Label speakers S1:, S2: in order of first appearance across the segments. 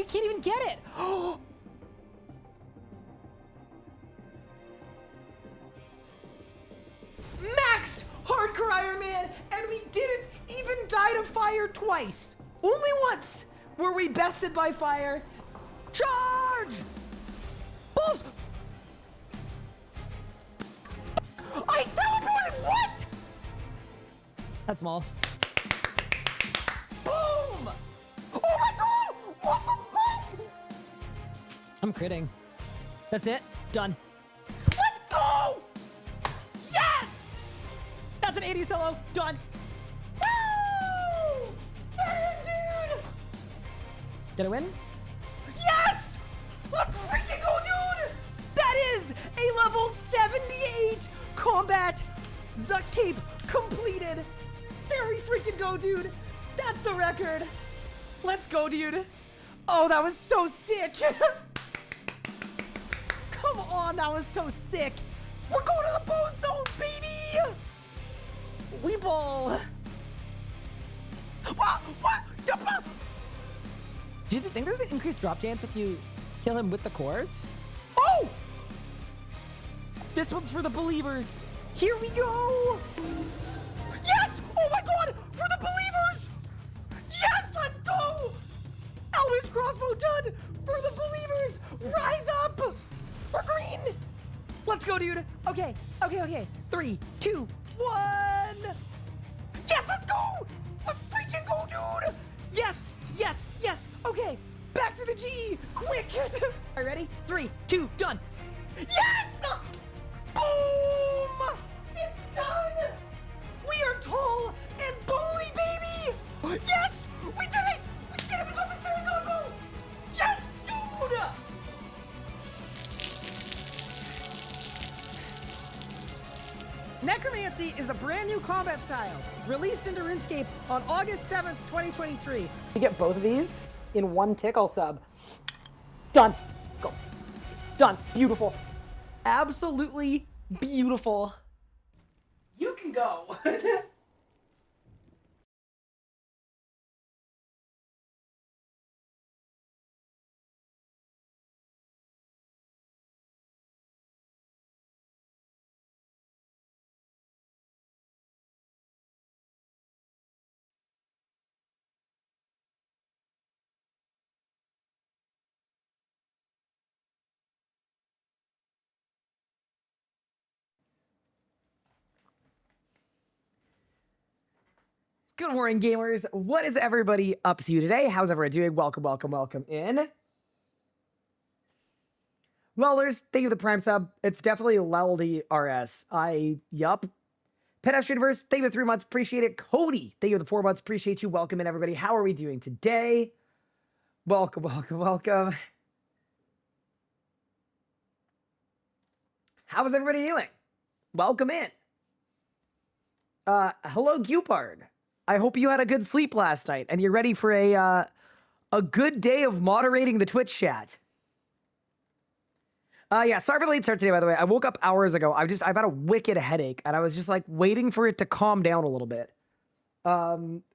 S1: you can't even get it. Maxed Hardcore Iron Man, and we didn't even die to fire twice. Only once were we bested by fire. Charge! Balls! I teleported! What? That's small. Boom! Oh my god! What the fuck? I'm critting. That's it. Done. Let's go! Yes! That's an 80 solo. Done. Woo! Dude! Did I win? Yes! Let's freaking go, dude! That is a level 78 combat Zuck Cape completed. There we freaking go, dude. That's the record. Let's go, dude. Oh, that was so sick. Come on, that was so sick. We're going to the bone zone, baby. We ball. What? Do you think there's an increased drop chance if you kill him with the cores? Oh! This one's for the believers. Here we go. Yes! Oh my god! For the believers! Yes! Let's go! Eldritch crossbow done! For the believers! Rise up! We're green! Let's go, dude. Okay. 3, 2, 1. Yes, let's go! Let's freaking go, dude! Yes! Okay, back to the G! Quick! Are you ready? 3, 2, done! Yes! Boom! It's done! We are tall and bony, baby! Yes! We did it! We did it! We got the Sarah combo! Yes, dude! Necromancy is a brand new combat style, released into RuneScape on August 7th, 2023. You get both of these in one tick, I'll sub. Done. Go. Done. Beautiful. Absolutely beautiful. You can go. Good morning, gamers. What is everybody up to today? How's everyone doing? Welcome in. Lellers, thank you for the Prime sub. It's definitely Leldy RS. Yup. Pedestrian Universe, thank you for the 3 months. Appreciate it. Cody, thank you for the 4 months. Appreciate you. Welcome in, everybody. How are we doing today? Welcome. How is everybody doing? Welcome in. Hello, Gupard. I hope you had a good sleep last night and you're ready for a good day of moderating the Twitch chat. Yeah, sorry for the late start today, by the way. I woke up hours ago. I've had a wicked headache and I was just like waiting for it to calm down a little bit.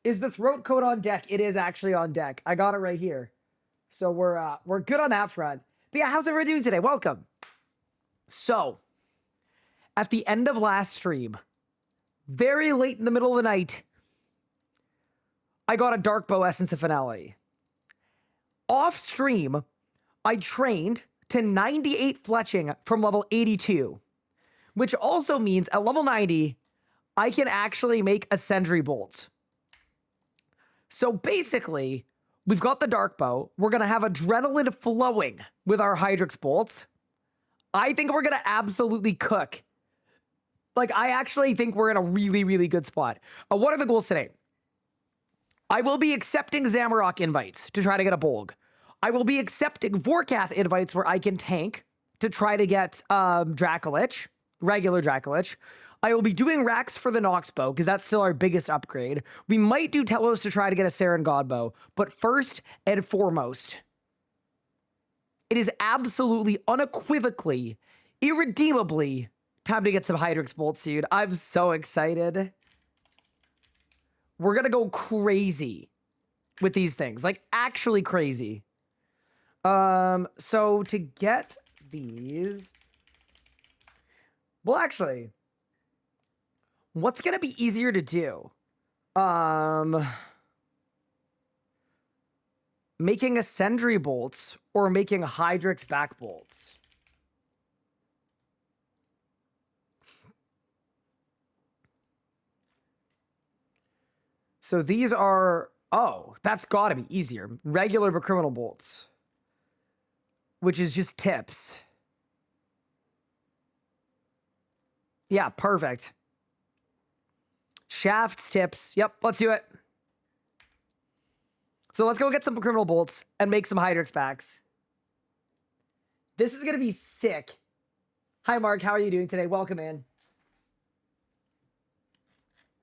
S1: Is the throat coat on deck? It is actually on deck. I got it right here. So we're good on that front. But yeah, how's everyone doing today? Welcome. So, at the end of last stream, very late in the middle of the night, I got a Dark Bow Essence of Finality. Off stream, I trained to 98 fletching from level 82, which also means at level 90, I can actually make a Sentry Bolt. So basically, we've got the Dark Bow. We're going to have adrenaline flowing with our Hydrix Bolts. I think we're going to absolutely cook. Like, I actually think we're in a really, really good spot. What are the goals today? I will be accepting Zamorak invites to try to get a Bolg. I will be accepting Vorkath invites where I can tank to try to get Dracolich, regular Dracolich. I will be doing racks for the Nox Bow because that's still our biggest upgrade. We might do Telos to try to get a Saren Godbow, but first and foremost, it is absolutely, unequivocally, irredeemably time to get some Hydrix Bolts, dude. I'm so excited. We're going to go crazy with these things. Like, actually crazy. So to get these, well, actually, what's gonna be easier to do? Making a sentry bolts or making Hydrix back bolts? So these are, oh, that's gotta be easier. Regular but criminal bolts, which is just tips. Yeah, perfect. Shafts, tips. Yep, let's do it. So let's go get some criminal bolts and make some Hydrix backs. This is gonna be sick. Hi, Mark. How are you doing today? Welcome in.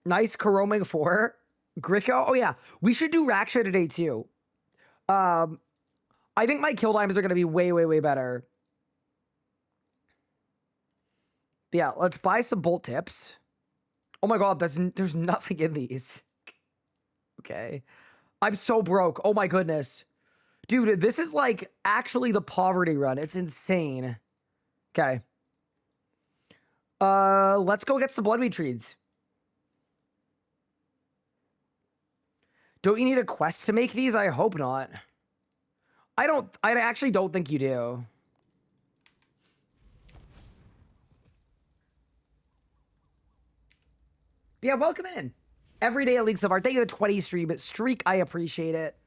S1: Nice Karoming 4. Gricko. Oh, yeah. We should do Raksha today, too. I think my kill times are going to be way, way, way better. But yeah, let's buy some bolt tips. Oh, my God. There's nothing in these. Okay. I'm so broke. Oh, my goodness. Dude, this is like actually the poverty run. It's insane. Okay. Let's go get some bloodmeat trees. Don't you need a quest to make these? I hope not. I actually don't think you do. But yeah, welcome in. Every day at League so far. Thank you for the 20 streak. I appreciate it.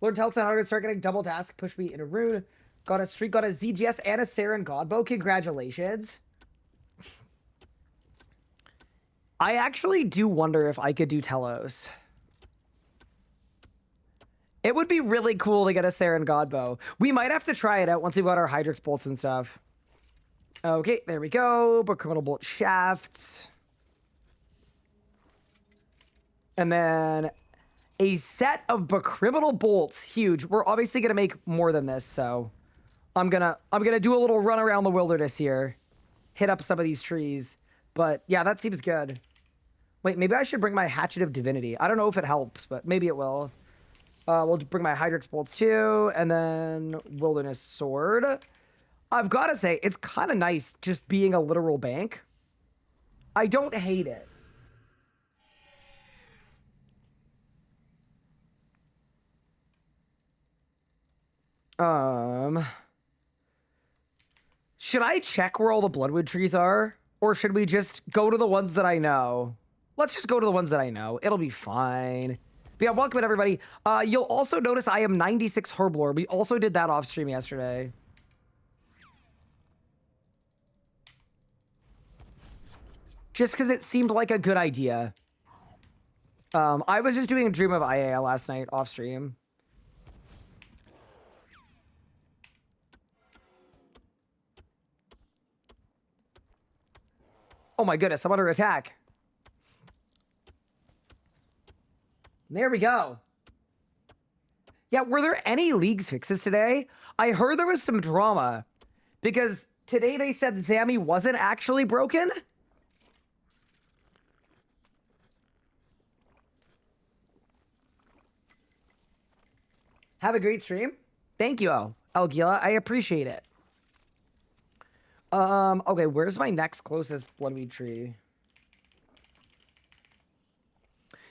S1: Lord Telson, how to start getting double task. Push me in a rune. Got a streak, got a ZGS and a Saren Godbow. Congratulations. I actually do wonder if I could do Telos. It would be really cool to get a Saren Godbow. We might have to try it out once we've got our Hydrix bolts and stuff. Okay, there we go. But criminal bolt shafts. And then a set of criminal bolts. Huge. We're obviously gonna make more than this, so I'm gonna do a little run around the wilderness here. Hit up some of these trees. But yeah, that seems good. Wait, maybe I should bring my Hatchet of Divinity. I don't know if it helps, but maybe it will. We'll bring my Hydrix bolts too, and then Wilderness Sword. I've got to say, it's kind of nice just being a literal bank. I don't hate it. Should I check where all the Bloodwood trees are? Or should we just go to the ones that I know? Let's just go to the ones that I know. It'll be fine. But yeah, welcome everybody. You'll also notice I am 96 Herblore. We also did that off stream yesterday. Just because it seemed like a good idea. I was just doing a Dream of IA last night off stream. Oh my goodness, I'm under attack. There we go. Yeah, were there any leagues fixes today? I heard there was some drama because today they said Zammy wasn't actually broken. Have a great stream. Thank you, Elgila. I appreciate it. Okay, where's my next closest Bloodmead tree?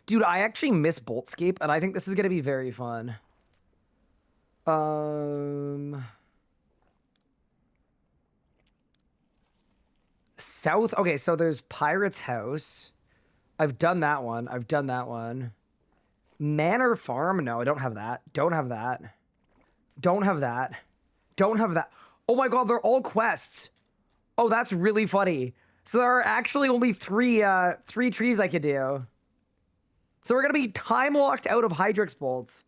S1: Dude, I actually miss Boltscape, and I think this is gonna be very fun. South, okay, so there's Pirate's House. I've done that one. I've done that one. Manor Farm? No, I don't have that. Don't have that. Don't have that. Don't have that. Oh my god, they're all quests. Oh, that's really funny. So there are actually only three trees I could do. So we're gonna be time locked out of Hydrix bolts.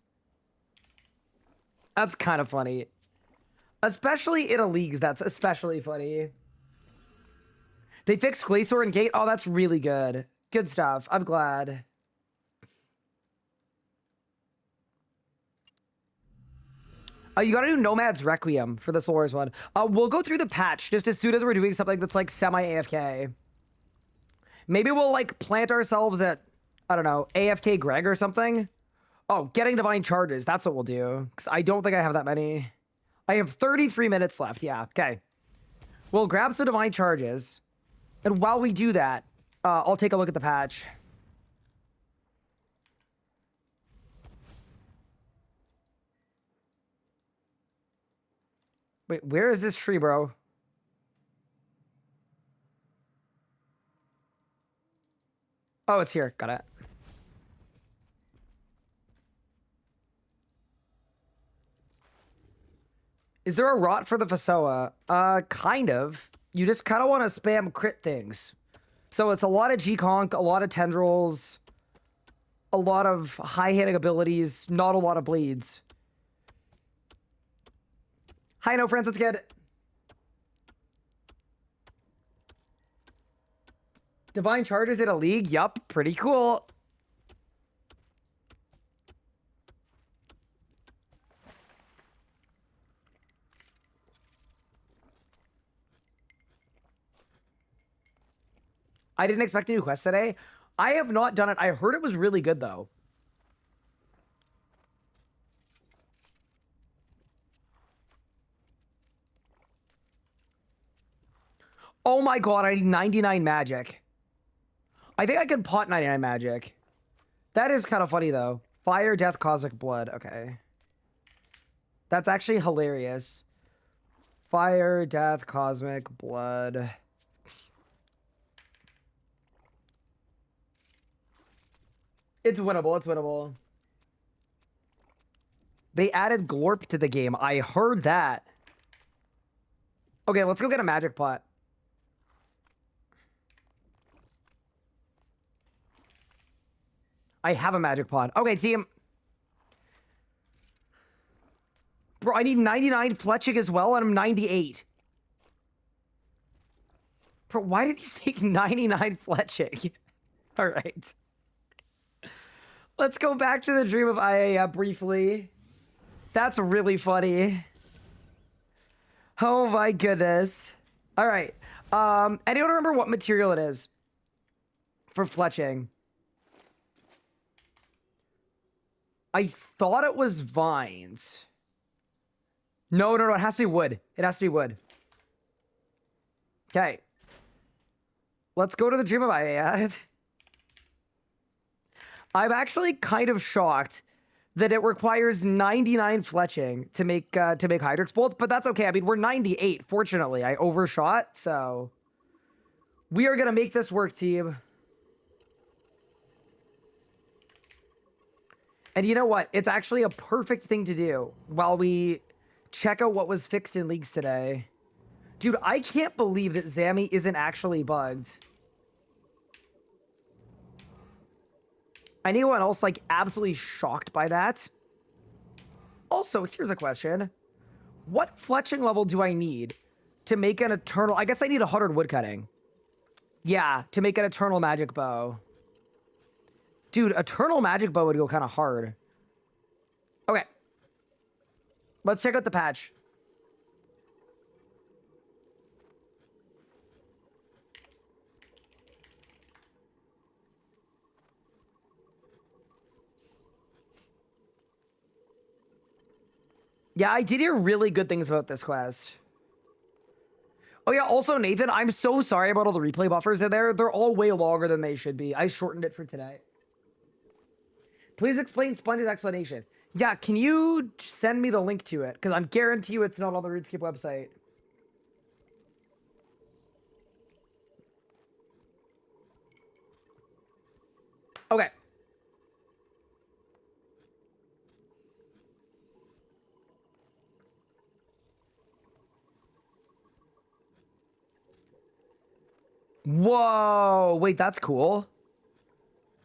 S1: That's kind of funny. Especially in a leagues, that's especially funny. They fixed Glacier and Gate. Oh, that's really good. Good stuff. I'm glad. You gotta do Nomad's Requiem for the Solaris one. We'll go through the patch just as soon as we're doing something that's like semi-AFK. Maybe we'll like plant ourselves at I don't know, AFK Greg or something. Oh, getting divine charges. That's what we'll do. Because I don't think I have that many. I have 33 minutes left. Yeah, okay. We'll grab some divine charges. And while we do that, I'll take a look at the patch. Wait, where is this tree, bro? Oh, it's here. Got it. Is there a rot for the Fasoa? Kind of. You just kind of want to spam crit things. So it's a lot of G-Conk, a lot of tendrils, a lot of high-hitting abilities, not a lot of bleeds. Hi, no Francis Kid. Divine Charges in a league? Yup, pretty cool. I didn't expect a new quest today. I have not done it. I heard it was really good, though. Oh my god, I need 99 magic. I think I can pot 99 magic. That is kind of funny, though. Fire, Death, Cosmic Blood. Okay. That's actually hilarious. Fire, Death, Cosmic Blood. It's winnable. It's winnable. They added Glorp to the game. I heard that. Okay, let's go get a magic pot. I have a magic pot. Okay, team. Bro, I need 99 fletching as well, and I'm 98. Bro, why did these take 99 fletching? All right. Let's go back to the Dream of Aya briefly. That's really funny. Oh my goodness. All right. Anyone remember what material it is for fletching? I thought it was vines. No, it has to be wood. It has to be wood. Okay. Let's go to the Dream of Aya. I'm actually kind of shocked that it requires 99 fletching to make Hydrix bolts, but that's okay. I mean, we're 98. Fortunately, I overshot, so we are gonna make this work, team. And you know what? It's actually a perfect thing to do while we check out what was fixed in leagues today. Dude, I can't believe that Zammy isn't actually bugged. Anyone else, like, absolutely shocked by that? Also, here's a question. What fletching level do I need to make an eternal... I guess I need 100 woodcutting. Yeah, to make an eternal magic bow. Dude, eternal magic bow would go kind of hard. Okay. Let's check out the patch. Yeah, I did hear really good things about this quest. Oh yeah, also Nathan, I'm so sorry about all the replay buffers in there. They're all way longer than they should be. I shortened it for today. Please explain Sponge's explanation. Yeah, can you send me the link to it? Because I'm guarantee you it's not on the RuneScape website. Okay. Whoa, wait, that's cool.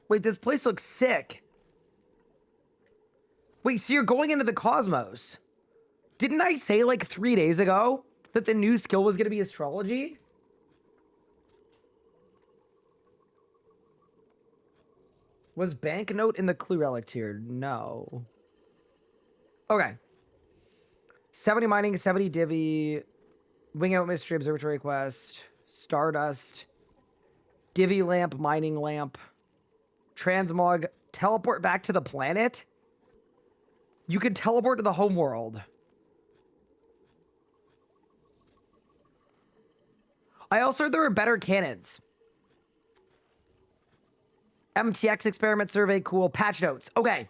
S1: Wait, this place looks sick. Wait, so you're going into the cosmos. Didn't I say like 3 days ago that the new skill was going to be astrology? Was banknote in the clue relic tier? No. Okay. 70 mining, 70 divvy, wing out mystery observatory quest, stardust, divvy lamp, mining lamp. Transmog, teleport back to the planet? You can teleport to the home world. I also heard there were better cannons. MTX experiment survey, cool. Patch notes. Okay.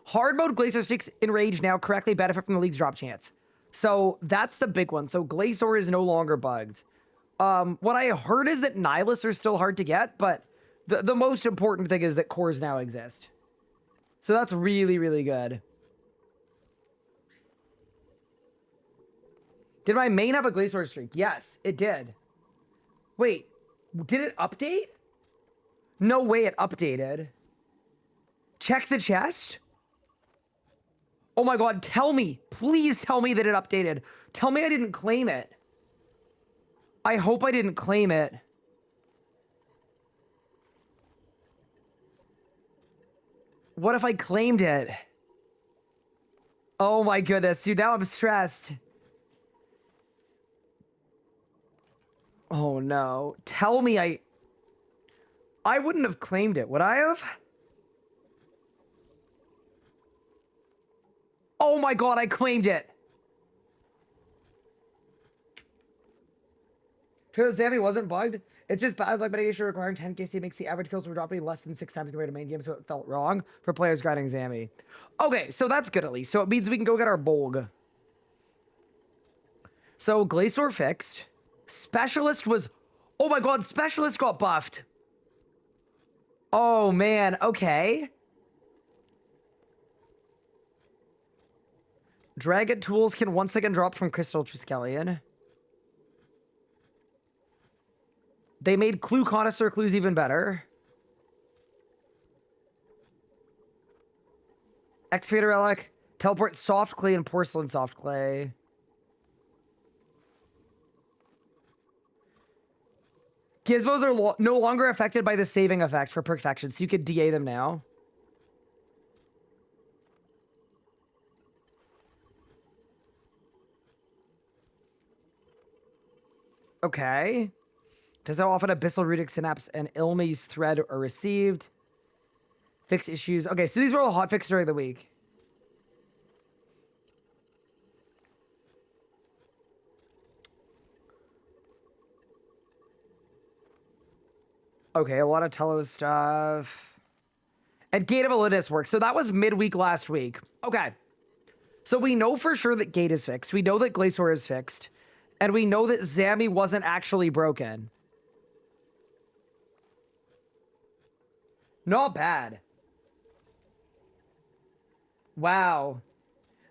S1: Hard mode Glacier Streaks Enrage now correctly benefit from the league's drop chance. So that's the big one. So Glacier is no longer bugged. What I heard is that Nihilists are still hard to get, but the most important thing is that cores now exist. So that's really, really good. Did my main have a Glacier streak? Yes, it did. Wait, did it update? No way it updated. Check the chest? Oh my god, tell me. Please tell me that it updated. Tell me I didn't claim it. I hope I didn't claim it. What if I claimed it? Oh my goodness, dude, now I'm stressed. Oh no. Tell me I wouldn't have claimed it, would I have? Oh my god, I claimed it. Because Zammy wasn't bugged. It's just bad luck mitigation requiring 10 KC makes the average kills from dropping less than 6 times compared to main game, so it felt wrong for players grinding Zammy. Okay, so that's good at least. So it means we can go get our Bolg. So Glacier fixed. Specialist was... Oh my god, Specialist got buffed. Oh man, okay. Dragon tools can once again drop from Crystal Triskelion. They made Clue Connoisseur clues even better. Excavator Relic. Teleport Soft Clay and Porcelain Soft Clay. Gizmos are no longer affected by the saving effect for perfections, so you could DA them now. Okay. Does how often Abyssal Rudic Synapse and Ilmi's Thread are received? Fix issues. Okay, so these were all hotfixed during the week. Okay, a lot of Telos stuff. And Gate of Elidus works. So that was midweek last week. Okay. So we know for sure that Gate is fixed. We know that Glacier is fixed. And we know that Zammy wasn't actually broken. Not bad. Wow.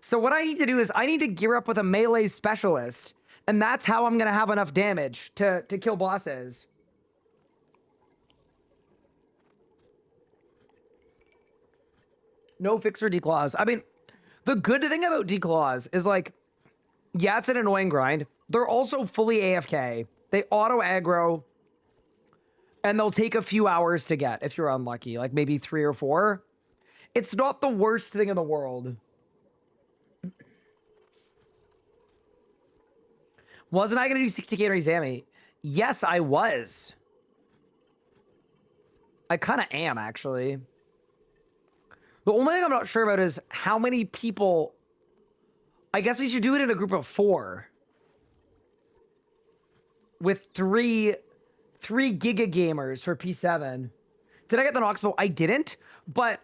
S1: So what I need to do is I need to gear up with a melee specialist. And that's how I'm going to have enough damage to kill bosses. No fix for declaws. I mean, the good thing about declaws is like, yeah, it's an annoying grind. They're also fully AFK. They auto aggro. And they'll take a few hours to get if you're unlucky, like maybe 3 or 4. It's not the worst thing in the world. Wasn't I going to do 60k to Zammy? Yes, I was. I kind of am, actually. The only thing I'm not sure about is how many people... I guess we should do it in a group of 4. With 3 Giga Gamers for P7. Did I get the Noxbow? I didn't, but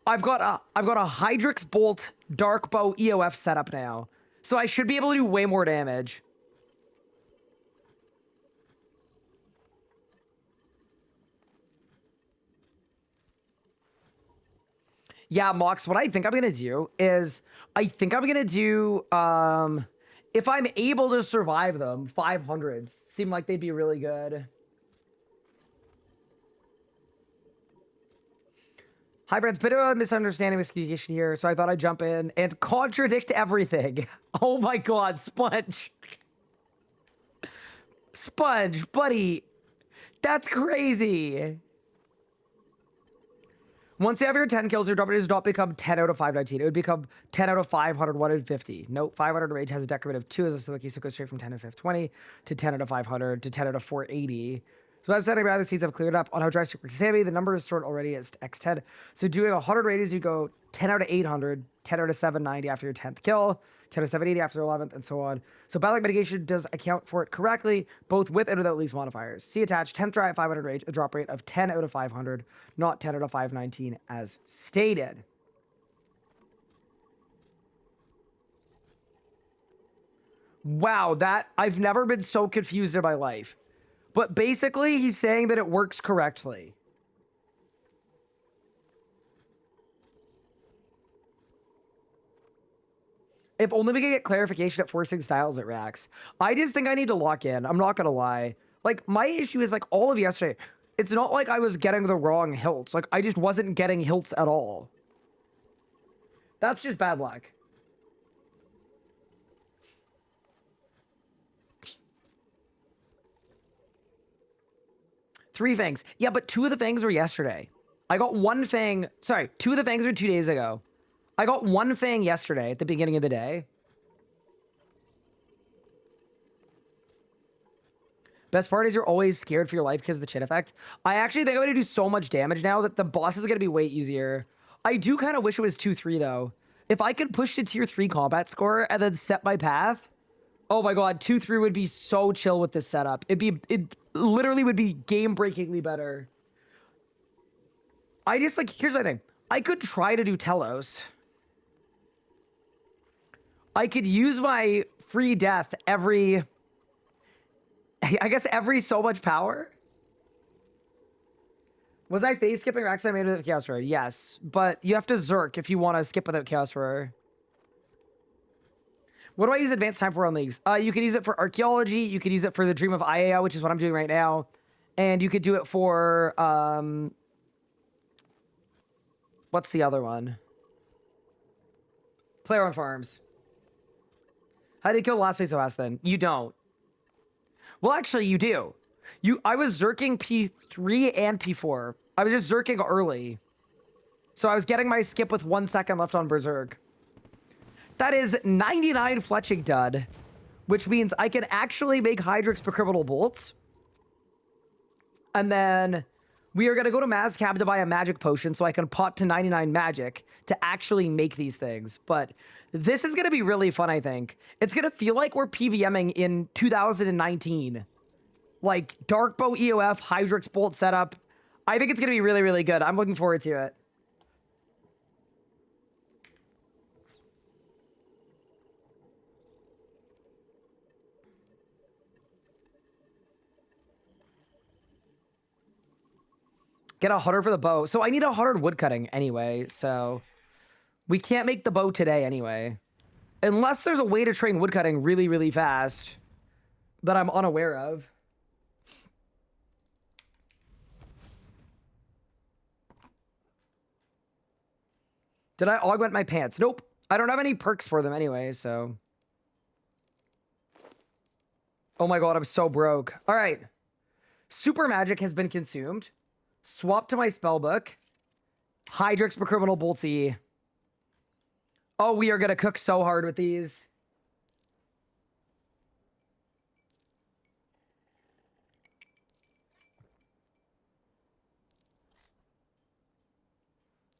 S1: I've got a Hydrix Bolt Dark Bow EOF setup now. So I should be able to do way more damage. Yeah, Mox, what I think I'm going to do is, I think I'm going to do, if I'm able to survive them, 500s seem like they'd be really good. Hi, Brent's bit of a misunderstanding miscommunication here, so I thought I'd jump in and contradict everything. Oh my god, Sponge. Sponge, buddy. That's crazy. Once you have your 10 kills, your drop does not become 10 out of 519. It would become 10 out of 500, 150. Nope, 500 rage has a decorative 2 as a Suzuki, so it goes straight from 10 out of 520 to 10 out of 500 to 10 out of 480 So as setting by the seeds have cleared up on how dry super Sammy, the number is stored already as X10. So doing 100 radios, you go 10 out of 800, 10 out of 790 after your 10th kill, 10 out of 780 after 11th, and so on. So Battle Mitigation does account for it correctly, both with and without least modifiers. See attached, 10th try at 500 rage, a drop rate of 10 out of 500, not 10 out of 519 as stated. Wow, I've never been so confused in my life. But basically, he's saying that it works correctly. If only we could get clarification at forcing styles at racks. I just think I need to lock in. I'm not going to lie. Like, my issue is, like, all of yesterday, it's not like I was getting the wrong hilts. Like, I just wasn't getting hilts at all. That's just bad luck. Three fangs. Yeah, but two of the fangs were yesterday. I got one fang. Sorry, two of the fangs were 2 days ago. I got one fang yesterday at the beginning of the day. Best part is you're always scared for your life because of the chin effect. I actually think I'm going to do so much damage now that the boss is going to be way easier. I do kind of wish it was 2-3 though. If I could push to tier 3 combat score and then set my path. Oh my god, 2-3 would be so chill with this setup. It literally would be game-breakingly better. I just, like, here's my thing. I could try to do Telos. I could use my free death every... I guess every so much power. Was I face skipping racks I made with Chaos Roar? Yes, but you have to Zerk if you want to skip without Chaos Roar. What do I use advanced time for on leagues? You could use it for archaeology. You could use it for the Dream of IAO, which is what I'm doing right now. And you could do it for, what's the other one? Player on Farms. How do you kill the last phase OS then? You don't. Well, actually, you do. I was Zerking P3 and P4. I was just Zerking early. So I was getting my skip with 1 second left on Berserk. That is 99 fletching dud, which means I can actually make Hydrix per criminal bolts. And then we are going to go to Mazcab to buy a magic potion so I can pot to 99 magic to actually make these things. But this is going to be really fun, I think. It's going to feel like we're PVMing in 2019. Like Darkbow EOF, Hydrix bolt setup. I think it's going to be really, really good. I'm looking forward to it. Get 100 for the bow. So I need 100 woodcutting anyway, so we can't make the bow today anyway. Unless there's a way to train woodcutting really, really fast that I'm unaware of. Did I augment my pants? Nope. I don't have any perks for them anyway, so. Oh my god, I'm so broke. All right. Super magic has been consumed. Swap to my spellbook. Hydrix for criminal boltsy. Oh, we are going to cook so hard with these.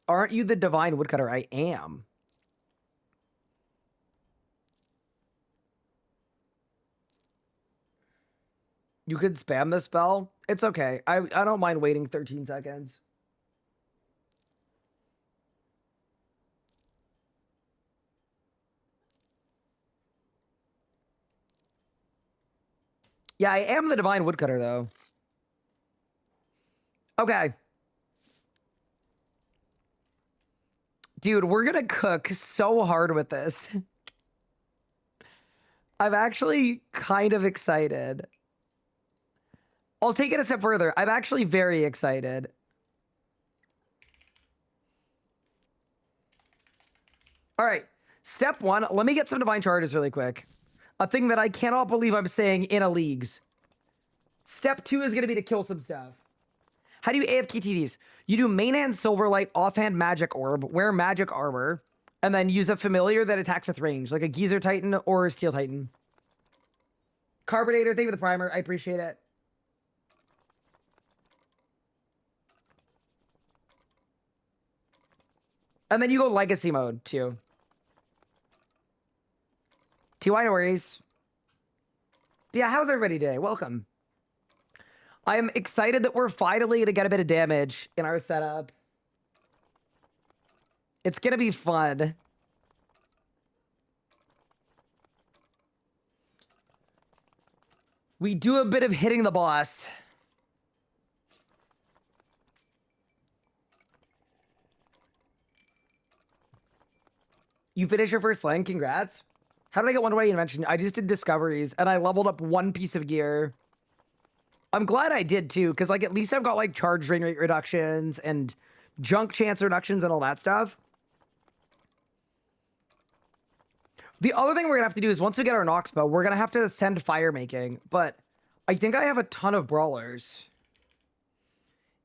S1: Aren't you the divine woodcutter? I am. You could spam the spell. It's okay. I don't mind waiting 13 seconds. Yeah, I am the divine woodcutter, though. Okay. Dude, we're gonna cook so hard with this. I'm actually kind of excited. I'll take it a step further. I'm actually very excited. All right. Step one, let me get some divine charges really quick. A thing that I cannot believe I'm saying in a leagues. Step two is going to be to kill some stuff. How do you AFK TDs? You do main hand Silverlight, offhand magic orb, wear magic armor, and then use a familiar that attacks with range, like a Geezer Titan or a Steel Titan. Carbonator, thank you for the primer. I appreciate it. And then you go legacy mode too. TY, no worries. But yeah, how's everybody today? Welcome. I am excited that we're finally going to get a bit of damage in our setup. It's going to be fun. We do a bit of hitting the boss. You finished your first lane? Congrats. How did I get 120 invention? I just did discoveries, and I leveled up one piece of gear. I'm glad I did, too, because, like, at least I've got, like, charge drain rate reductions and junk chance reductions and all that stuff. The other thing we're going to have to do is once we get our Nox bow, we're going to have to send fire making, but I think I have a ton of brawlers.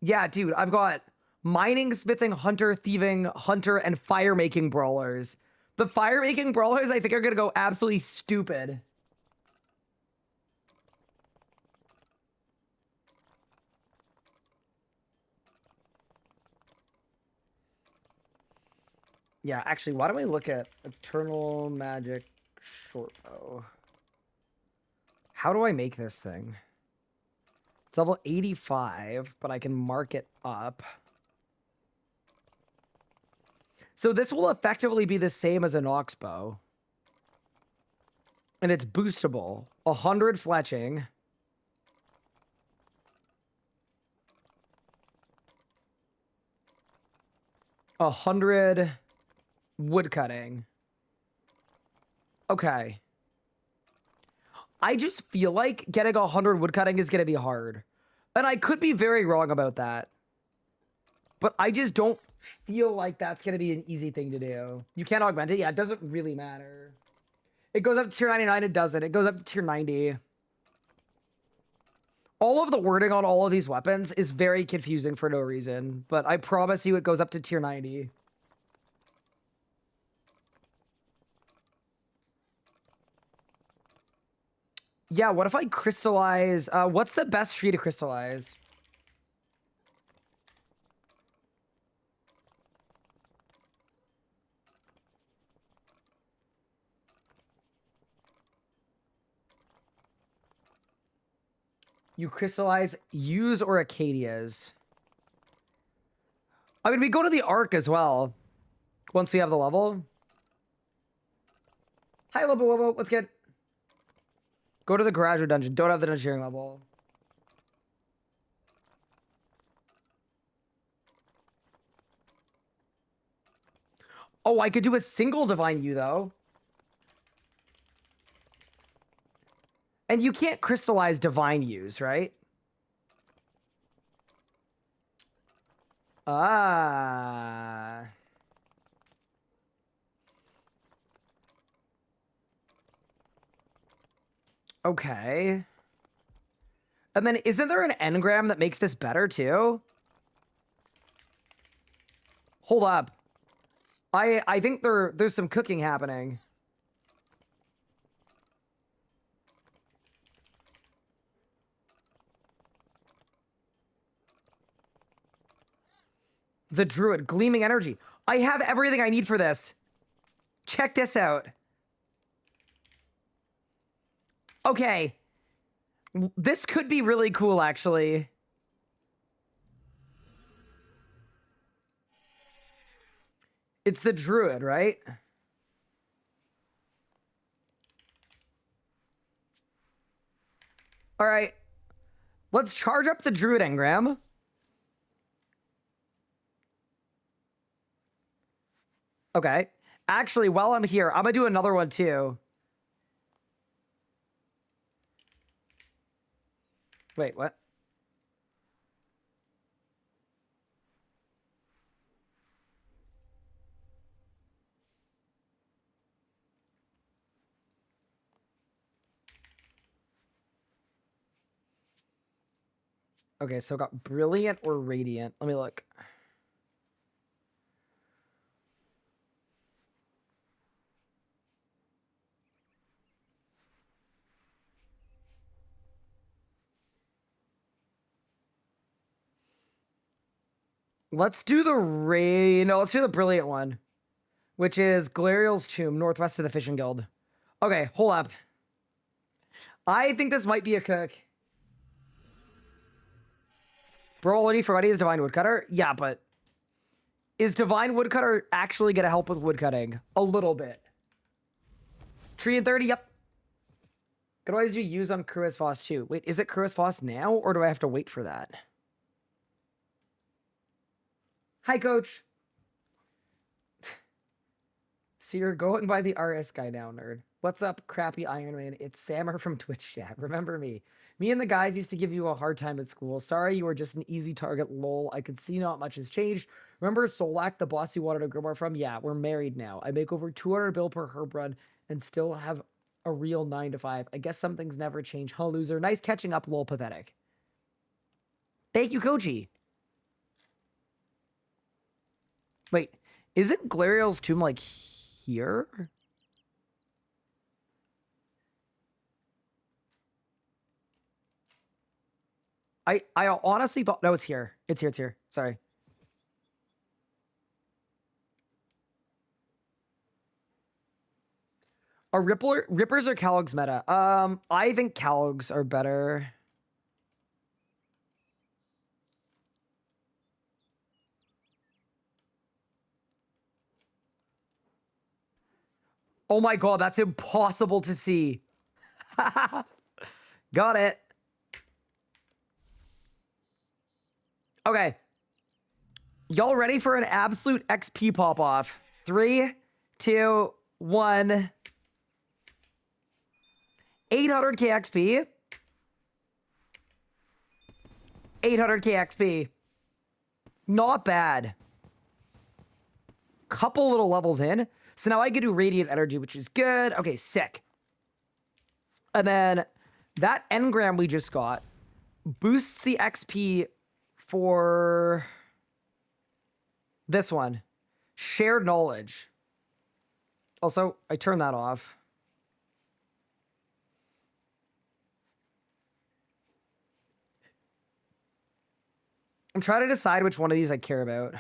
S1: Yeah, dude, I've got mining, smithing, hunter, thieving, hunter, and fire making brawlers. The fire making brawlers, I think, are going to go absolutely stupid. Yeah, actually, why don't we look at Eternal Magic Shortbow? How do I make this thing? It's level 85, but I can mark it up. So this will effectively be the same as a Nox bow. And it's boostable. 100 fletching. A 100 woodcutting. Okay. I just feel like getting 100 woodcutting is going to be hard. And I could be very wrong about that. But I just don't feel like that's going to be an easy thing to do. You can't augment it? Yeah, it doesn't really matter. It goes up to tier 99, it doesn't. It goes up to tier 90. All of the wording on all of these weapons is very confusing for no reason. But I promise you it goes up to tier 90. Yeah, what if I crystallize? What's the best tree to crystallize? You crystallize Yews or Acadias. I mean, we go to the Arc as well. Once we have the level. Hi, Lobo Wobo. Let's get... Go to the Garage or Dungeon. Don't have the Dungeoneering level. Oh, I could do a single Divine Yew, though. And you can't crystallize Divine Yews, right? Ah. Okay. And then isn't there an engram that makes this better, too? Hold up. I think there's some cooking happening. The Druid, Gleaming Energy. I have everything I need for this. Check this out. Okay. This could be really cool, actually. It's the Druid, right? All right. Let's charge up the Druid engram. Okay. Actually, while I'm here, I'm going to do another one, too. Wait, what? Okay, so I got Brilliant or Radiant. Let me look. Let's do the no, let's do the brilliant one, which is Galarial's Tomb, northwest of the Fishing Guild. Okay, hold up. I think this might be a cook. Bro, all I need for money is Divine Woodcutter? Yeah, but is Divine Woodcutter actually going to help with woodcutting? A little bit. Tree and 30, yep. Could always do use on Cruis Foss too. Wait, is it Cruis Foss now, or do I have to wait for that? Hi, Coach. So you're going by the RS guy now, nerd. What's up, crappy Iron Man? It's Sammer from Twitch chat. Remember me? Me and the guys used to give you a hard time at school. Sorry, you were just an easy target, lol. I could see not much has changed. Remember Solak, the boss you wanted a grimoire from? Yeah, we're married now. I make over 200 bill per herb run and still have a real 9 to 5. I guess some things never change. Huh, loser. Nice catching up, lol, pathetic. Thank you, Koji. Wait, isn't Galarial's Tomb, like, here? I honestly thought... No, it's here. It's here, it's here. Sorry. Are Rippers or Calogs meta? I think Calogs are better. Oh my god, that's impossible to see. Got it. Okay. Y'all ready for an absolute XP pop-off? 3, 2, 1... 800k XP. 800k XP. Not bad. Couple little levels in. So now I can do Radiant Energy, which is good. Okay, sick. And then that engram we just got boosts the XP for this one. Shared Knowledge. Also, I turned that off. I'm trying to decide which one of these I care about.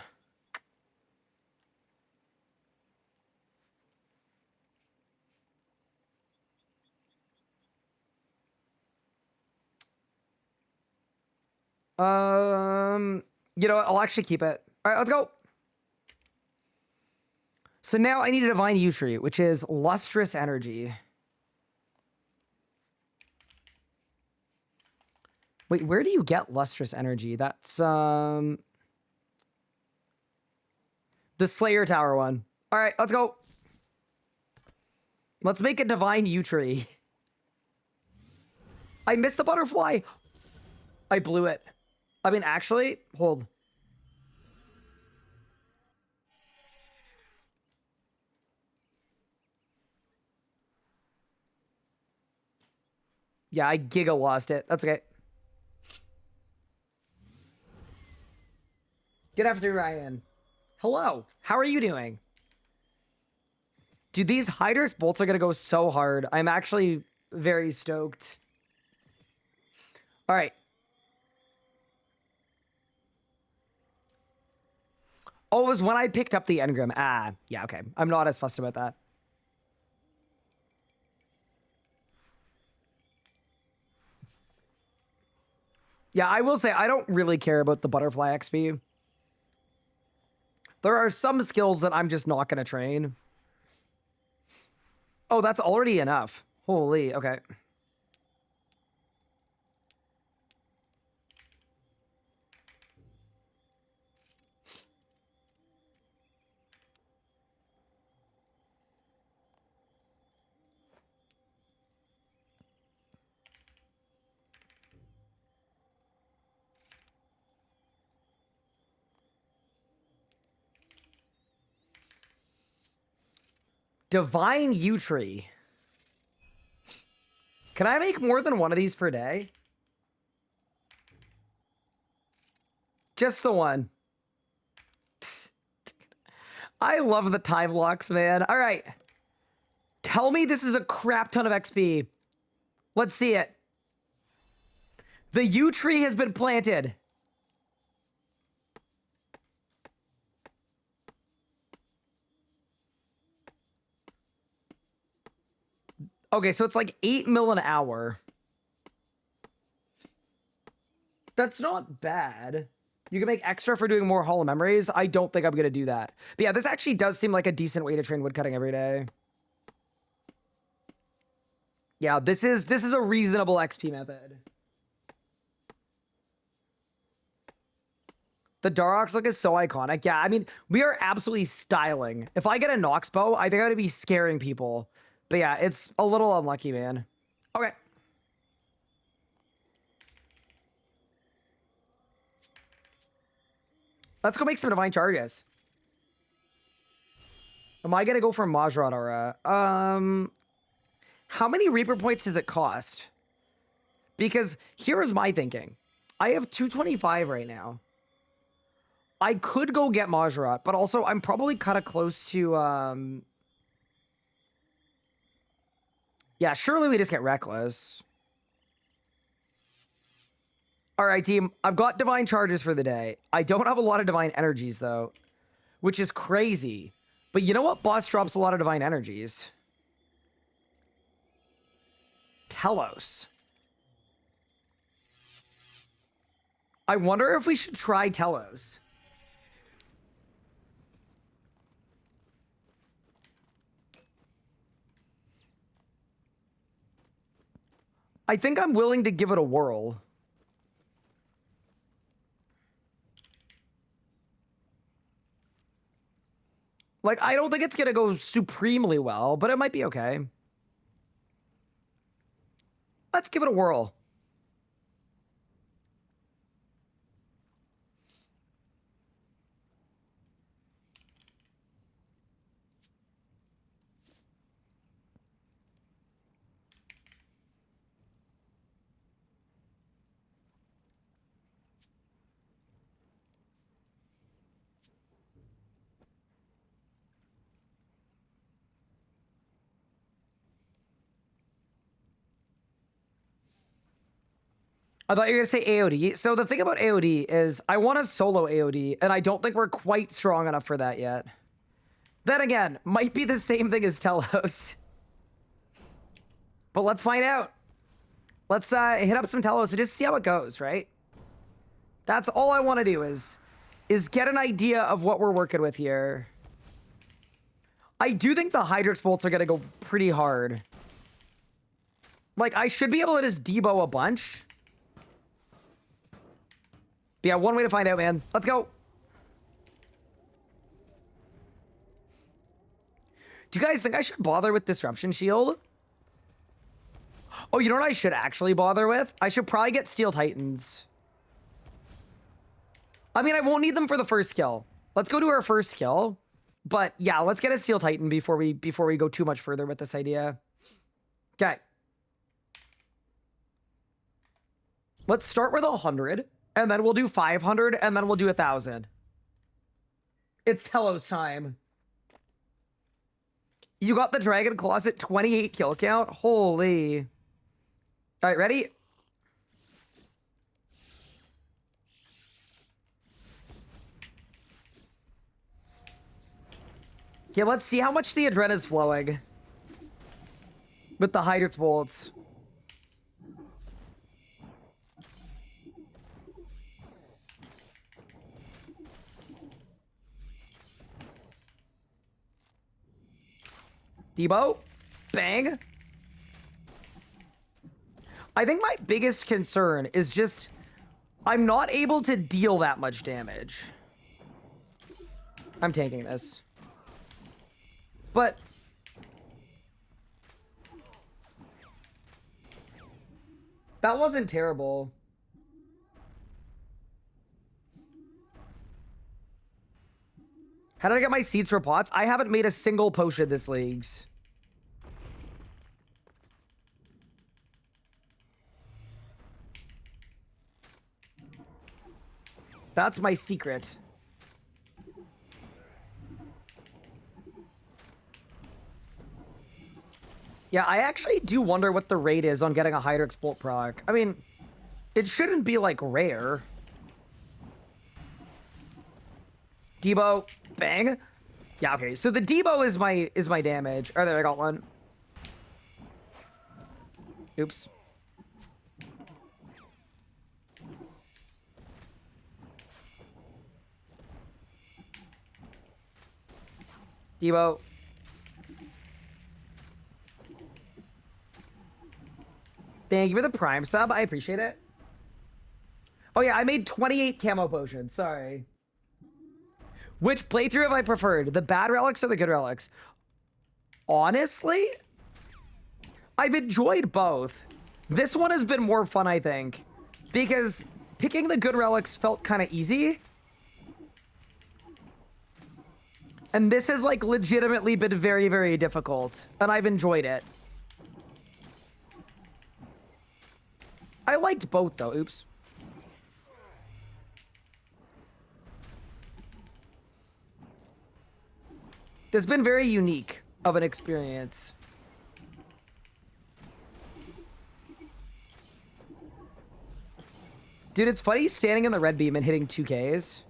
S1: You know what? I'll actually keep it. All right, let's go. So now I need a Divine Utri, which is Lustrous Energy. Wait, where do you get Lustrous Energy? That's, the Slayer Tower one. All right, let's go. Let's make a Divine Utri. I missed the butterfly. I blew it. I mean, actually, hold. Yeah, I giga lost it. That's okay. Good afternoon, Ryan. Hello. How are you doing? Dude, these Hydrus bolts are going to go so hard. I'm actually very stoked. All right. Oh, it was when I picked up the engram. Ah, yeah, okay. I'm not as fussed about that. Yeah, I will say I don't really care about the butterfly XP. There are some skills that I'm just not going to train. Oh, that's already enough. Holy, okay. Divine Utri. Can I make more than one of these per day? Just the one. I love the time locks, man. All right. Tell me this is a crap ton of XP. Let's see it. The Utri has been planted. Okay, so it's like 8 mil an hour. That's not bad. You can make extra for doing more hollow memories. I don't think I'm going to do that. But yeah, this actually does seem like a decent way to train woodcutting every day. Yeah, this is a reasonable XP method. The Darox look is so iconic. Yeah, I mean, we are absolutely styling. If I get a Nox bow, I think I'm going to be scaring people. But yeah, it's a little unlucky, man. Okay. Let's go make some divine charges. Am I going to go for Majrat Aura? How many Reaper points does it cost? Because here is my thinking. I have 225 right now. I could go get Majrat, but also I'm probably kind of close to... Yeah, surely we just get Reckless. All right, team. I've got divine charges for the day. I don't have a lot of divine energies, though, which is crazy. But you know what boss drops a lot of divine energies? Telos. I wonder if we should try Telos. I think I'm willing to give it a whirl. Like, I don't think it's going to go supremely well, but it might be okay. Let's give it a whirl. I thought you were going to say AOD. So the thing about AOD is I want to solo AOD, and I don't think we're quite strong enough for that yet. Then again, might be the same thing as Telos. But let's find out. Let's hit up some Telos and just see how it goes, right? That's all I want to do is get an idea of what we're working with here. I do think the Hydrix bolts are going to go pretty hard. Like, I should be able to just debo a bunch. But yeah, one way to find out, man. Let's go. Do you guys think I should bother with Disruption Shield? Oh, you know what I should actually bother with? I should probably get Steel Titans. I mean, I won't need them for the first kill. Let's go to our first kill. But yeah, let's get a Steel Titan before we go too much further with this idea. Okay. Let's start with 100, and then we'll do 500, and then we'll do 1,000. It's Telos time. You got the Dragon Claws at 28 kill count? Holy. All right, ready? Okay, let's see how much the Adrena's flowing with the Hydrix bolts. Debo, bang. I think my biggest concern is just I'm not able to deal that much damage. I'm tanking this. But that wasn't terrible. How did I get my seeds for pots? I haven't made a single potion this leagues. That's my secret. Yeah, I actually do wonder what the rate is on getting a Hydrix Bolt proc. I mean, it shouldn't be, like, rare. Debo, bang. Yeah, okay, so the Debo is my damage. Oh, there, I got one. Oops. Debo. Thank you for the Prime sub. I appreciate it. Oh yeah, I made 28 camo potions. Sorry. Which playthrough have I preferred? The bad relics or the good relics? Honestly, I've enjoyed both. This one has been more fun, I think, because picking the good relics felt kind of easy. And this has like legitimately been very, very difficult, and I've enjoyed it. I liked both though. Oops. It's been very unique of an experience. Dude, it's funny standing in the red beam and hitting 2Ks.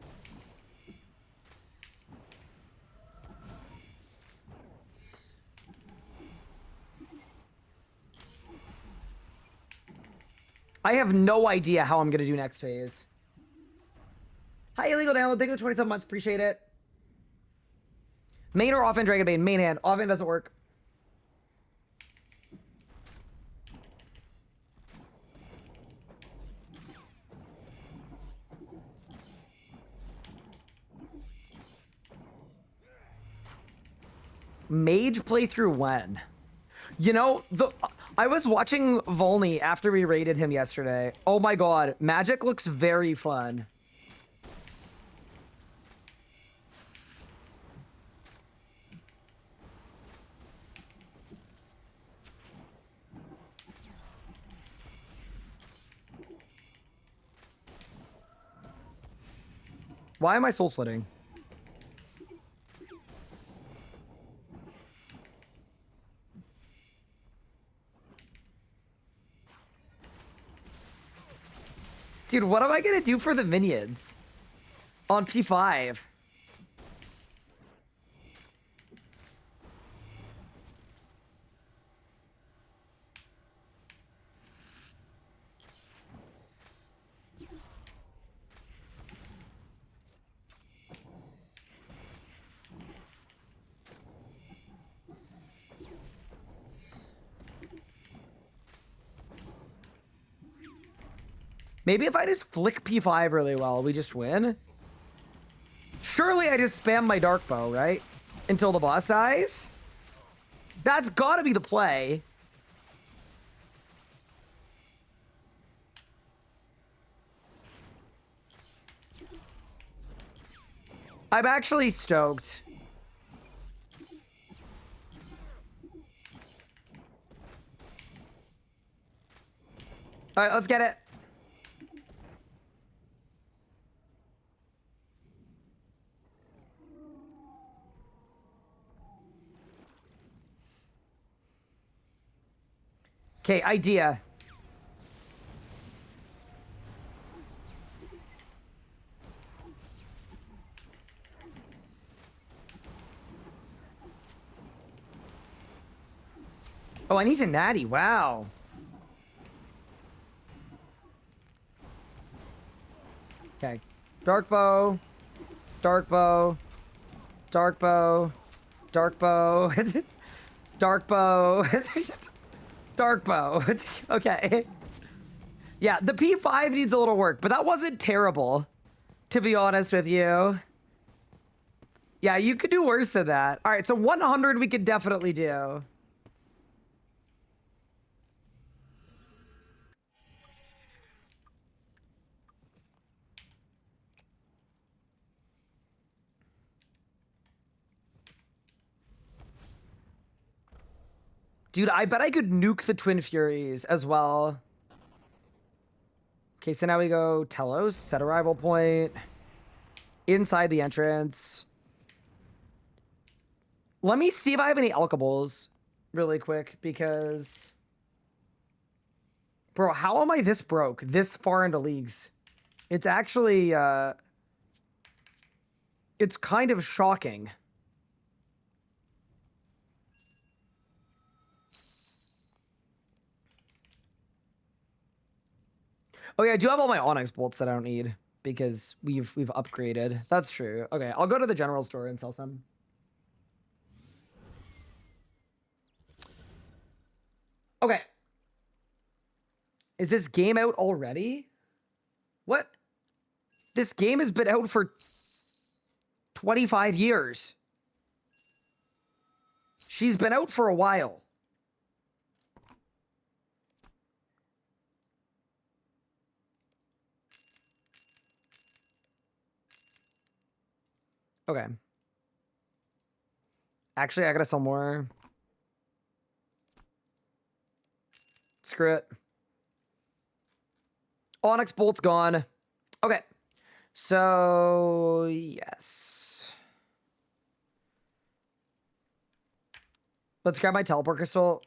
S1: I have no idea how I'm going to do next phase. Hi, Illegal Download. Thank you for 27 months. Appreciate it. Main or offhand Dragonbane? Main hand. Offhand doesn't work. Mage playthrough when? You know, I was watching Volney after we raided him yesterday. Oh my god, Magic looks very fun. Why am I soul splitting? Dude, what am I gonna do for the minions? On P5. Maybe if I just flick P5 really well, we just win? Surely I just spam my dark bow, right? Until the boss dies? That's gotta be the play. I'm actually stoked. All right, let's get it. Okay, idea. Oh, I need to natty. Wow. Okay. Dark bow. Dark bow. Dark bow. Dark bow. Dark bow. Dark bow. Okay. Yeah, the P5 needs a little work, but that wasn't terrible, to be honest with you. Yeah, you could do worse than that. All right, so 100 we could definitely do. Dude, I bet I could nuke the Twin Furies as well. Okay, so now we go Telos, set arrival point. Inside the entrance. Let me see if I have any alchables really quick, because... Bro, how am I this broke this far into leagues? It's actually, it's kind of shocking. Oh yeah, I do have all my onyx bolts that I don't need because we've upgraded. That's true. Okay, I'll go to the general store and sell some. Okay. Is this game out already? What? This game has been out for 25 years. She's been out for a while. Okay. Actually, I gotta sell more. Screw it. Onyx bolt's gone. Okay. So, yes. Let's grab my teleport crystal.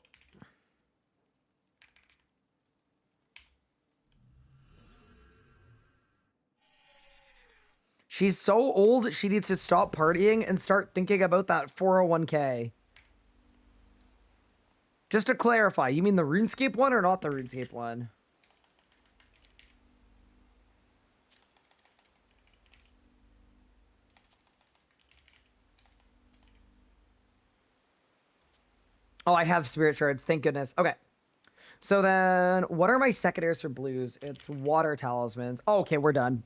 S1: She's so old, she needs to stop partying and start thinking about that 401k. Just to clarify, you mean the RuneScape one or not the RuneScape one? Oh, I have spirit shards. Thank goodness. Okay. So then, what are my secondaries for blues? It's water talismans. Oh, okay, we're done.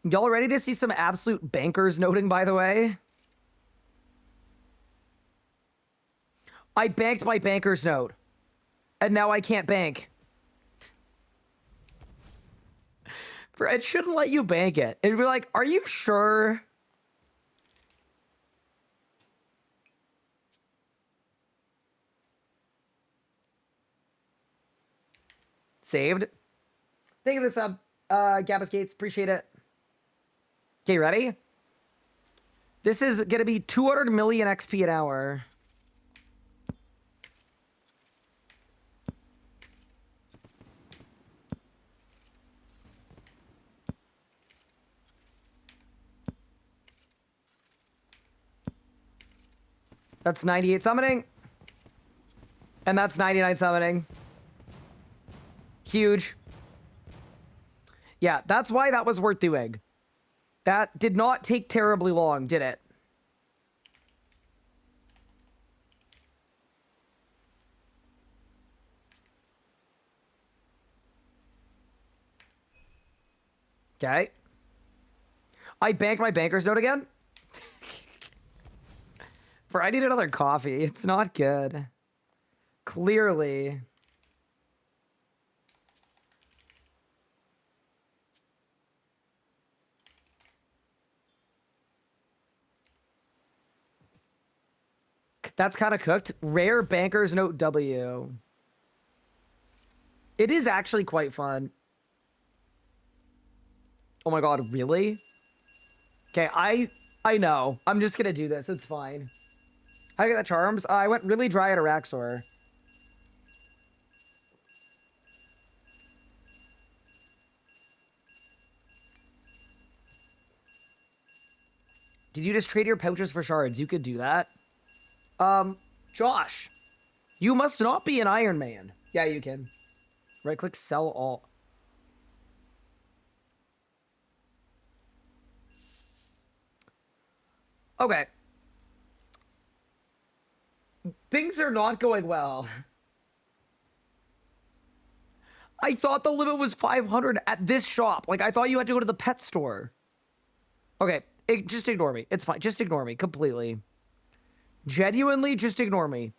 S1: Y'all ready to see some absolute bankers noting, by the way? I banked my banker's note. And now I can't bank. It shouldn't let you bank it. It'd be like, are you sure? Saved. Thank you for the sub, Gabba Gates. Appreciate it. Okay, ready? This is going to be 200 million XP an hour. That's 98 summoning. And that's 99 summoning. Huge. Yeah, that's why that was worth doing. That did not take terribly long, did it? Okay. I banked my banker's note again. I need another coffee. It's not good. Clearly. That's kind of cooked. Rare banker's note W. It is actually quite fun. Oh my god, really? Okay, I know. I'm just gonna do this. It's fine. How do I get the charms? I went really dry at Araxor. Did you just trade your pouches for shards? You could do that. Josh, you must not be an Iron Man. Yeah, you can. Right click, sell all. Okay. Things are not going well. I thought the limit was 500 at this shop. Like, I thought you had to go to the pet store. Okay, just ignore me. It's fine. Just ignore me completely. Genuinely, just ignore me.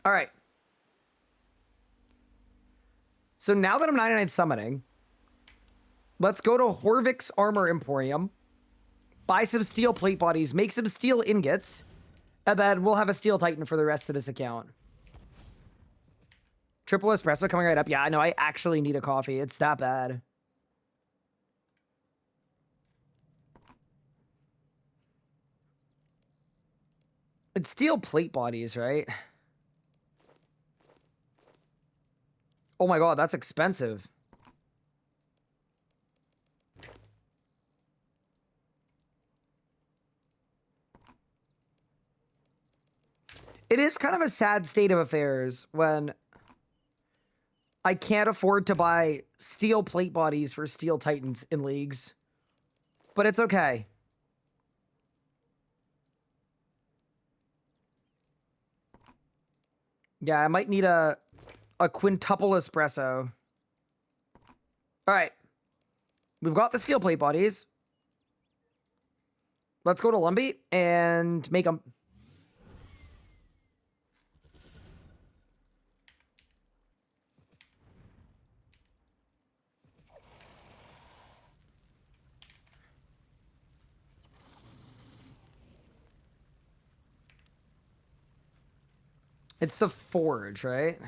S1: All right. So now that I'm 99 summoning, let's go to Horvik's Armor Emporium, buy some steel plate bodies, make some steel ingots, and then we'll have a steel titan for the rest of this account. Triple espresso coming right up. Yeah, I know. I actually need a coffee. It's that bad. It's steel plate bodies, right? Oh my god, that's expensive. is kind of a sad state of affairs when I can't afford to buy steel plate bodies for steel titans in leagues. But it's okay. Yeah, I might need a quintuple espresso. All right. We've got the steel plate bodies. Let's go to Lumbee and make them. It's the forge, right?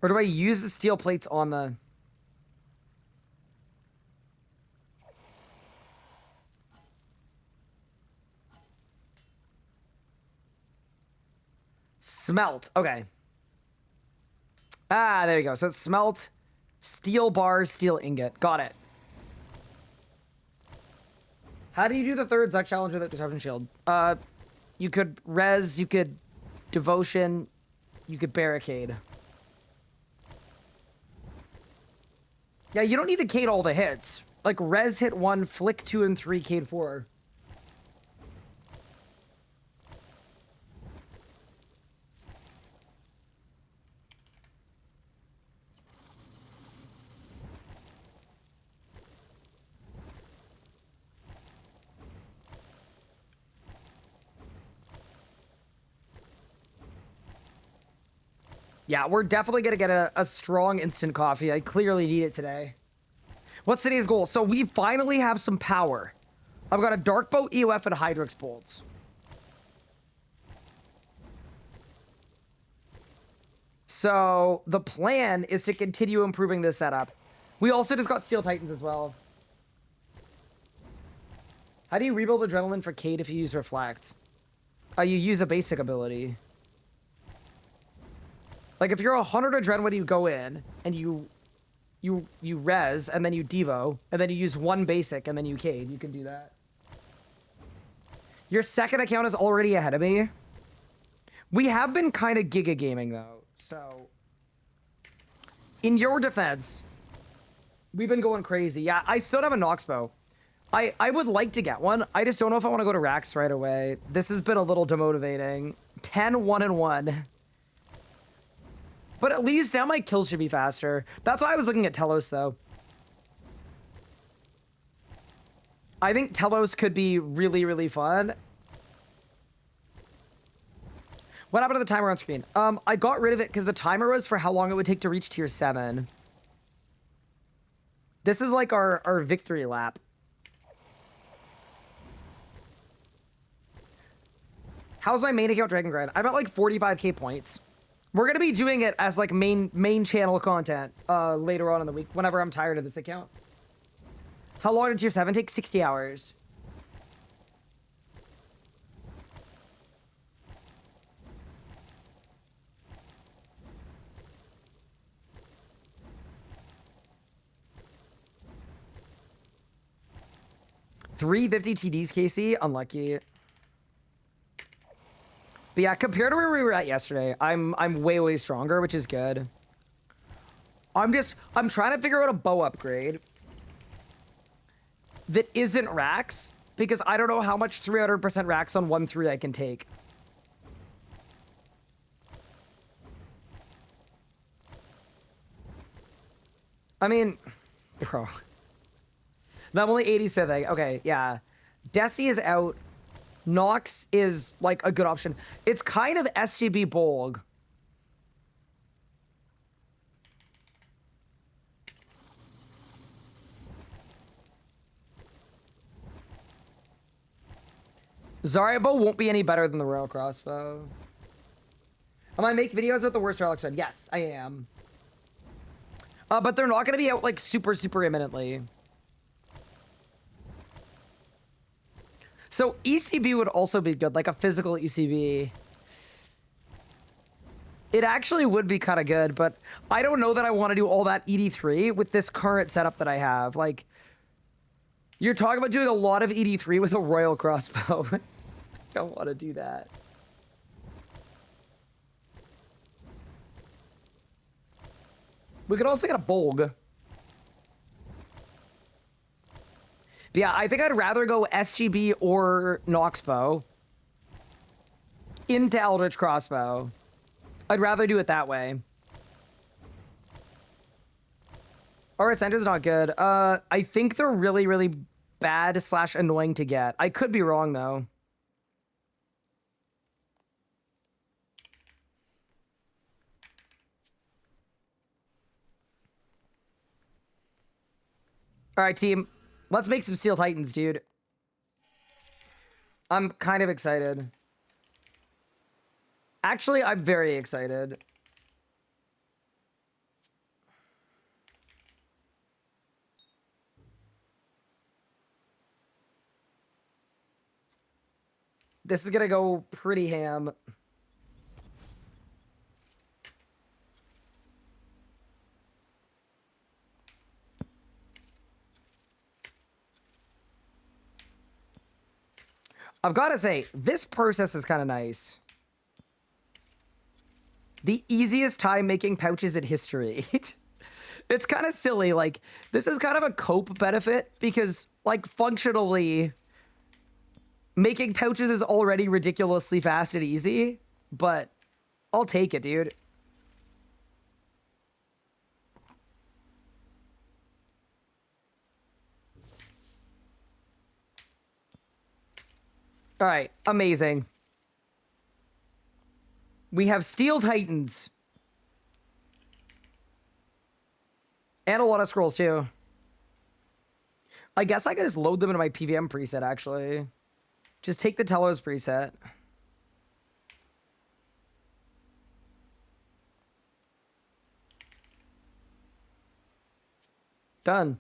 S1: Or do I use the steel plates on the... Smelt. Okay. Ah, there you go. So it's smelt, steel bar, steel ingot. Got it. How do you do the third Zuck challenge with a disruption shield? You could res, you could devotion, you could barricade. Yeah, you don't need to cade all the hits. Like res hit 1, flick 2 and 3, cade 4. Yeah, we're definitely going to get a strong instant coffee. I clearly need it today. What's today's goal? So we finally have some power. I've got a Dark Bow, EOF, and Hydrix bolts. So the plan is to continue improving this setup. We also just got Steel Titans as well. How do you rebuild Adrenaline for Cade if you use Reflect? You use a basic ability. Like if you're 100 Adrenaline, you go in and you res and then you devo and then you use 1 basic and then you Cade. You can do that. Your second account is already ahead of me. We have been kind of giga gaming though. So in your defense, we've been going crazy. Yeah, I still don't have a Nox bow. I would like to get one. I just don't know if I want to go to Rax right away. This has been a little demotivating. 10, 1, and 1. But at least now my kills should be faster. That's why I was looking at Telos, though. I think Telos could be really, really fun. What happened to the timer on screen? I got rid of it because the timer was for how long it would take to reach tier 7. This is like our victory lap. How's my main account Dragon Grind? I'm at like 45k points. We're going to be doing it as like main channel content later on in the week, whenever I'm tired of this account. How long did tier 7 take? 60 hours. $350 TDs, Casey. Unlucky. But yeah, compared to where we were at yesterday, I'm way stronger, which is good. I'm trying to figure out a bow upgrade that isn't Rax, because I don't know how much 300% Rax on 1-3 I can take. I mean, bro. I'm only 85th. Okay, yeah. Desi is out. Nox is like a good option. It's kind of SCB Bolg. Zarya bow won't be any better than the Royal Crossbow. Am I make videos with the worst Relics on? Yes, I am. But they're not going to be out like super imminently. So ECB would also be good, like a physical ECB. It actually would be kind of good, but I don't know that I want to do all that ED3 with this current setup that I have. Like, You're talking about doing a lot of ED3 with a royal crossbow. Don't want to do that. We could also get a Bolg. But yeah, I think I'd rather go SGB or Noxbow into Eldritch Crossbow. I'd rather do it that way. RS Enter's not good. I think they're really, really bad / annoying to get. I could be wrong, though. All right, team. Let's make some Steel Titans, dude. I'm kind of excited. Actually, I'm very excited. This is gonna go pretty ham. I've got to say, this process is kind of nice. The easiest time making pouches in history. It's kind of silly. Like, this is kind of a cope benefit because, like, functionally, making pouches is already ridiculously fast and easy, but I'll take it, dude. All right, amazing. We have Steel Titans. And a lot of scrolls, too. I guess I could just load them into my PVM preset, actually. Just take the Telos preset. Done.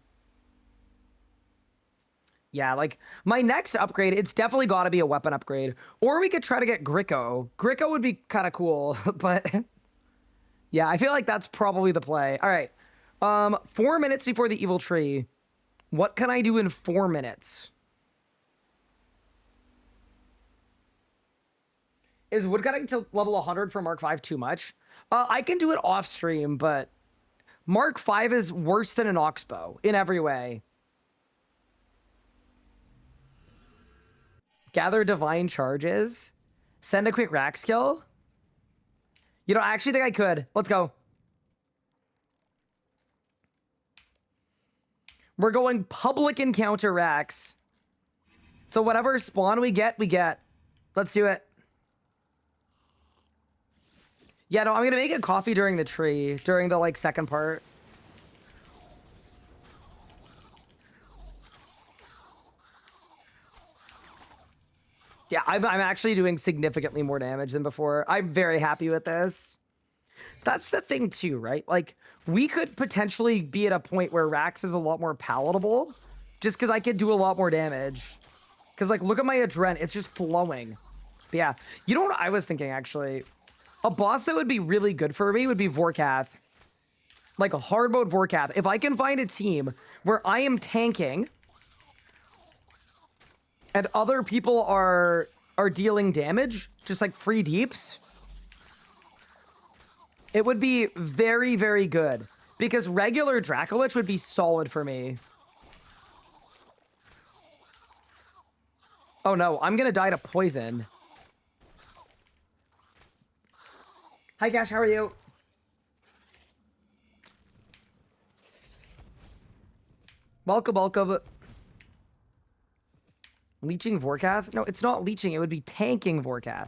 S1: Yeah, like, my next upgrade, it's definitely got to be a weapon upgrade. Or we could try to get Gricko. Gricko would be kind of cool, but... yeah, I feel like that's probably the play. All right. 4 minutes before the evil tree. What can I do in 4 minutes? Is woodcutting to level 100 for Mark 5 too much? I can do it off stream, but Mark 5 is worse than an Oxbow in every way. Gather divine charges. Send a quick rack skill. You know, I actually think I could. Let's go. We're going public encounter racks. So whatever spawn we get, we get. Let's do it. Yeah, no, I'm gonna make a coffee during the tree, during the, like, second part. Yeah, I'm actually doing significantly more damage than before. I'm very happy with this. That's the thing, too, right? Like, we could potentially be at a point where Rax is a lot more palatable, just because I could do a lot more damage. Because, like, look at my Adren. It's just flowing. But yeah, you know what I was thinking, actually? A boss that would be really good for me would be Vorkath. Like a hard mode Vorkath. If I can find a team where I am tanking and other people are dealing damage, just like free deeps, it would be very, very good. Because regular Dracolich would be solid for me. Oh no, I'm gonna die to poison. Hi Gash, how are you? Welcome, welcome. Leeching Vorkath? No, it's not leeching. It would be tanking Vorkath.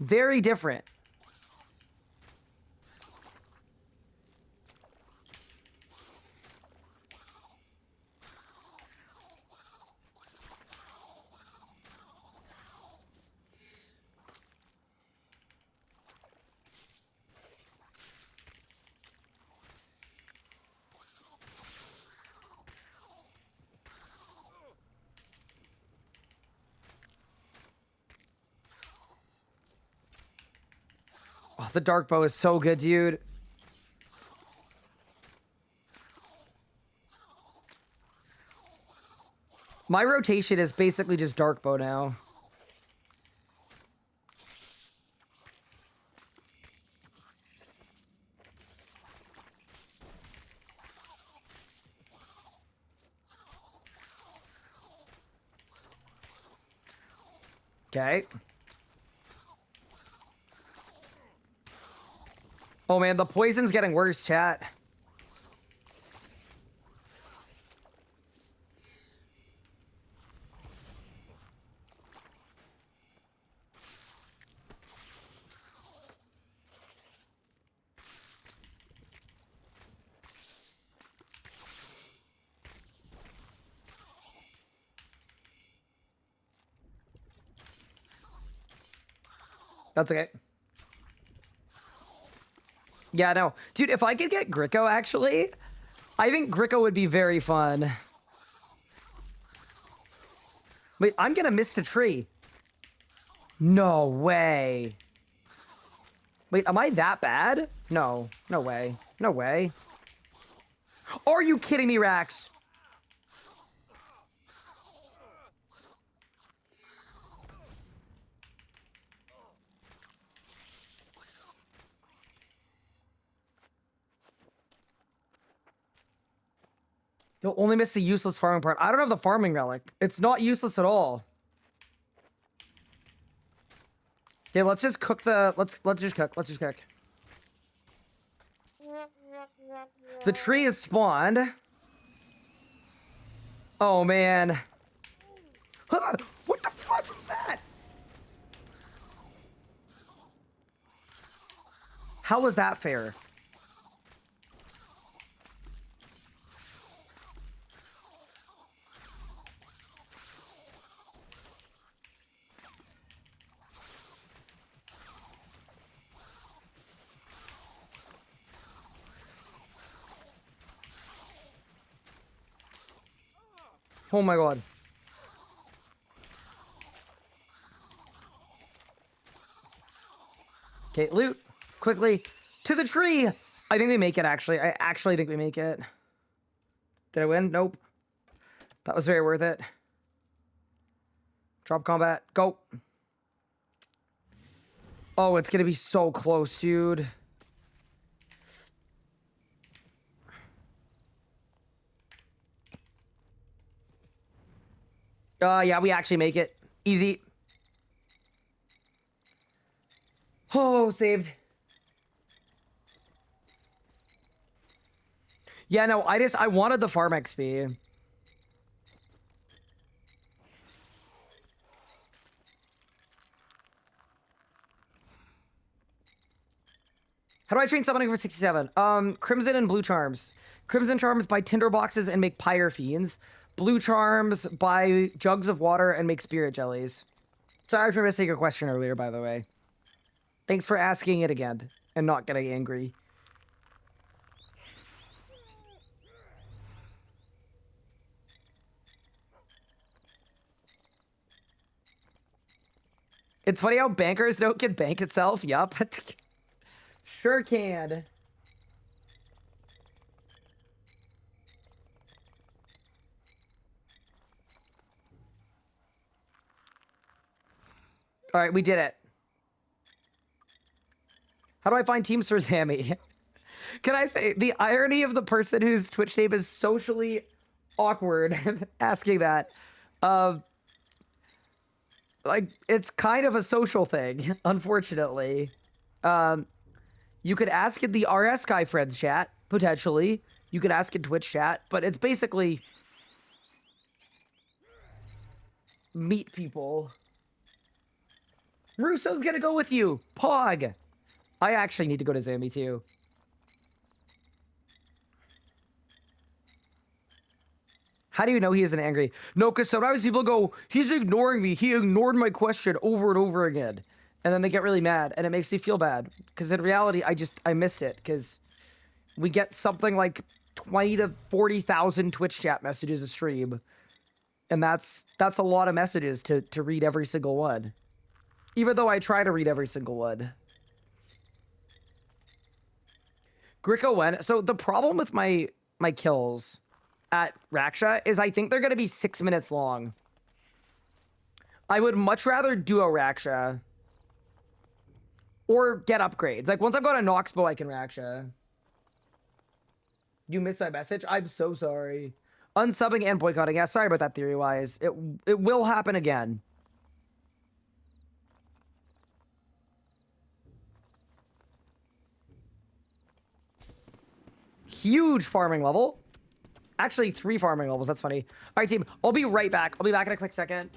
S1: Very different. Oh, the dark bow is so good, dude. My rotation is basically just dark bow now. Okay. Oh man, the poison's getting worse, chat. That's okay. Yeah, no. Dude, if I could get Gricko, actually, I think Gricko would be very fun. Wait, I'm gonna miss the tree. No way. Wait, am I that bad? No. No way. No way. Are you kidding me, Rax? You'll only miss the useless farming part. I don't have the farming relic. It's not useless at all. Okay, let's just cook the... Let's just cook. Let's just cook. The tree is spawned. Oh, man. Huh, what the fudge was that? How was that fair? Oh my god. Okay, loot. Quickly. To the tree! I think we make it, actually. I actually think we make it. Did I win? Nope. That was very worth it. Drop combat. Go. Oh, it's gonna be so close, dude. Yeah, we actually make it. Easy. Oh, saved. Yeah, no, I wanted the farm XP. How do I train summoning for 67? Crimson and blue charms. Crimson charms buy tinder boxes and make pyre fiends. Blue charms buy jugs of water and make spirit jellies. Sorry for missing your question earlier, by the way. Thanks for asking it again and not getting angry. It's funny how bankers don't can bank itself. Yup. Sure can. All right, we did it. How do I find teams for Zammy? Can I say the irony of the person whose Twitch name is socially awkward asking that? Like, it's kind of a social thing, unfortunately. You could ask in the RS Guy Friends chat, potentially. You could ask in Twitch chat, but it's basically meet people. Russo's gonna go with you. Pog. I actually need to go to Zammy too. How do you know he isn't angry? No, because sometimes people go, he's ignoring me. He ignored my question over and over again. And then they get really mad, and it makes me feel bad. Because in reality, I missed it. Because we get something like 20 to 40,000 Twitch chat messages a stream. And that's a lot of messages to read every single one. Even though I try to read every single one. Gricko went. So the problem with my kills at Raksha is I think they're going to be 6 minutes long. I would much rather duo Raksha or get upgrades. Like, once I've got a Noxbow, I can Raksha. You missed my message? I'm so sorry. Unsubbing and boycotting. Yeah, sorry about that, theory-wise. It will happen again. Huge farming level. Actually, 3 farming levels. That's funny. All right, team. I'll be right back. I'll be back in a quick second.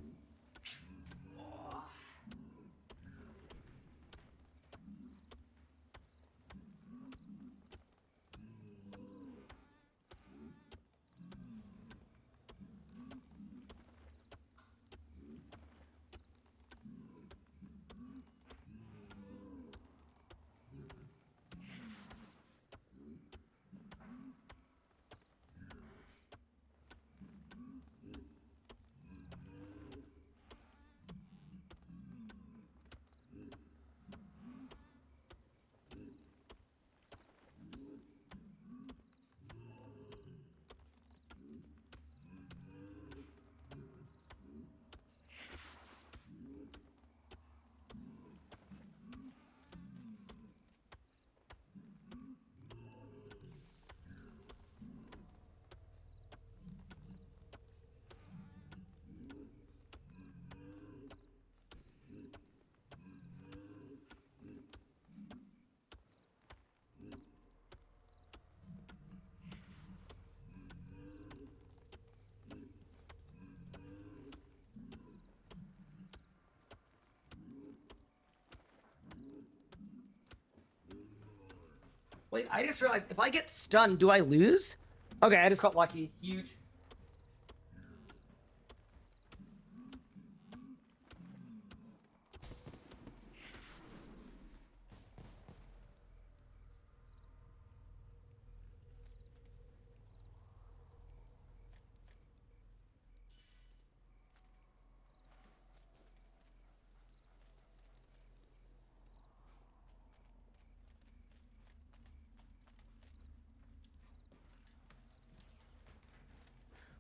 S1: Wait, I just realized if I get stunned, do I lose? Okay, I just got lucky. Huge.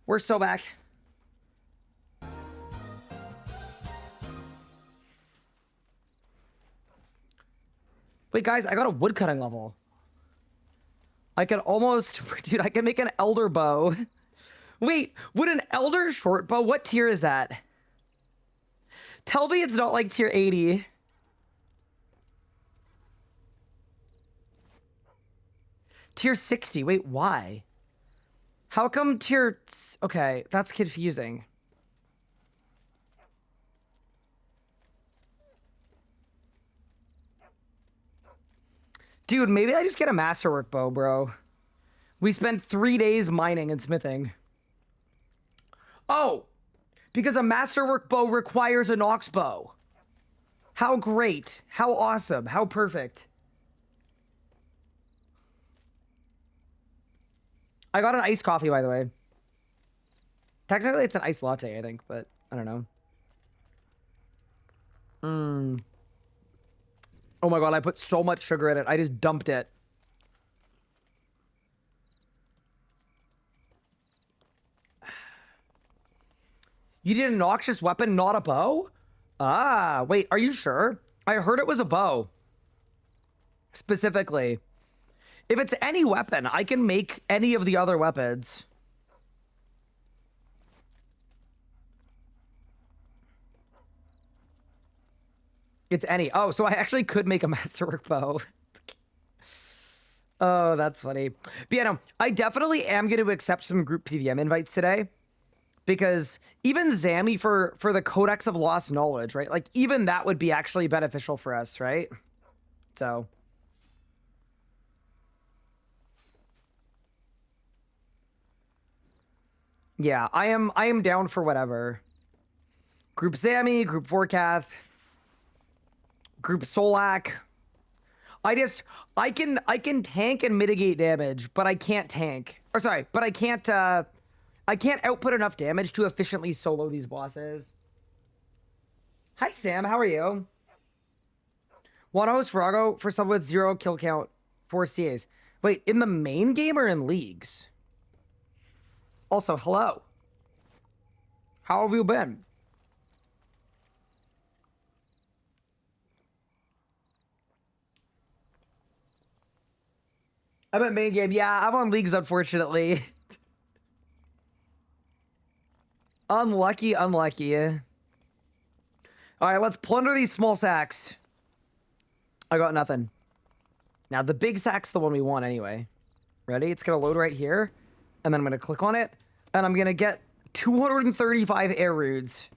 S1: We're still back. Wait, guys, I got a woodcutting level. I could almost... Dude, I can make an elder bow. Wait, would an elder short bow... What tier is that? Tell me it's not like tier 80. Tier 60. Wait, why? How come tier... Okay, that's confusing. Dude, maybe I just get a masterwork bow, bro. We spent 3 days mining and smithing. Oh! Because a masterwork bow requires a Nox bow. How great. How awesome. How perfect. I got an iced coffee, by the way. Technically, it's an iced latte, I think, but I don't know. Oh my god, I put so much sugar in it. I just dumped it. You did a noxious weapon, not a bow? Ah, wait, are you sure? I heard it was a bow. Specifically. If it's any weapon, I can make any of the other weapons. It's any. Oh, so I actually could make a masterwork bow. Oh, that's funny. But yeah, no, I definitely am going to accept some group PVM invites today. Because even Zammy for the Codex of Lost Knowledge, right? Like, even that would be actually beneficial for us, right? So... yeah, I am down for whatever. Group Zammy, Group Vorkath, Group Solak. I can tank and mitigate damage, but I can't tank. Or sorry, but I can't output enough damage to efficiently solo these bosses. Hi Sam, how are you? Want to host Farago for someone with 0 kill count, 4 CAs. Wait, in the main game or in leagues? Also, hello. How have you been? I'm at main game. Yeah, I'm on leagues, unfortunately. Unlucky, unlucky. All right, let's plunder these small sacks. I got nothing. Now, the big sack's the one we want anyway. Ready? It's going to load right here. And then I'm going to click on it. And I'm going to get 235 air roods.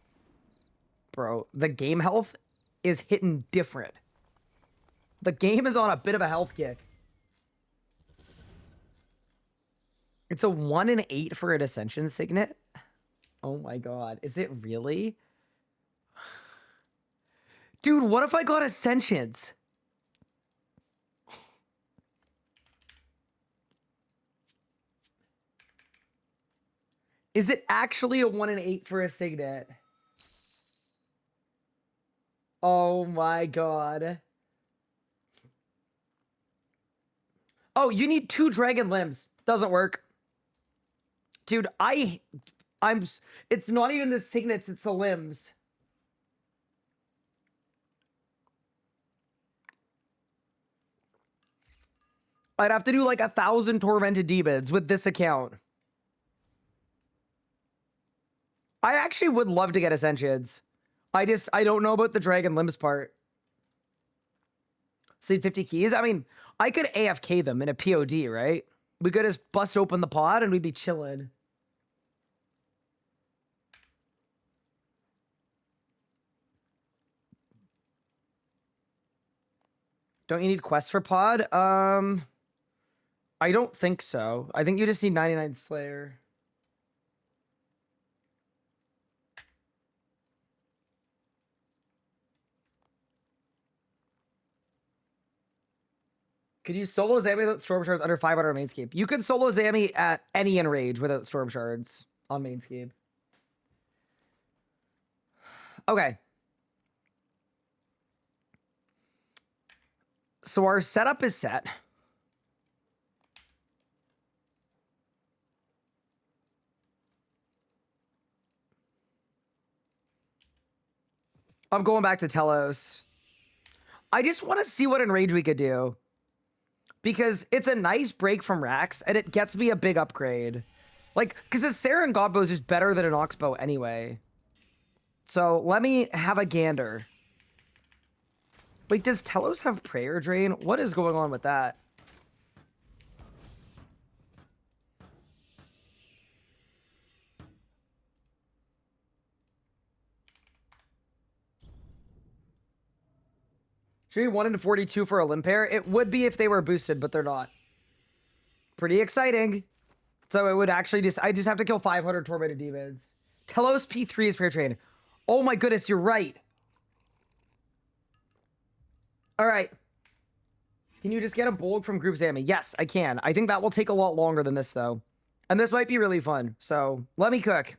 S1: Bro, the game health is hitting different. The game is on a bit of a health kick. It's a 1 in 8 for an Ascension Signet. Oh my god. Is it really? Dude, what if I got Ascensions? Is it actually a 1 in 8 for a Signet? Oh my god. Oh, you need 2 dragon limbs. Doesn't work. Dude, it's not even the signets, it's the limbs. I'd have to do like 1,000 tormented demons with this account. I actually would love to get Ascensions. I don't know about the dragon limbs part. Save 50 keys? I mean, I could AFK them in a POD, right? We could just bust open the pod and we'd be chilling. Don't you need quests for pod? I don't think so. I think you just need 99 Slayer. Could you solo Zami without Storm Shards under 500 on Mainscape? You could solo Zami at any enrage without Storm Shards on Mainscape. Okay. So our setup is set. I'm going back to Telos. I just want to see what enrage we could do. Because it's a nice break from Rax, and it gets me a big upgrade. Like, because a Saren Godbow is just better than an Oxbow anyway. So, let me have a gander. Wait, does Telos have Prayer Drain? What is going on with that? Should be 1 in 42 for a Limpair? It would be if they were boosted, but they're not. Pretty exciting. So it would actually I just have to kill 500 Tormented Demons. Telos P3 is Prayer Train. Oh my goodness, you're right. All right. Can you just get a Bulk from Group Zami? Yes, I can. I think that will take a lot longer than this, though. And this might be really fun. So let me cook.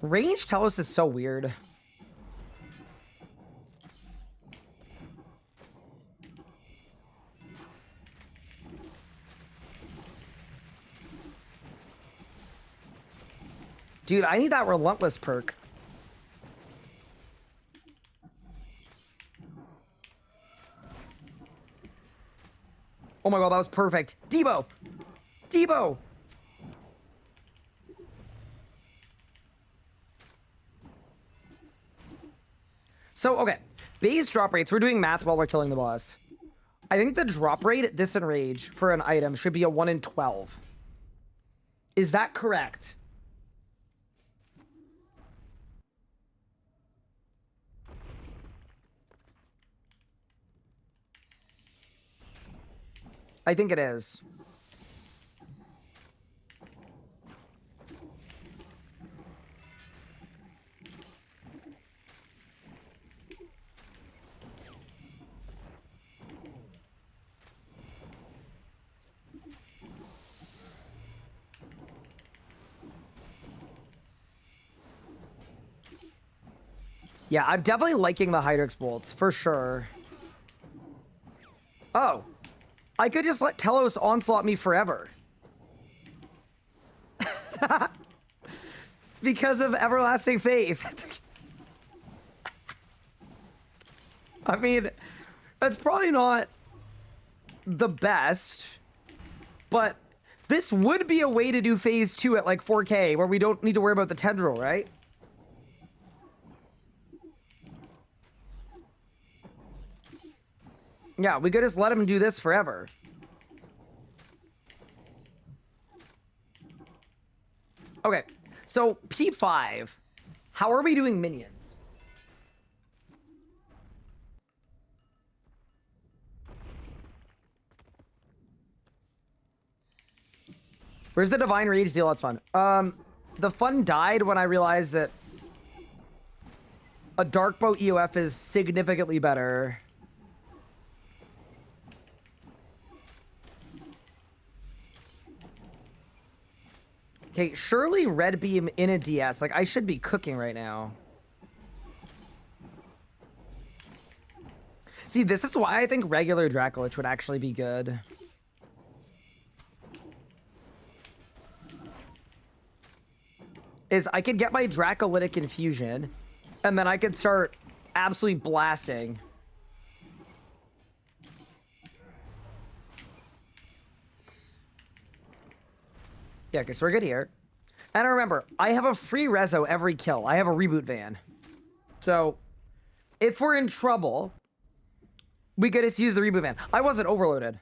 S1: Range Telos is so weird. Dude, I need that Relentless perk. Oh my god, that was perfect. Debo! Debo! So, okay. Base drop rates. We're doing math while we're killing the boss. I think the drop rate at this enrage for an item should be a 1 in 12. Is that correct? I think it is. Yeah, I'm definitely liking the Hydrix bolts, for sure. Oh. I could just let Telos onslaught me forever. Because of Everlasting Faith. I mean, that's probably not the best, but this would be a way to do phase 2 at like 4K where we don't need to worry about the tendril, right? Yeah, we could just let him do this forever. Okay, so P5, how are we doing minions? Where's the Divine Rage deal? That's fun. The fun died when I realized that a Darkbow EOF is significantly better. Okay, surely Red Beam in a DS. Like, I should be cooking right now. See, this is why I think regular Dracolich would actually be good. Is I could get my Dracolytic Infusion, and then I could start absolutely blasting. Yeah, because we're good here. And remember, I have a free reso every kill. I have a reboot van. So, if we're in trouble, we could just use the reboot van. I wasn't overloaded.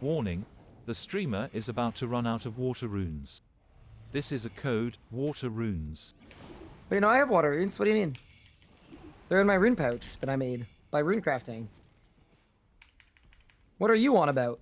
S2: Warning, the streamer is about to run out of water runes. This is a code, water runes.
S1: Wait, no, I have water runes. What do you mean? They're in my rune pouch that I made by rune crafting. What are you on about?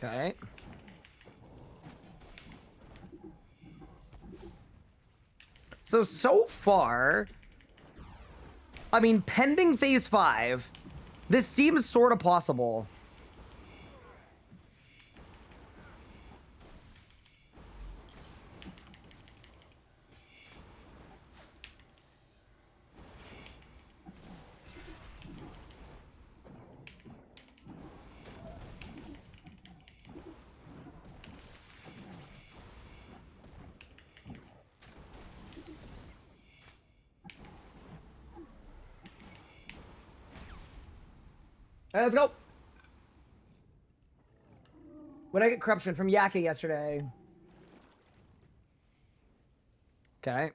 S1: Okay. So far, I mean, pending phase 5, this seems sort of possible. All right, let's go. What did I get corruption from Yaka yesterday? Okay.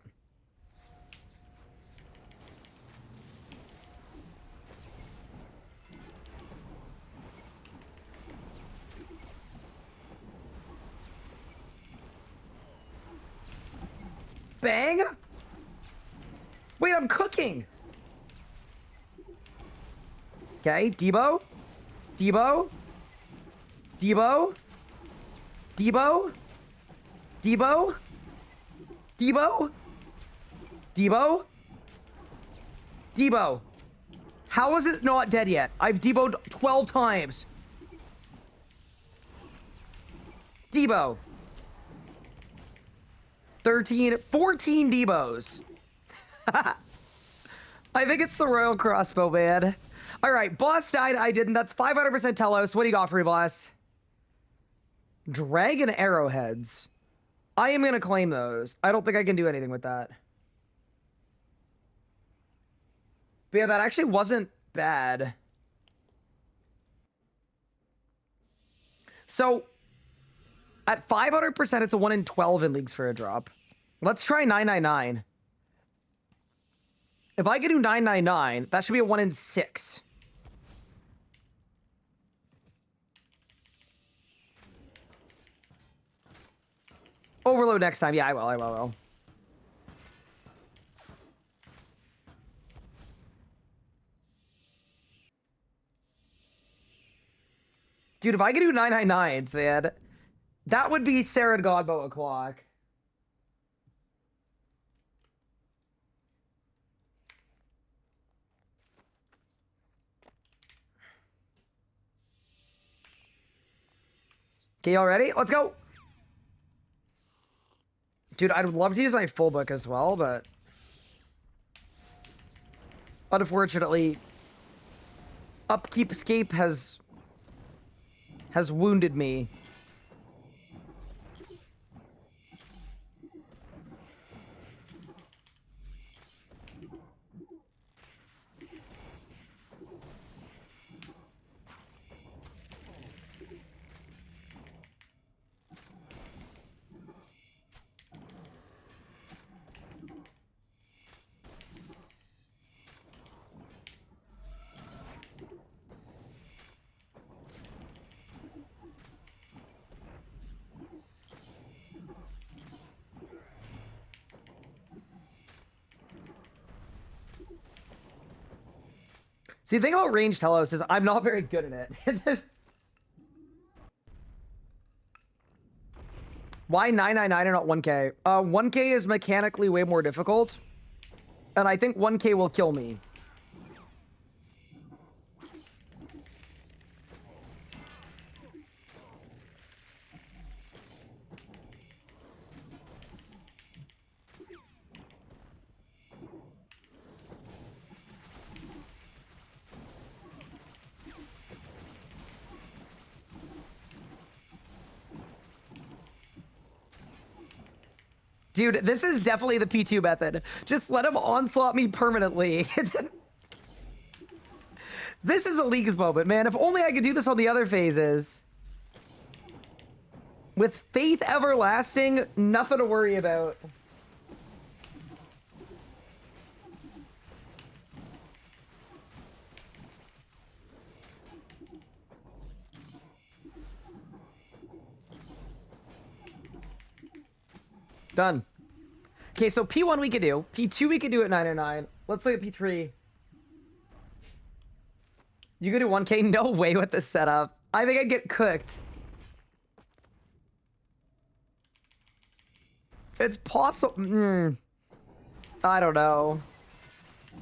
S1: Bang! Wait, I'm cooking! Okay, Debo? Debo? Debo? Debo? Debo? Debo? Debo? Debo? How is it not dead yet? I've Debo'd 12 times. Debo. 13, 14 Debos. I think it's the Royal Crossbow, man. All right, boss died. I didn't. That's 500% Telos. What do you got for me, boss? Dragon arrowheads. I am going to claim those. I don't think I can do anything with that. But yeah, that actually wasn't bad. So, at 500%, it's a 1 in 12 in leagues for a drop. Let's try 999. If I can do 999, that should be a 1 in 6. Overload next time. Yeah, I will. Dude, if I could do 999s, man, that would be Sarah Godbow o'clock. Okay, y'all ready? Let's go. Dude, I'd love to use my full book as well, but unfortunately, Upkeep Escape has wounded me. See, the thing about ranged Telos is I'm not very good at it. Why 999 and not 1k? 1k is mechanically way more difficult. And I think 1k will kill me. Dude, this is definitely the P2 method. Just let him onslaught me permanently. This is a league's moment, man. If only I could do this on the other phases. With Faith Everlasting, nothing to worry about. Done. Okay, so P1 we could do. P2 we could do at 909. Let's look at P3. You could do 1k? No way with this setup. I think I'd get cooked. It's possible. I don't know.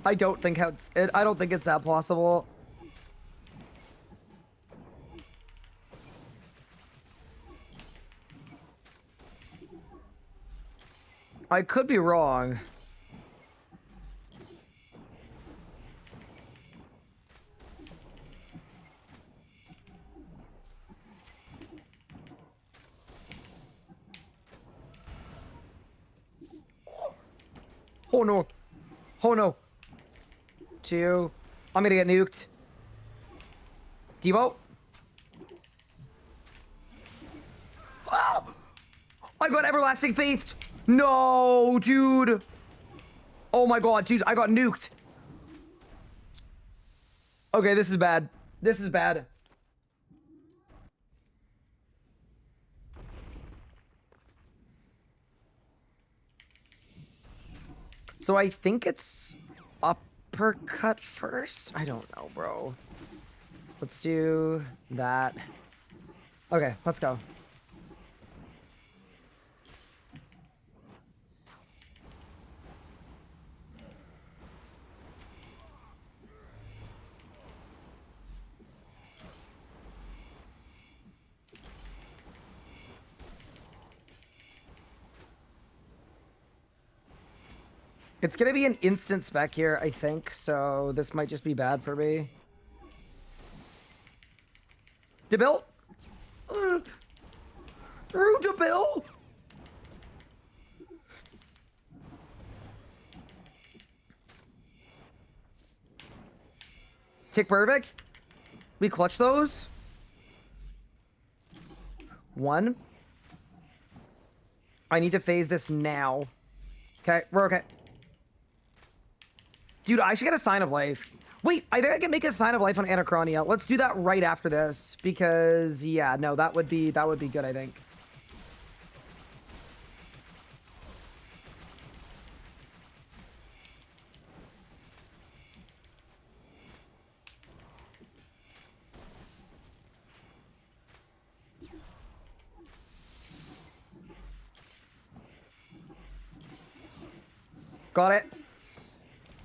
S1: I don't think it's that possible. I could be wrong. Oh no. Oh no. 2. I'm gonna get nuked. Debo. Oh! I got Everlasting Faith. No, dude. Oh my god, dude, I got nuked. Okay, this is bad. This is bad. So I think it's uppercut first? I don't know, bro. Let's do that. Okay, let's go. It's gonna be an instant spec here, I think, so this might just be bad for me. Debil. Through Debil. Tick perfect. We clutch those. 1. I need to phase this now. Okay, we're okay. Dude, I should get a Sign of Life. Wait, I think I can make a Sign of Life on Anachronia. Let's do that right after this because yeah, no, that would be good, I think. Got it.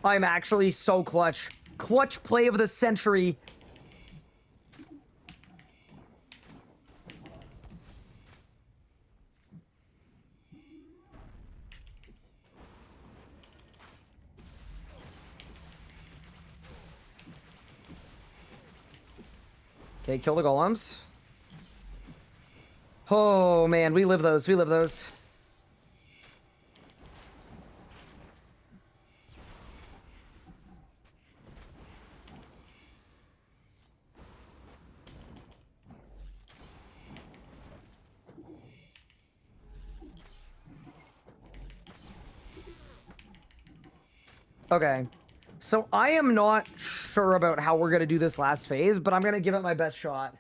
S1: I'm actually so clutch. Clutch play of the century. Okay, kill the golems. Oh man, we live those. We live those. Okay, so I am not sure about how we're going to do this last phase, but I'm going to give it my best shot.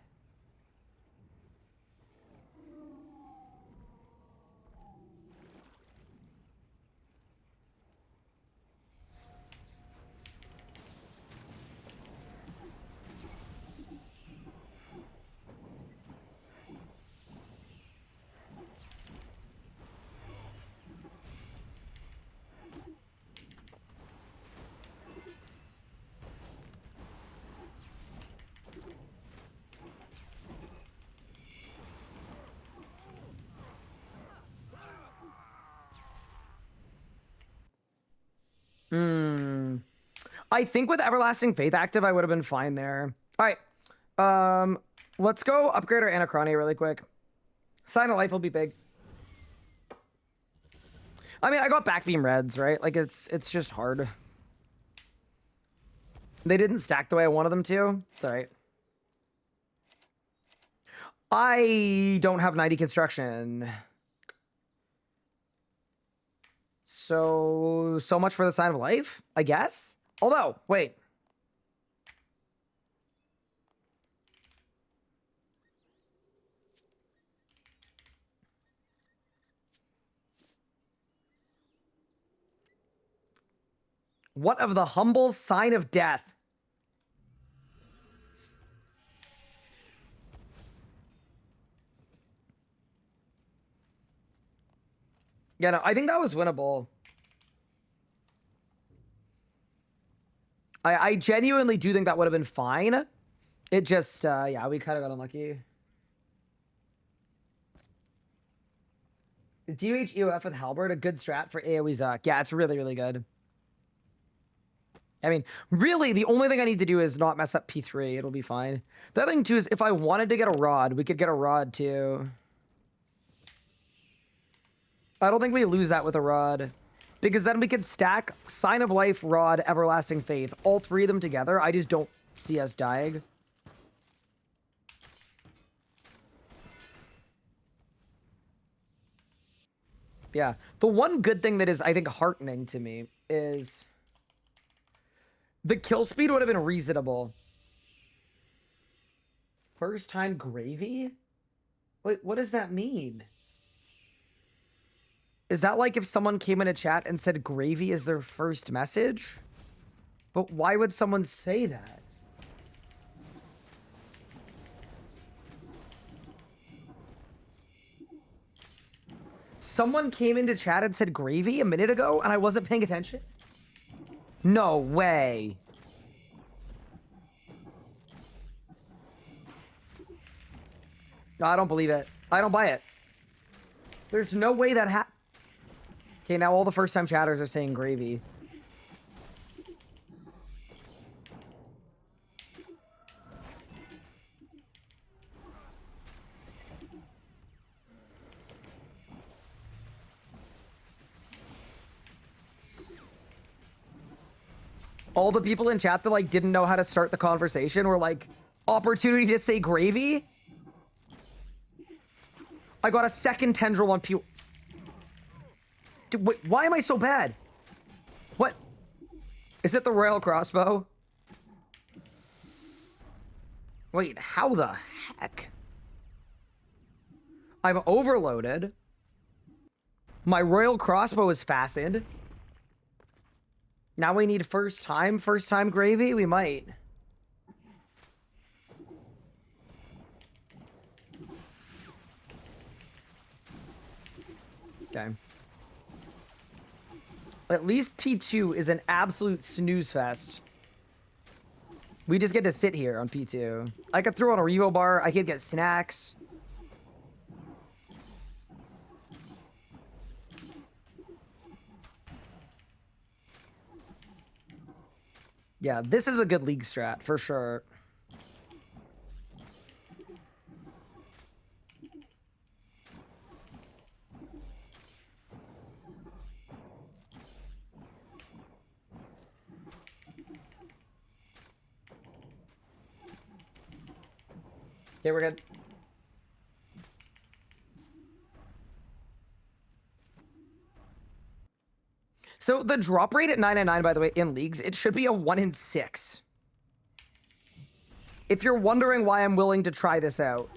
S1: I think with Everlasting Faith active, I would have been fine there. All right. Let's go upgrade our Anachronia really quick. Sign of Life will be big. I mean, I got backbeam reds, right? Like, it's just hard. They didn't stack the way I wanted them to. It's all right. I don't have 90 construction. So much for the Sign of Life, I guess? Although, wait. What of the humble sign of death? Yeah, no, I think that was winnable. I genuinely do think that would have been fine. It just, yeah, we kind of got unlucky. Is DH EOF with Halberd a good strat for AoE Zuck? Yeah, it's really, really good. I mean, really, the only thing I need to do is not mess up P3. It'll be fine. The other thing, too, is if I wanted to get a rod, we could get a rod, too. I don't think we lose that with a rod. Because then we could stack Sign of Life, Rod, Everlasting Faith. All 3 of them together. I just don't see us dying. Yeah. The one good thing that is, I think, heartening to me is the kill speed would have been reasonable. First time gravy? Wait, what does that mean? Is that like if someone came in a chat and said gravy is their first message? But why would someone say that? Someone came into chat and said gravy a minute ago and I wasn't paying attention? No way. No, I don't believe it. I don't buy it. There's no way that happened. Okay, now all the first-time chatters are saying gravy. all the people in chat that like didn't know how to start the conversation were like, opportunity to say gravy? I got a second tendril on P. Dude, wait, why am I so bad? What? Is it the royal crossbow? Wait, how the heck? I'm overloaded. My royal crossbow is fastened. Now we need first time gravy? We might. Okay. At least P2 is an absolute snooze fest. We just get to sit here on P2. I could throw on a Revo bar. I could get snacks. Yeah, this is a good league strat for sure. Okay, we're good. So the drop rate at 999, by the way, in leagues, it should be a 1 in 6. If you're wondering why I'm willing to try this out.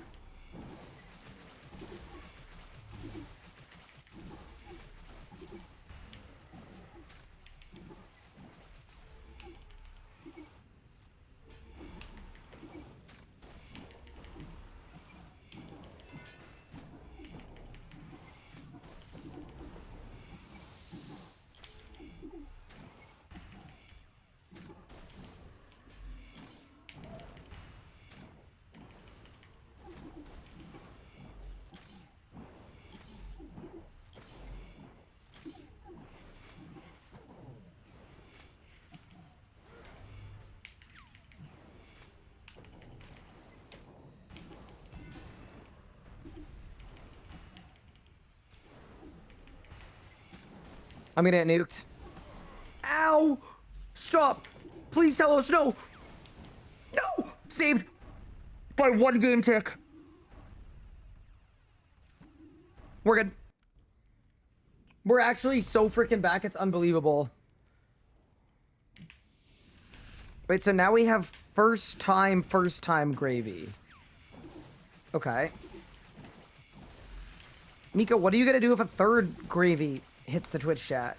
S1: I'm gonna get nuked. Ow! Stop! Please tell us no! No! Saved by 1 game tick. We're good. We're actually so freaking back, it's unbelievable. Wait, so now we have first time gravy. Okay. Mika, what are you gonna do if a third gravy hits the Twitch chat?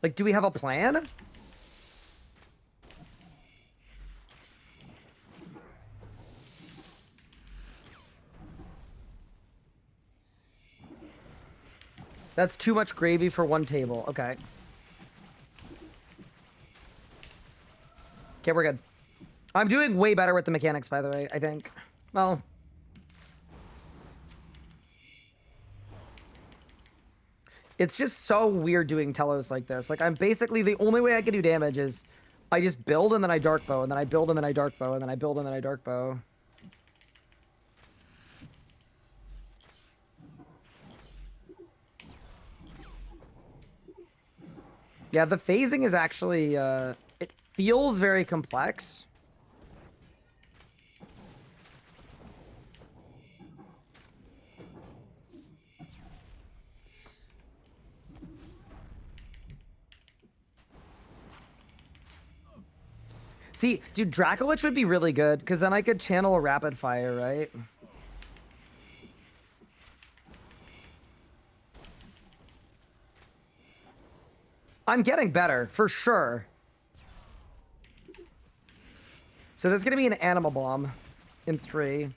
S1: Like, do we have a plan? That's too much gravy for 1 table. Okay. Okay, we're good. I'm doing way better with the mechanics, by the way, I think. Well... It's just so weird doing telos like this. Like, I'm basically... The only way I can do damage is... I just build and then I dark bow, and then I build and then I dark bow, and then I build and then I dark bow. Yeah, the phasing is actually, it feels very complex. See, dude, Dracolich would be really good, because then I could channel a rapid fire, right? I'm getting better, for sure. So there's gonna be an animal bomb in 3.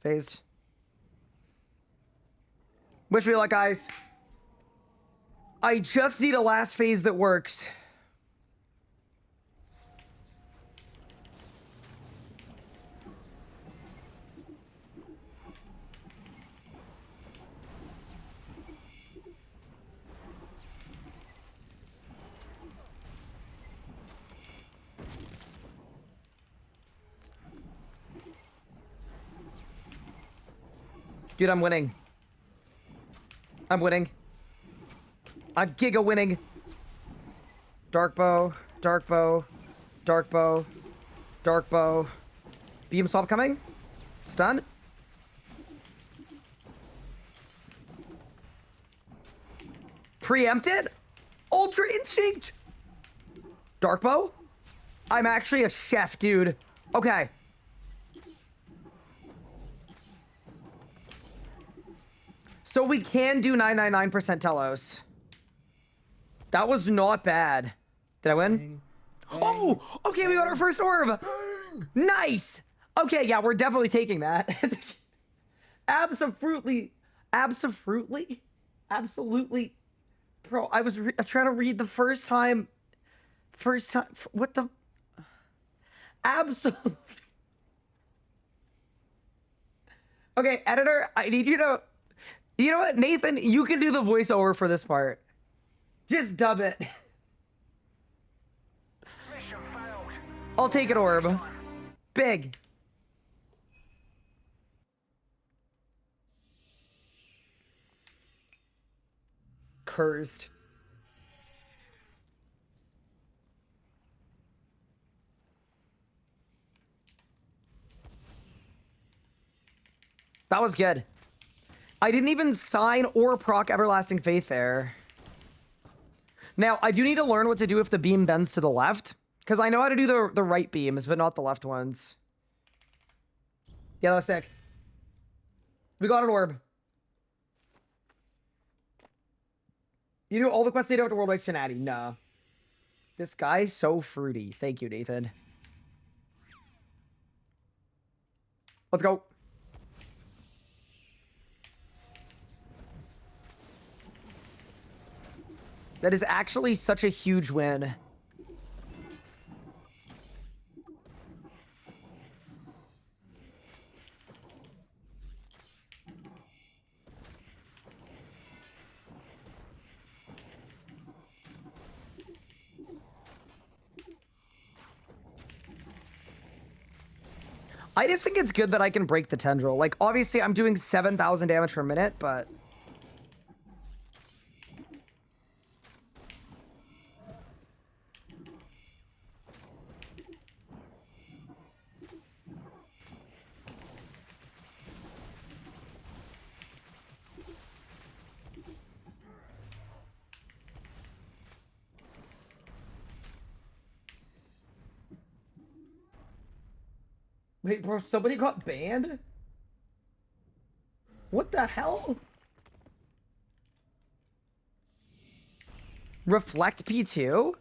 S1: Phased. Wish me luck, guys. I just need a last phase that works. Dude, I'm winning. I'm winning. I'm giga winning. Dark bow, dark bow, dark bow, dark bow. Beam swap coming. Stun. Preempted. Ultra instinct. Dark bow. I'm actually a chef, dude. Okay. So we can do 999% Telos. That was not bad. Did I win?
S3: Bang.
S1: Oh, okay, we got our first orb. Nice. Okay, yeah, we're definitely taking that. Absolutely. Absolutely. Absolutely. Bro, I was trying to read the first time. What the? Absolutely. Okay, editor, I need you to... You know what, Nathan? You can do the voiceover for this part. Just dub it. I'll take an orb. Big. Cursed. That was good. I didn't even sign or proc Everlasting Faith there. Now, I do need to learn what to do if the beam bends to the left. Because I know how to do the right beams, but not the left ones. Yeah, that's sick. We got an orb. You do all the quests they do with the World Wide Cincinnati. Nah. This guy's so fruity. Thank you, Nathan. Let's go. That is actually such a huge win. I just think it's good that I can break the tendril. Like, obviously, I'm doing 7,000 damage per minute, but... Wait, bro, somebody got banned? What the hell? Reflect P2?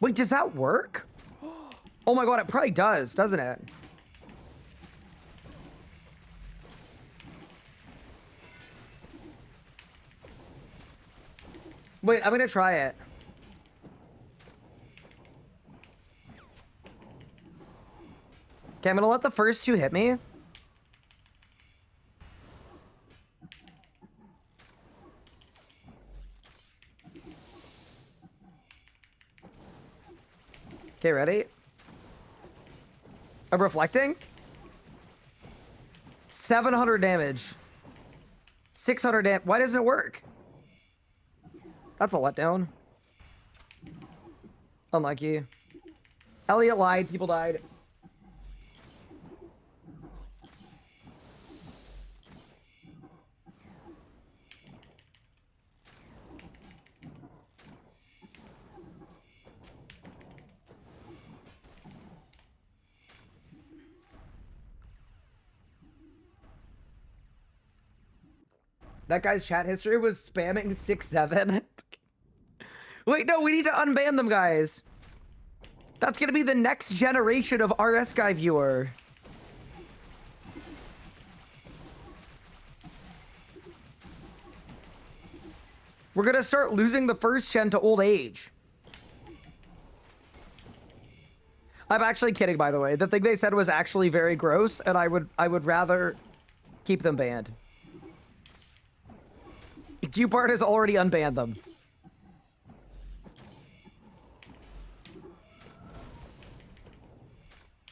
S1: Wait, does that work? Oh my god, it probably does, doesn't it? Wait, I'm gonna try it. Okay, I'm gonna let the first two hit me. Okay, ready? I'm reflecting. 700 damage. 600 damage. Why doesn't it work? That's a letdown. Unlucky. Elliot lied. People died. That guy's chat history was spamming 6-7. Wait, no, we need to unban them, guys. That's gonna be the next generation of RS guy viewer. We're gonna start losing the first gen to old age. I'm actually kidding, by the way. The thing they said was actually very gross, and I would rather keep them banned. Q-Part has already unbanned them.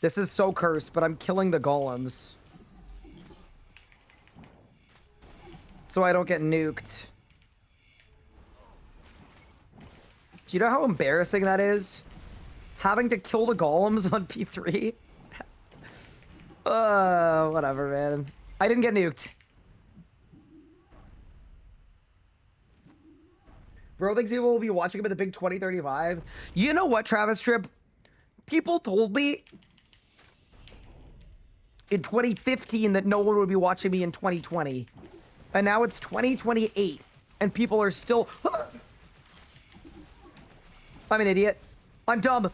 S1: This is so cursed, but I'm killing the golems. so I don't get nuked. Do you know how embarrassing that is? Having to kill the golems on P3? Whatever, man. I didn't get nuked. Bro thinks he will be watching him at the big 2035. You know what, Travis Tripp? People told me in 2015 that no one would be watching me in 2020. And now it's 2028. And people are still... I'm an idiot. I'm dumb.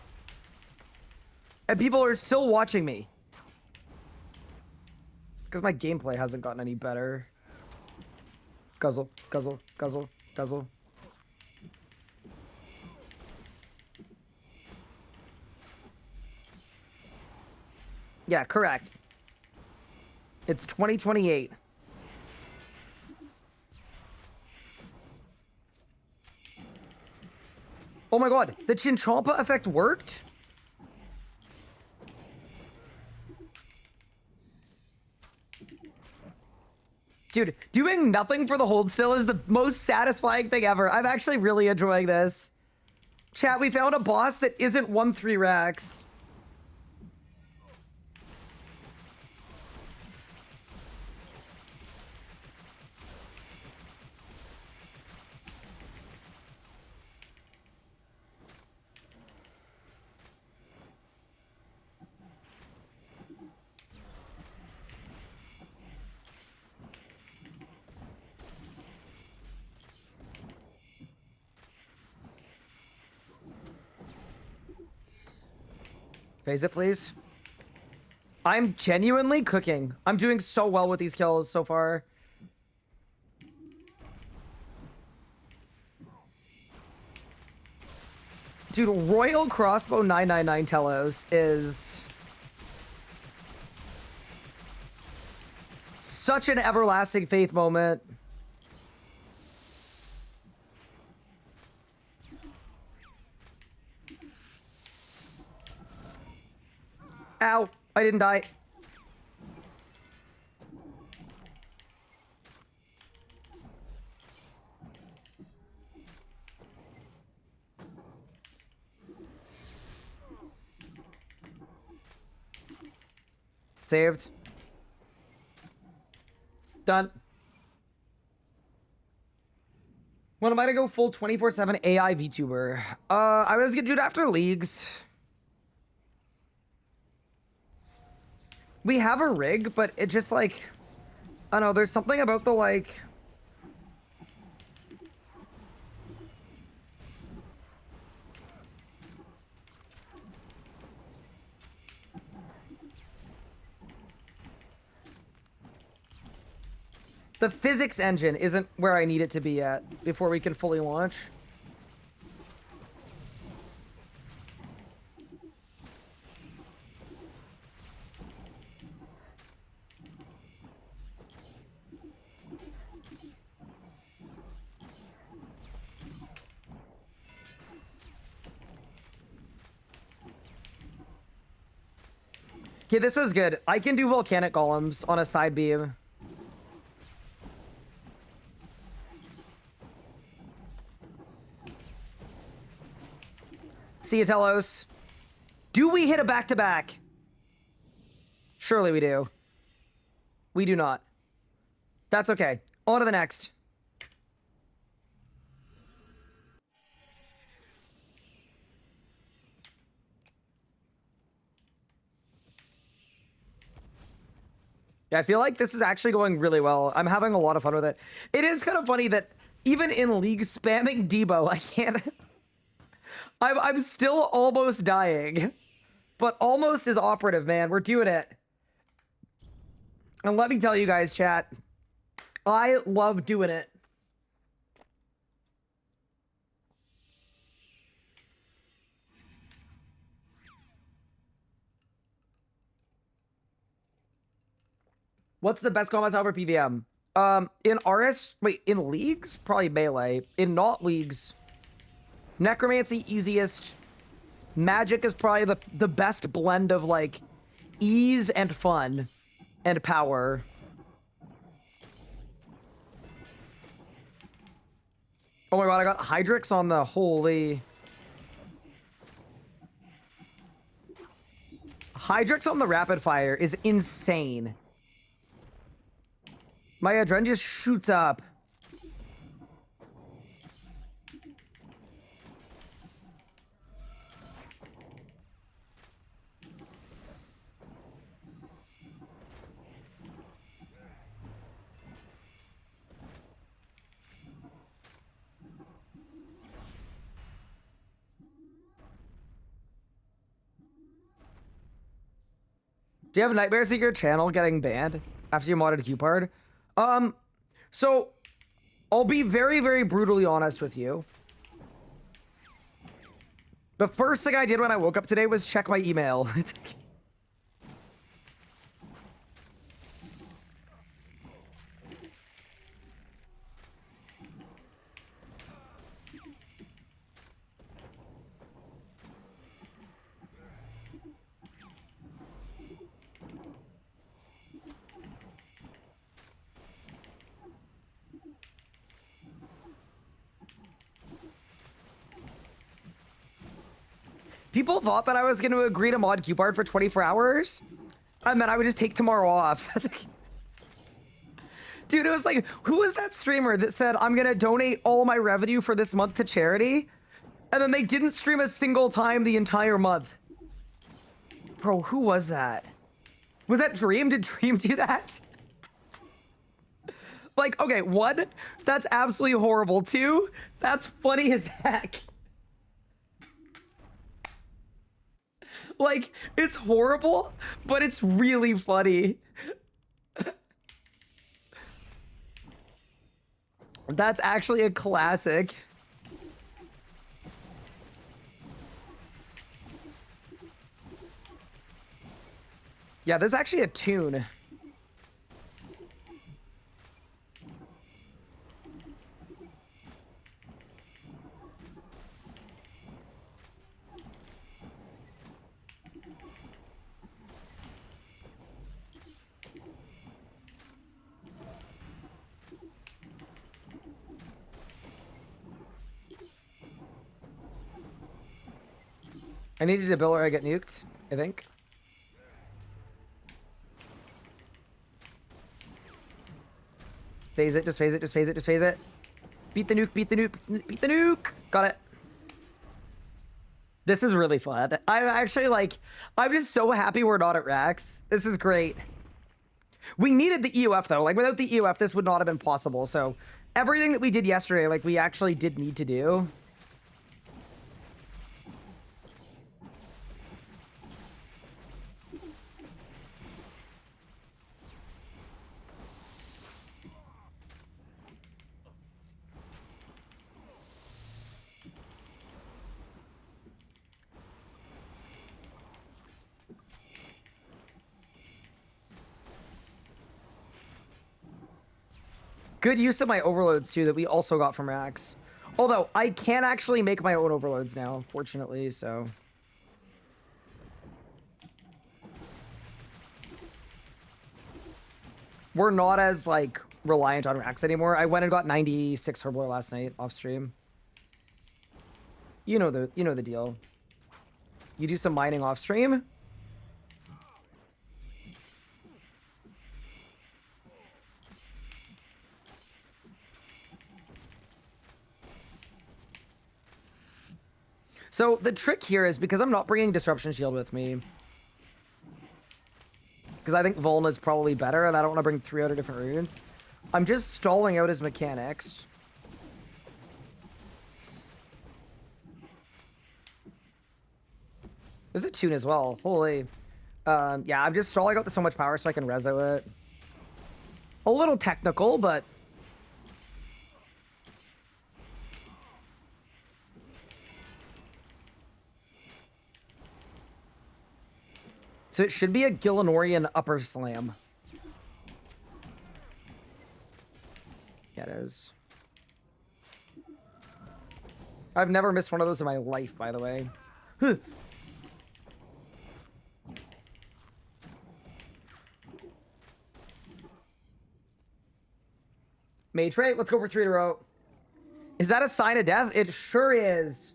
S1: And people are still watching me. Because my gameplay hasn't gotten any better. Guzzle, guzzle, guzzle, guzzle. Yeah, correct. It's 2028. Oh my god, the Chinchompa effect worked? Dude, doing nothing for the hold still is the most satisfying thing ever. I'm actually really enjoying this. Chat, we found a boss that isn't 1-3 racks. Phase it, please. I'm genuinely cooking. I'm doing so well with these kills so far. Dude, Royal Crossbow 999 Telos is such an everlasting faith moment. Ow, I didn't die. Saved. Done. When am I gonna go full 24/7 AI VTuber? I was gonna do it after leagues. We have a rig, but it just like, I don't know, there's something about the like... The physics engine isn't where I need it to be yet before we can fully launch. Okay, this was good. I can do volcanic golems on a side beam. See you, Telos. Do we hit a back-to-back? Surely we do. We do not. That's okay. On to the next. Yeah, I feel like this is actually going really well. I'm having a lot of fun with it. It is kind of funny that even in League spamming Debo, I can't... I'm still almost dying. But almost is operative, man. We're doing it. And let me tell you guys, chat, I love doing it. What's the best combat style for PVM? In leagues, probably melee. In not leagues, necromancy easiest. Magic is probably the best blend of like ease and fun and power. Oh my god, I got Hydrix on the holy... Hydrix on the rapid fire is insane. My adrenaline just shoots up. Do you have nightmares of your channel getting banned after you modded Cupard? So I'll be very, very brutally honest with you. The first thing I did when I woke up today was check my email. People thought that I was going to agree to mod Cupard for 24 hours. And then I would just take tomorrow off. Dude, it was like, who was that streamer that said, I'm going to donate all my revenue for this month to charity? And then they didn't stream a single time the entire month. Bro, who was that? Was that Dream? Did Dream do that? Like, okay, one, that's absolutely horrible. Two, that's funny as heck. Like, it's horrible, but it's really funny. That's actually a classic. Yeah, there's actually a tune. I needed a bill or I get nuked, I think. Phase it, just phase it, just phase it, just phase it. Beat the nuke, beat the nuke, beat the nuke! Got it. This is really fun. I'm actually like, I'm just so happy we're not at Rax. This is great. We needed the EOF though. Like without the EOF, this would not have been possible. So everything that we did yesterday, like we actually did need to do. Good use of my overloads too that we also got from Rax. Although I can actually make my own overloads now, fortunately, so. We're not as like reliant on Rax anymore. I went and got 96 Herbler last night off stream. You know the deal. You do some mining off stream. So the trick here is because I'm not bringing Disruption Shield with me. Because I think Vuln is probably better and I don't want to bring 3 other different runes. I'm just stalling out his mechanics. There's a tune as well. Holy. Yeah, I'm just stalling out so much power so I can reso it. A little technical, but... So it should be a Gillenorian upper slam. Yeah, it is. I've never missed one of those in my life, by the way. Mage rate, let's go for 3 in a row. Is that a sign of death? It sure is.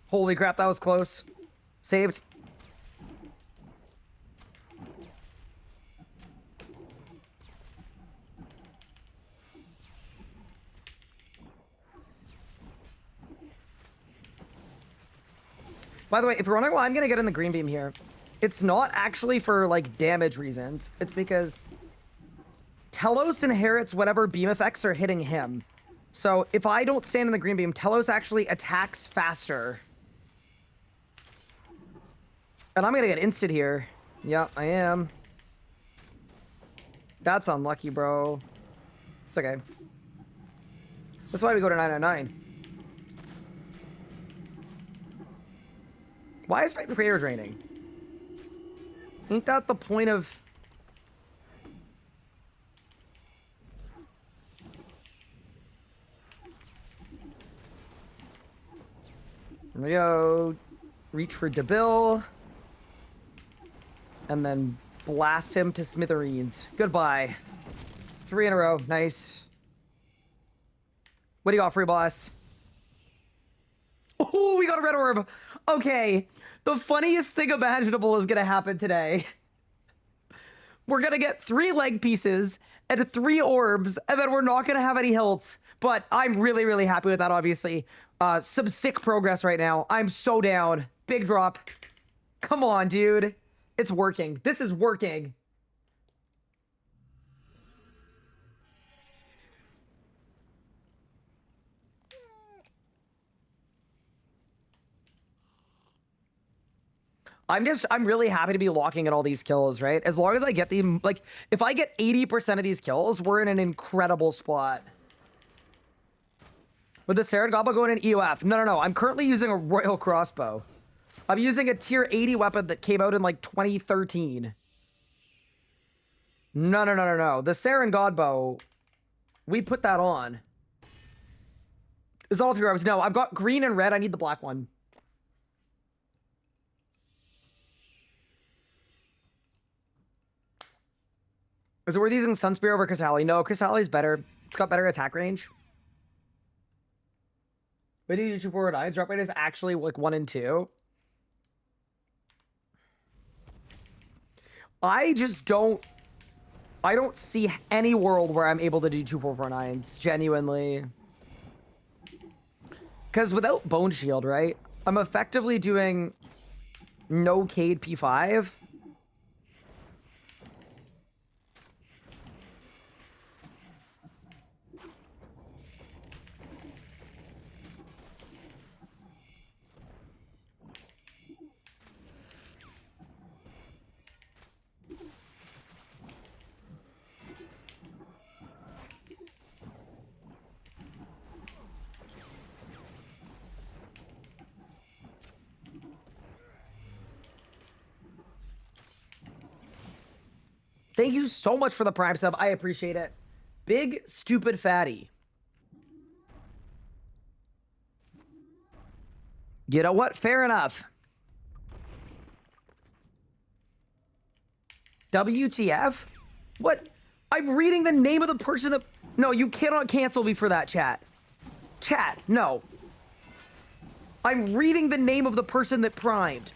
S1: Holy crap, that was close. Saved. By the way, if you're wondering why I'm gonna get in the green beam here, it's not actually for like damage reasons. It's because Telos inherits whatever beam effects are hitting him. So if I don't stand in the green beam, Telos actually attacks faster. And I'm gonna get instant here. Yeah, I am. That's unlucky, bro. It's okay. That's why we go to 999. Why is my prayer draining? Ain't that the point of... Here we go. Reach for Debil. And then blast him to smithereens. Goodbye. 3 in a row. Nice. What do you got, free boss? Oh, we got a red orb. Okay. The funniest thing imaginable is going to happen today. We're going to get 3 leg pieces and 3 orbs, and then we're not going to have any hilts. But I'm really, really happy with that, obviously. Some sick progress right now. I'm so down. Big drop. Come on, dude. It's working. This is working. I'm really happy to be locking at all these kills, right? As long as I get the, like, if I get 80% of these kills, we're in an incredible spot. With the Saren Gobbo going in EOF. No. I'm currently using a Royal Crossbow. I'm using a tier 80 weapon that came out in like 2013. No. The Saren Godbow, we put that on. Is all 3 arms? No, I've got green and red. I need the black one. Is it worth using Sunspear over Crystalli? No, Crystalli's better. It's got better attack range. Wait, do you do 409? Drop rate is actually like 1 and 2. I don't see any world where I'm able to do 2 449s, genuinely. Because without Bone Shield, right? I'm effectively doing no Cade P5. Thank you so much for the Prime sub. I appreciate it. Big Stupid Fatty. You know what? Fair enough. WTF? What? I'm reading the name of the person that... No, you cannot cancel me for that, chat. Chat, no. I'm reading the name of the person that primed.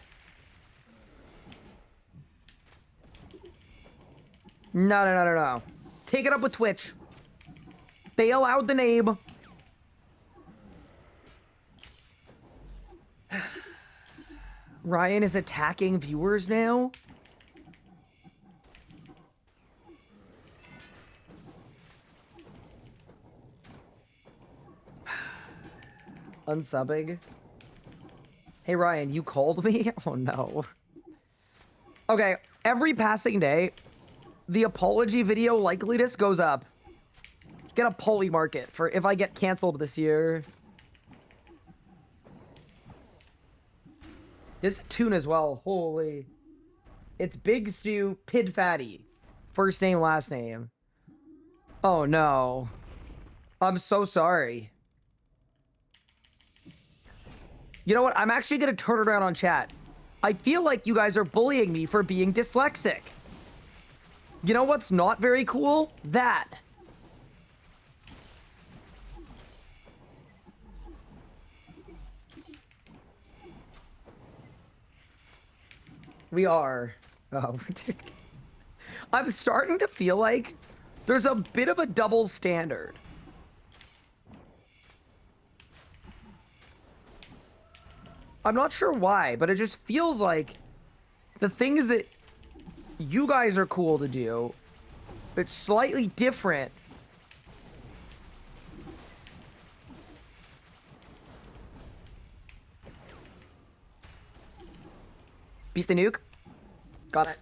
S1: No. Take it up with Twitch. They allowed the name. Ryan is attacking viewers now? Unsubbing. Hey Ryan, you called me? Oh no. Okay, every passing day, the apology video likeliness goes up. get a poly market for if I get canceled this year. This tune as well. Holy. It's Big Stew Pid Fatty. First name, last name. Oh no. I'm so sorry. You know what? I'm actually going to turn it around on chat. I feel like you guys are bullying me for being dyslexic. You know what's not very cool? That. We are. Oh, I'm starting to feel like there's a bit of a double standard. I'm not sure why, but it just feels like the things that you guys are cool to do, it's slightly different. Beat the nuke. Got it.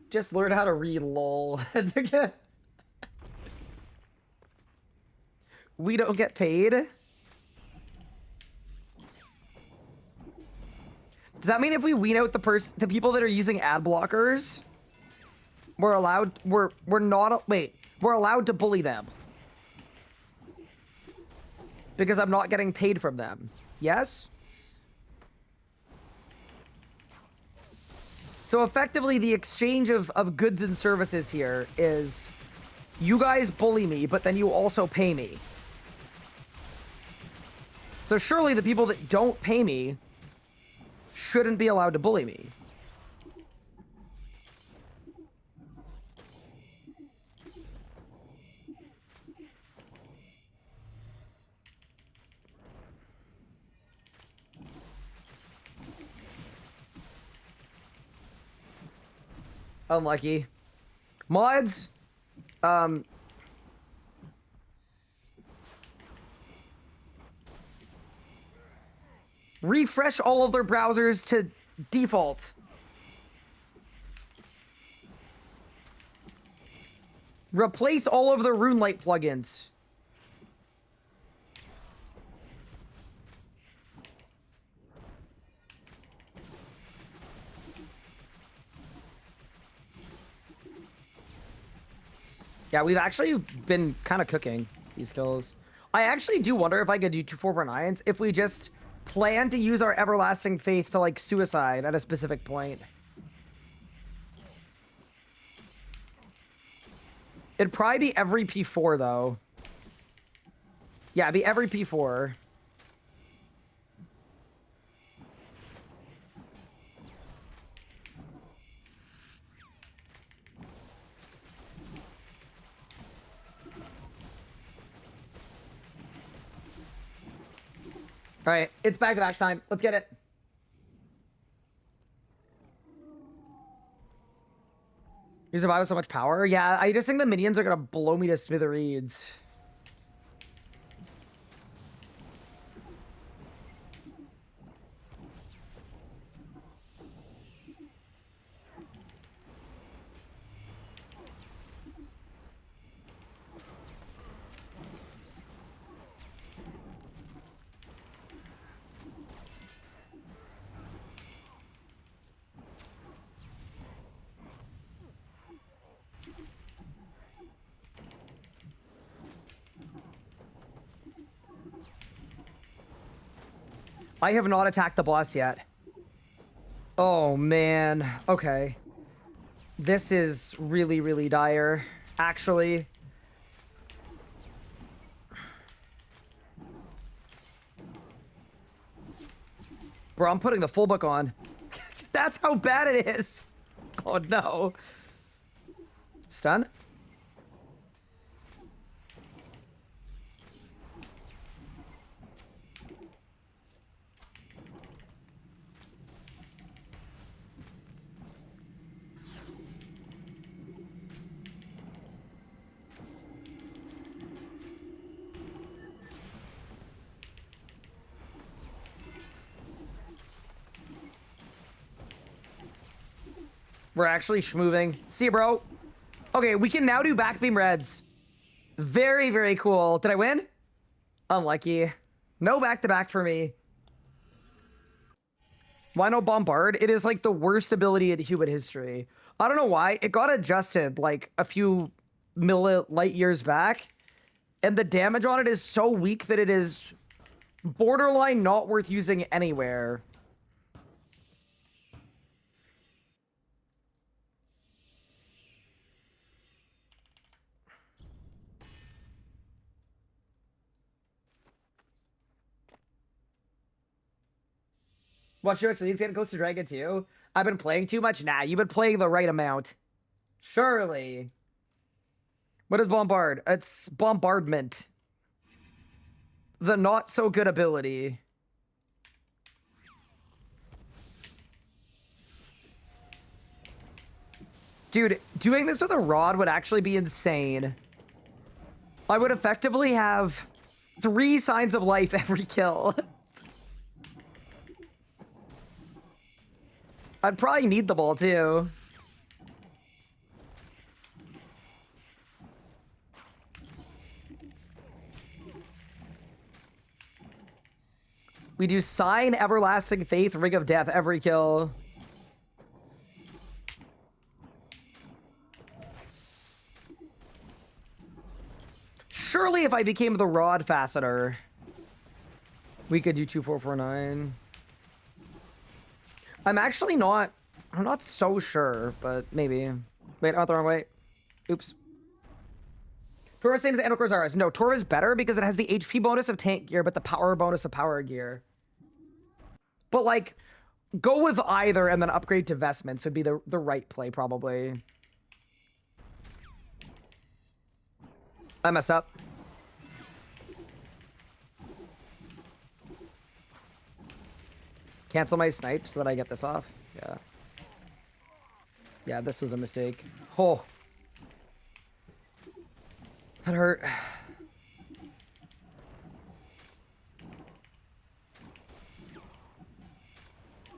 S1: Just learn how to read LOL. We don't get paid. Does that mean if we wean out the people that are using ad blockers, we're allowed to bully them? Because I'm not getting paid from them. Yes? So effectively the exchange of goods and services here is you guys bully me, but then you also pay me. So surely the people that don't pay me shouldn't be allowed to bully me. Unlucky. Mods, refresh all of their browsers to default. Replace all of their RuneLite plugins. Yeah, we've actually been kind of cooking these kills. I actually do wonder if I could do 2 449s if we just plan to use our everlasting faith to like suicide at a specific point. It'd probably be every P4 though. Yeah, it'd be every P4. All right, it's back-to-back time. Let's get it. You survive with so much power? Yeah, I just think the minions are gonna blow me to smithereens. I have not attacked the boss yet. Oh, man. Okay. This is really, really dire, actually. Bro, I'm putting the full book on. That's how bad it is. Oh, no. Stun? We're actually schmoving. See you, bro. Okay, we can now do backbeam reds. Very, very cool. Did I win? Unlucky. No back-to-back for me. Why no Bombard? It is like the worst ability in human history. I don't know why. It got adjusted like a few light years back. And the damage on it is so weak that it is borderline not worth using anywhere. Watch your League's getting close to Dragon too. I've been playing too much? Nah, you've been playing the right amount. Surely. What is Bombard? It's Bombardment. The not so good ability. Dude, doing this with a rod would actually be insane. I would effectively have 3 signs of life every kill. I'd probably need them all too. We do Sign, Everlasting Faith, Ring of Death every kill. Surely if I became the Rod Fastener, we could do 2449. I'm not so sure, but maybe. Wait, oh, the wrong way. Oops. Torva's same as Anarchor's RS. No, Torva's better because it has the HP bonus of tank gear, but the power bonus of power gear. But like, go with either and then upgrade to vestments would be the right play, probably. I messed up. Cancel my snipe so that I get this off. Yeah. Yeah, this was a mistake. Oh. That hurt.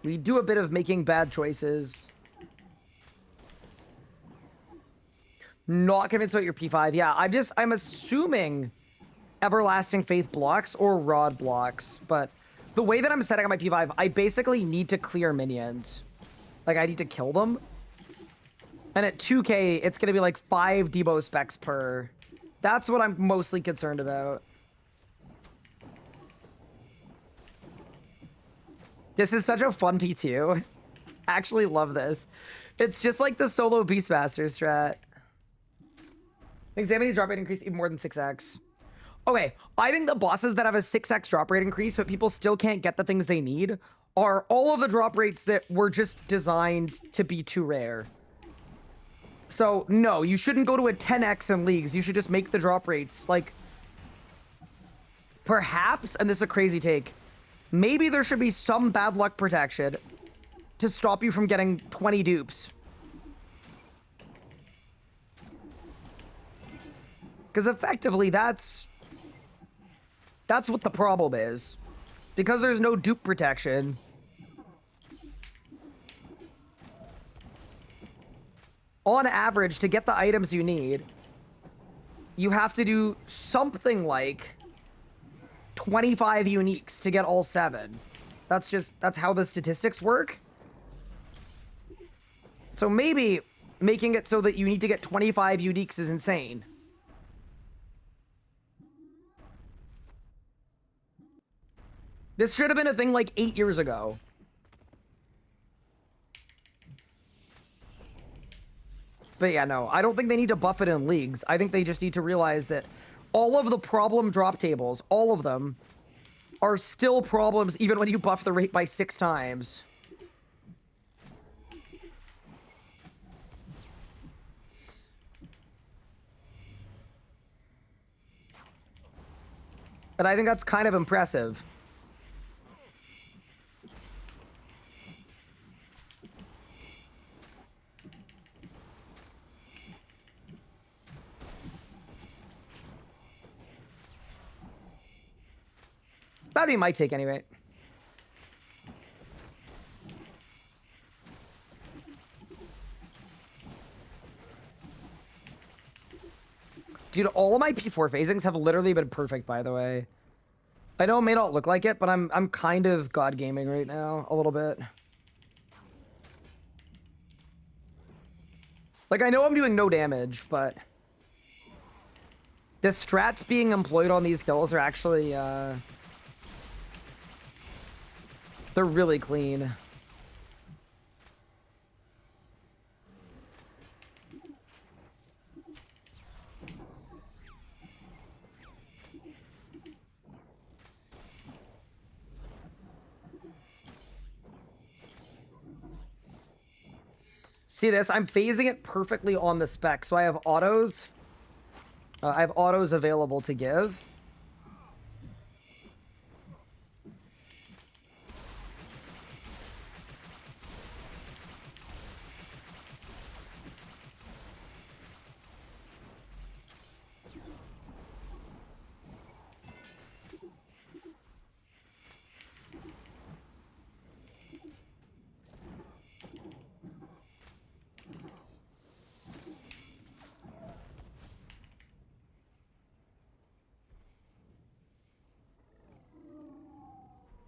S1: We do a bit of making bad choices. Not convinced about your P5. Yeah, I'm assuming Everlasting Faith blocks or Rod blocks, but the way that I'm setting up my P5, I basically need to clear minions. Like, I need to kill them. And at 2k, it's going to be like 5 Debo specs per. That's what I'm mostly concerned about. This is such a fun P2. Actually love this. It's just like the solo Beastmaster strat. Examining drop rate increase even more than 6x. Okay, I think the bosses that have a 6x drop rate increase, but people still can't get the things they need, are all of the drop rates that were just designed to be too rare. So, no, you shouldn't go to a 10x in leagues. You should just make the drop rates, like, perhaps, and this is a crazy take, maybe there should be some bad luck protection to stop you from getting 20 dupes. Because effectively, that's what the problem is. Because there's no dupe protection. On average, to get the items you need, you have to do something like 25 uniques to get all 7. That's how the statistics work. So maybe making it so that you need to get 25 uniques is insane. This should have been a thing like 8 years ago. But yeah, no, I don't think they need to buff it in leagues. I think they just need to realize that all of the problem drop tables, all of them, are still problems even when you buff the rate by 6 times. But I think that's kind of impressive. That'd be my take anyway. Dude, all of my P4 phasings have literally been perfect, by the way. I know it may not look like it, but I'm kind of god gaming right now, a little bit. Like, I know I'm doing no damage, but the strats being employed on these kills are actually, they're really clean. See this? I'm phasing it perfectly on the spec, so I have autos. I have autos available to give.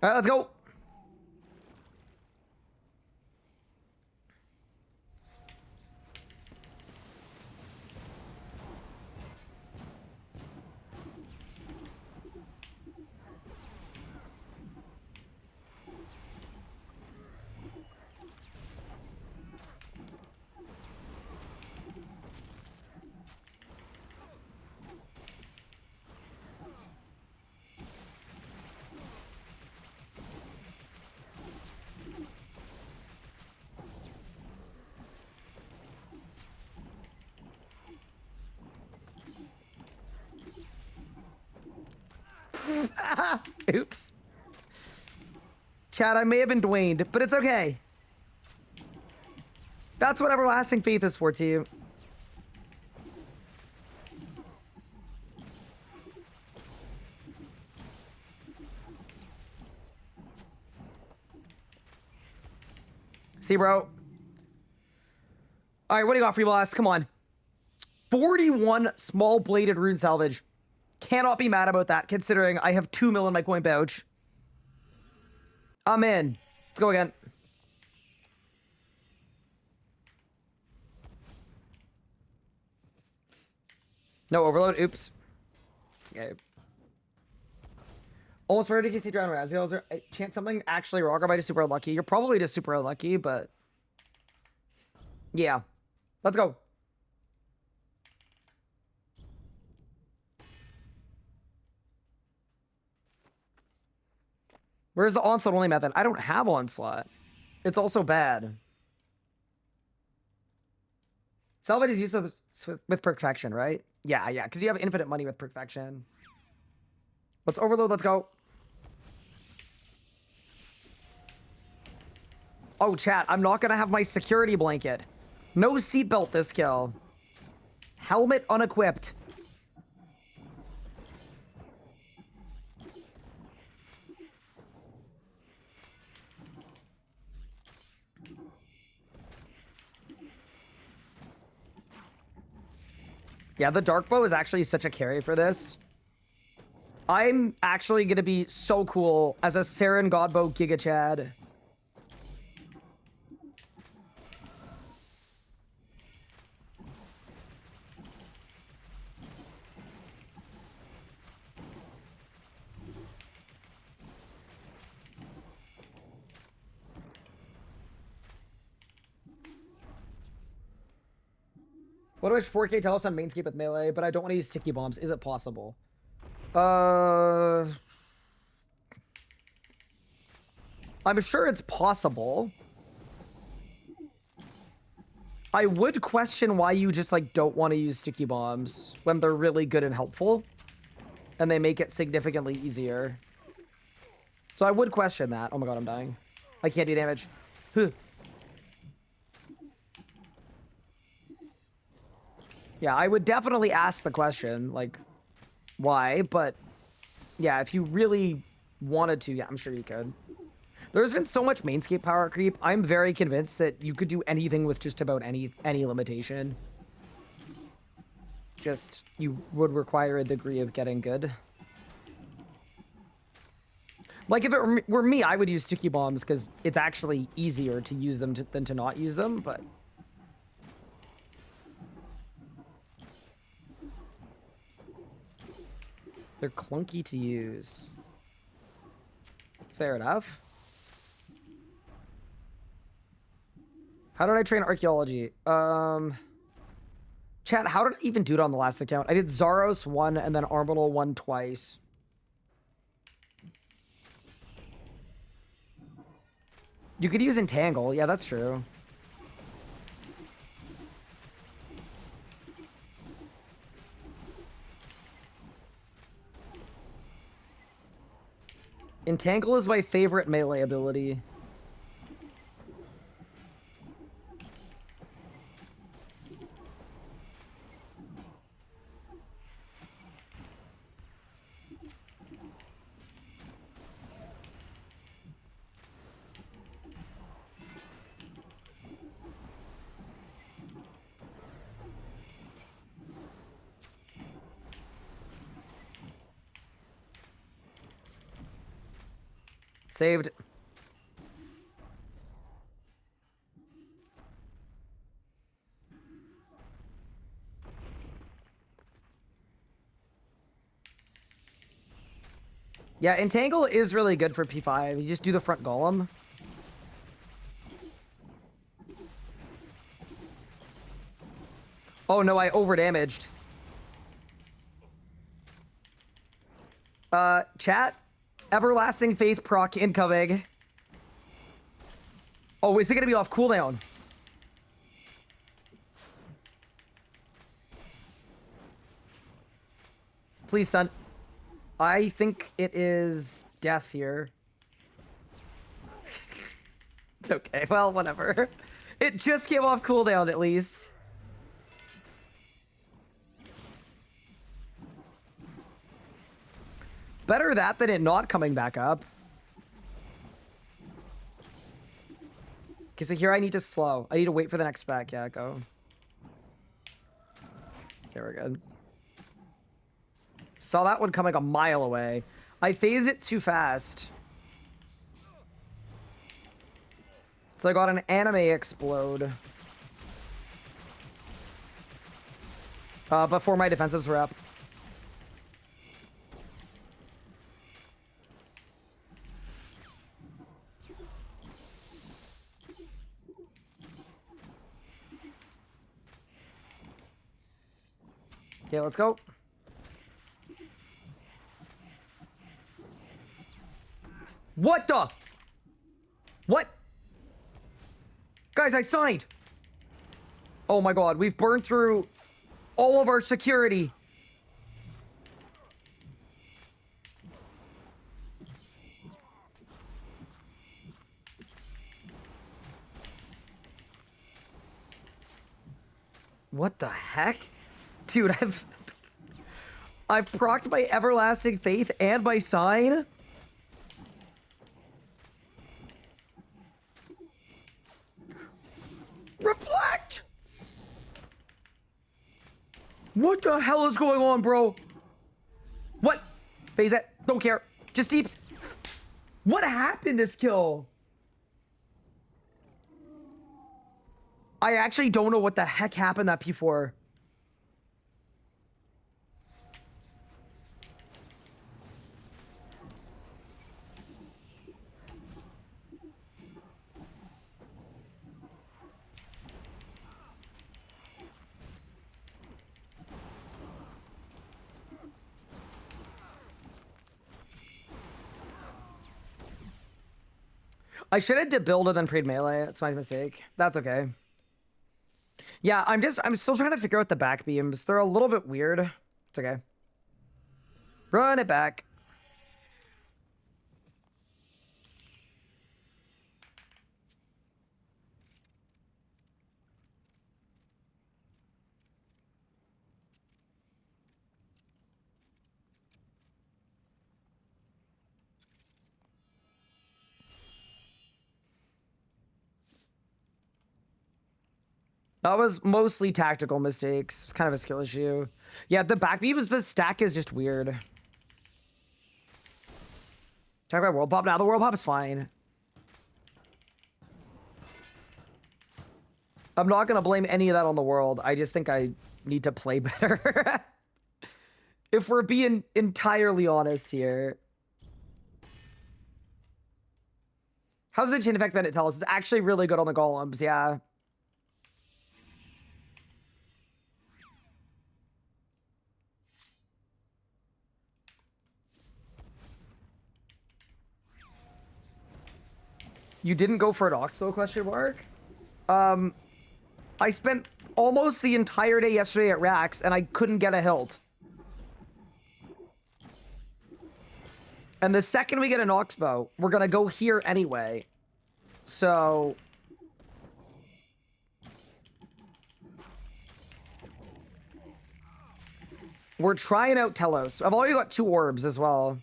S1: All right, let's go. Oops. Chad, I may have been Dwayne, but it's okay. That's what everlasting faith is for to you. See, bro. All right, what do you got, free boss? Come on. 41 small bladed rune salvage. Cannot be mad about that, considering I have 2 mil in my coin pouch. I'm in. Let's go again. No overload. Oops. Okay. Almost ready to see drown Razziel. Is there a chance something actually wrong, or am I just super unlucky? You're probably just super unlucky, but yeah. Let's go. Where's the onslaught only method? I don't have onslaught. It's also bad. Salvage is used with perfection, right? Yeah, because you have infinite money with perfection. Let's overload. Let's go. Oh, chat, I'm not going to have my security blanket. No seatbelt this kill. Helmet unequipped. Yeah, the dark bow is actually such a carry for this. I'm actually going to be so cool as a Saren Godbow Giga Chad. What do I 4K tell us on Mainscape with melee, but I don't want to use sticky bombs. Is it possible? I'm sure it's possible. I would question why you just like don't want to use sticky bombs when they're really good and helpful, and they make it significantly easier. So I would question that. Oh my god, I'm dying. I can't do damage. Yeah, I would definitely ask the question, like, why? But yeah, if you really wanted to, yeah, I'm sure you could. There's been so much Mainscape power creep. I'm very convinced that you could do anything with just about any limitation. just you would require a degree of getting good. Like, if it were me, I would use sticky bombs because it's actually easier to use them than to not use them, but... They're clunky to use. Fair enough. How did I train archaeology? Chat, how did I even do it on the last account? I did Zaros 1 and then Armadil 1 twice. You could use Entangle. Yeah, that's true. Entangle is my favorite melee ability. Saved. Yeah, Entangle is really good for P5. You just do the front golem. Oh no, I overdamaged. Chat? Everlasting Faith proc incoming. Oh, is it gonna be off cooldown? Please stun. I think it is death here. It's okay. Well, whatever. It just came off cooldown at least. Better that than it not coming back up. Okay, so here I need to slow. I need to wait for the next spec. Yeah, go. Okay, we're good. Saw that one coming a mile away. I phased it too fast. So I got an anime explode. Before my defensives were up. Okay, let's go. What the? What? Guys, I signed. Oh my god, we've burned through all of our security. What the heck? Dude, I've procced my Everlasting Faith and my sign. Reflect! What the hell is going on, bro? What? Phase it. Don't care. Just deeps. What happened this kill? I actually don't know what the heck happened that P4. I should have debuild and then prayed melee. That's my mistake. That's okay. Yeah, I'm still trying to figure out the back beams. They're a little bit weird. It's okay. Run it back. That was mostly tactical mistakes. It's kind of a skill issue. Yeah, the back beam is the stack is just weird. Talk about world pop now. The world pop is fine. I'm not gonna blame any of that on the world. I just think I need to play better. If we're being entirely honest here. How's the chain effect Bennett tell us? It's actually really good on the golems, yeah. You didn't go for an Oxbow question mark? I spent almost the entire day yesterday at Rax and I couldn't get a hilt. And the second we get an Oxbow, we're gonna go here anyway. So we're trying out Telos. I've already got 2 orbs as well.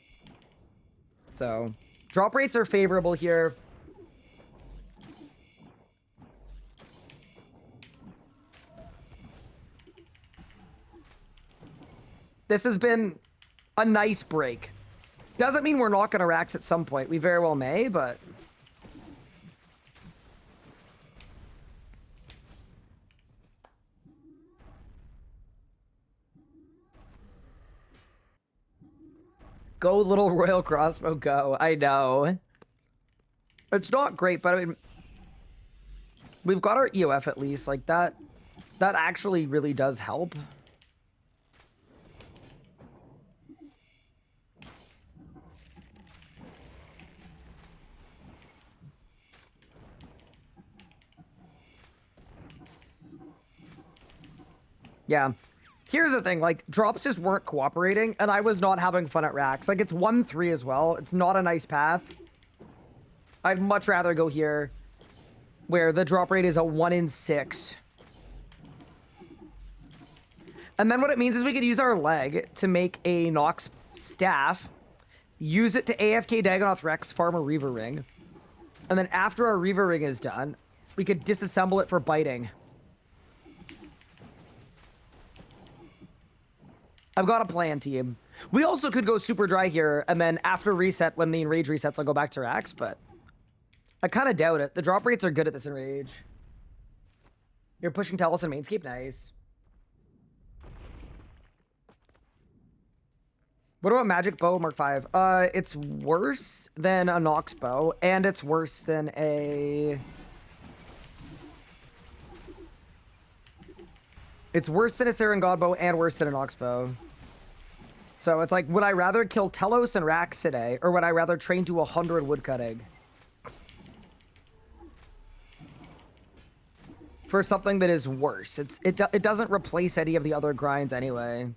S1: So drop rates are favorable here. This has been a nice break. Doesn't mean we're not going to Rax at some point. We very well may, but... Go, little royal crossbow, go. I know. It's not great, but I mean... We've got our EOF at least. Like, that actually really does help. Yeah. Here's the thing, like, drops just weren't cooperating, and I was not having fun at Rax. Like, it's 1-3 as well. It's not a nice path. I'd much rather go here, where the drop rate is a 1 in 6. And then what it means is we could use our leg to make a Nox staff, use it to AFK Dagonoth Rex, farm a Reaver Ring, and then after our Reaver Ring is done, we could disassemble it for biting. I've got a plan, team. We also could go super dry here, and then after reset, when the enrage resets, I'll go back to Rax, but I kind of doubt it. The drop rates are good at this enrage. You're pushing Telos and Mainscape, nice. What about Magic Bow Mark 5? It's worse than a Nox Bow, and it's worse than a... It's worse than a Saren God Bow and worse than an Nox Bow. So it's like, would I rather kill Telos and Rax today, or would I rather train to 100 woodcutting? For something that is worse. It doesn't replace any of the other grinds anyway.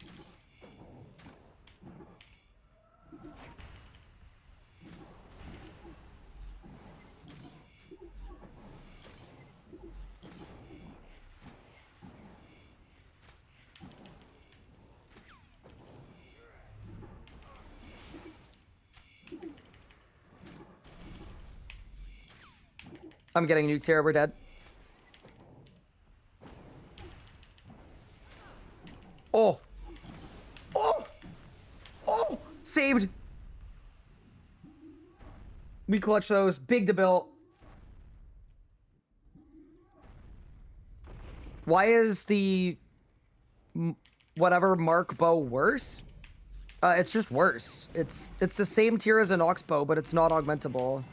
S1: I'm getting nukes here, we're dead. Oh. Oh. Oh. Saved. We clutch those. Big to build. Why is the whatever Mark Bow worse? It's just worse. It's the same tier as an Ox Bow, but it's not augmentable.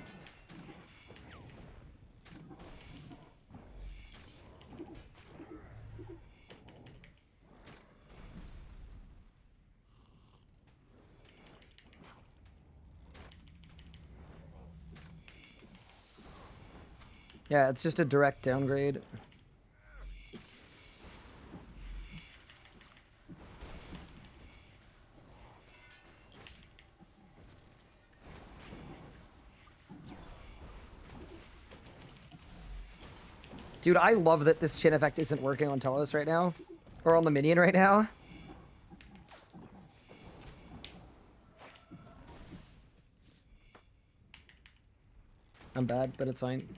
S1: Yeah, it's just a direct downgrade. Dude, I love that this chin effect isn't working on Telos right now. Or on the minion right now. I'm bad, but it's fine.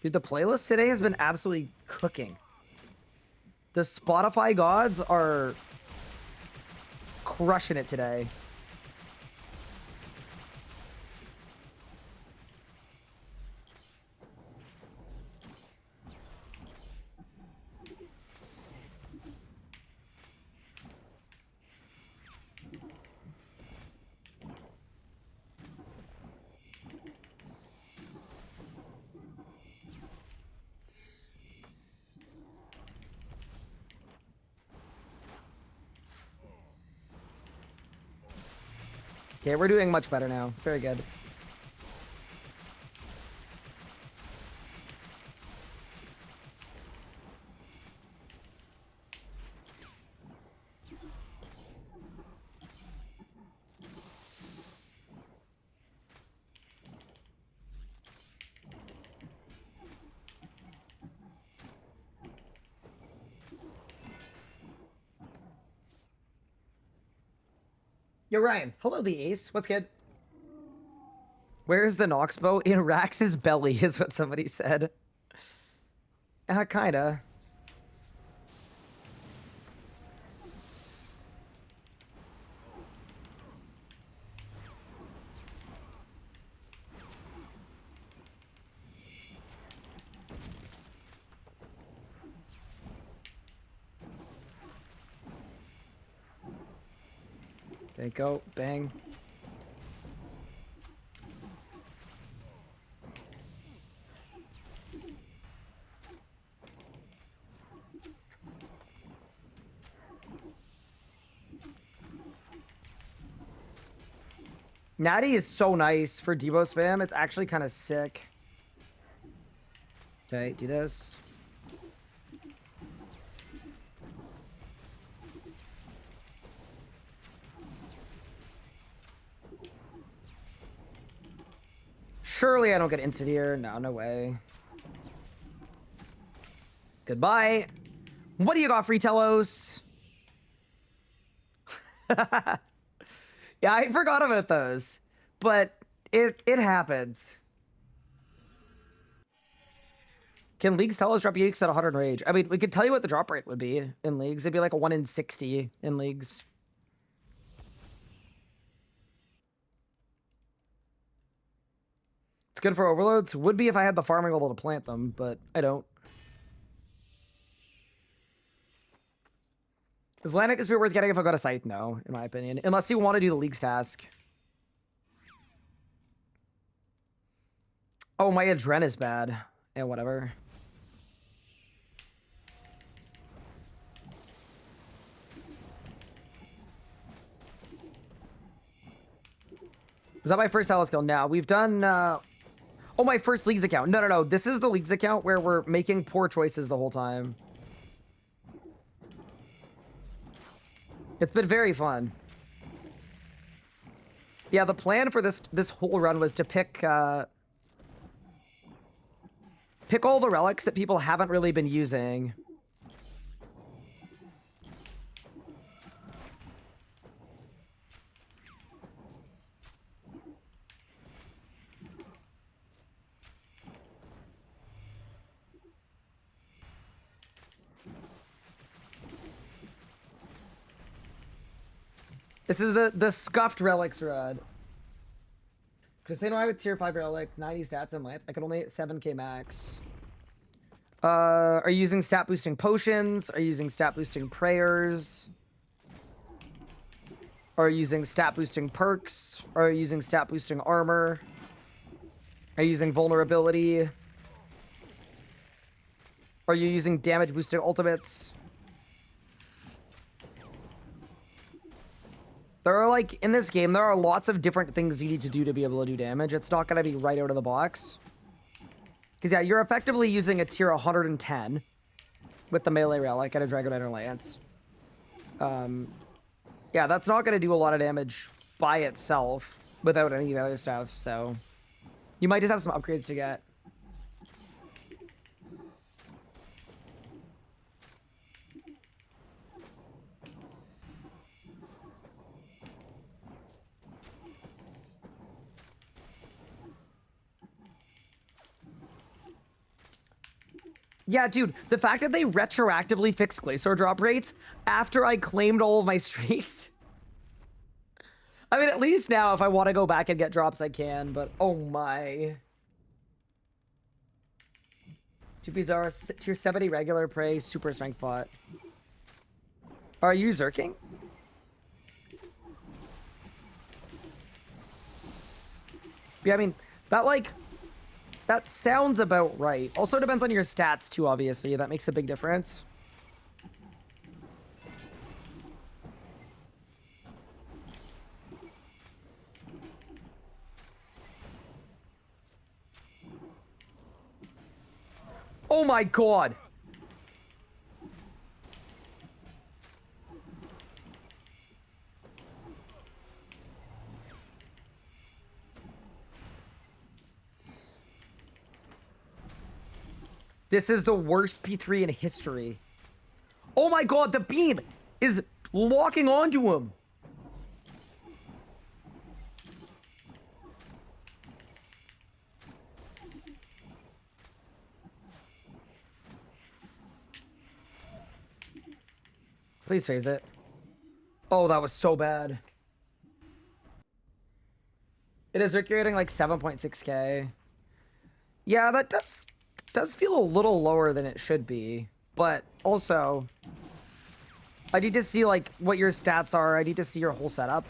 S1: Dude, the playlist today has been absolutely cooking. The Spotify gods are crushing it today. Okay, we're doing much better now. Very good. Yo, Ryan. Hello, the ace. What's good? Where's the Noxbow? In Rax's belly is what somebody said. Kinda. Okay, go. Bang. Natty is so nice for Debo spam. It's actually kind of sick. Okay, do this. Surely I don't get instant here. No, no way. Goodbye. What do you got, Fratellos? Yeah, I forgot about those, but it happens. Can leagues tell us drop Yeeks at 100 rage? I mean, we could tell you what the drop rate would be in leagues. It'd be like a 1 in 60 in leagues. It's good for overloads. Would be if I had the farming level to plant them, but I don't. Is Lanik is worth getting if I got a scythe? No, in my opinion. Unless you want to do the league's task. Oh, my adren is bad. Yeah, whatever. Is that my first Alice skill? No, we've done... Oh, my first leagues account. No, no, no. This is the leagues account where we're making poor choices the whole time. It's been very fun. Yeah, the plan for this whole run was to pick all the relics that people haven't really been using. This is the scuffed relics rod. Casino I with tier 5 relic, 90 stats and lance. I could only hit 7k max. Are you using stat boosting potions? Are you using stat boosting prayers? Are you using stat boosting perks? Are you using stat boosting armor? Are you using vulnerability? Are you using damage boosting ultimates? There are, like, in this game, there are lots of different things you need to do to be able to do damage. It's not going to be right out of the box. Because, yeah, you're effectively using a tier 110 with the melee relic and a Dragon Rider Lance. Yeah, that's not going to do a lot of damage by itself without any of the other stuff, so... You might just have some upgrades to get. Yeah, dude, the fact that they retroactively fixed Glacier drop rates after I claimed all of my streaks. I mean, at least now if I want to go back and get drops, I can, but oh my. 2 Pizarro, tier 70 regular prey, super strength bot. Are you zerking? Yeah, I mean, that sounds about right. Also depends on your stats too, obviously. That makes a big difference. Oh my god! This is the worst P3 in history. Oh my god, the beam is locking onto him. Please phase it. Oh, that was so bad. It is circulating like 7.6k. Yeah, that does feel a little lower than it should be. But also, I need to see like what your stats are. I need to see your whole setup.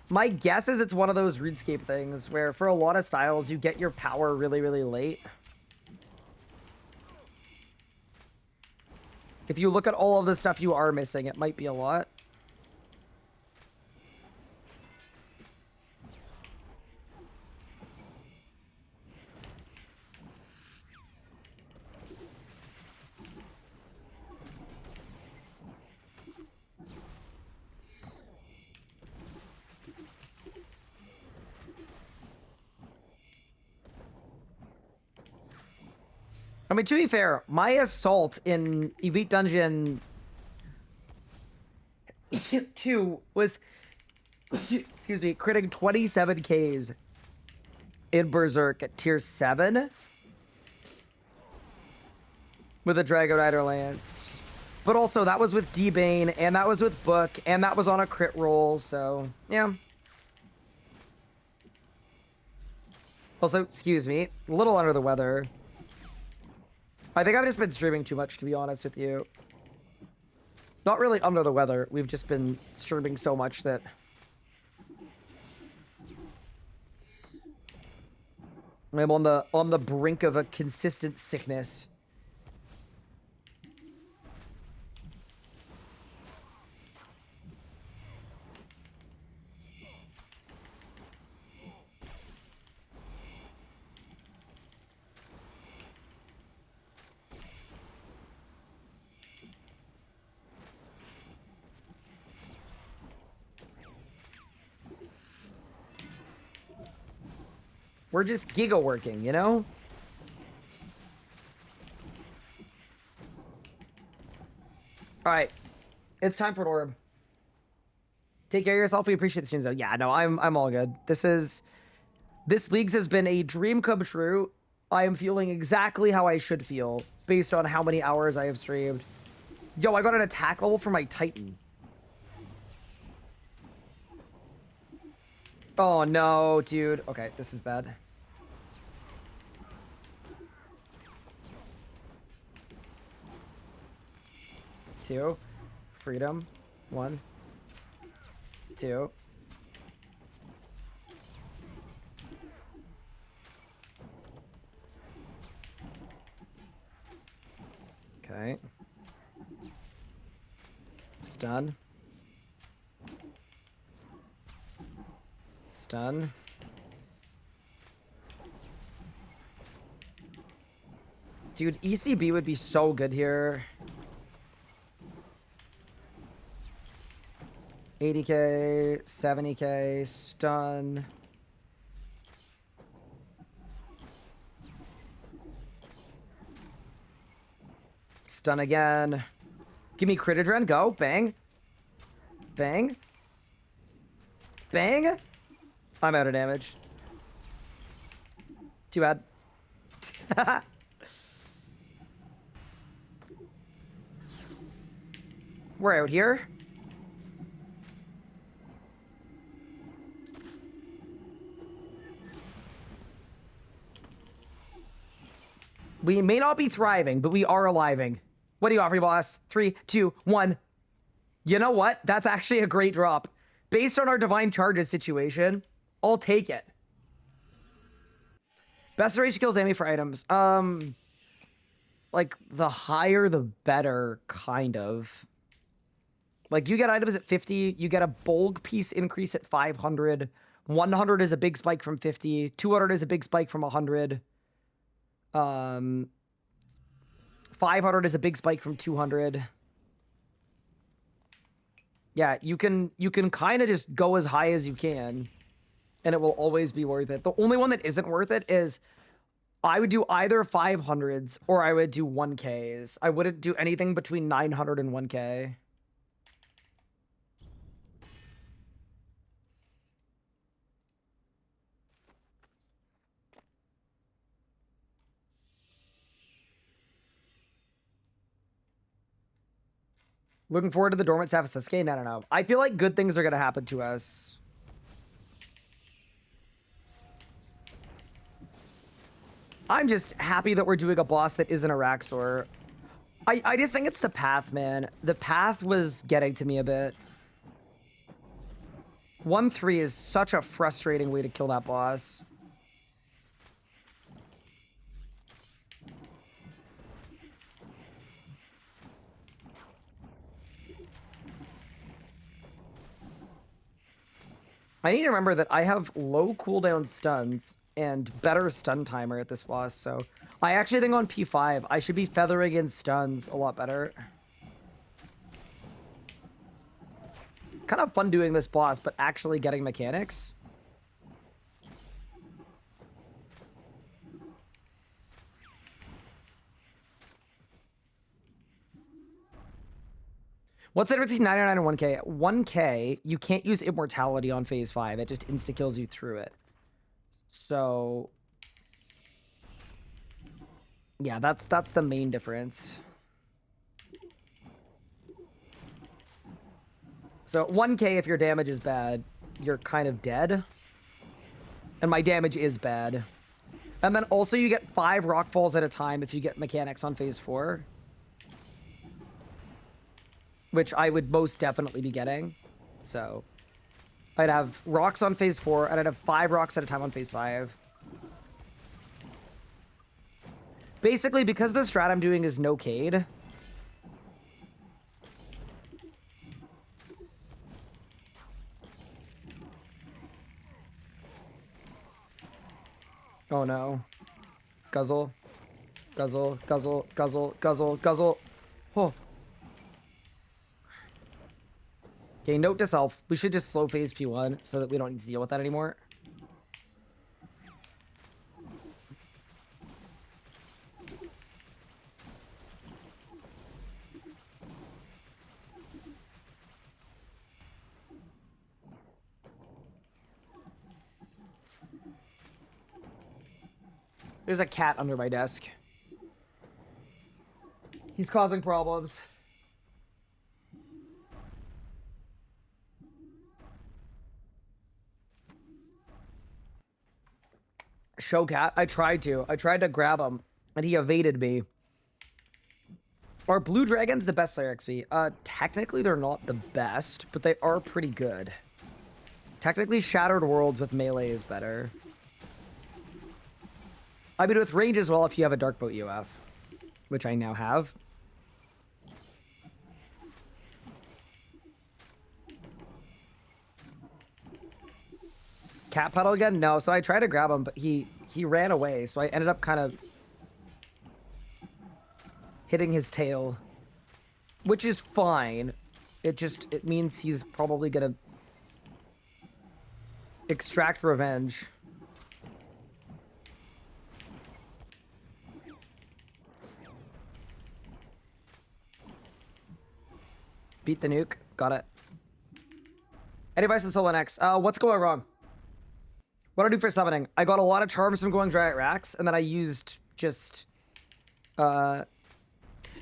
S1: My guess is it's one of those RuneScape things where for a lot of styles, you get your power really, really late. If you look at all of the stuff you are missing, it might be a lot. I mean, to be fair, my assault in Elite Dungeon 2 was, excuse me, critting 27 Ks in Berserk at tier 7 with a Dragon Rider Lance. But also, that was with D-Bane, and that was with Book, and that was on a crit roll, so, yeah. Also, excuse me, a little under the weather. I think I've just been streaming too much, to be honest with you. Not really under the weather. We've just been streaming so much that... I'm on the brink of a consistent sickness. We're just giga working, you know? Alright. It's time for an orb. Take care of yourself. We appreciate the streams though. Yeah, no, I'm all good. This Leagues has been a dream come true. I am feeling exactly how I should feel based on how many hours I have streamed. Yo, I got an attack level for my Titan. Oh no, dude. Okay, this is bad. Two. Freedom. 1. 2. Okay. Stun. Stun. Dude, ECB would be so good here. 80k, 70k, stun. Stun again. Give me crit adren. Go. Bang. Bang. Bang. I'm out of damage. Too bad. We're out here. We may not be thriving, but we are aliving. What do you offer, boss? 3, 2, 1. You know what? That's actually a great drop. Based on our divine charges situation, I'll take it. Best duration kills Amy for items. Like, the higher the better, kind of. Like, you get items at 50, you get a bulk piece increase at 500. 100 is a big spike from 50. 200 is a big spike from 100. 500 is a big spike from 200. Yeah, you can kind of just go as high as you can, and it will always be worth it. The only one that isn't worth it is I would do either 500s or I would do 1Ks. I wouldn't do anything between 900 and 1K. Looking forward to the Dormant Staff SSK? No, no, no. I feel like good things are going to happen to us. I'm just happy that we're doing a boss that isn't a rack store. I just think it's the path, man. The path was getting to me a bit. 1-3 is such a frustrating way to kill that boss. I need to remember that I have low cooldown stuns and better stun timer at this boss, so I actually think on P5 I should be feathering in stuns a lot better. Kind of fun doing this boss, but actually getting mechanics. What's the difference between 99 and 1K? 1K, you can't use immortality on phase 5. It just insta-kills you through it. So yeah, that's the main difference. So 1K, if your damage is bad, you're kind of dead. And my damage is bad. And then also you get 5 rock falls at a time if you get mechanics on phase 4. Which I would most definitely be getting. So I'd have rocks on phase 4, and I'd have 5 rocks at a time on phase 5. Basically, because the strat I'm doing is no Cade. Oh no. Guzzle. Guzzle, guzzle, guzzle, guzzle, guzzle. Oh. Okay, note to self. We should just slow phase P1 so that we don't need to deal with that anymore. There's a cat under my desk. He's causing problems. Show cat. I tried to grab him, and he evaded me. Are blue dragons the best Slayer XP? Technically they're not the best, but they are pretty good. Technically, Shattered Worlds with melee is better. I mean, with range as well if you have a Darkboat EOF, which I now have. Cat pedal again? No, so I tried to grab him, but he ran away, so I ended up kind of hitting his tail, which is fine. It means he's probably gonna extract revenge. Beat the nuke. Got it. Any advice on solo next? What's going wrong? What do I do for summoning? I got a lot of charms from going dry at racks, and then I used just...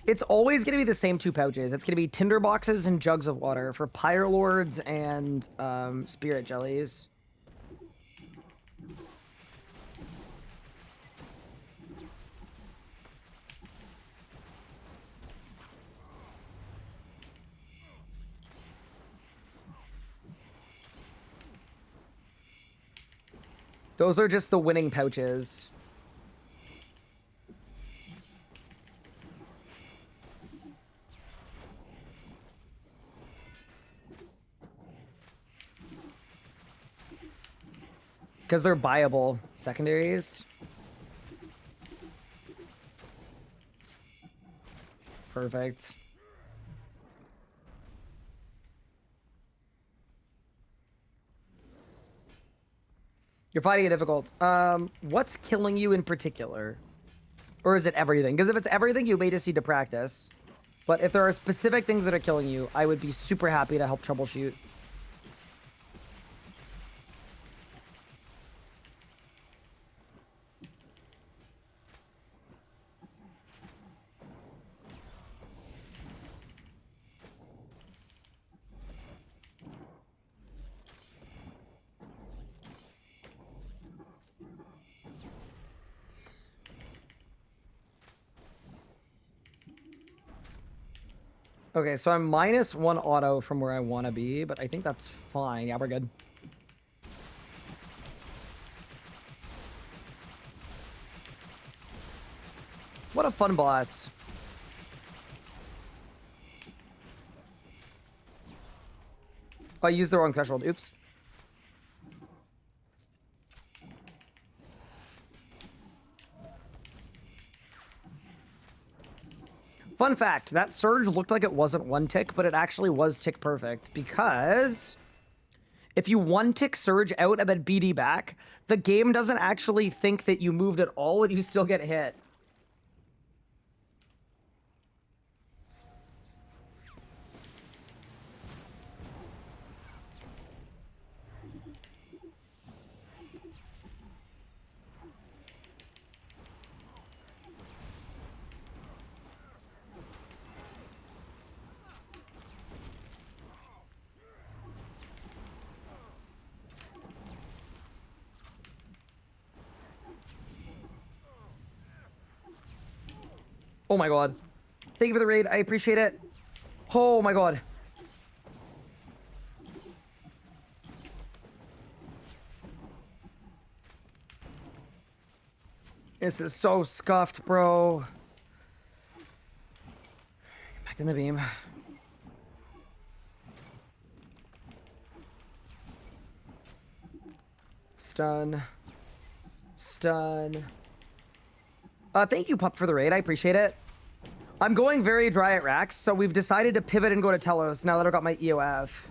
S1: It's always going to be the same 2 pouches. It's going to be tinder boxes and jugs of water for Pyre Lords and spirit jellies. Those are just the winning pouches. Because they're buyable secondaries. Perfect. You're finding it difficult. What's killing you in particular? Or is it everything? Because if it's everything, you may just need to practice. But if there are specific things that are killing you, I would be super happy to help troubleshoot. Okay, so I'm -1 auto from where I want to be, but I think that's fine. Yeah, we're good. What a fun boss. Oh, I used the wrong threshold. Oops. Fun fact, that surge looked like it wasn't 1 tick, but it actually was tick perfect, because if you 1 tick surge out and then BD back, the game doesn't actually think that you moved at all and you still get hit. Oh my god. Thank you for the raid. I appreciate it. Oh my god. This is so scuffed, bro. Back in the beam. Stun. Stun. Thank you, Pup, for the raid. I appreciate it. I'm going very dry at racks, so we've decided to pivot and go to Telos now that I've got my EOF.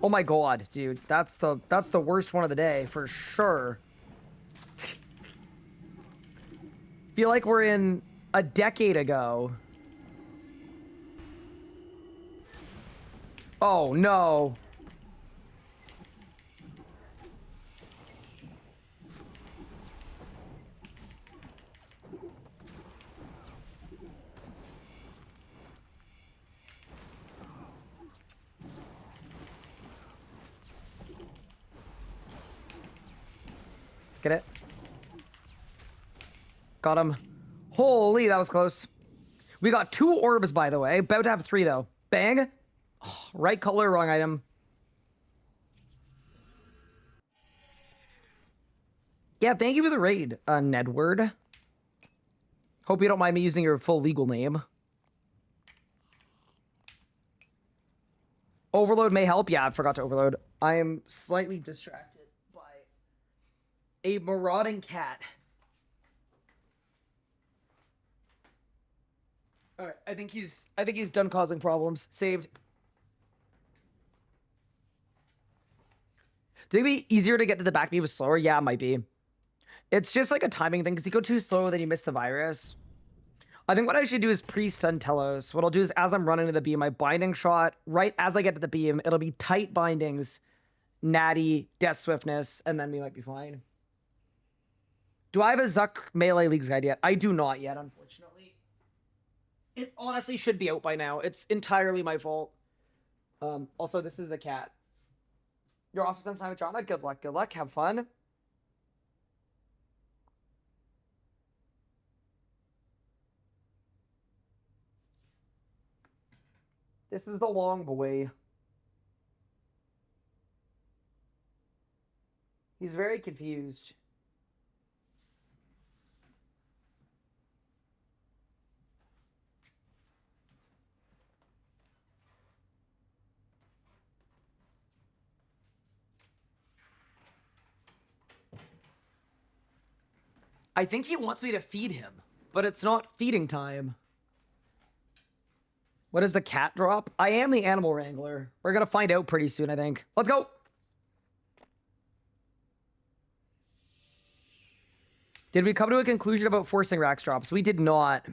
S1: Oh my god, dude. That's the worst one of the day, for sure. Feel like we're in a decade ago. Oh, no. Get it? Got him. Holy, that was close. We got 2 orbs, by the way. About to have 3, though. Bang. Oh, right color, wrong item. Yeah, thank you for the raid, Nedward. Hope you don't mind me using your full legal name. Overload may help. Yeah, I forgot to overload. I am slightly distracted by a marauding cat. All right, I think he's done causing problems. Saved. Think it'd be easier to get to the back beam with slower? Yeah, it might be. It's just like a timing thing, because you go too slow, then you miss the virus. I think what I should do is pre-stun Telos. What I'll do is as I'm running to the beam, my binding shot, right as I get to the beam, it'll be tight bindings, natty, death swiftness, and then we might be fine. Do I have a Zuck Melee Leagues guide yet? I do not yet, unfortunately. It honestly should be out by now. It's entirely my fault. Also, this is the cat. Your office spends time with Jonna? Good luck, good luck. Have fun. This is the long boy. He's very confused. I think he wants me to feed him, but it's not feeding time. What does the cat drop? I am the animal wrangler. We're gonna find out pretty soon, I think. Let's go! Did we come to a conclusion about forcing Rax drops? We did not.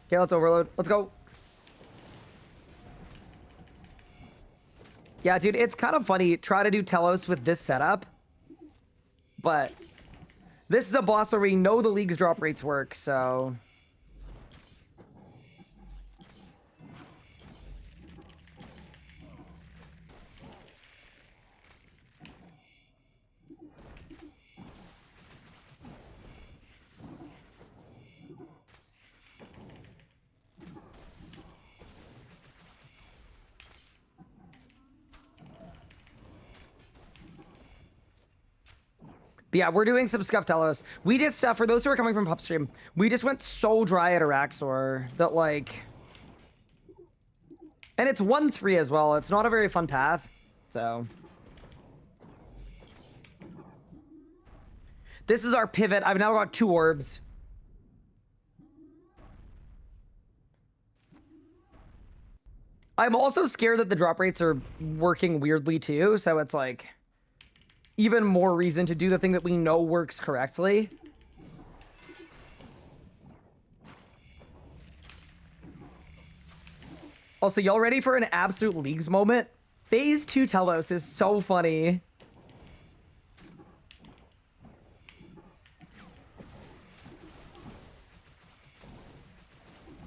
S1: Okay, let's overload. Let's go. Yeah, dude, it's kind of funny. Try to do Telos with this setup. But this is a boss where we know the league's drop rates work, so... But yeah, we're doing some scuff Telos. We did stuff, for those who are coming from Pupstream, we just went so dry at Araxor that, like... And it's 1-3 as well. It's not a very fun path, so... This is our pivot. I've now got 2 orbs. I'm also scared that the drop rates are working weirdly too, so it's like... even more reason to do the thing that we know works correctly. Also, y'all ready for an absolute leagues moment? Phase 2 Telos is so funny.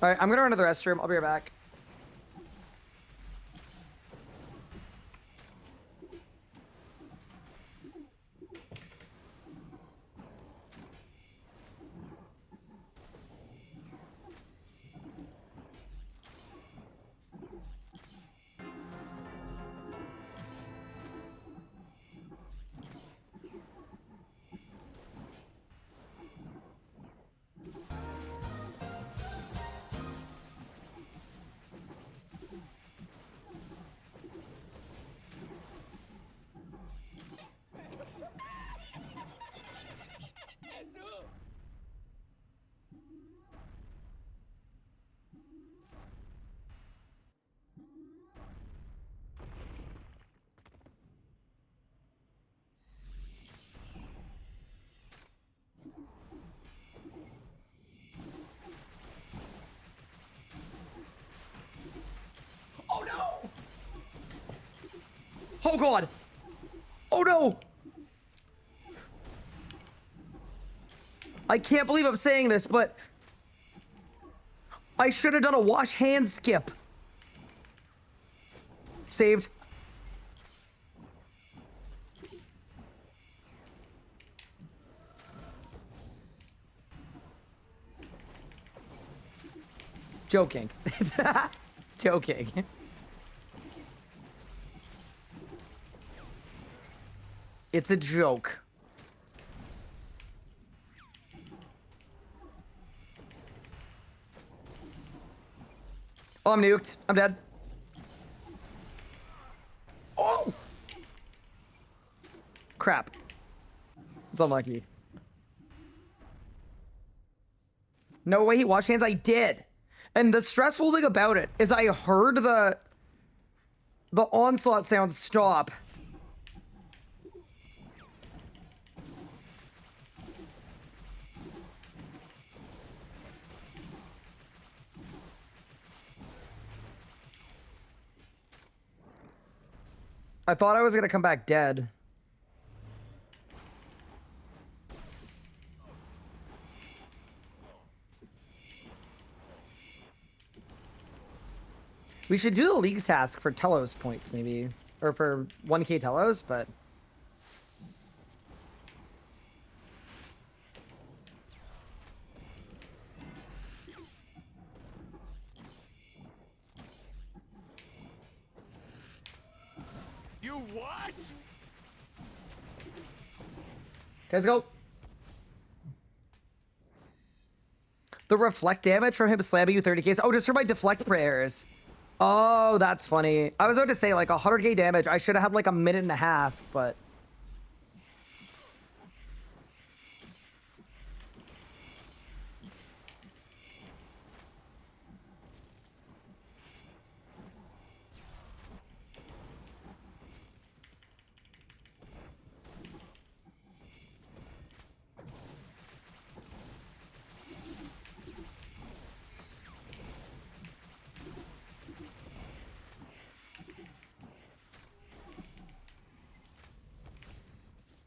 S1: Alright, I'm gonna run to the restroom. I'll be right back. Oh no! Oh god! Oh no! I can't believe I'm saying this, but I should have done a wash hand skip. Saved. Joking. Joking. It's a joke. Oh, I'm nuked. I'm dead. Oh! Crap. It's unlucky. No way he washed hands. I did. And the stressful thing about it is I heard the onslaught sound stop. I thought I was gonna come back dead. We should do the League's task for Telos points, maybe. Or for 1k Telos, but...
S3: You what?
S1: Okay, let's go. The reflect damage from him slamming you 30k. Oh, just for my deflect prayers. Oh, that's funny. I was about to say, like, 100k damage. I should have had, like, a minute and a half, but...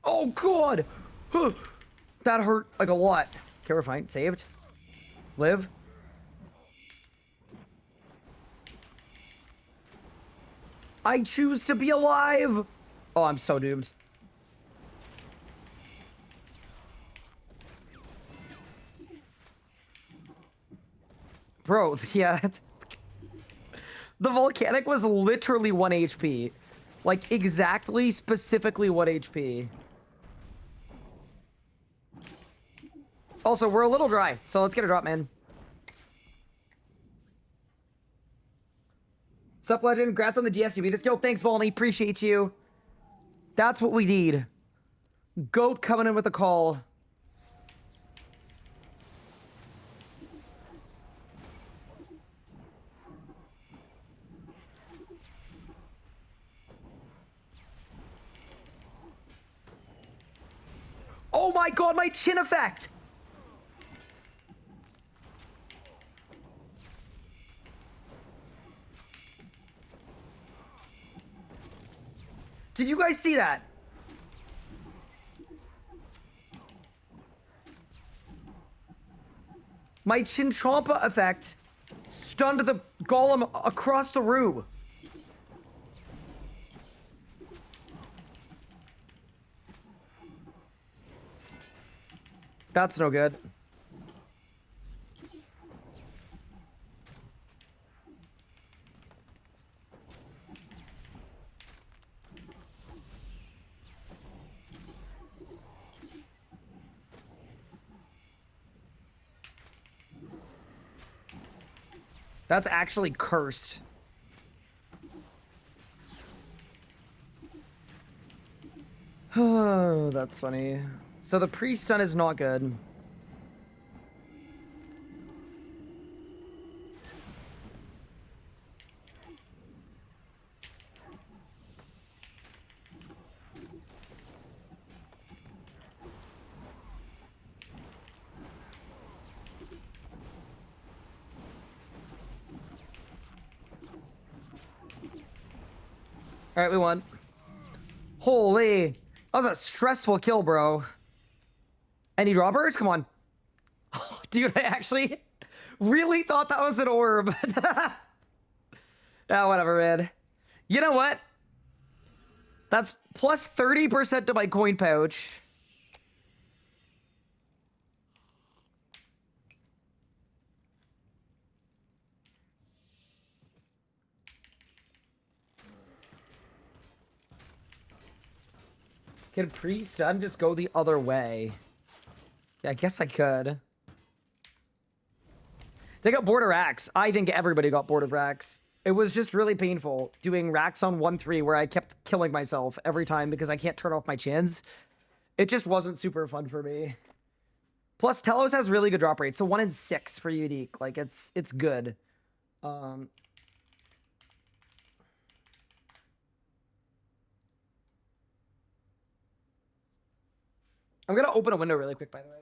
S1: Oh, God! That hurt, like, a lot. Okay, we're fine. Saved. Live. I choose to be alive! Oh, I'm so doomed. Bro, yeah. The volcanic was literally 1 HP. Like, exactly, specifically 1 HP. Also, we're a little dry, so let's get a drop, man. Sup, legend? Congrats on the DSUV. This, yo, thanks, Volney. Appreciate you. That's what we need. Goat coming in with a call. Oh my God, my chin effect! Did you guys see that? My Chinchompa effect stunned the golem across the room. That's no good. That's actually cursed. Oh, that's funny. So the pre-stun is not good. All right, we won. Holy, that was a stressful kill, bro. Any droppers? Come on. Dude, I actually really thought that was an orb. Yeah, whatever, man. You know what? That's plus 30% to my coin pouch. Can pre-stun just go the other way? Yeah, I guess I could. They got bored of racks. I think everybody got bored of racks. It was just really painful doing racks on 1-3 where I kept killing myself every time because I can't turn off my chins. It just wasn't super fun for me. Plus, Telos has really good drop rates. So 1 in 6 for unique. Like, it's good. I'm gonna open a window really quick, by the way.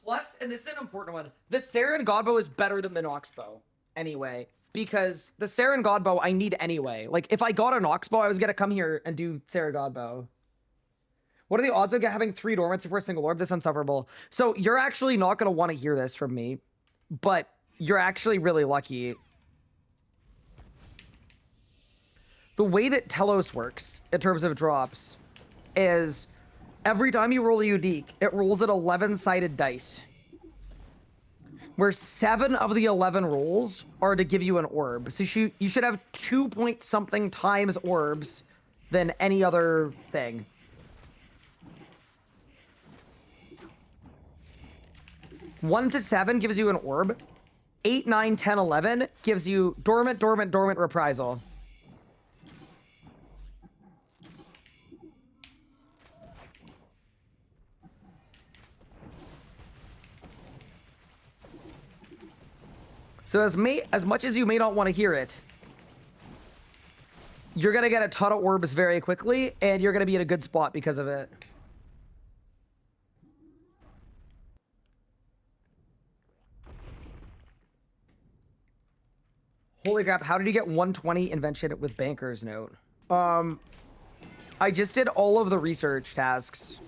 S1: Plus, and this is an important one, the Saren Godbow is better than the Nox bow anyway, because the Saren Godbow I need anyway. Like, if I got a Nox bow, I was gonna come here and do Saren Godbow. What are the odds of having 3 dormants for a single orb? This is insufferable. So you're actually not gonna want to hear this from me, but you're actually really lucky. The way that Telos works in terms of drops is every time you roll a unique, it rolls an 11-sided dice, where 7 of the 11 rolls are to give you an orb. So you should have 2 point something times orbs than any other thing. One to 7 gives you an orb. 8, 9, 10, 11 gives you dormant, dormant, dormant, reprisal. So as much as you may not want to hear it, you're going to get a ton of orbs very quickly, and you're going to be in a good spot because of it. Holy crap, how did you get 120 invention with Banker's Note? I just did all of the research tasks.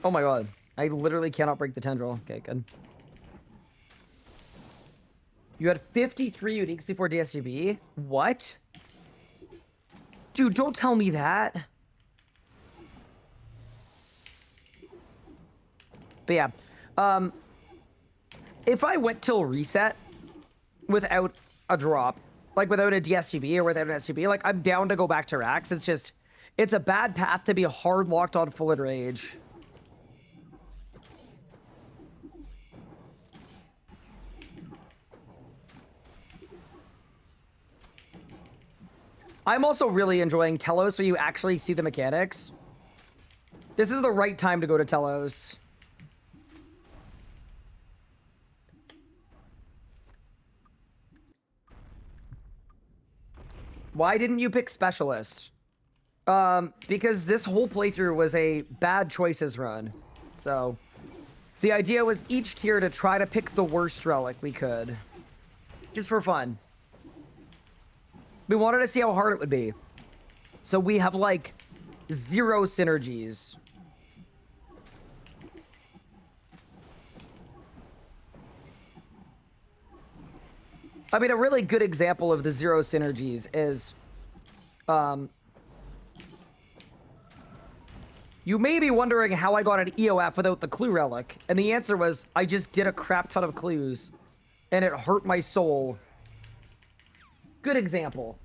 S1: Oh my god. I literally cannot break the tendril. Okay, good. You had 53 uniques before DSGB? What? Dude, don't tell me that. But yeah. If I went till reset without a drop, like without a DSGB or without an SGB, like I'm down to go back to Rax. It's just, it's a bad path to be hard locked on Full Enrage. I'm also really enjoying Telos, where you actually see the mechanics. This is the right time to go to Telos. Why didn't you pick Specialist? Because this whole playthrough was a bad choices run. So, the idea was each tier to try to pick the worst relic we could. Just for fun. We wanted to see how hard it would be. So we have, like, 0 synergies. I mean, a really good example of the 0 synergies is, you may be wondering how I got an EOF without the clue relic. And the answer was, I just did a crap ton of clues. And it hurt my soul. Good example.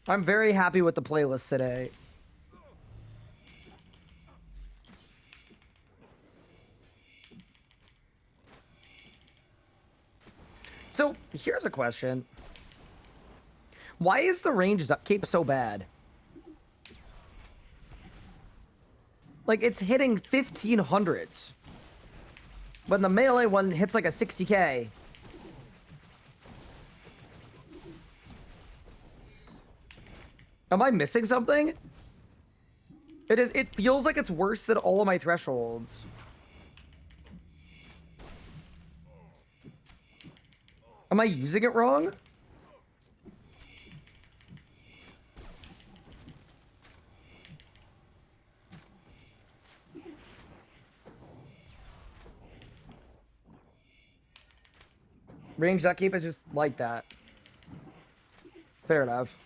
S1: I'm very happy with the playlist today. So, here's a question. Why is the range cape so bad? Like, it's hitting 1500s. When the melee one hits like a 60k. Am I missing something? It feels like it's worse than all of my thresholds. Am I using it wrong? Ranged upkeep is just like that. Fair enough.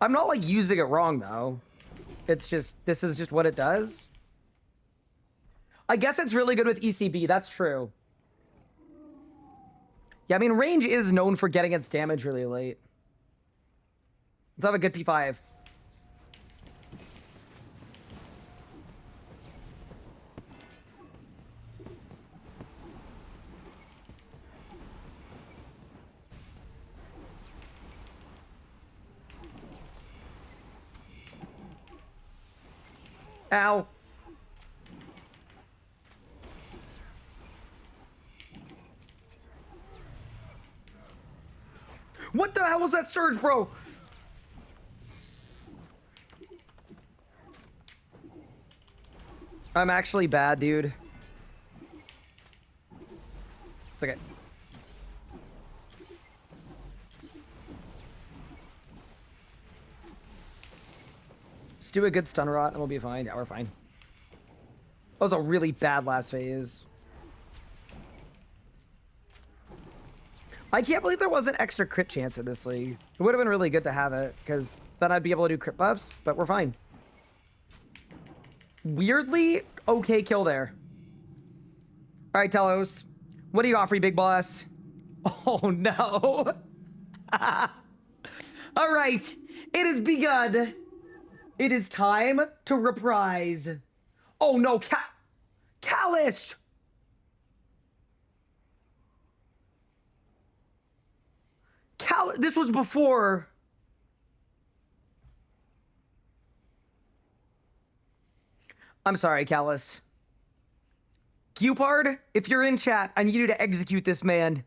S1: I'm not like using it wrong though. It's just, this is just what it does. I guess it's really good with ECB, that's true. Yeah, I mean, range is known for getting its damage really late. Let's have a good P5. Ow. What the hell was that surge, bro? I'm actually bad, dude. It's okay. Just do a good stun rot and we'll be fine. Yeah, we're fine. That was a really bad last phase. I can't believe there wasn't extra crit chance in this league. It would have been really good to have it, because then I'd be able to do crit buffs, but we're fine. Weirdly, okay kill there. All right, Telos. What do you offer, big boss? Oh, no. All right. It has begun. It is time to reprise. Oh, no. Callus! This was before. I'm sorry, Callus. Cupard, if you're in chat, I need you to execute this man.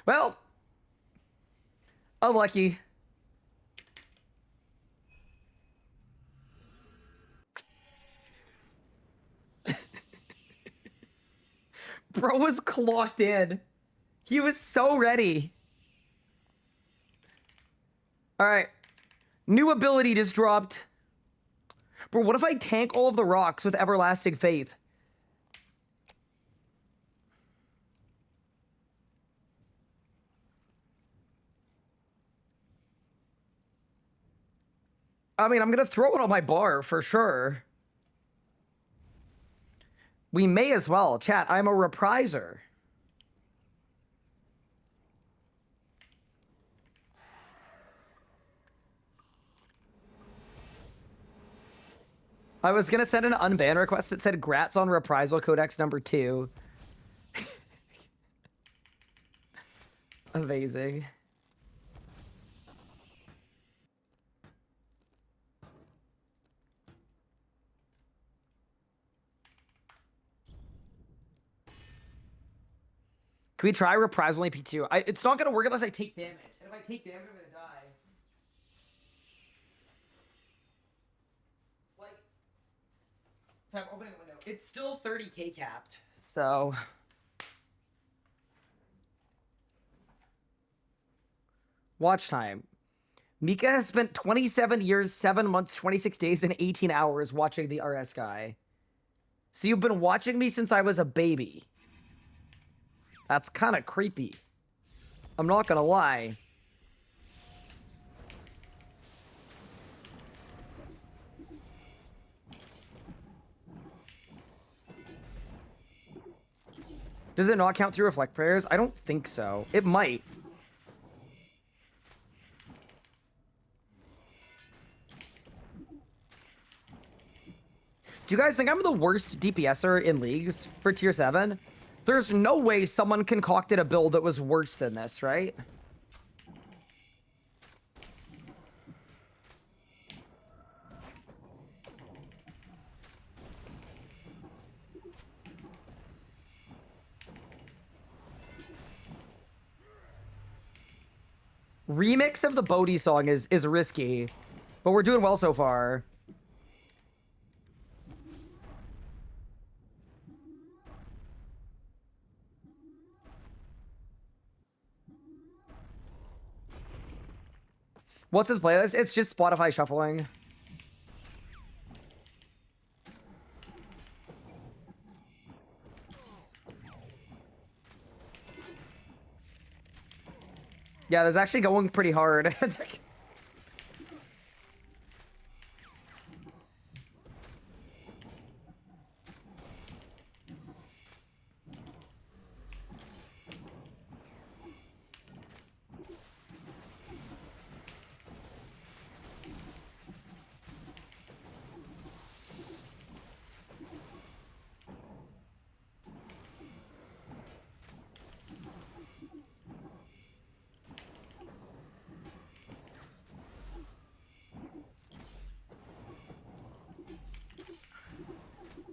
S1: Well, unlucky. Bro was clocked in. He was so ready. All right. New ability just dropped. Bro, what if I tank all of the rocks with Everlasting Faith? I mean, I'm going to throw it on my bar for sure. We may as well. Chat, I'm a repriser. I was going to send an unban request that said grats on reprisal codex number 2. Amazing. Can we try reprisal only P2? It's not going to work unless I take damage. And if I take damage, I'm going to die. Like, so I'm opening the window. It's still 30k capped, so... Watch time. Mika has spent 27 years, 7 months, 26 days, and 18 hours watching the RS guy. So you've been watching me since I was a baby. That's kind of creepy. I'm not gonna lie. Does it not count through reflect prayers? I don't think so. It might. Do you guys think I'm the worst DPSer in leagues for tier 7? There's no way someone concocted a build that was worse than this, right? Remix of the Bodhi song is risky, but we're doing well so far. What's his playlist? It's just Spotify shuffling. Yeah, that's actually going pretty hard. It's like...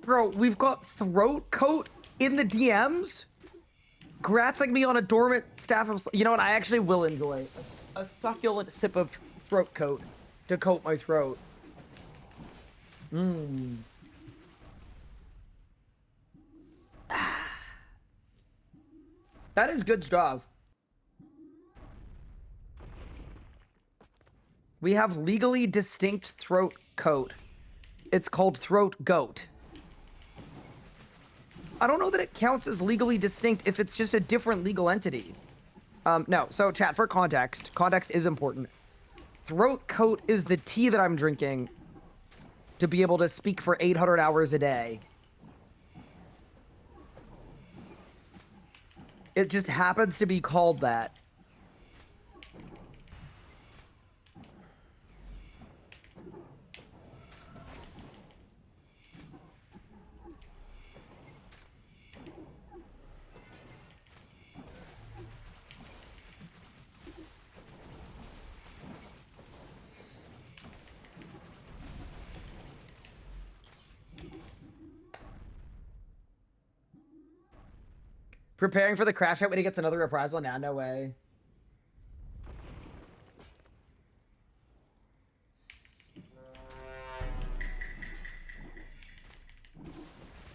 S1: Bro, we've got throat coat in the DMs? Grats like me on a dormant staff of... You know what? I actually will enjoy a succulent sip of throat coat to coat my throat. Mmm. That is good stuff. We have legally distinct throat coat. It's called throat goat. I don't know that it counts as legally distinct if it's just a different legal entity. No, so chat, for context is important. Throat coat is the tea that I'm drinking to be able to speak for 800 hours a day. It just happens to be called that. Preparing for the crash out when he gets another reprisal? Nah, no way.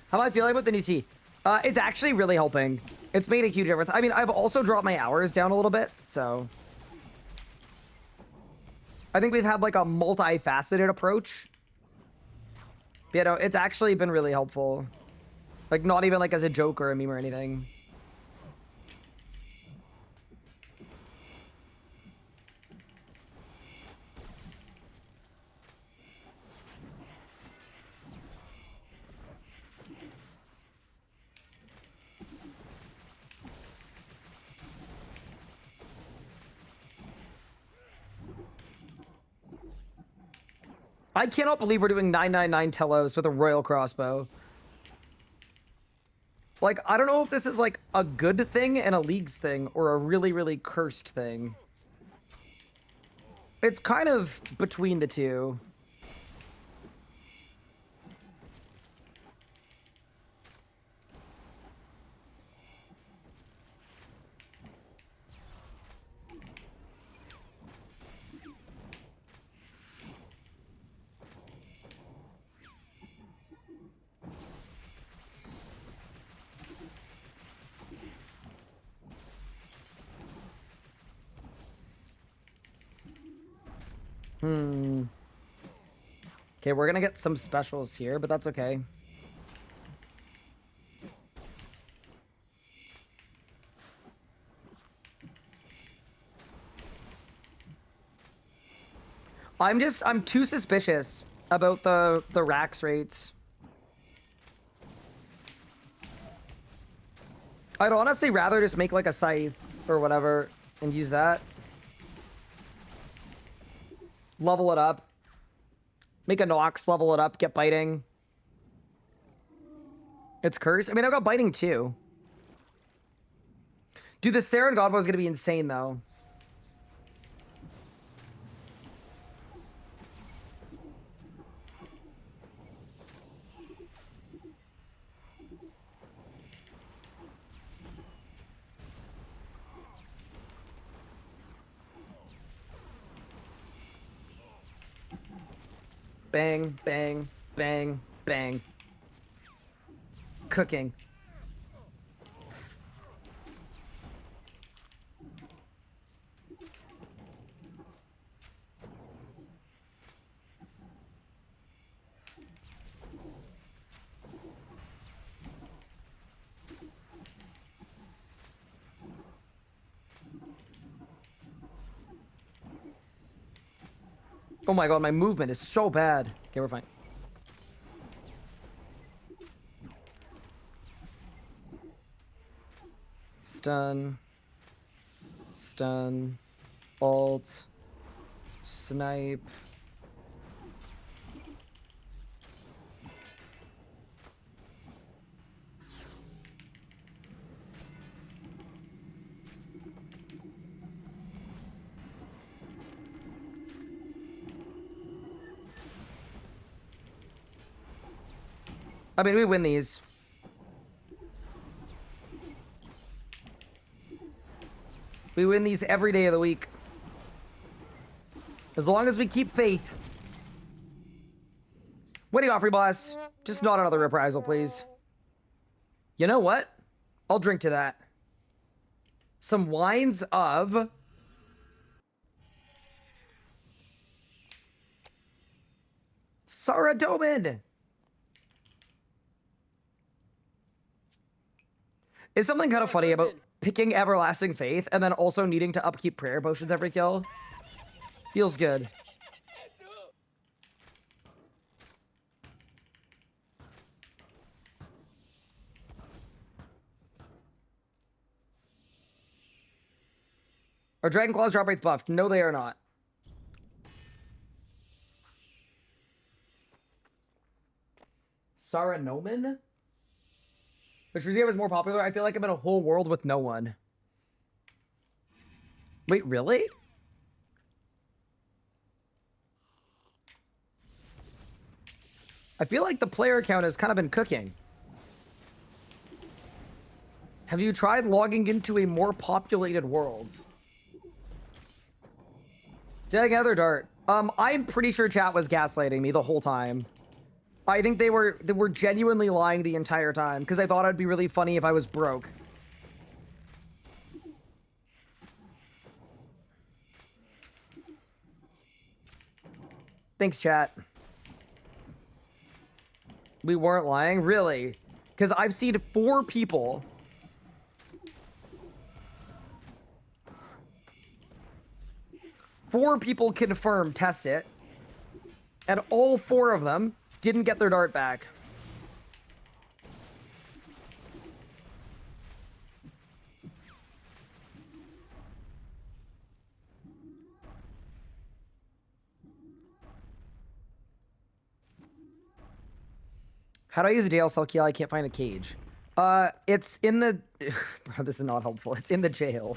S1: How am I feeling about the new tea? It's actually really helping. It's made a huge difference. I mean, I've also dropped my hours down a little bit, so... I think we've had, like, a multifaceted approach. You know, it's actually been really helpful. Like, not even, like, as a joke or a meme or anything. I cannot believe we're doing 999 telos with a royal crossbow. Like, I don't know if this is, like, a good thing and a leagues thing or a really, really cursed thing. It's kind of between the two. Okay, we're gonna get some specials here, but that's okay. I'm too suspicious about the racks rates. I'd honestly rather just make like a scythe or whatever and use that. Level it up. Make a Nox, level it up, get biting. It's cursed. I mean, I've got biting too. Dude, the Saren Godbow is going to be insane though. Bang, bang, bang, bang. Cooking. Oh my god, my movement is so bad. Okay, we're fine. Stun. Stun. Alt. Snipe. I mean, we win these. We win these every day of the week. As long as we keep faith. What do you offer, boss? Just not another reprisal, please. You know what? I'll drink to that. Some wines of... Saradomin! Is something kind of funny about picking Everlasting Faith and then also needing to upkeep prayer potions every kill? Feels good. Are Dragon Claw's drop rates buffed? No, they are not. Saranomen? Which review was more popular? I feel like I'm in a whole world with no one. Wait, really? I feel like the player count has kind of been cooking. Have you tried logging into a more populated world? Dang, other dart. I'm pretty sure chat was gaslighting me the whole time. I think they were genuinely lying the entire time because I thought it'd be really funny if I was broke. Thanks, chat. We weren't lying? Really? Because I've seen 4 people. Four people confirm test it. And all 4 of them didn't get their dart back. How do I use a DL cell key? I can't find a cage. It's in the... Bro, this is not helpful. It's in the jail.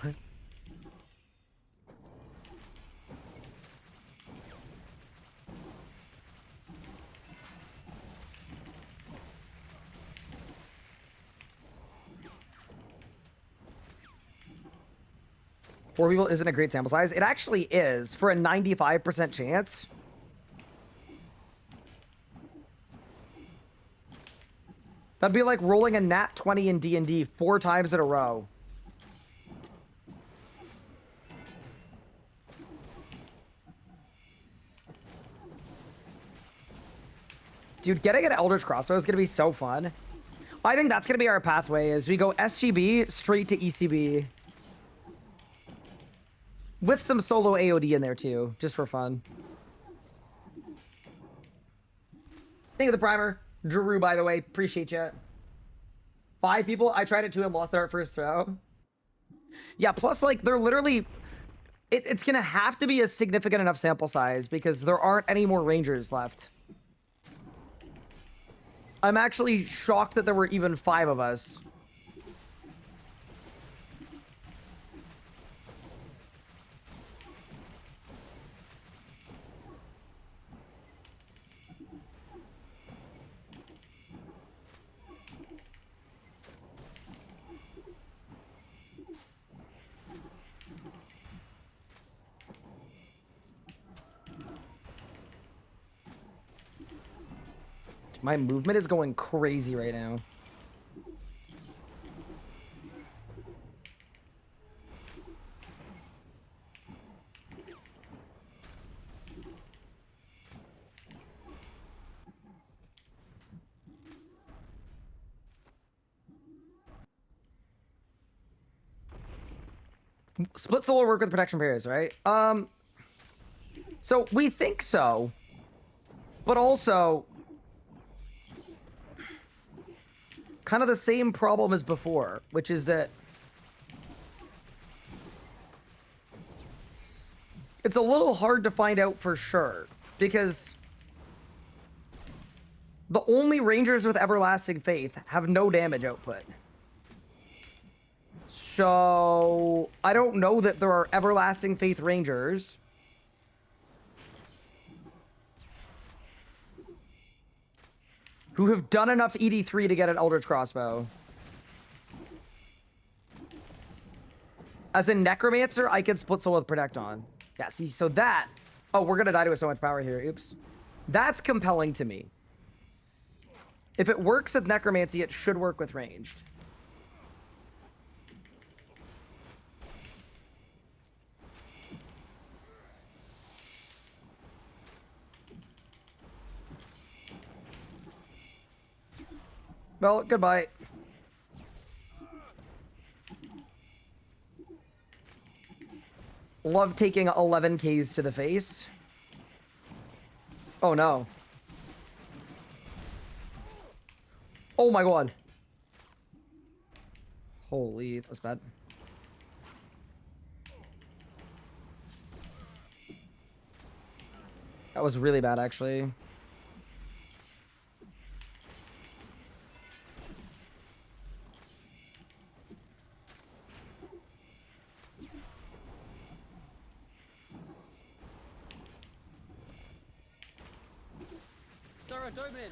S1: Four people isn't a great sample size. It actually is for a 95% chance. That'd be like rolling a nat 20 in D&D 4 times in a row. Dude, getting an Eldritch Crossbow is going to be so fun. I think that's going to be our pathway, is we go SGB straight to ECB. With some solo AOD in there too, just for fun. Thank you for the primer. Drew, by the way, appreciate you. 5 people, I tried it too and lost their first throw. Yeah, plus like they're literally, it's gonna have to be a significant enough sample size because there aren't any more Rangers left. I'm actually shocked that there were even 5 of us. My movement is going crazy right now. Split solo work with protection barriers, right? So we think so, but also kind of the same problem as before, which is that it's a little hard to find out for sure because the only Rangers with Everlasting Faith have no damage output. So I don't know that there are Everlasting Faith Rangers who have done enough ED3 to get an Eldritch Crossbow. As a Necromancer, I could split soul with Protect on. Yeah, see, so that... Oh, we're gonna die to so much power here. Oops. That's compelling to me. If it works with Necromancy, it should work with ranged. Well, goodbye. Love taking 11 Ks to the face. Oh no. Oh my god. Holy, that was bad. That was really bad, actually.
S4: Sarah Doman.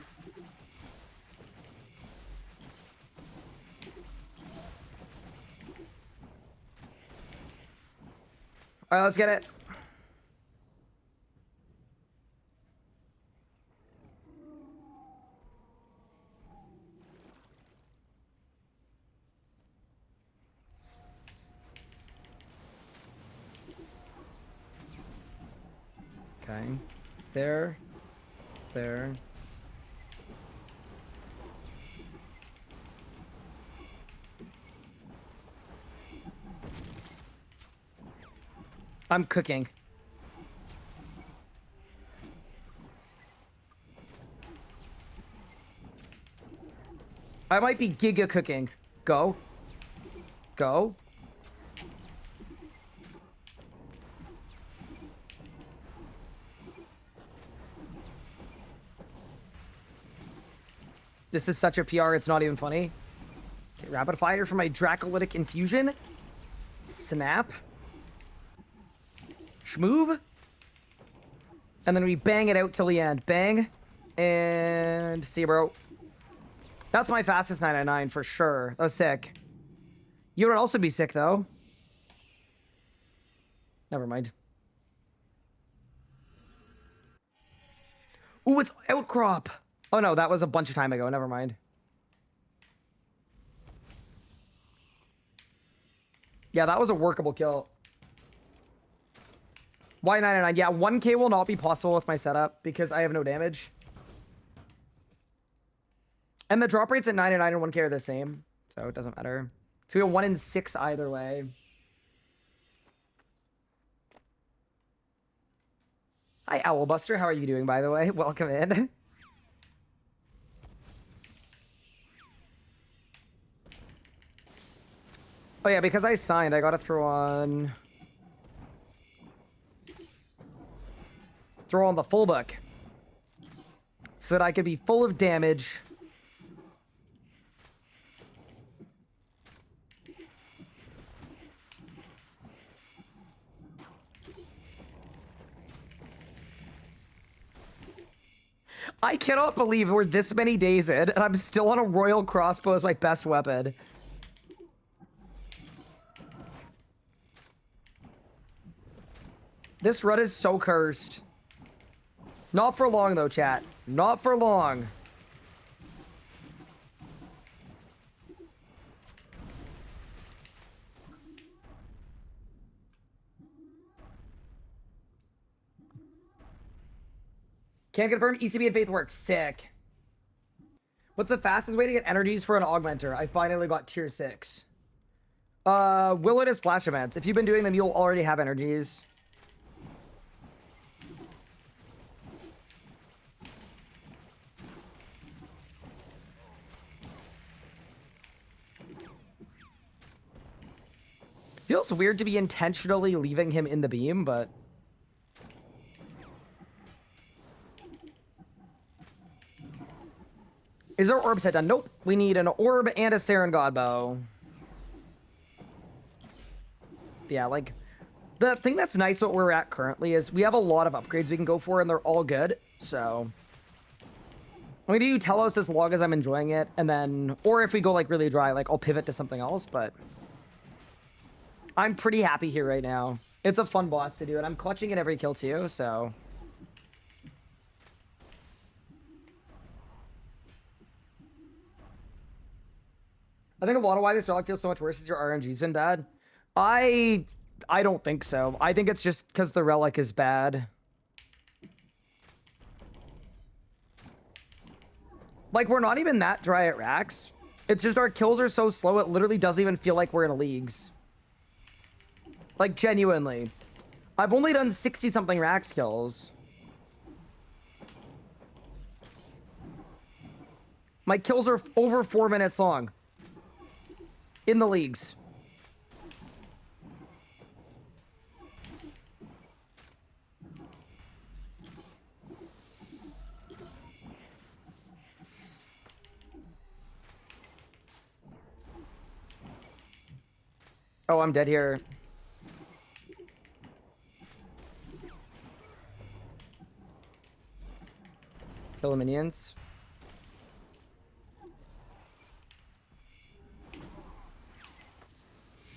S1: All right, let's get it. Okay. There. There. I'm cooking. I might be giga cooking. Go. Go. This is such a PR, it's not even funny. Okay, rapid fire for my Dracolytic Infusion. Snap. Schmoove. And then we bang it out till the end. Bang. And see, bro. That's my fastest 999 for sure. That was sick. You would also be sick, though. Never mind. Ooh, it's Outcrop. Oh, no, that was a bunch of time ago. Never mind. Yeah, that was a workable kill. Why 99? Yeah, 1k will not be possible with my setup because I have no damage. And the drop rates at 99 and 1k are the same, so it doesn't matter. It's gonna be a 1 in 6 either way. Hi, Owlbuster. How are you doing, by the way? Welcome in. Oh yeah, because I signed, I gotta throw on the full book so that I could be full of damage. I cannot believe we're this many days in and I'm still on a royal crossbow as my best weapon. This run is so cursed. Not for long, though, chat. Not for long. Can't confirm ECB and Faith works. Sick. What's the fastest way to get energies for an augmenter? I finally got tier 6. Willow does flash events. If you've been doing them, you'll already have energies. Feels weird to be intentionally leaving him in the beam, but... Is our orb set done? Nope. We need an orb and a Saren Godbow. Yeah, like... The thing that's nice about where we're at currently is we have a lot of upgrades we can go for, and they're all good, so... I'm gonna do Telos as long as I'm enjoying it, and then... Or if we go, like, really dry, like, I'll pivot to something else, but... I'm pretty happy here right now. It's a fun boss to do, and I'm clutching in every kill too, so... I think a lot of why this relic feels so much worse is your RNG's been bad. I don't think so. I think it's just because the relic is bad. Like, we're not even that dry at racks. It's just our kills are so slow, it literally doesn't even feel like we're in leagues. Like, genuinely. I've only done 60-something racks kills. My kills are over 4 minutes long. In the leagues. Oh, I'm dead here. Kill the minions.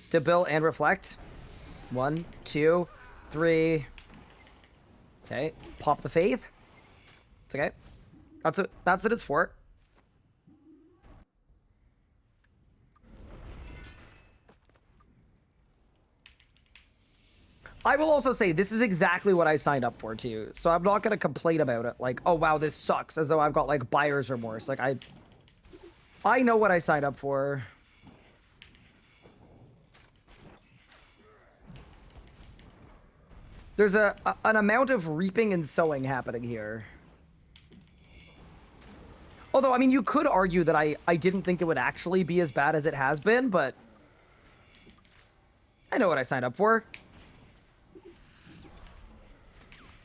S1: Debil and reflect. 1, 2, 3. Okay. Pop the faith. It's okay. That's what it's for. I will also say this is exactly what I signed up for too. So I'm not gonna complain about it. Like, oh wow, this sucks, as though I've got like buyer's remorse. Like I know what I signed up for. There's an amount of reaping and sowing happening here. Although, I mean, you could argue that I didn't think it would actually be as bad as it has been, but I know what I signed up for.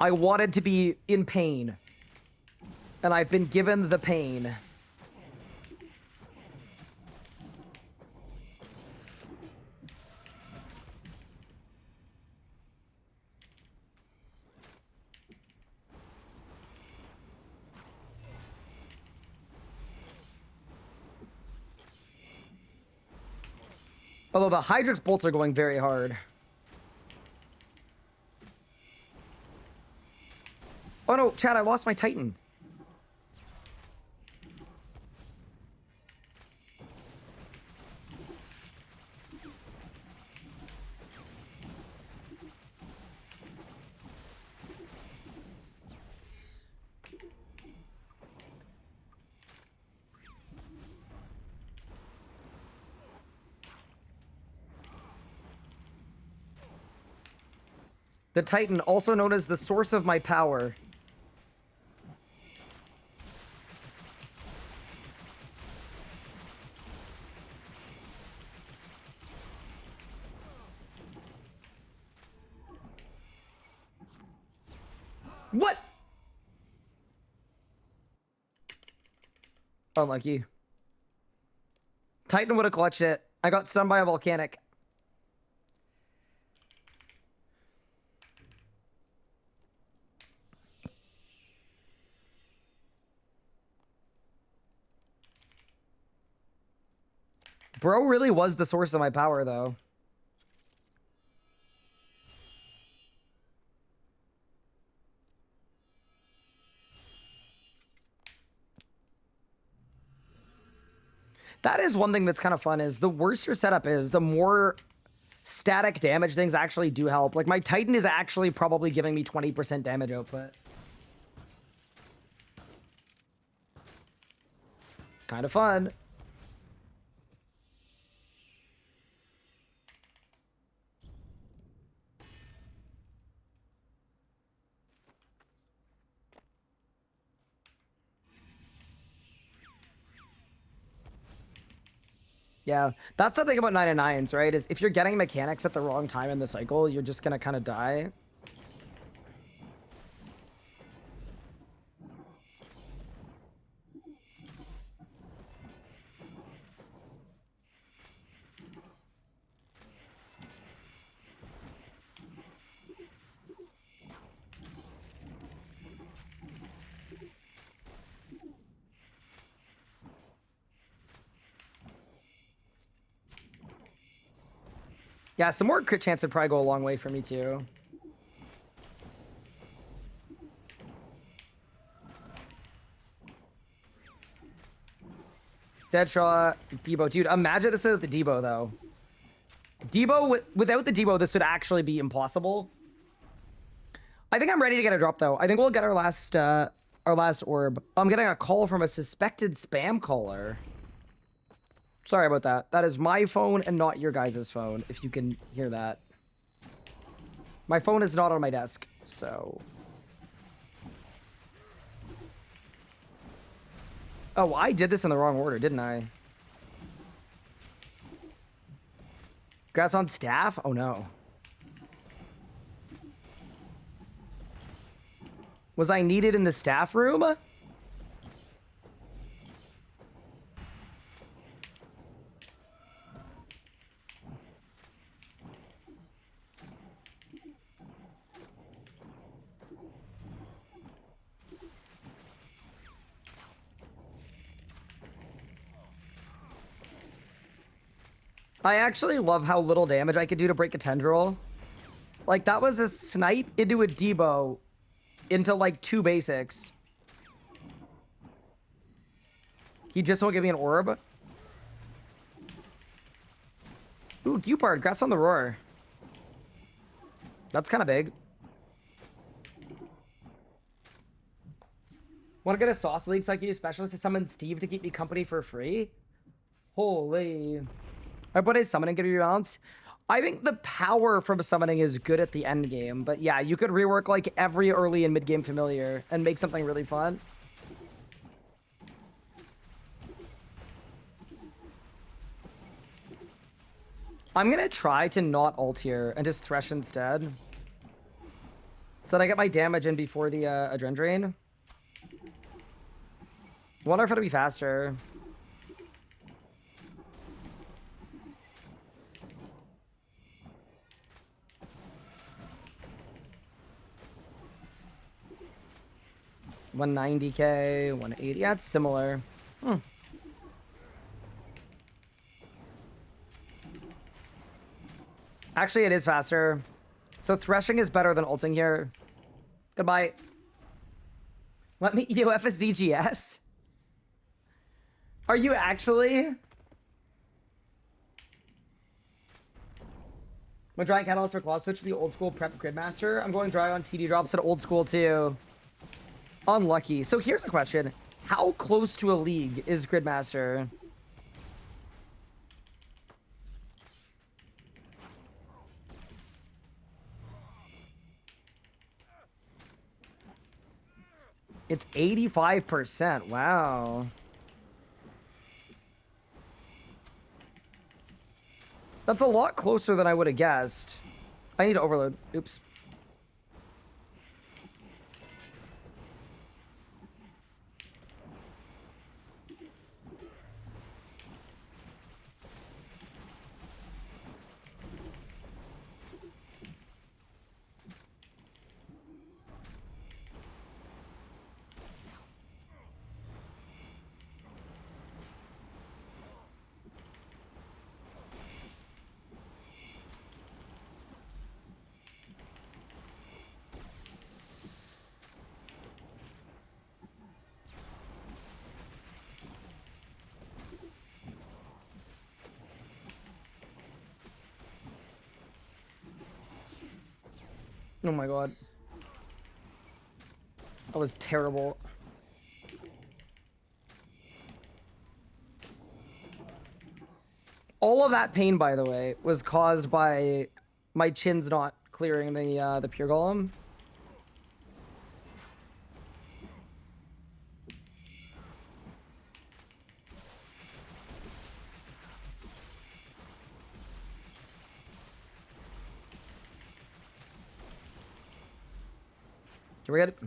S1: I wanted to be in pain, and I've been given the pain. Although the Hydrix bolts are going very hard. Oh no, Chad, I lost my Titan. The Titan, also known as the source of my power. What? Unlucky. Titan would have clutched it. I got stunned by a volcanic. Bro really was the source of my power, though. That is one thing that's kind of fun, is the worse your setup is, the more static damage things actually do help. Like, my Titan is actually probably giving me 20% damage output. Kind of fun. Yeah, that's the thing about 9/9s, right? Is if you're getting mechanics at the wrong time in the cycle, you're just gonna kind of die. Yeah, some more crit chance would probably go a long way for me too. Deadshot, Debo. Dude, imagine this without the Debo, though. Debo, without the Debo, this would actually be impossible. I think I'm ready to get a drop, though. I think we'll get our last orb. I'm getting a call from a suspected spam caller. Sorry about that. That is my phone and not your guys' phone, if you can hear that. My phone is not on my desk, so... Oh, I did this in the wrong order, didn't I? Congrats on staff? Oh, no. Was I needed in the staff room? I actually love how little damage I could do to break a tendril. Like, that was a snipe into a Debo into, like, 2 basics. He just won't give me an orb. Ooh, Gupard, congrats on the roar. That's kind of big. Want to get a sauce league so I can use specialist to summon Steve to keep me company for free? Holy... But is summoning going to be balanced? I think the power from summoning is good at the end game, but yeah, you could rework like every early and mid game familiar and make something really fun. I'm gonna try to not ult here and just thresh instead, so that I get my damage in before the adrenaline drain. Wonder if it'll be faster. $190K, 180. Yeah, it's similar. Actually, it is faster. So threshing is better than ulting here. Goodbye. Let me EOF a ZGS. Are you actually? My Giant Catalyst for Claw Switch to the old school prep Gridmaster. I'm going dry on TD drops at old school too. Unlucky. So here's a question. How close to a league is Gridmaster? It's 85%. Wow. That's a lot closer than I would have guessed. I need to overload. Oops. Oh my god. That was terrible. All of that pain, by the way, was caused by my chins not clearing the pure golem. Can we get it?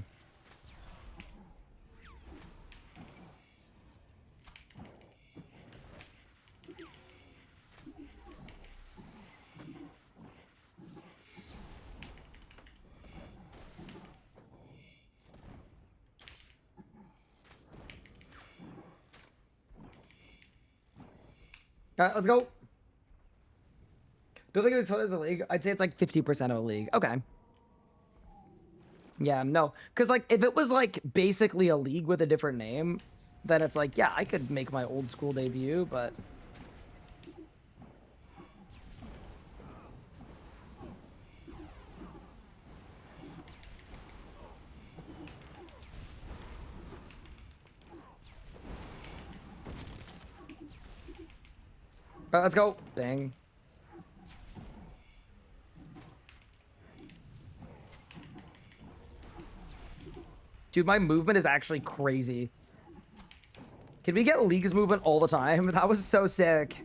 S1: Let's go. Don't think it's what is a league. I'd say it's like 50% of a league. Okay. Yeah, no. Because, like, if it was, like, basically a league with a different name, then it's like, yeah, I could make my old school debut, but... let's go. Bang. Dude, my movement is actually crazy. Can we get League's movement all the time? That was so sick.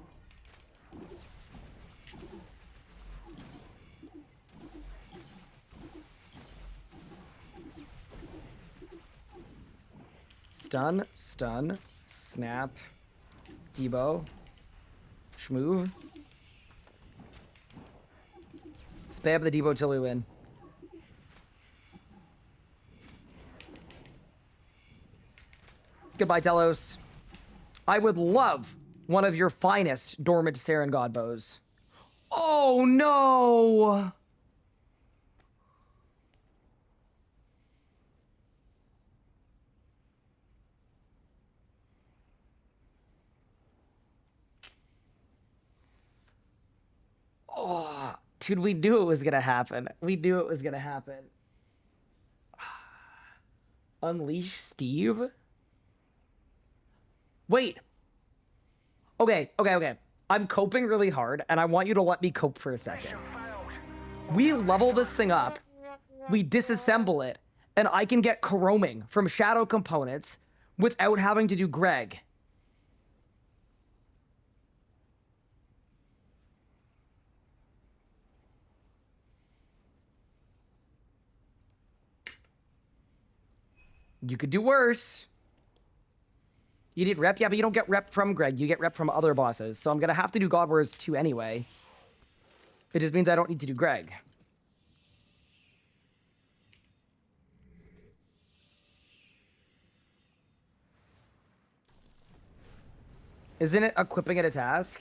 S1: Stun, stun, snap, Debo, schmoove. Spam the Debo till we win. Goodbye, Telos. I would love one of your finest dormant Saren God bows. Oh no! Oh, dude, we knew it was gonna happen. We knew it was gonna happen. Unleash Steve? Wait. Okay. I'm coping really hard, and I want you to let me cope for a second. We level this thing up, we disassemble it, and I can get Coroming from shadow components without having to do Greg. You could do worse. You need rep? Yeah, but you don't get rep from Greg. You get rep from other bosses. So I'm going to have to do God Wars 2 anyway. It just means I don't need to do Greg. Isn't it equipping it a task?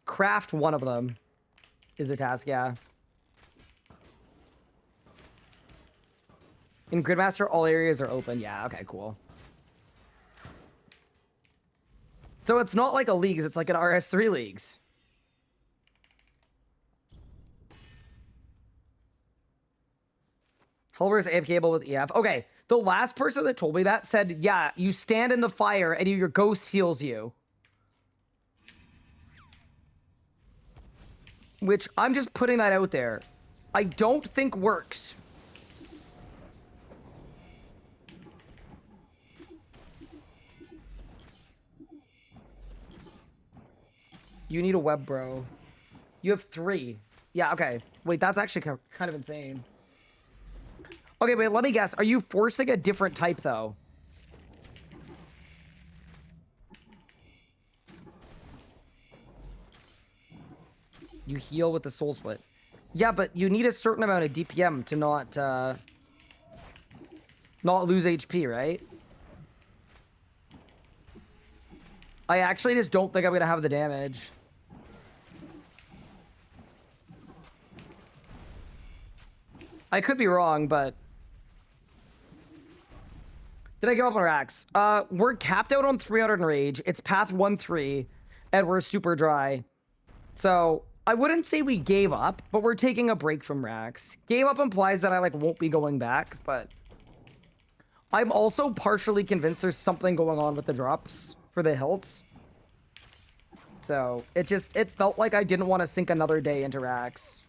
S1: Craft one of them is a task, yeah. In Gridmaster, all areas are open. Yeah, okay, cool. So it's not like a Leagues, it's like an RS3 Leagues. Helver's AFKable with EF. Okay, the last person that told me that said, yeah, you stand in the fire and your ghost heals you. Which, I'm just putting that out there. I don't think works. You need a web, bro. You have 3. Yeah, okay. Wait, that's actually kind of insane. Okay, wait, let me guess. Are you forcing a different type, though? You heal with the soul split. Yeah, but you need a certain amount of DPM to not lose HP, right? I actually just don't think I'm going to have the damage. I could be wrong, but... Did I give up on Rax? We're capped out on 300 in Rage. It's path 1-3, and we're super dry. So, I wouldn't say we gave up, but we're taking a break from Rax. Gave up implies that I, like, won't be going back, but... I'm also partially convinced there's something going on with the drops for the hilts. So, it felt like I didn't want to sink another day into Rax.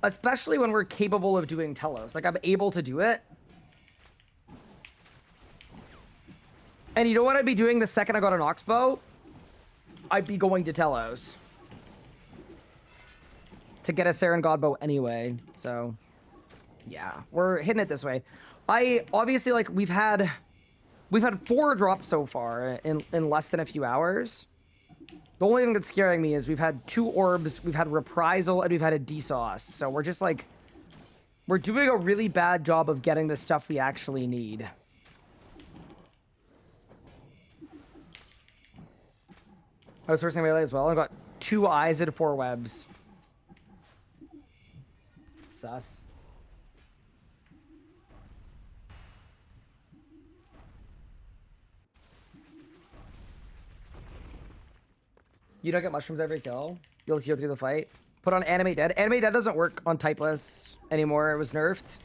S1: Especially when we're capable of doing Telos. Like, I'm able to do it. And you know what I'd be doing the second I got an Oxbow? I'd be going to Telos. To get a Saren Godbow anyway, so... Yeah, we're hitting it this way. I, obviously, like, we've had 4 drops so far in less than a few hours. The only thing that's scaring me is we've had 2 orbs, we've had Reprisal, and we've had a DSauce. So we're just, like... We're doing a really bad job of getting the stuff we actually need. I was sourcing melee as well. I got 2 eyes and 4 webs. Sus. You don't get mushrooms every kill. You'll heal through the fight. Put on Animate Dead. Animate Dead doesn't work on typeless anymore. It was nerfed.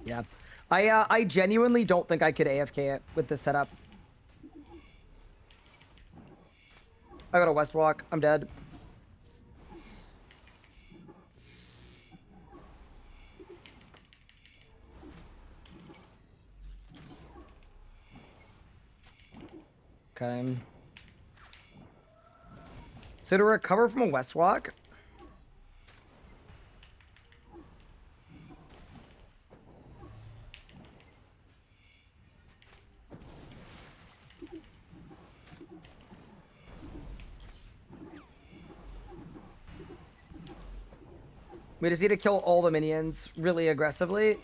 S1: Yeah. I genuinely don't think I could AFK it with this setup. I got a West Walk. I'm dead. Okay. So to recover from a West Walk... We just need to kill all the minions really aggressively.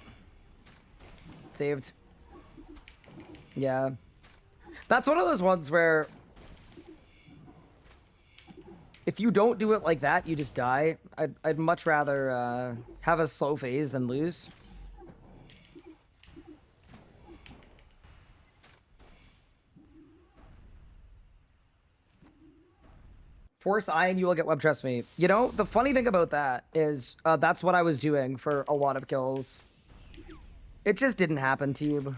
S1: Saved. Yeah. That's one of those ones where... If you don't do it like that, you just die. I'd much rather have a slow phase than lose. Force Eye and you will get web, trust me. You know, the funny thing about that is that's what I was doing for a lot of kills. It just didn't happen, Tube.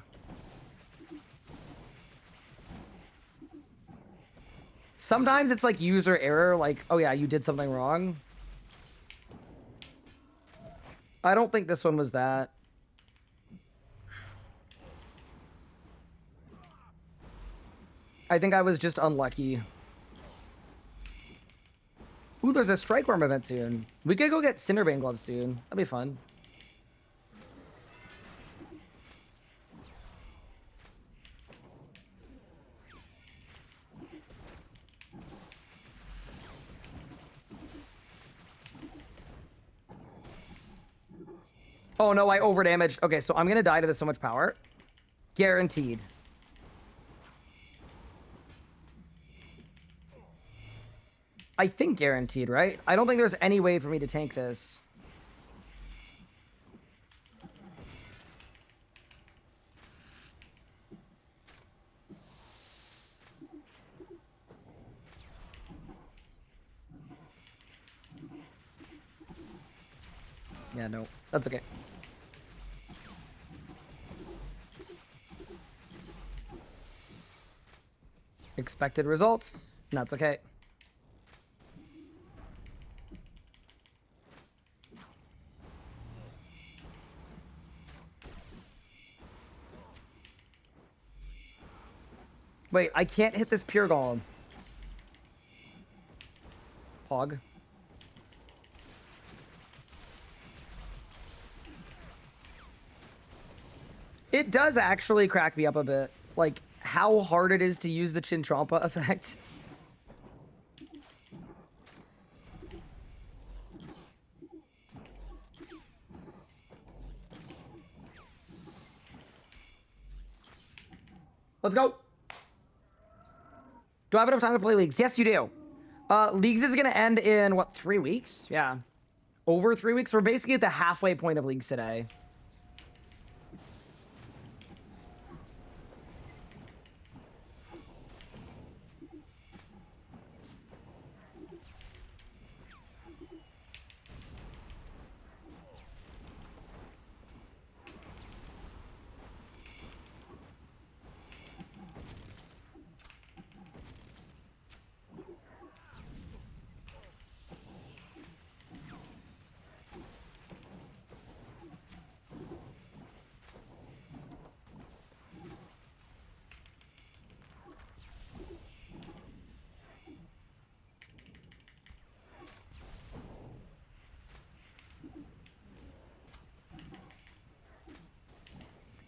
S1: Sometimes it's like user error, like, oh yeah, you did something wrong. I don't think this one was that. I think I was just unlucky. Ooh, there's a Strike Worm event soon. We could go get Cinderbane gloves soon. That'd be fun. Oh no, I overdamaged. Okay, so I'm gonna die to this so much power. Guaranteed. I think guaranteed, right? I don't think there's any way for me to tank this. Yeah, no. That's okay. Expected results. That's okay. Wait, I can't hit this pure golem. Pog. It does actually crack me up a bit. Like, how hard it is to use the Chinchompa effect. Let's go. Do I have enough time to play Leagues? Yes, you do. Leagues is going to end in, what, 3 weeks? Yeah. Over 3 weeks? We're basically at the halfway point of Leagues today.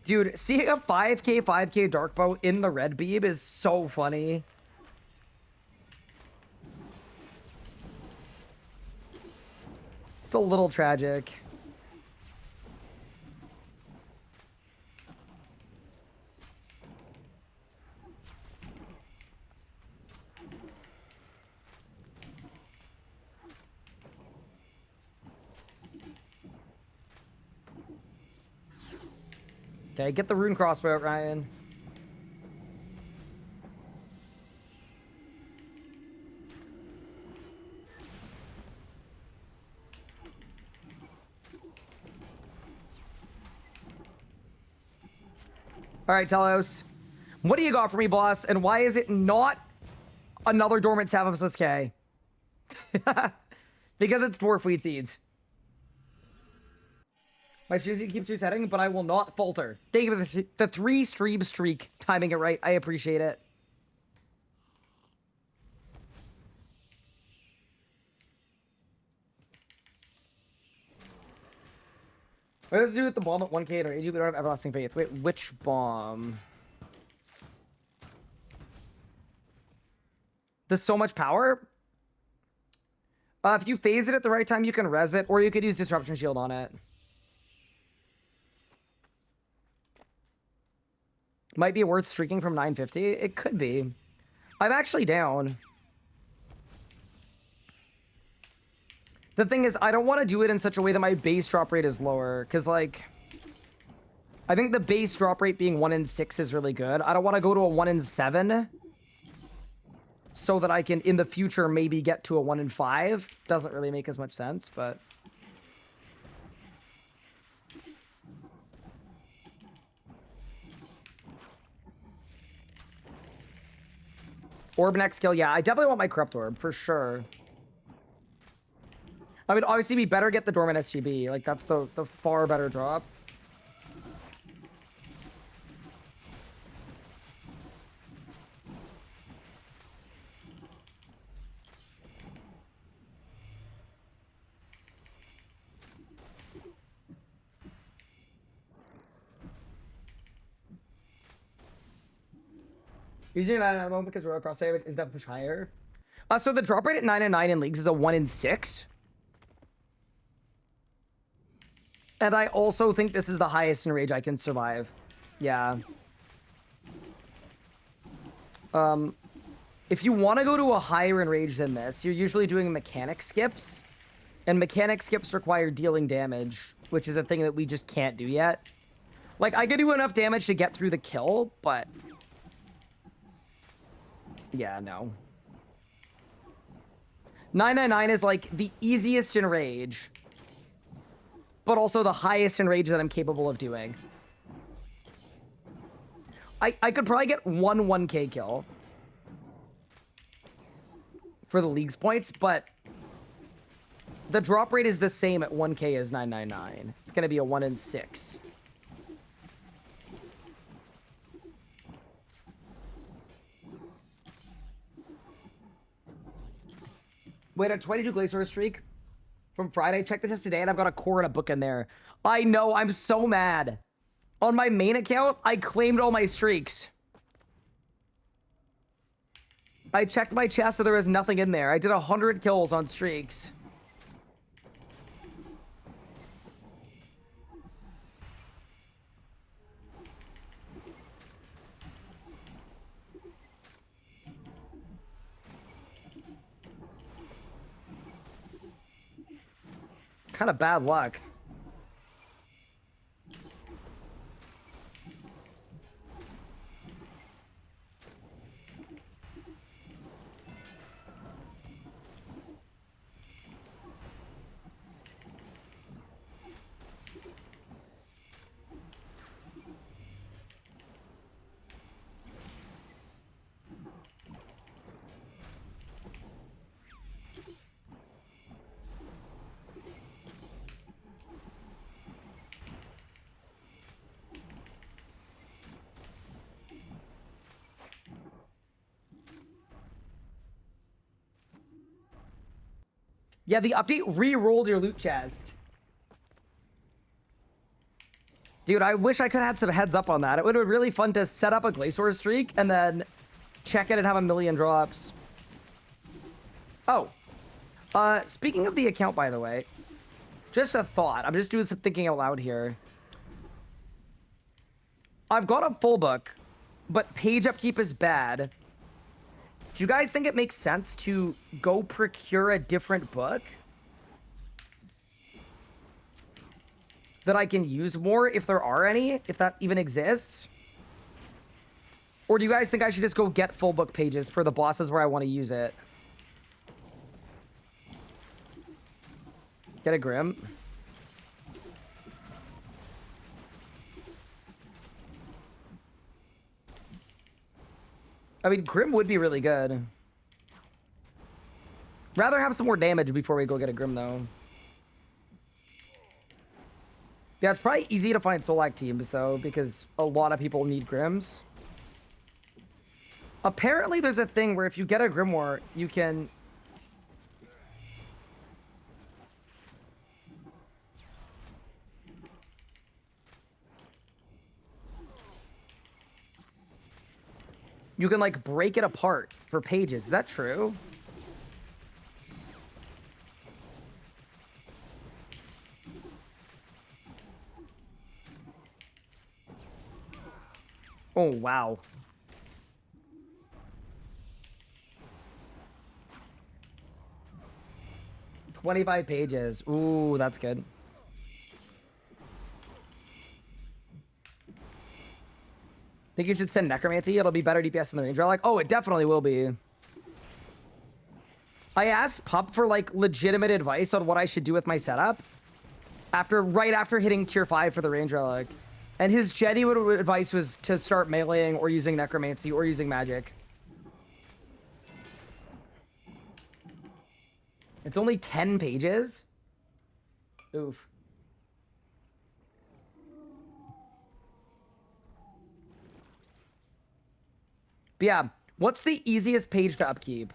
S1: Dude, seeing a 5k dark bow in the red beam is so funny. It's a little tragic. Okay, get the rune crossbow out, Ryan. All right, Telos. What do you got for me, boss? And why is it not another Dormant Staff of Sasuke? Because it's Dwarf Wheat Seeds. My stream keeps resetting, but I will not falter. Thank you for the 3 stream streak. Timing it right. I appreciate it. What does it do with the bomb at 1k or 80? We don't have everlasting faith. Wait, which bomb? There's so much power? If you phase it at the right time, you can res it, or you could use Disruption Shield on it. Might be worth streaking from 950. It could be. I'm actually down. The thing is, I don't want to do it in such a way that my base drop rate is lower. Because, like, I think the base drop rate being 1 in 6 is really good. I don't want to go to a 1 in 7. So that I can, in the future, maybe get to a 1 in 5. Doesn't really make as much sense, but... Orb next skill, yeah. I definitely want my Corrupt Orb, for sure. I mean, obviously, we better get the Dormant SGB. Like, that's the far better drop. Using 9 at the moment because Royal Crossfire is definitely push higher. So the drop rate at 9 in leagues is a 1 in 6. And I also think this is the highest in rage I can survive. Yeah. If you want to go to a higher in rage than this, you're usually doing mechanic skips. And mechanic skips require dealing damage, which is a thing that we just can't do yet. Like, I could do enough damage to get through the kill, but... yeah, no. 999 is, like, the easiest in rage. But also the highest in rage that I'm capable of doing. I could probably get one 1k kill. For the league's points, but... the drop rate is the same at 1k as 999. It's gonna be a 1 in 6. Wait, a 22 Glacier streak from Friday. Check the test today, and I've got a core and a book in there. I know, I'm so mad. On my main account, I claimed all my streaks. I checked my chest, so there was nothing in there. I did 100 kills on streaks. Kind of bad luck. Yeah, the update re-rolled your loot chest. Dude, I wish I could have had some heads up on that. It would have been really fun to set up a Glacier streak and then check it and have a million drops. Oh. Speaking of the account, by the way, just a thought. I'm just doing some thinking out loud here. I've got a full book, but page upkeep is bad. Do you guys think it makes sense to go procure a different book that I can use more, if there are any, if that even exists? Or do you guys think I should just go get full book pages for the bosses where I want to use it? Get a Grim. I mean, Grim would be really good. Rather have some more damage before we go get a Grim, though. Yeah, it's probably easy to find Solak teams, though, because a lot of people need Grims. Apparently, there's a thing where if you get a Grimoire, you can... You can, like, break it apart for pages. Is that true? Oh, wow. $25 pages. Ooh, that's good. Think you should send Necromancy? It'll be better DPS than the Range Relic. Oh, it definitely will be. I asked Pup for, like, legitimate advice on what I should do with my setup right after hitting tier 5 for the Range Relic. And his genuine advice was to start meleeing or using Necromancy or using Magic. It's only 10 pages? Oof. But yeah, what's the easiest page to upkeep?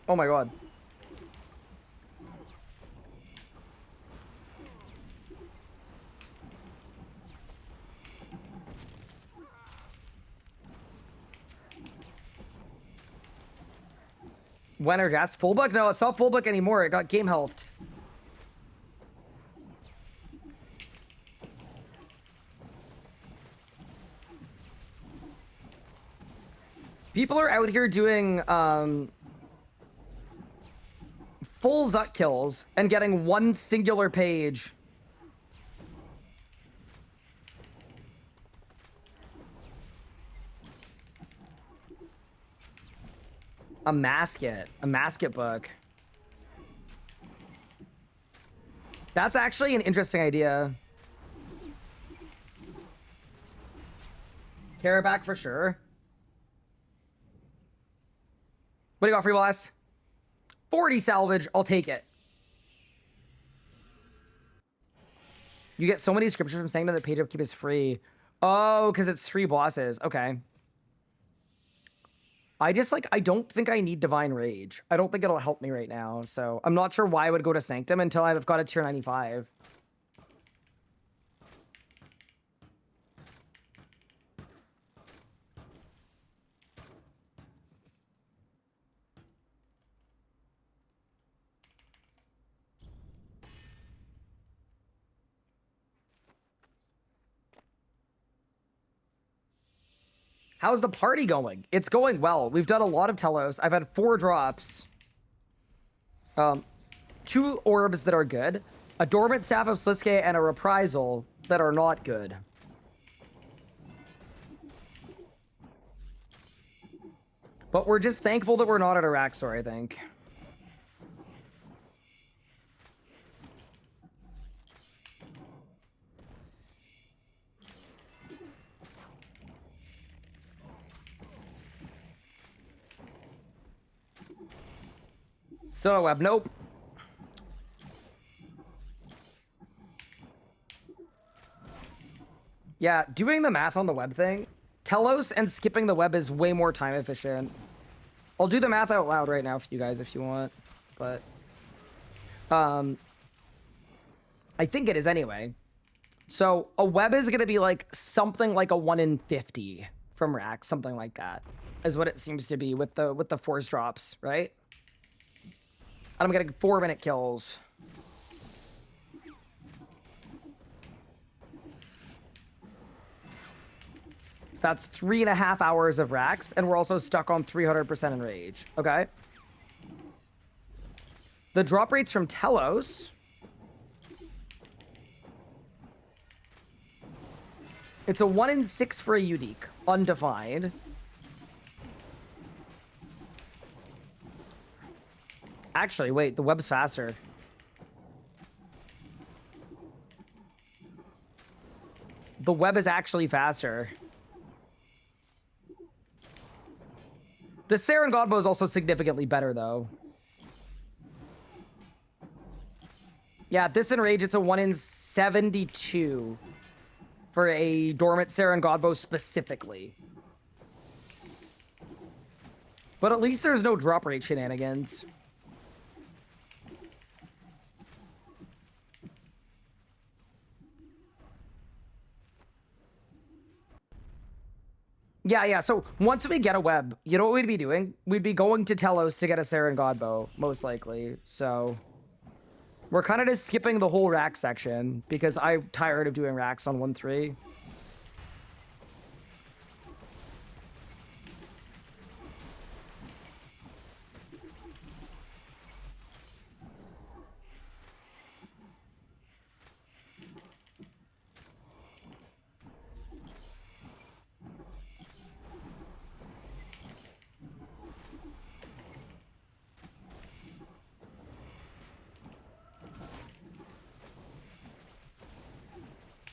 S1: Oh my god. Winter Jazz. Full book? No, it's not full book anymore. It got game helped. People are out here doing full Zut kills and getting one singular page. A masket book. That's actually an interesting idea. Caraback for sure. What do you got, free boss? 40 salvage, I'll take it. You get so many scriptures from saying that the page upkeep is free. Oh, because it's 3 bosses. Okay. I don't think I need Divine Rage. I don't think it'll help me right now, so I'm not sure why I would go to Sanctum until I've got a tier 95. How's the party going? It's going well. We've done a lot of Telos. I've had 4 drops. 2 orbs that are good. A Dormant Staff of Sliske and a Reprisal that are not good. But we're just thankful that we're not at Araxor, I think. Soda Web, nope. Yeah, doing the math on the web thing, Telos and skipping the web is way more time efficient. I'll do the math out loud right now for you guys if you want, but I think it is anyway. So a web is going to be like something like a 1 in 50 from racks, something like that is what it seems to be with the force drops, right? And I'm getting 4-minute kills. So that's 3.5 hours of racks, and we're also stuck on 300% in rage. Okay. The drop rates from Telos. It's a 1 in 6 for a unique, undefined. Actually, wait, the web's faster. The web is actually faster. The Saren Godbow is also significantly better, though. Yeah, this in rage, it's a 1 in 72 for a dormant Saren Godbow specifically. But at least there's no drop rate shenanigans. Yeah. So once we get a web, you know what we'd be doing? We'd be going to Telos to get a Saren Godbow, most likely. So we're kind of just skipping the whole rack section because I'm tired of doing racks on 1.3.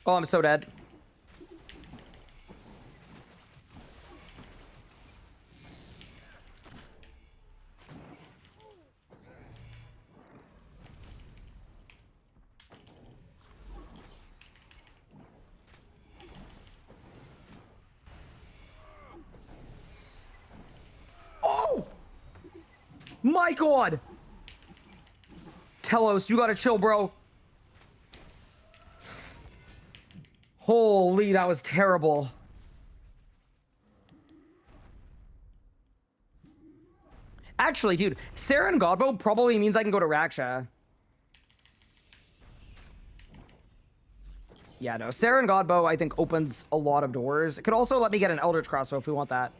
S1: Oh, I'm so dead. Oh! My God! Telos, you gotta chill, bro. Holy, that was terrible. Actually, dude, Saren Godbow probably means I can go to Raksha. Yeah, no, Saren Godbow, I think, opens a lot of doors. It could also let me get an Eldritch Crossbow if we want that.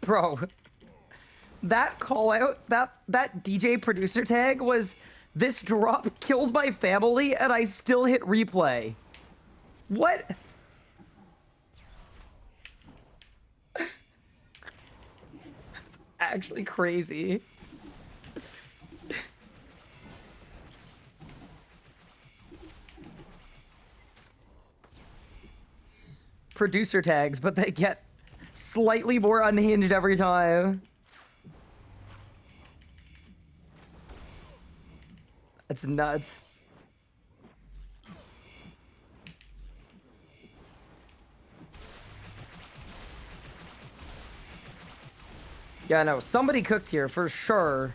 S1: Bro, that call out, that DJ producer tag was, this drop killed my family and I still hit replay. What? That's actually crazy. Producer tags, but they get slightly more unhinged every time. That's nuts. Yeah, no, somebody cooked here for sure.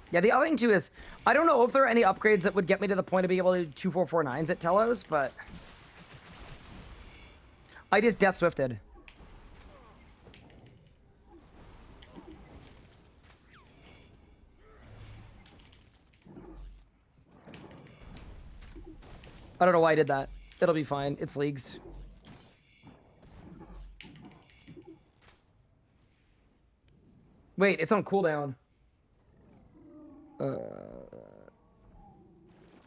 S1: Yeah, the other thing too is, I don't know if there are any upgrades that would get me to the point of being able to do 2449s at Telos, but I just Death Swifted. I don't know why I did that. It'll be fine. It's leagues. Wait, it's on cooldown.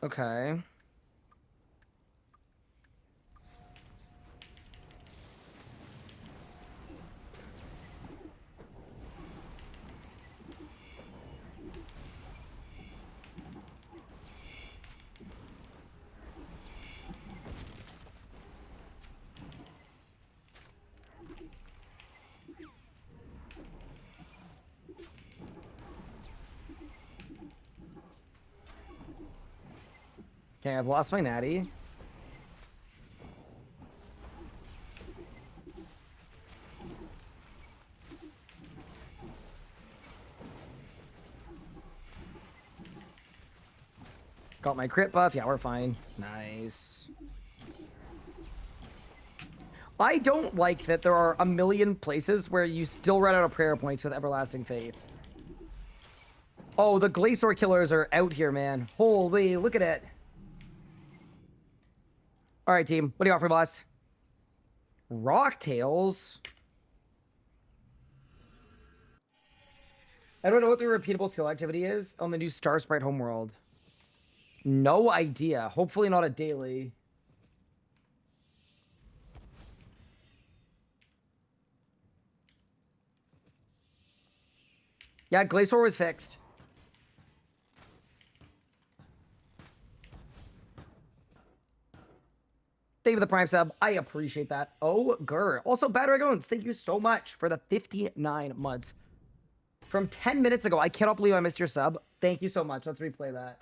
S1: Okay. Okay, I've lost my natty. Got my crit buff. Yeah, we're fine. Nice. I don't like that there are a million places where you still run out of prayer points with Everlasting Faith. Oh, the Glacior killers are out here, man. Holy, look at it. All right, team. What do you got for boss? Rocktails? I don't know what the repeatable skill activity is on the new Star Sprite homeworld. No idea. Hopefully not a daily. Yeah, Glacier was fixed. Thank you for the Prime sub. I appreciate that. Oh, grr. Also, Bad Dragoons, thank you so much for the 59 months. From 10 minutes ago, I cannot believe I missed your sub. Thank you so much. Let's replay that.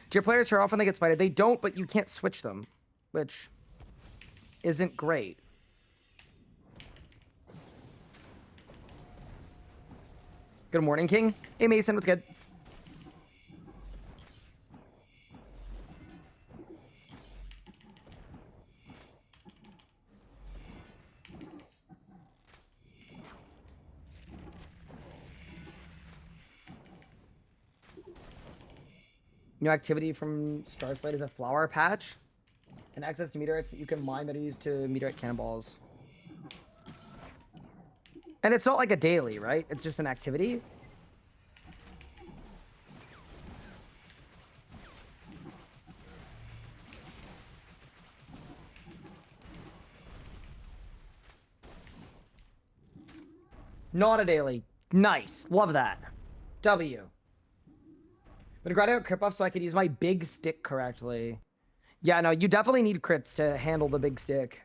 S1: Do your players turn off when they get spited? They don't, but you can't switch them, which isn't great. Good morning, King. Hey, Mason, what's good? New activity from Starflight is a flower patch. And access to meteorites that you can mine that are used to meteorite cannonballs. And it's not like a daily, right? It's just an activity. Not a daily. Nice. Love that. W. But I got out crit buff so I could use my big stick correctly. Yeah, no, you definitely need crits to handle the big stick.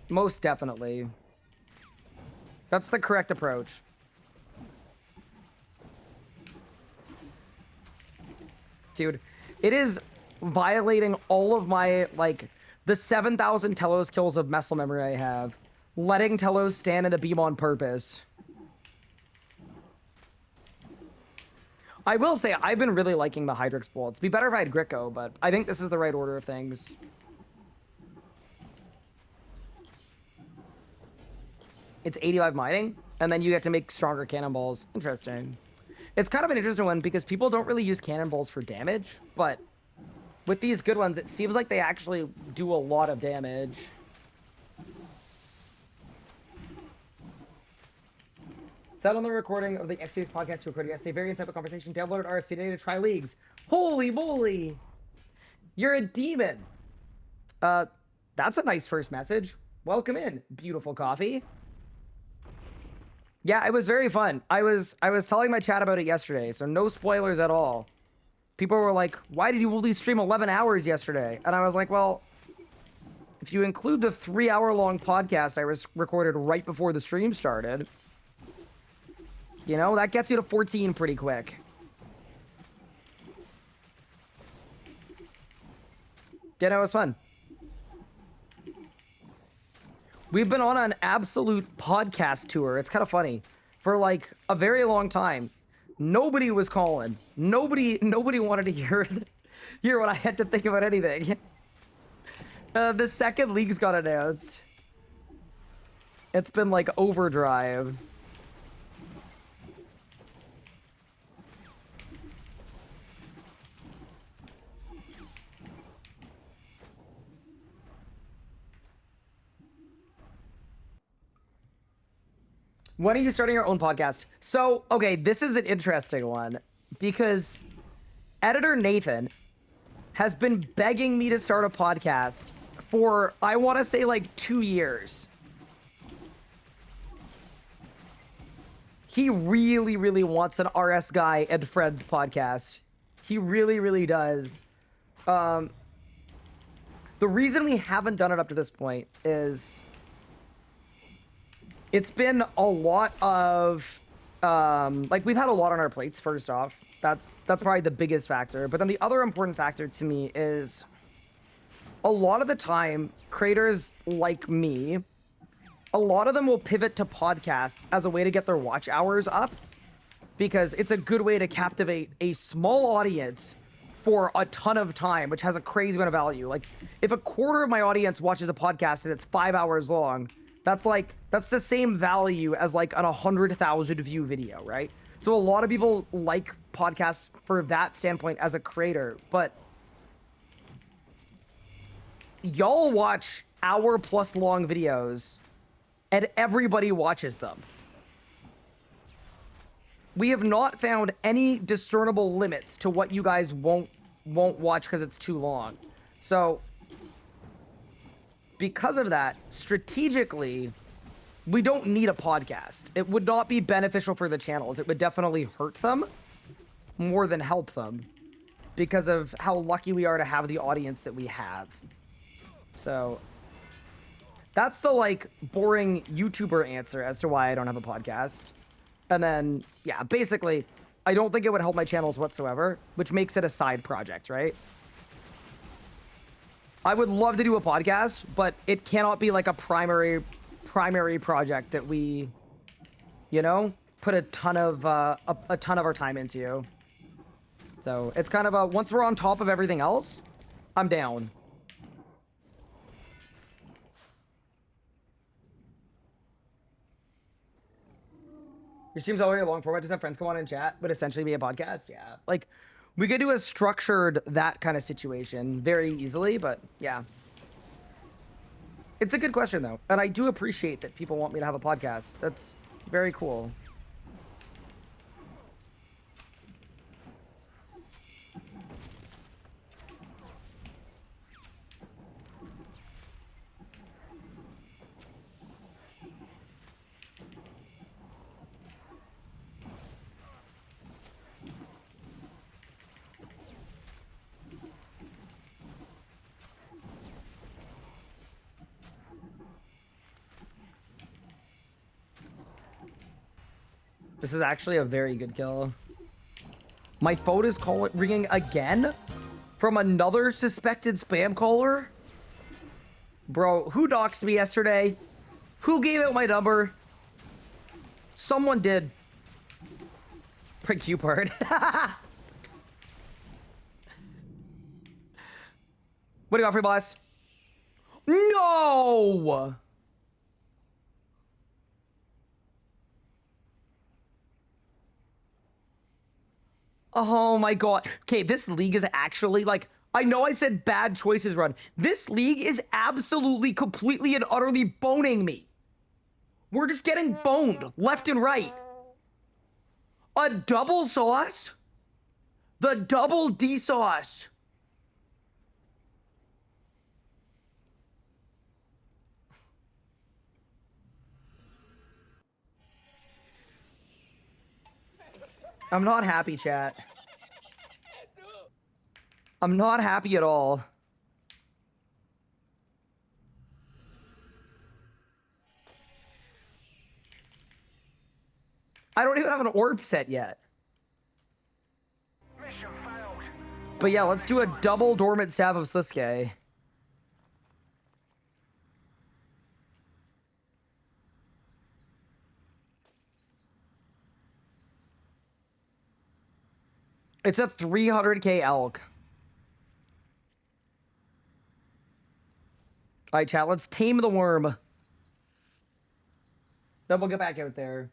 S1: Most definitely. That's the correct approach. Dude, it is violating all of my, like, the 7,000 Telos kills of muscle memory I have. Letting Telos stand in the beam on purpose. I will say, I've been really liking the Hydrix bullets. It'd be better if I had Gricko, but I think this is the right order of things. It's 85 mining, and then you get to make stronger cannonballs. Interesting. It's kind of an interesting one because people don't really use cannonballs for damage, but with these good ones, it seems like they actually do a lot of damage. Said on the recording of the X-Series podcast recorded yesterday, very insightful conversation. Downloaded RS3 today to try leagues. Holy moly! You're a demon! That's a nice first message. Welcome in, beautiful coffee. Yeah, it was very fun. I was telling my chat about it yesterday, so no spoilers at all. People were like, why did you only stream 11 hours yesterday? And I was like, well, if you include the 3-hour-long podcast I recorded right before the stream started, you know, that gets you to 14 pretty quick. Yeah, no, it was fun. We've been on an absolute podcast tour. It's kind of funny. For like a very long time, nobody was calling. Nobody wanted to hear what I had to think about anything. The second leagues got announced, it's been like overdrive. When are you starting your own podcast? So, okay, this is an interesting one because editor Nathan has been begging me to start a podcast for, I want to say, like 2 years. He really, really wants an RS Guy and Friends podcast. He really, really does. The reason we haven't done it up to this point is it's been a lot of Like we've had a lot on our plates, first off. That's probably the biggest factor. But then the other important factor to me is a lot of the time, creators like me, a lot of them will pivot to podcasts as a way to get their watch hours up because it's a good way to captivate a small audience for a ton of time, which has a crazy amount of value. Like if a quarter of my audience watches a podcast and it's 5 hours long, that's the same value as like an 100,000 view video, right? So a lot of people like podcasts for that standpoint as a creator, but y'all watch hour-plus long videos and everybody watches them. We have not found any discernible limits to what you guys won't watch because it's too long. So because of that, strategically, we don't need a podcast. It would not be beneficial for the channels. It would definitely hurt them more than help them because of how lucky we are to have the audience that we have. So that's the like boring YouTuber answer as to why I don't have a podcast. And then, yeah, basically, I don't think it would help my channels whatsoever, which makes it a side project, right? I would love to do a podcast, but it cannot be like a primary project that we, you know, put a ton of our time into. So it's kind of a, once we're on top of everything else, I'm down. Your stream's already a long format, just have friends come on and chat, but essentially be a podcast. Yeah, like we could do a structured that kind of situation very easily, but yeah. It's a good question though, and I do appreciate that people want me to have a podcast. That's very cool. This is actually a very good kill. My phone is ringing again from another suspected spam caller. Bro, who doxed me yesterday? Who gave out my number? Someone did. Prick you part. What do you got for me, boss? No! Oh my god. Okay, this league is actually like, I know I said bad choices run. This league is absolutely, completely, and utterly boning me. We're just getting boned left and right. A double sauce? The double D sauce. I'm not happy, chat. I'm not happy at all. I don't even have an orb set yet. Mission failed. But yeah, let's do a double dormant staff of Sisuke. It's a 300k elk. All right, chat, let's tame the worm. Then we'll get back out there.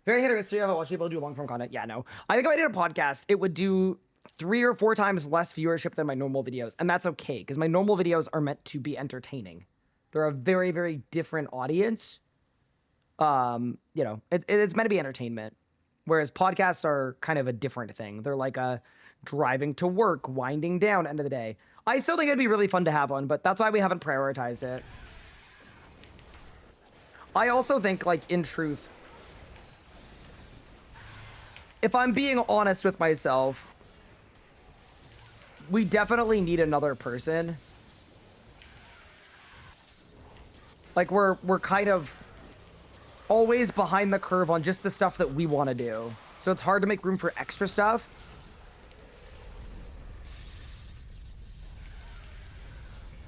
S1: Very hit or miss. I haven't watched people do long-form content. Yeah, no. I think if I did a podcast, it would do 3 or 4 times less viewership than my normal videos. And that's okay, because my normal videos are meant to be entertaining. They're a very, very different audience. You know, it's meant to be entertainment. Whereas podcasts are kind of a different thing. They're like a driving to work, winding down, end of the day. I still think it'd be really fun to have one, but that's why we haven't prioritized it. I also think, like, in truth, if I'm being honest with myself, we definitely need another person. Like, we're kind of always behind the curve on just the stuff that we want to do. So it's hard to make room for extra stuff.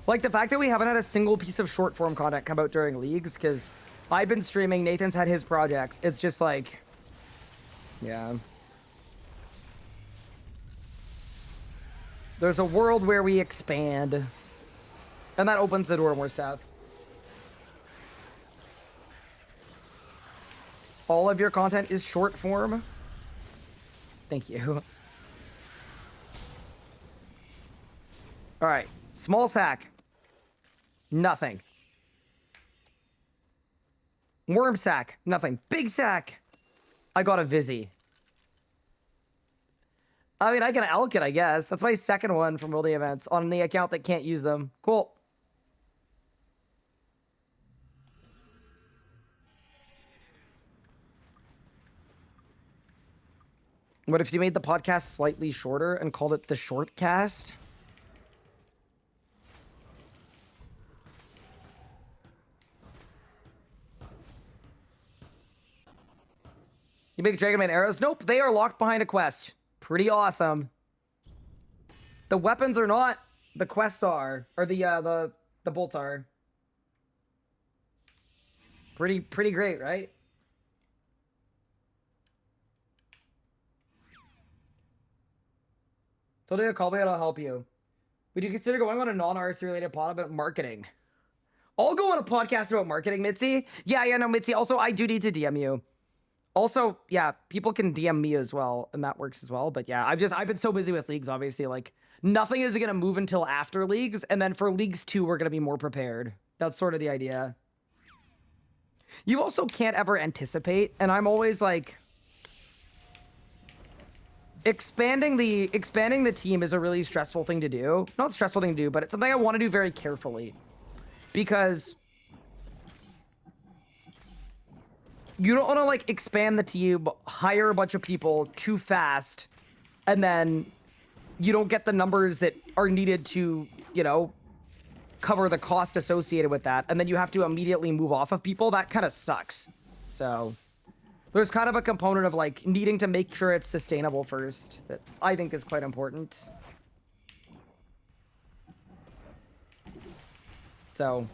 S1: Like the fact that we haven't had a single piece of short form content come out during leagues, because I've been streaming, Nathan's had his projects. It's just like, yeah. There's a world where we expand, and that opens the door to more stuff. All of your content is short form. Thank you. All right, small sack. Nothing. Worm sack. Nothing. Big sack. I got a Vizzy. I mean, I can elk it, I guess. That's my second one from World Events on the account that can't use them. Cool. What if you made the podcast slightly shorter and called it the Shortcast? You make Dragon Man arrows? Nope, they are locked behind a quest. Pretty awesome. The weapons are not. The quests are, or the bolts are. Pretty great, right? Told you to call me and I'll help you. Would you consider going on a non-RS related pod about marketing? I'll go on a podcast about marketing, Mitzi. Yeah, no, Mitzi. Also, I do need to DM you. Also, yeah, people can DM me as well, and that works as well. But yeah, I've been so busy with leagues, obviously. Like, nothing is going to move until after leagues, and then for leagues 2, we're going to be more prepared. That's sort of the idea. You also can't ever anticipate, and I'm always like, expanding the team is a really stressful thing to do. Not a stressful thing to do, but it's something I want to do very carefully, because you don't want to like expand the team, hire a bunch of people too fast, and then you don't get the numbers that are needed to, you know, cover the cost associated with that, and then you have to immediately move off of people. That kind of sucks. So there's kind of a component of like needing to make sure it's sustainable first that I think is quite important. So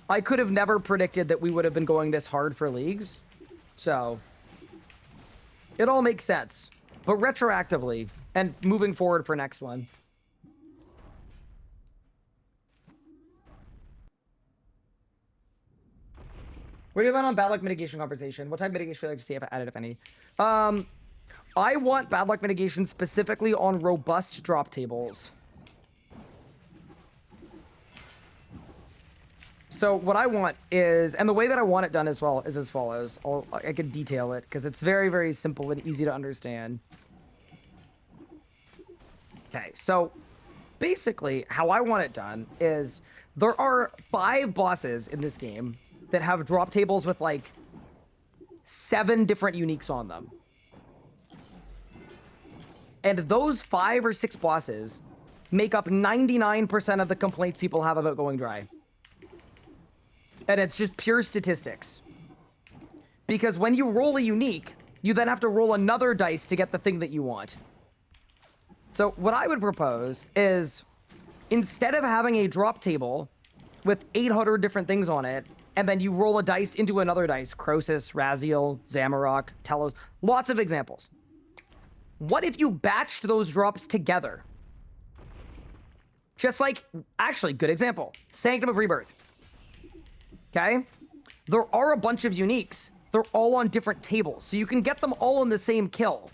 S1: I could have never predicted that we would have been going this hard for leagues. So it all makes sense, but retroactively and moving forward for next one. Where do you land on bad luck mitigation conversation? What type of mitigation would you like to see if added, if any? I want bad luck mitigation specifically on robust drop tables. So what I want is, and the way that I want it done as well is as follows. I can detail it because it's very, very simple and easy to understand. Okay, so basically how I want it done is there are 5 bosses in this game that have drop tables with like 7 different uniques on them. And those 5 or 6 bosses make up 99% of the complaints people have about going dry. And it's just pure statistics. Because when you roll a unique, you then have to roll another dice to get the thing that you want. So what I would propose is, instead of having a drop table with 800 different things on it, and then you roll a dice into another dice, Croesus, Raziel, Zamorak, Telos, lots of examples. What if you batched those drops together? Just like, actually, good example, Sanctum of Rebirth. Okay? There are a bunch of uniques. They're all on different tables, so you can get them all in the same kill.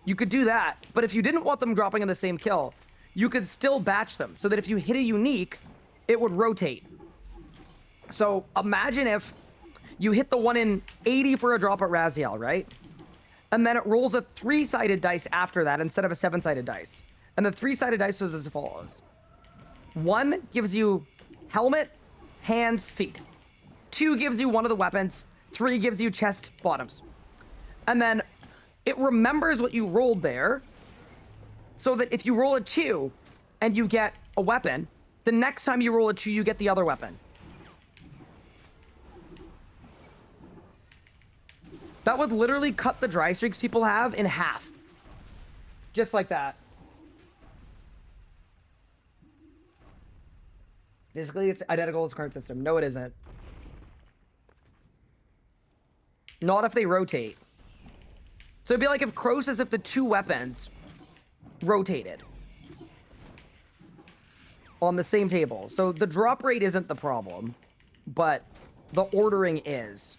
S1: You could do that, but if you didn't want them dropping in the same kill, you could still batch them, so that if you hit a unique, it would rotate. So imagine if you hit the one in 80 for a drop at Raziel, right? And then it rolls a 3-sided dice after that instead of a 7-sided dice. And the 3-sided dice was as follows. 1 gives you helmet, hands, feet. 2 gives you one of the weapons. 3 gives you chest, bottoms. And then it remembers what you rolled there, so that if you roll a 2 and you get a weapon, the next time you roll a 2, you get the other weapon. That would literally cut the dry streaks people have in half. Just like that. Basically, it's identical to its current system. No, it isn't. Not if they rotate. So it'd be like if Crows, if the two weapons rotated on the same table. So the drop rate isn't the problem, but the ordering is.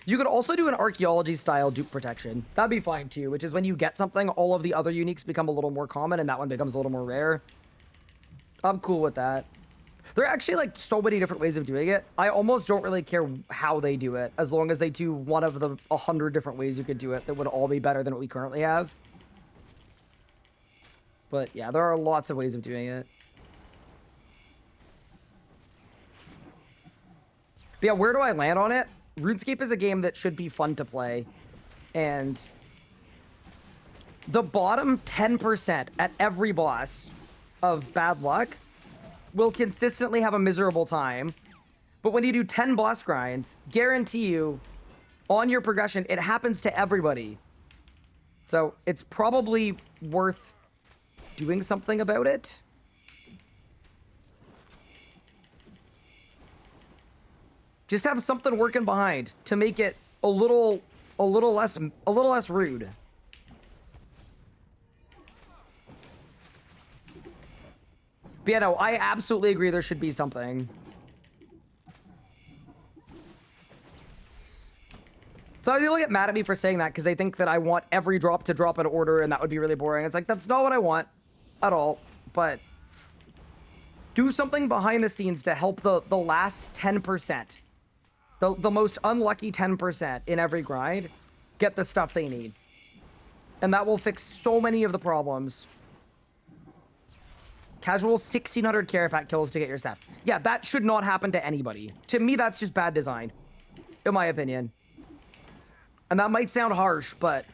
S1: You could also do an archaeology style dupe protection. That'd be fine too, which is when you get something, all of the other uniques become a little more common and that one becomes a little more rare. I'm cool with that. There are actually like so many different ways of doing it. I almost don't really care how they do it, as long as they do one of the 100 different ways you could do it that would all be better than what we currently have. But yeah, there are lots of ways of doing it. But yeah, where do I land on it? RuneScape is a game that should be fun to play. And the bottom 10% at every boss of bad luck will consistently have a miserable time. But when you do 10 boss grinds, guarantee you, on your progression, it happens to everybody. So it's probably worth doing something about it. Just have something working behind to make it a little less rude. But yeah, no, I absolutely agree there should be something. So people get mad at me for saying that because they think that I want every drop to drop in order and that would be really boring. It's like, that's not what I want at all. But do something behind the scenes to help the last 10%. The most unlucky 10% in every grind get the stuff they need. And that will fix so many of the problems. Casual 1600 carry pack kills to get your stuff. Yeah, that should not happen to anybody. To me, that's just bad design, in my opinion. And that might sound harsh, but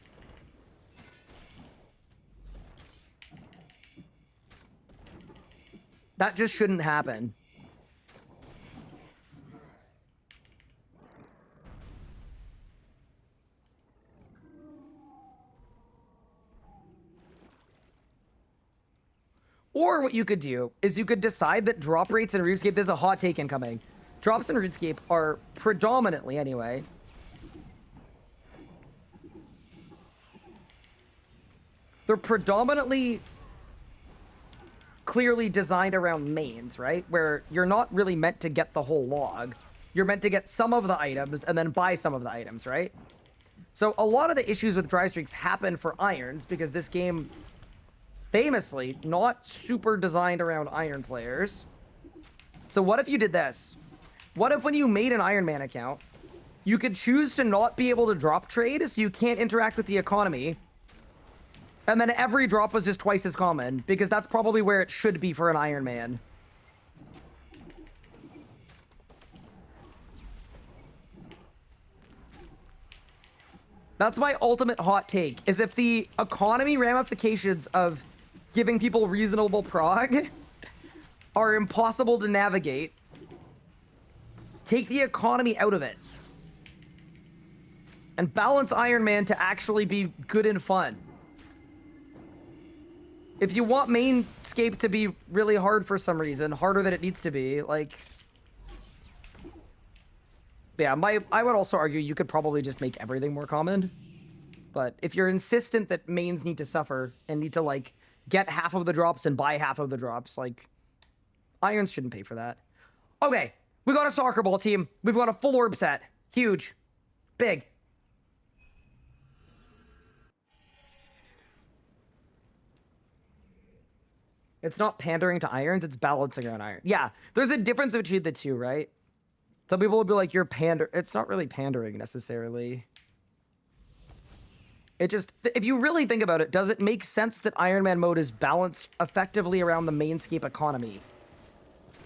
S1: that just shouldn't happen. Or what you could do is you could decide that drop rates in RuneScape, there's a hot take incoming. Drops in RuneScape are predominantly, anyway, they're predominantly clearly designed around mains, right? Where you're not really meant to get the whole log. You're meant to get some of the items and then buy some of the items, right? So a lot of the issues with dry streaks happen for irons because this game, famously, not super designed around iron players. So what if you did this? What if when you made an Iron Man account, you could choose to not be able to drop trade so you can't interact with the economy, and then every drop was just twice as common, because that's probably where it should be for an Iron Man. That's my ultimate hot take, is if the economy ramifications of giving people reasonable prog are impossible to navigate, take the economy out of it. And balance Iron Man to actually be good and fun. If you want Mainscape to be really hard for some reason, harder than it needs to be, like... Yeah, I would also argue you could probably just make everything more common. But if you're insistent that mains need to suffer and need to, like, get half of the drops and buy half of the drops, like, irons shouldn't pay for that. Okay, we got a soccer ball team. We've got a full orb set. Huge. Big. It's not pandering to irons, it's balancing around iron. Yeah, there's a difference between the two, right? Some people will be like, you're pander... It's not really pandering, necessarily. It just... If you really think about it, does it make sense that Iron Man mode is balanced effectively around the Mainscape economy?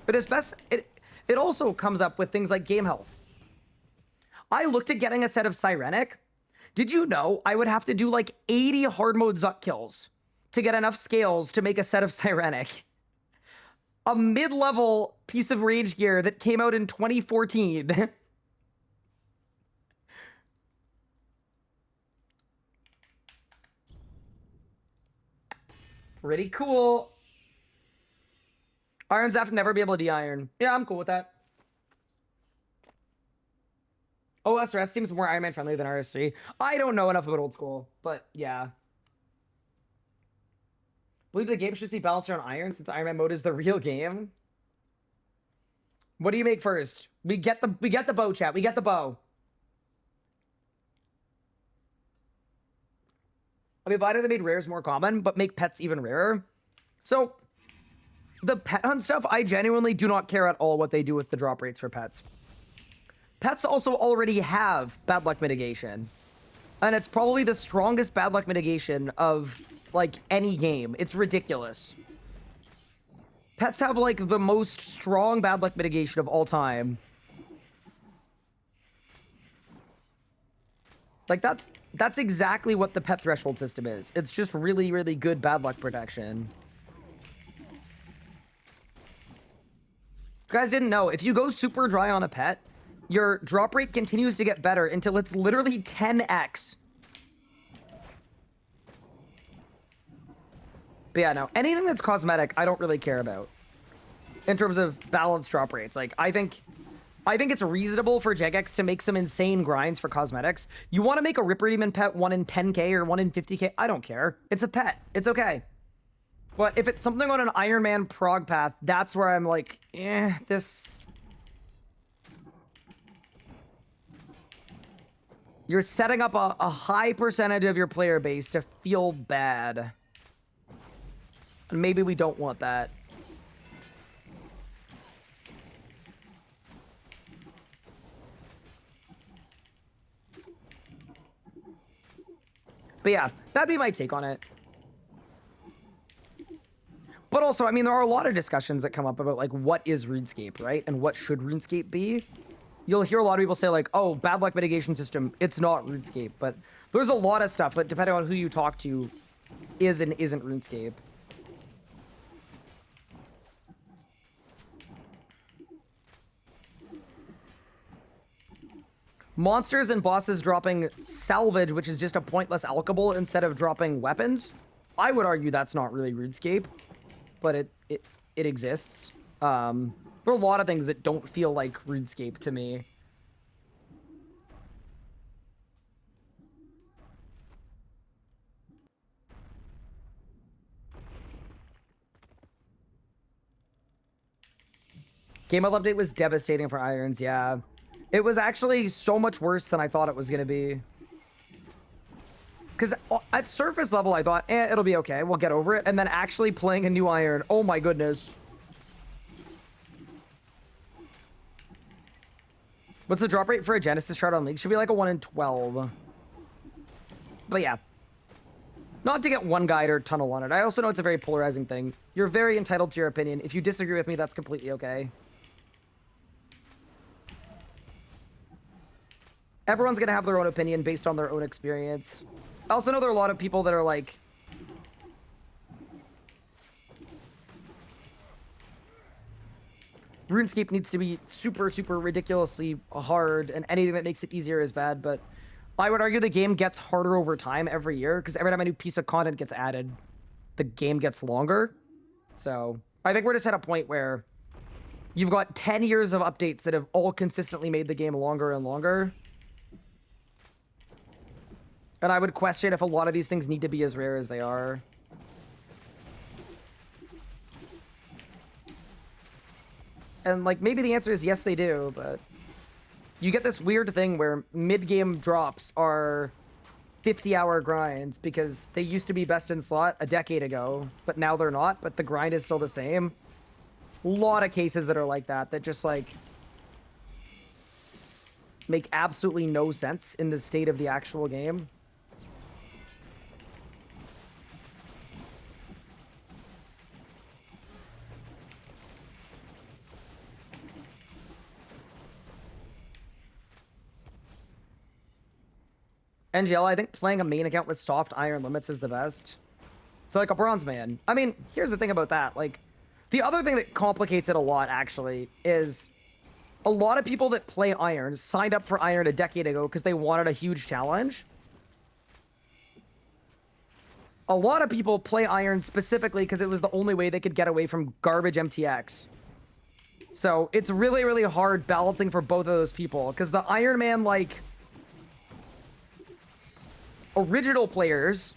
S1: But it's best... It also comes up with things like game health. I looked at getting a set of Sirenic. Did you know I would have to do like 80 hard mode Zuck kills to get enough scales to make a set of Sirenic? A mid-level piece of rage gear that came out in 2014. Pretty cool. Irons have to never be able to de-iron. Yeah, I'm cool with that. OSRS seems more Iron Man friendly than RS3. I don't know enough about old school, but yeah. Believe the game should be balanced around iron since Iron Man mode is the real game. What do you make first? We get the bow, chat. We get the bow. I mean, if either they made rares more common, but make pets even rarer. So, the pet hunt stuff, I genuinely do not care at all what they do with the drop rates for pets. Pets also already have bad luck mitigation. And it's probably the strongest bad luck mitigation of, like, any game. It's ridiculous. Pets have, like, the most strong bad luck mitigation of all time. Like, that's exactly what the pet threshold system is. It's just really, really good bad luck protection. You guys didn't know, if you go super dry on a pet, your drop rate continues to get better until it's literally 10x. But yeah, no, anything that's cosmetic, I don't really care about. In terms of balanced drop rates. Like, I think it's reasonable for Jagex to make some insane grinds for cosmetics. You want to make a Ripper Demon pet 1 in 10k or 1 in 50k? I don't care. It's a pet. It's okay. But if it's something on an Iron Man prog path, that's where I'm like, this... You're setting up a high percentage of your player base to feel bad. And maybe we don't want that. But yeah, that'd be my take on it. But also, I mean, there are a lot of discussions that come up about, like, what is RuneScape, right? And what should RuneScape be? You'll hear a lot of people say, like, oh, bad luck mitigation system, it's not RuneScape. But there's a lot of stuff that, depending on who you talk to, is and isn't RuneScape. Monsters and bosses dropping salvage, which is just a pointless alchable, instead of dropping weapons. I would argue that's not really RuneScape, but it exists. There are a lot of things that don't feel like RuneScape to me. Game mode update was devastating for Irons, yeah. It was actually so much worse than I thought it was going to be. Because at surface level, I thought, it'll be okay. We'll get over it. And then actually playing a new Iron, oh my goodness. What's the drop rate for a Genesis shard on League? Should be like a 1 in 12. But yeah. Not to get one guide or tunnel on it. I also know it's a very polarizing thing. You're very entitled to your opinion. If you disagree with me, that's completely okay. Everyone's going to have their own opinion based on their own experience. I also know there are a lot of people that are like... RuneScape needs to be super, super ridiculously hard, and anything that makes it easier is bad, but I would argue the game gets harder over time every year, because every time a new piece of content gets added, the game gets longer. So, I think we're just at a point where you've got 10 years of updates that have all consistently made the game longer and longer. And I would question if a lot of these things need to be as rare as they are. And, like, maybe the answer is yes, they do, but... You get this weird thing where mid-game drops are 50-hour grinds because they used to be best in slot a decade ago, but now they're not, but the grind is still the same. A lot of cases that are like that, that just, like... make absolutely no sense in the state of the actual game. NGL, I think playing a main account with soft iron limits is the best. So like a bronze man. I mean, here's the thing about that. Like, the other thing that complicates it a lot, actually, is a lot of people that play iron signed up for iron a decade ago because they wanted a huge challenge. a lot of people play Iron specifically because it was the only way they could get away from garbage MTX. So it's really, really hard balancing for both of those people because the Iron Man, like, original players,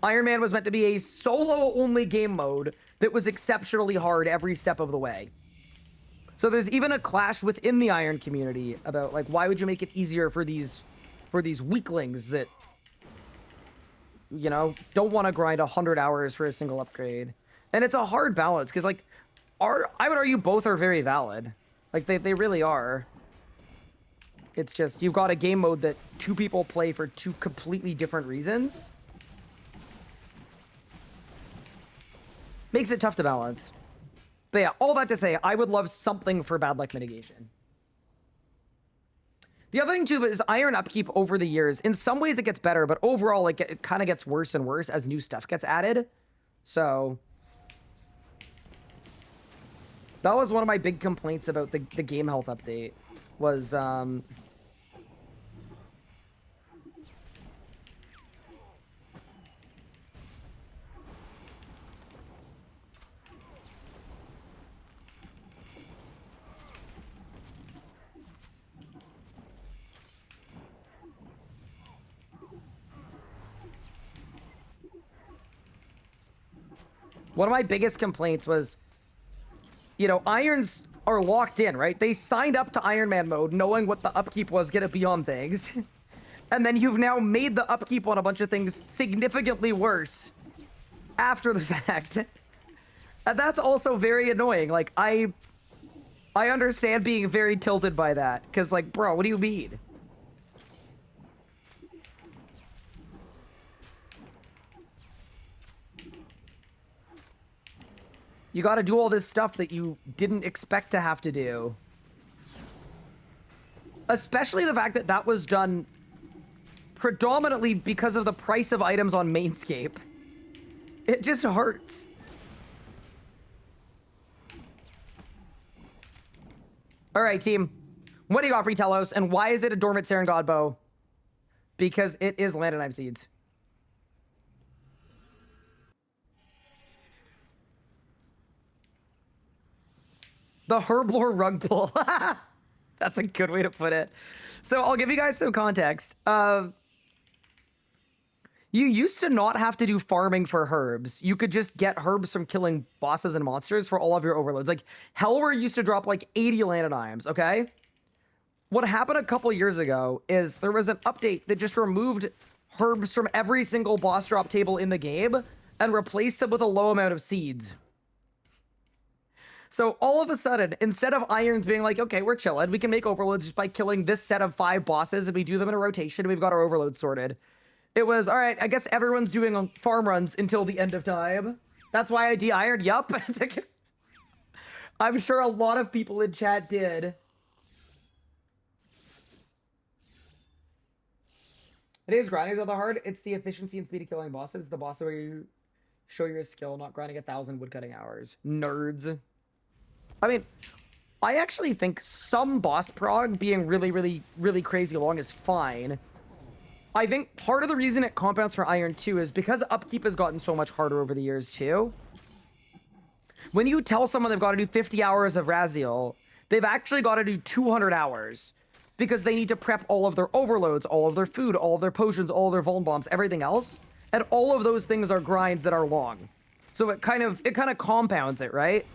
S1: Iron Man was meant to be a solo-only game mode that was exceptionally hard every step of the way. So there's even a clash within the Iron community about, like, why would you make it easier for these weaklings that, you know, don't want to grind 100 hours for a single upgrade. And it's a hard balance because, like, I would argue both are very valid. Like, they really are. It's just, you've got a game mode that two people play for two completely different reasons. Makes it tough to balance. But yeah, all that to say, I would love something for bad luck mitigation. The other thing, too, is Iron upkeep over the years. In some ways, it gets better, but overall, like, it kind of gets worse and worse as new stuff gets added. So that was one of my big complaints about the game health update was... one of my biggest complaints was, you know, Irons are locked in, right? They signed up to Iron Man mode knowing what the upkeep was going to be on things. And then you've now made the upkeep on a bunch of things significantly worse after the fact. And that's also very annoying. Like, I understand being very tilted by that. Because, like, bro, what do you mean? You got to do all this stuff that you didn't expect to have to do. Especially the fact that that was done predominantly because of the price of items on Mainscape. It just hurts. All right, team. What do you got for Telos, and why is it a Dormant Saren God Bow? Because it is Land and Knife Seeds. The Herblore rug pull. That's a good way to put it. So I'll give you guys some context. You used to not have to do farming for herbs. You could just get herbs from killing bosses and monsters for all of your overloads. Like, Hellware used to drop like 80 Landonimes, okay? What happened a couple years ago is there was an update that just removed herbs from every single boss drop table in the game and replaced them with a low amount of seeds. So all of a sudden, instead of Irons being like, okay, we're chilling, we can make overloads just by killing this set of 5 bosses and we do them in a rotation and we've got our overloads sorted. It was, all right, I guess everyone's doing farm runs until the end of time. That's why I de-ironed, yup. I'm sure a lot of people in chat did. It is grinding are the hard. It's the efficiency and speed of killing bosses. The boss where you show your skill, not grinding 1,000 woodcutting hours. Nerds. I mean, I actually think some boss prog being really, really, really crazy long is fine. I think part of the reason it compounds for Iron 2 is because upkeep has gotten so much harder over the years, too. When you tell someone they've got to do 50 hours of Raziel, they've actually got to do 200 hours. Because they need to prep all of their overloads, all of their food, all of their potions, all of their vuln bombs, everything else. And all of those things are grinds that are long. So it kind of compounds it, right?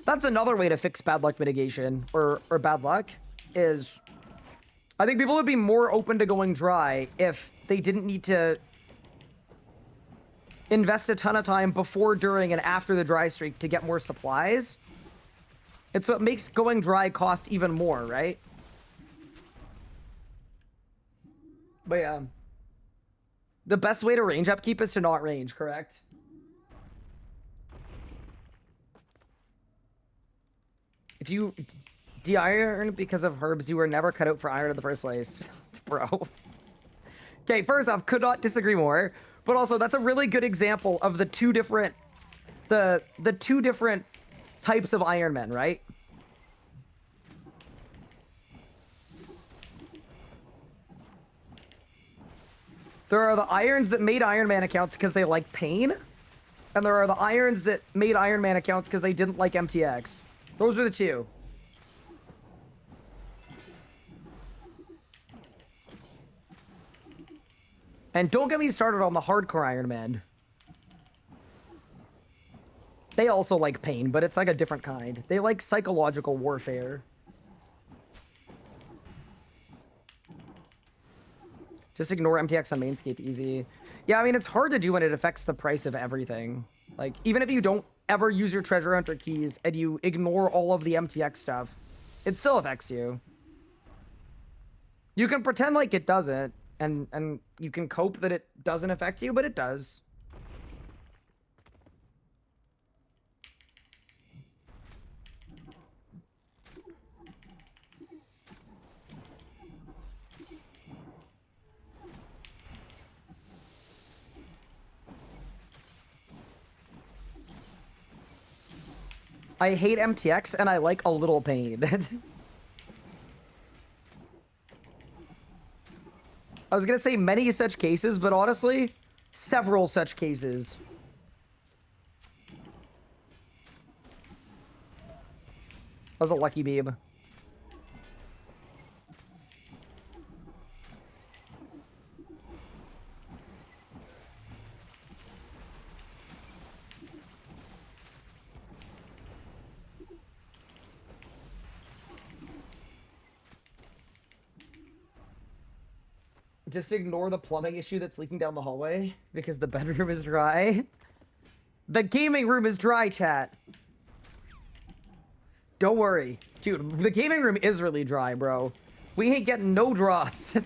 S1: That's another way to fix bad luck mitigation, or bad luck, is... I think people would be more open to going dry if they didn't need to invest a ton of time before, during, and after the dry streak to get more supplies. It's what makes going dry cost even more, right? But yeah. The best way to range upkeep is to not range, correct? If you de-iron because of herbs, you were never cut out for iron in the first place. Bro. Okay, first off, could not disagree more. But also, that's a really good example of the two different... The two different types of Iron Men, right? There are the irons that made Iron Man accounts because they like pain. And there are the irons that made Iron Man accounts because they didn't like MTX. Those are the two. And don't get me started on the hardcore Iron Man. They also like pain, but it's like a different kind. They like psychological warfare. Just ignore MTX on Mainscape easy. Yeah, I mean, it's hard to do when it affects the price of everything. Like, even if you don't ever use your treasure hunter keys and you ignore all of the MTX stuff, it still affects you. You can pretend like it doesn't, and you can cope that it doesn't affect you, but it does. I hate MTX and I like a little pain. I was gonna say many such cases, but honestly, several such cases. That was a lucky babe. Just ignore the plumbing issue that's leaking down the hallway because the bedroom is dry. The gaming room is dry, chat. Don't worry. Dude, the gaming room is really dry, bro. We ain't getting no draws.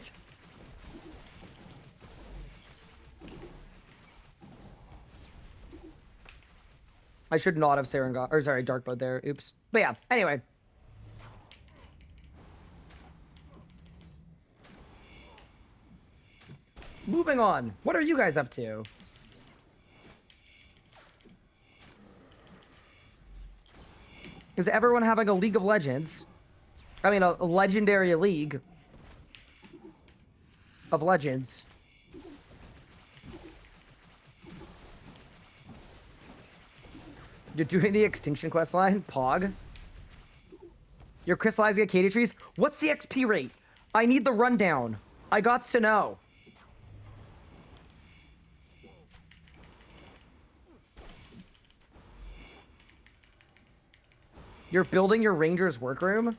S1: I should not have Sarengot, or sorry, Darkblood there. Oops. But yeah, anyway. Moving on. What are you guys up to? Is everyone having a League of Legends? I mean, a legendary league of legends. You're doing the Extinction quest line? Pog? You're crystallizing Acadia trees? What's the XP rate? I need the rundown. I gots to know. You're building your ranger's workroom?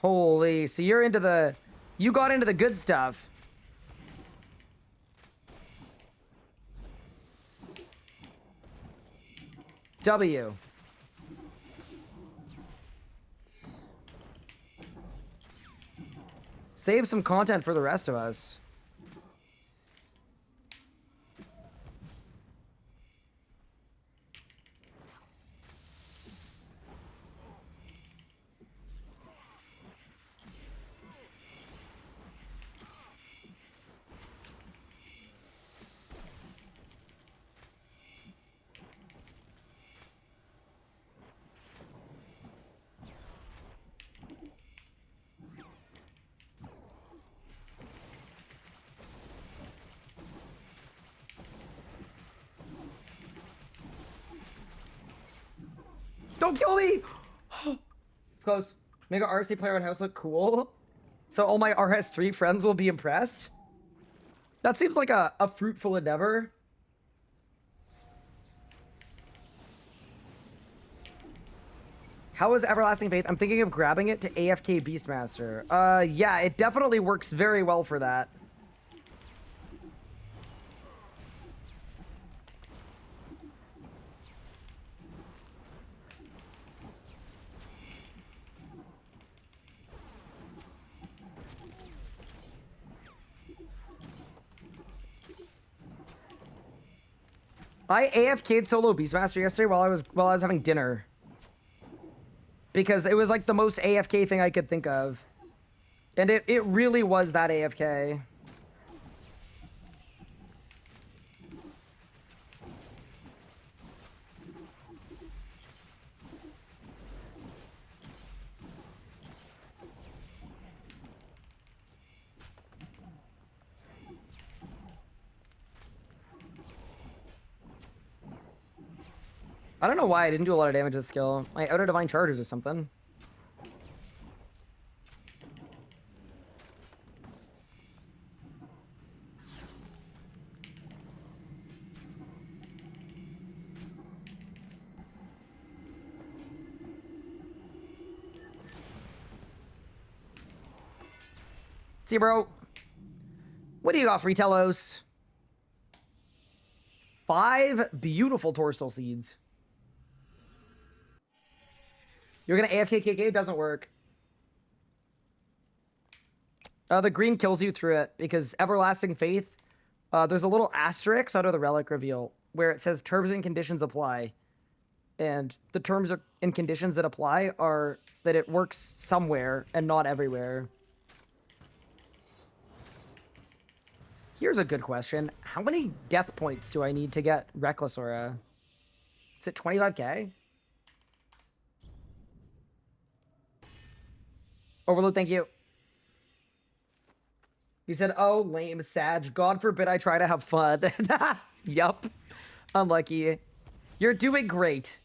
S1: Holy, so you're into the... You got into the good stuff. W. Save some content for the rest of us. Don't kill me! It's close. Make an RC player on house look cool. So all my RS3 friends will be impressed. That seems like a fruitful endeavor. How is Everlasting Faith? I'm thinking of grabbing it to AFK Beastmaster. Yeah, it definitely works very well for that. I AFK'd solo Beastmaster yesterday while I was having dinner. Because it was like the most AFK thing I could think of. And it really was that AFK. I don't know why I didn't do a lot of damage to the skill. My outer divine charges or something. See, bro. What do you got, Fratellos? 5 beautiful Torstal Seeds. You're gonna AFK KK? It doesn't work. The green kills you through it because Everlasting Faith, there's a little asterisk under the relic reveal where it says terms and conditions apply. And the terms and conditions that apply are that it works somewhere and not everywhere. Here's a good question. How many death points do I need to get Reckless Aura? Is it 25k? Overload, thank you. He said, oh, lame, Sag. God forbid I try to have fun. Yup. Unlucky. You're doing great.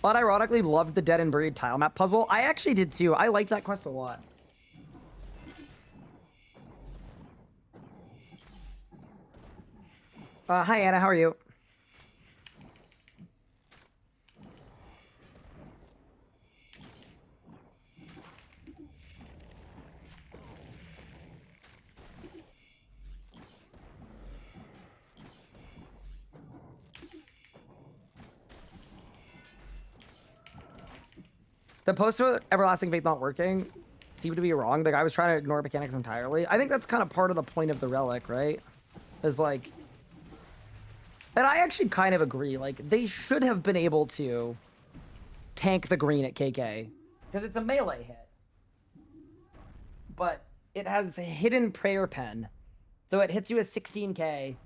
S1: Unironically loved the Dead and Buried tile map puzzle. I actually did too. I liked that quest a lot. Hi, Anna. How are you? The post about Everlasting Faith not working seemed to be wrong. The guy was trying to ignore mechanics entirely. I think that's kind of part of the point of the relic, right? Is like... And I actually kind of agree. Like, they should have been able to tank the green at KK. Because it's a melee hit. But it has a hidden prayer pen. So it hits you as 16k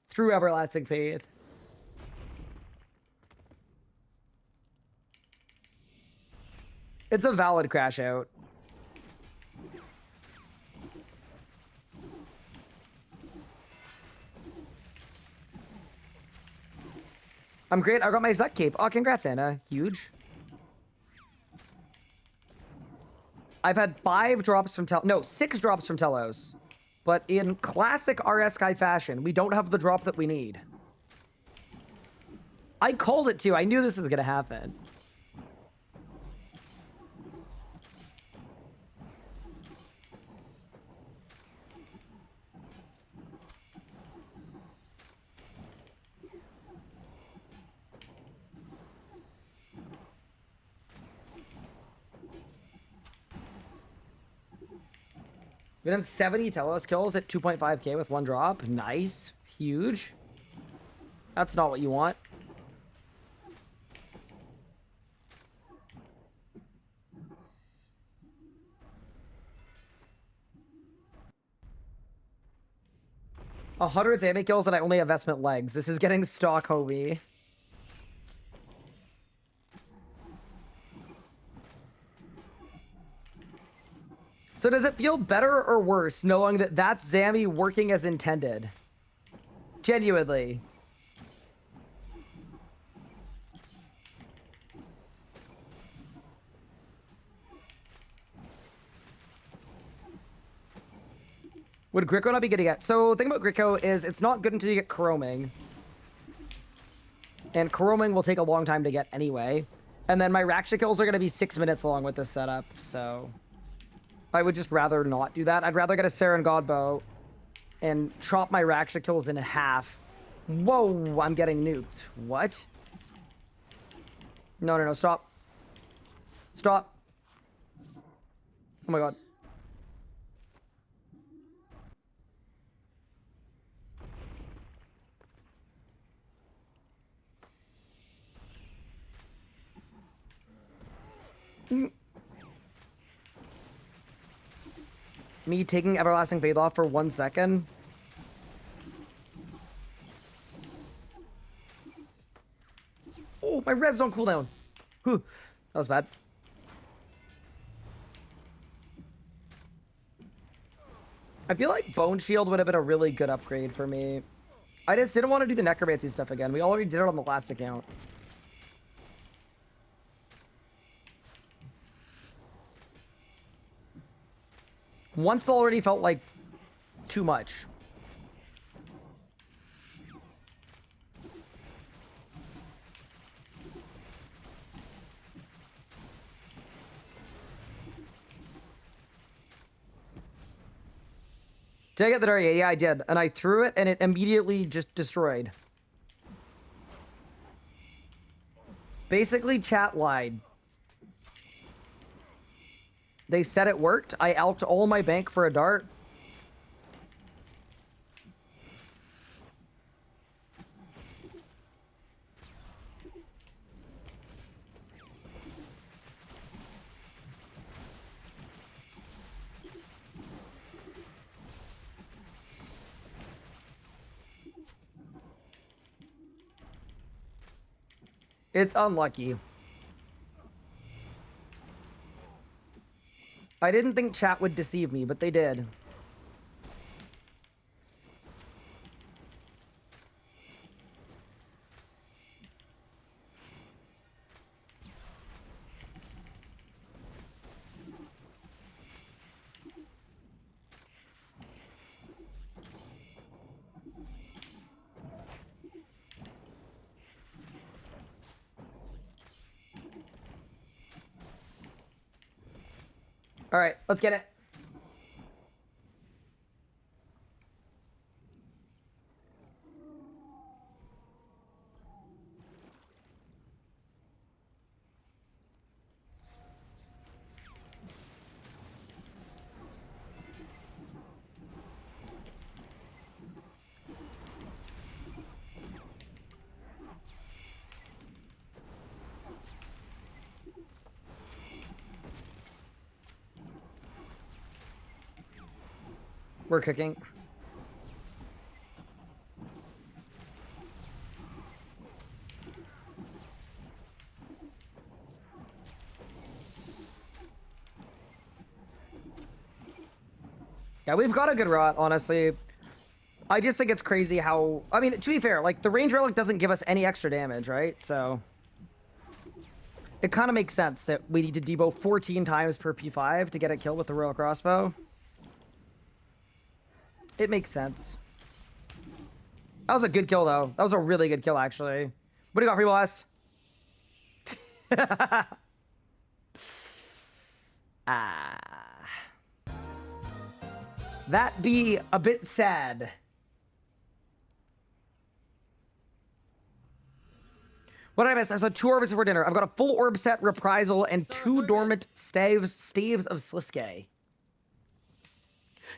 S1: through Everlasting Faith. It's a valid crash out. I'm great. I got my Zuck cape. Oh, congrats, Anna. Huge. I've had 5 drops from no, 6 drops from Telos. But in classic RS Sky fashion, we don't have the drop that we need. I called it too. I knew this was going to happen. We done 70 Telos kills at 2.5k with 1 drop. Nice. Huge. That's not what you want. A 100 Zame kills and I only have Vestment legs. This is getting stock, homie. So does it feel better or worse knowing that that's Zammy working as intended? Genuinely. Would Gricko not be good to get? So the thing about Gricko is it's not good until you get Chroming. And Chroming will take a long time to get anyway. And then my Raksha kills are going to be 6 minutes long with this setup, so... I would just rather not do that. I'd rather get a Saren Godbow and chop my Raksha kills in half. Whoa, I'm getting nuked. What? No, stop. Stop. Oh my god. Me taking Everlasting Faith off for 1 second. Oh, my res don't cool down. Whew. That was bad. I feel like Bone Shield would have been a really good upgrade for me. I just didn't want to do the necromancy stuff again. We already did it on the last account. Once already felt like too much. Did I get the dart? Yeah, I did. And I threw it and it immediately just destroyed. Basically, chat lied. They said it worked. I alked all my bank for a dart. It's unlucky. I didn't think chat would deceive me, but they did. All right, let's get it. We're cooking. Yeah, we've got a good rot, honestly. I just think it's crazy how... I mean, to be fair, like, the range relic doesn't give us any extra damage, right? So... it kind of makes sense that we need to debo 14 times per P5 to get a kill with the Royal Crossbow. It makes sense. That was a good kill, though. That was a really good kill, actually. What do you got, free boss? That be a bit sad. What did I miss? I saw 2 orbs for dinner. I've got a full orb set, Reprisal, and 2 dormant staves of Sliskay.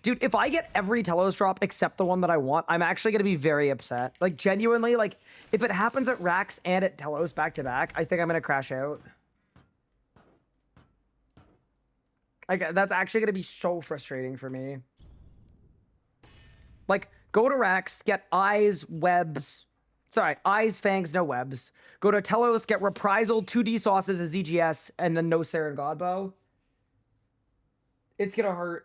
S1: Dude, if I get every Telos drop except the one that I want, I'm actually going to be very upset. Like, genuinely, like, if it happens at Rax and at Telos back to back, I think I'm going to crash out. Like, that's actually going to be so frustrating for me. Like, go to Rax, get eyes, webs. Sorry, eyes, fangs, no webs. Go to Telos, get Reprisal, 2D sauces, a ZGS, and then no Saren Godbow. It's going to hurt.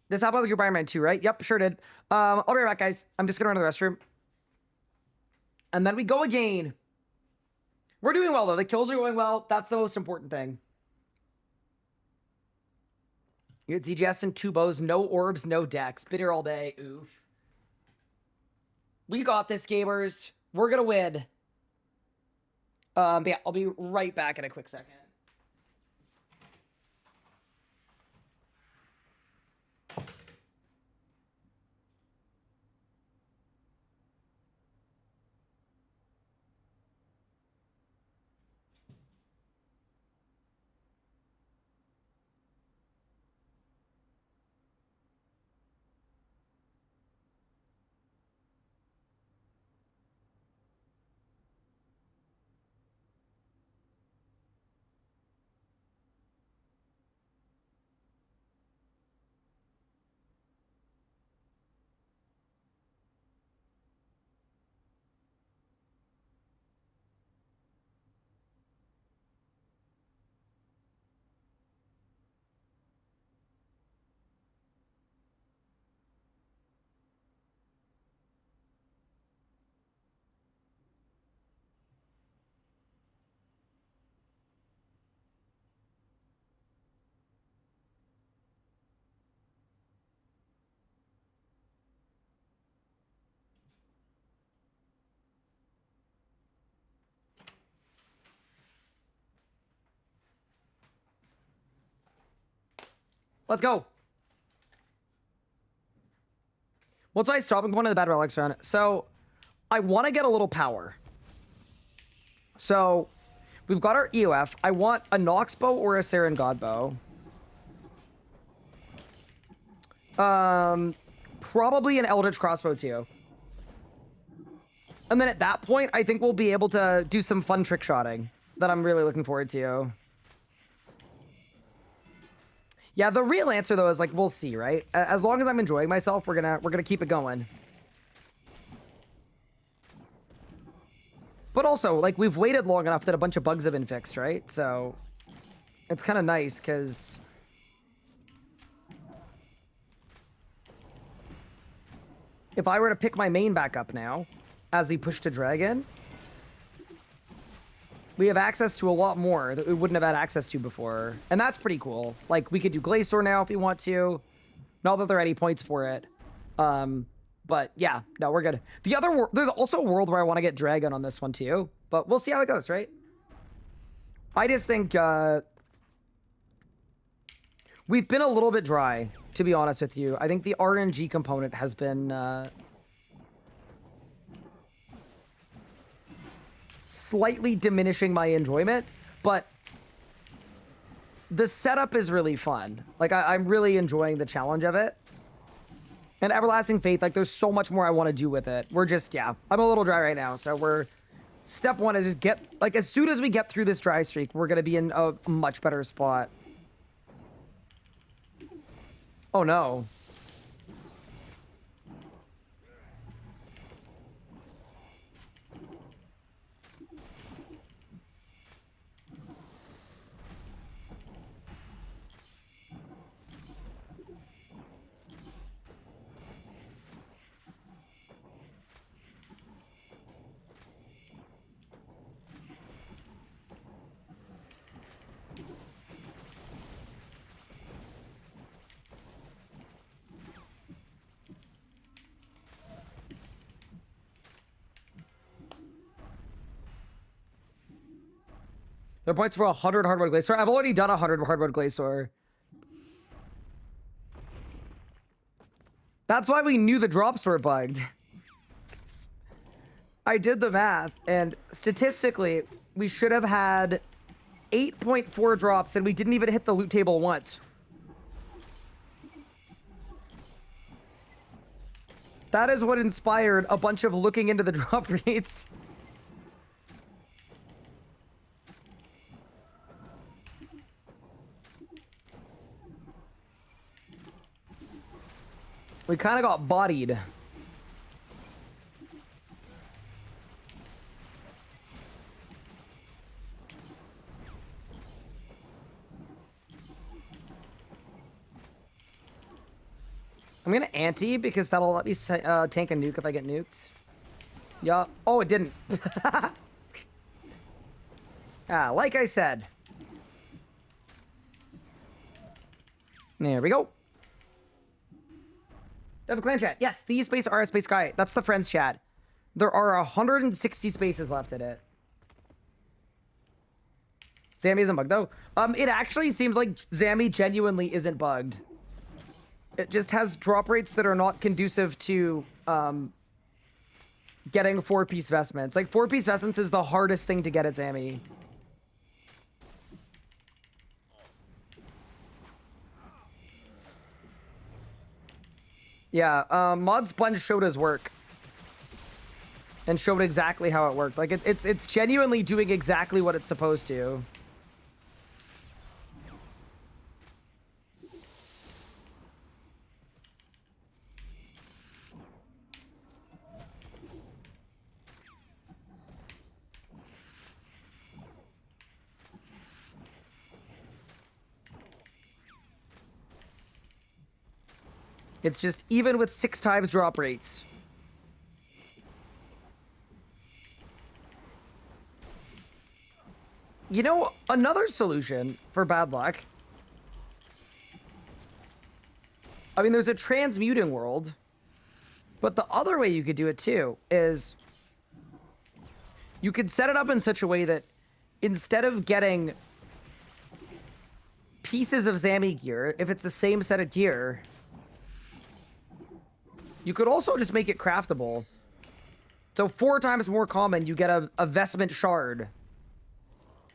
S1: This happened with your Iron Man 2, right? Yep, sure did. I'll be right back, guys. I'm just going to run to the restroom. And then we go again. We're doing well, though. The kills are going well. That's the most important thing. You get ZGS and 2 bows, no orbs, no decks. Bitter all day. Oof. We got this, gamers. We're going to win. But yeah, I'll be right back in a quick second. Let's go. What's my stopping point of the bad relics run? So, I want to get a little power. So, we've got our EOF. I want a Nox bow or a Saren God bow. Probably an Eldritch crossbow too. And then at that point, I think we'll be able to do some fun trick shotting that I'm really looking forward to. Yeah, the real answer though is like we'll see, right? As long as I'm enjoying myself, we're gonna keep it going. But also, like we've waited long enough that a bunch of bugs have been fixed, right? So it's kind of nice because if I were to pick my main back up now, as we push to dragon, we have access to a lot more that we wouldn't have had access to before. And that's pretty cool. Like, we could do Glacier now if we want to. Not that there are any points for it. But yeah, no, we're good. The other there's also a world where I want to get dragon on this one too. But we'll see how it goes, right? I just think we've been a little bit dry, to be honest with you. I think the RNG component has been slightly diminishing my enjoyment, but the setup is really fun. Like, I'm really enjoying the challenge of it. And Everlasting Faith, like, there's so much more I want to do with it. We're just, yeah, I'm a little dry right now, so step one is just get, like, as soon as we get through this dry streak, we're going to be in a much better spot. Oh, no. There are points for 100 hardwood glacier. I've already done 100 hardwood glacier. That's why we knew the drops were bugged. I did the math, and statistically, we should have had 8.4 drops, and we didn't even hit the loot table once. That is what inspired a bunch of looking into the drop rates. We kind of got bodied. I'm gonna ante because that'll let me tank a nuke if I get nuked. Yeah. Oh, it didn't. Like I said. There we go. Have a clan chat. Yes, the space RS space guy. That's the friends chat. There are 160 spaces left in it. Zammy isn't bugged though. It actually seems like Zammy genuinely isn't bugged. It just has drop rates that are not conducive to getting 4-piece vestments. Like 4-piece vestments is the hardest thing to get at Zammy. Yeah, Mod Sponge showed his work. And showed exactly how it worked. Like, it's genuinely doing exactly what it's supposed to. It's just even with 6 times drop rates. You know, another solution for bad luck. I mean, there's a transmuting world. But the other way you could do it too is you could set it up in such a way that instead of getting pieces of Zammy gear if it's the same set of gear. You could also just make it craftable. So 4 times more common, you get a vestment shard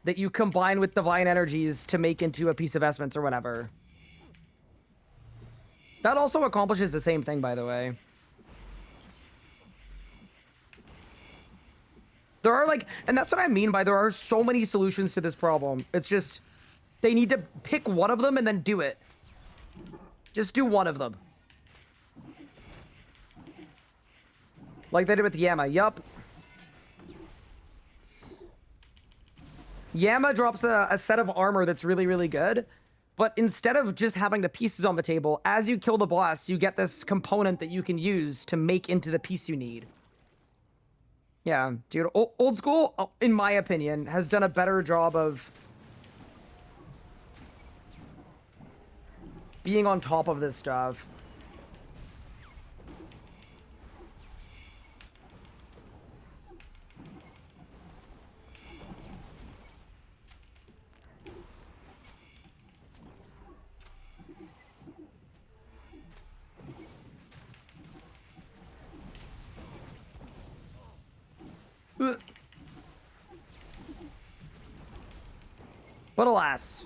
S1: that you combine with divine energies to make into a piece of vestments or whatever. That also accomplishes the same thing, by the way. There are like, and that's what I mean by there are so many solutions to this problem. It's just, they need to pick one of them and then do it. Just do one of them. Like they did with Yama, yup. Yama drops a set of armor that's really, really good. But instead of just having the pieces on the table, as you kill the boss, you get this component that you can use to make into the piece you need. Yeah, dude, old school, in my opinion, has done a better job of being on top of this stuff. But alas.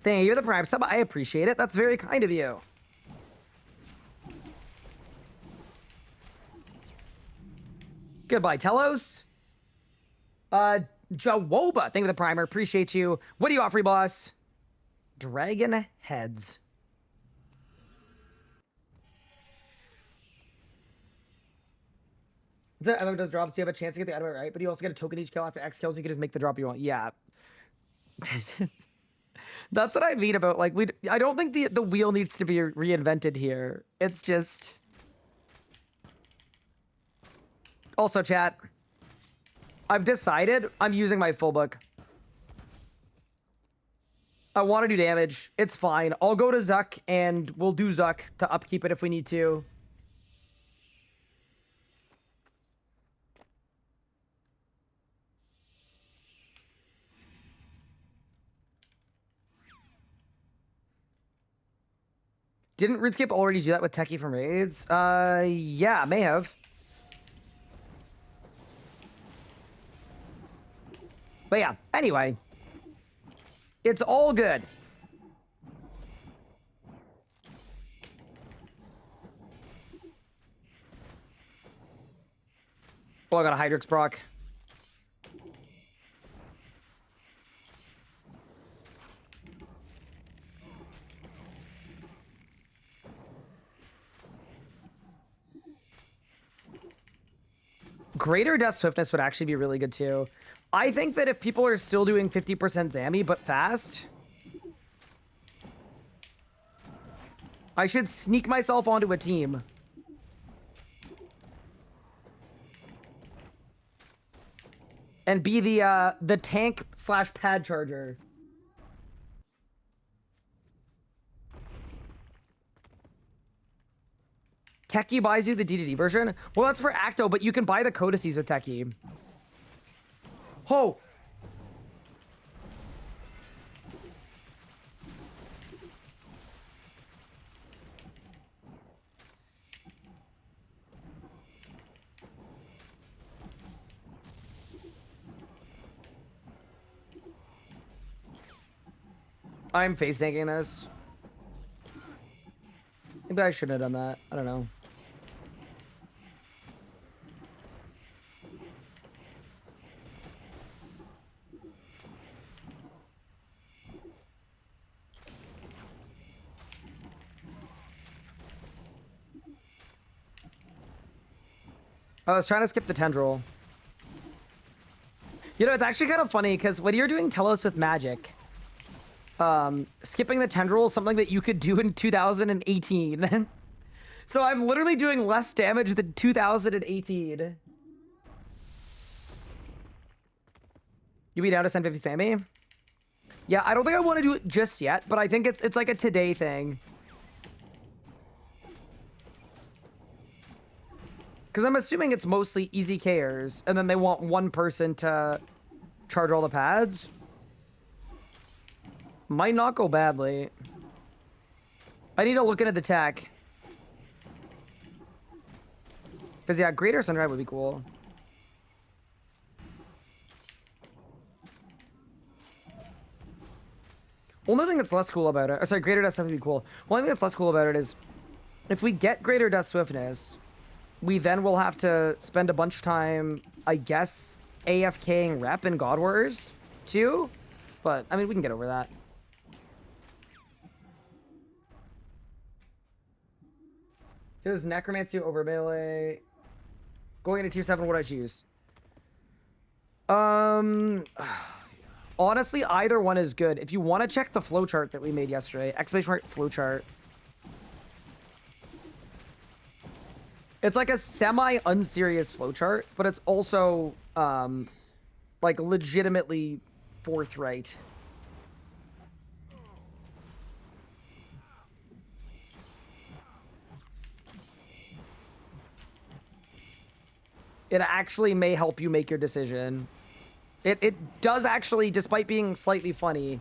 S1: Thank you for the Prime sub. I appreciate it. That's very kind of you. Goodbye, Telos. Jawoba, thank you for the primer. Appreciate you. What do you offer, boss? Dragon heads. The other does drops. You have a chance to get the item right, but you also get a token each kill after X kills. You can just make the drop you want. Yeah. That's what I mean about like I don't think the wheel needs to be reinvented here. It's just. Also, chat. I've decided I'm using my full book. I want to do damage. It's fine. I'll go to Zuck and we'll do Zuck to upkeep it if we need to. Didn't RuneScape already do that with Techie from Raids? Yeah, may have. But yeah, anyway. It's all good. Oh, I got a Hydrix proc. Greater Death Swiftness would actually be really good too. I think that if people are still doing 50% Zammy, but fast, I should sneak myself onto a team. And be the tank / pad charger. Techie buys you the DDD version? Well, that's for Acto, but you can buy the codices with Techie. Oh! I'm face tanking this. Maybe I shouldn't have done that. I don't know. I was trying to skip the tendril. You know, it's actually kind of funny because when you're doing Telos with magic, skipping the tendril is something that you could do in 2018. So I'm literally doing less damage than 2018. You be down to send 50 Sammy? Yeah, I don't think I want to do it just yet, but I think it's like a today thing. Because I'm assuming it's mostly easy Kers, and then they want one person to charge all the pads. Might not go badly. I need to look into the tech. Because, yeah, Greater Sundrive would be cool. Only thing that's less cool about it... Or sorry, Greater Death Swiftness would be cool. Only thing that's less cool about it is... If we get Greater Death Swiftness, we then will have to spend a bunch of time, I guess, AFKing rep in God Warriors, too? But, I mean, we can get over that. Does Necromancy over melee? Going into tier 7, what do I choose? Honestly, either one is good. If you want to check the flowchart that we made yesterday, exclamation mark flowchart. It's like a semi-unserious flowchart, but it's also, like, legitimately forthright. It actually may help you make your decision. It does actually, despite being slightly funny,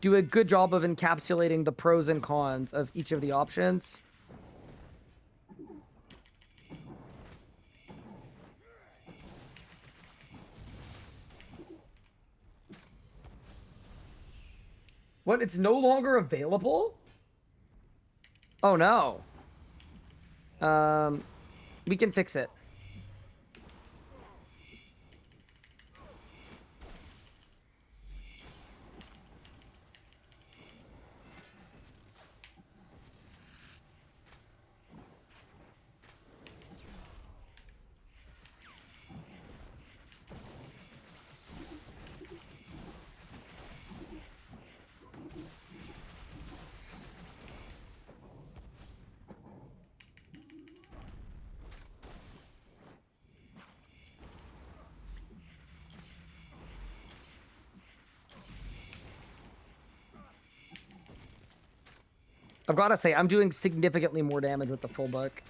S1: do a good job of encapsulating the pros and cons of each of the options. What? It's no longer available? Oh no. We can fix it. I've got to say, I'm doing significantly more damage with the full book.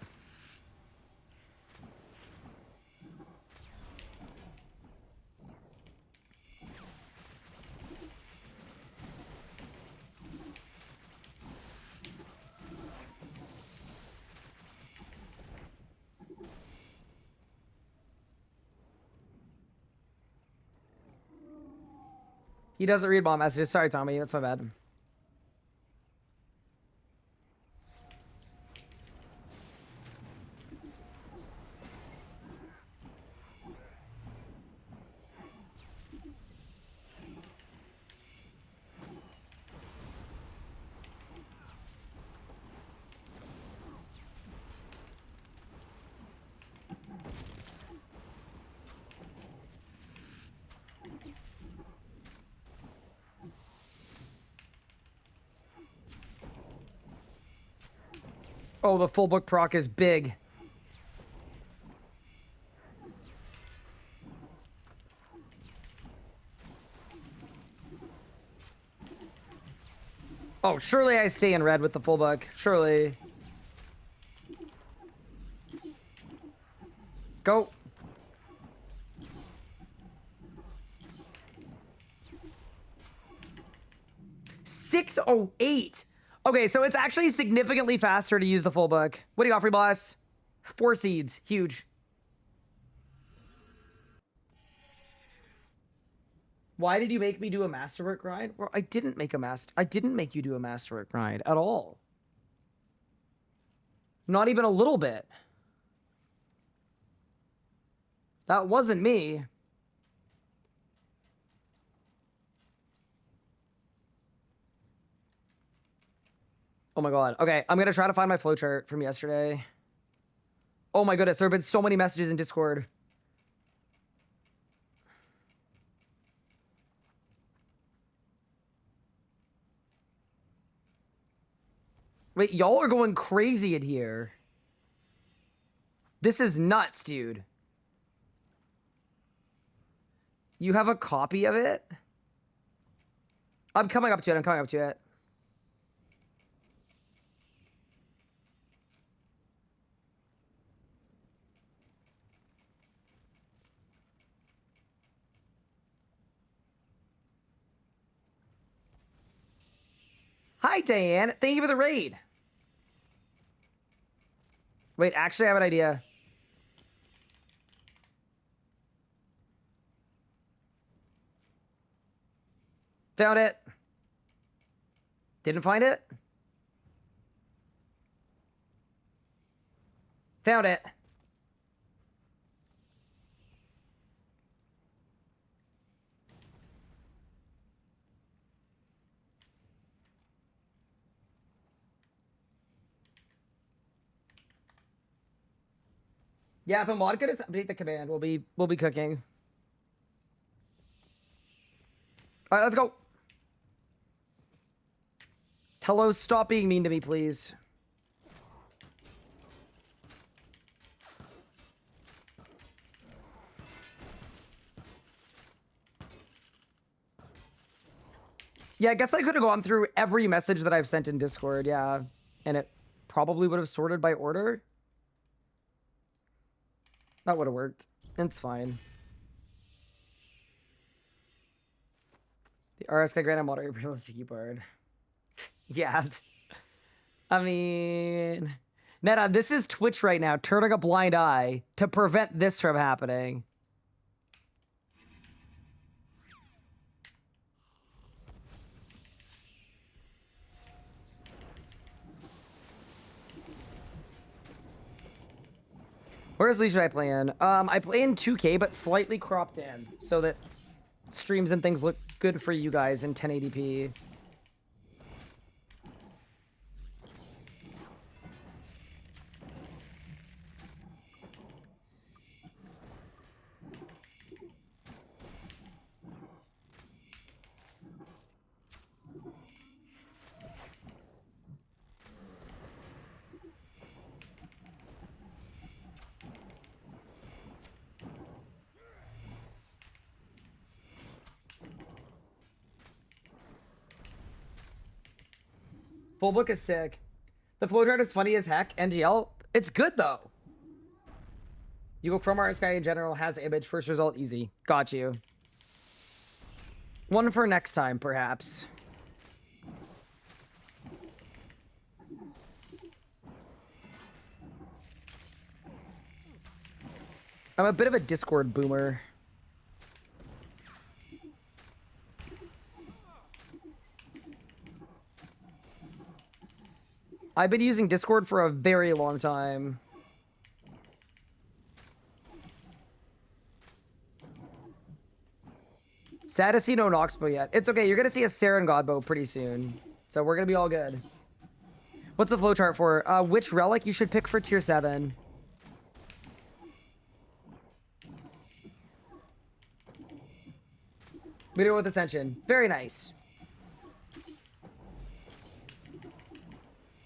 S1: He doesn't read bomb messages. Sorry, Tommy. That's my bad. Oh, the full book proc is big. Oh, surely I stay in red with the full book. Surely. Go. $608. Okay, so it's actually significantly faster to use the full book. What do you got, free boss? 4 seeds. Huge. Why did you make me do a masterwork grind? Well, I didn't make you do a masterwork grind at all. Not even a little bit. That wasn't me. Oh my god. Okay, I'm gonna try to find my flowchart from yesterday. Oh my goodness, there have been so many messages in Discord. Wait, y'all are going crazy in here. This is nuts, dude. You have a copy of it? I'm coming up to it. I'm coming up to it. Hi, Diane. Thank you for the raid. Wait, actually, I have an idea. Found it. Didn't find it. Found it. Yeah, if a mod could just update the command, we'll be cooking. All right, let's go. Tello, stop being mean to me, please. Yeah, I guess I could have gone through every message that I've sent in Discord, yeah. And it probably would have sorted by order. That would have worked. It's fine. The RS3 granted moderator realistic keyboard. Yeah. I mean... Netta, this is Twitch right now, turning a blind eye to prevent this from happening. Where's Leisure I play in? I play in 2K, but slightly cropped in, so that streams and things look good for you guys in 1080p. Full book is sick. The flowchart is funny as heck. NGL, it's good though. You go from RSK in general, has image, first result, easy. Got you. One for next time, perhaps. I'm a bit of a Discord boomer. I've been using Discord for a very long time. Sad to see no Noxbow yet. It's okay, you're gonna see a Saren Godbow pretty soon. So we're gonna be all good. What's the flowchart for? Which relic you should pick for tier 7? We do it with Ascension. Very nice.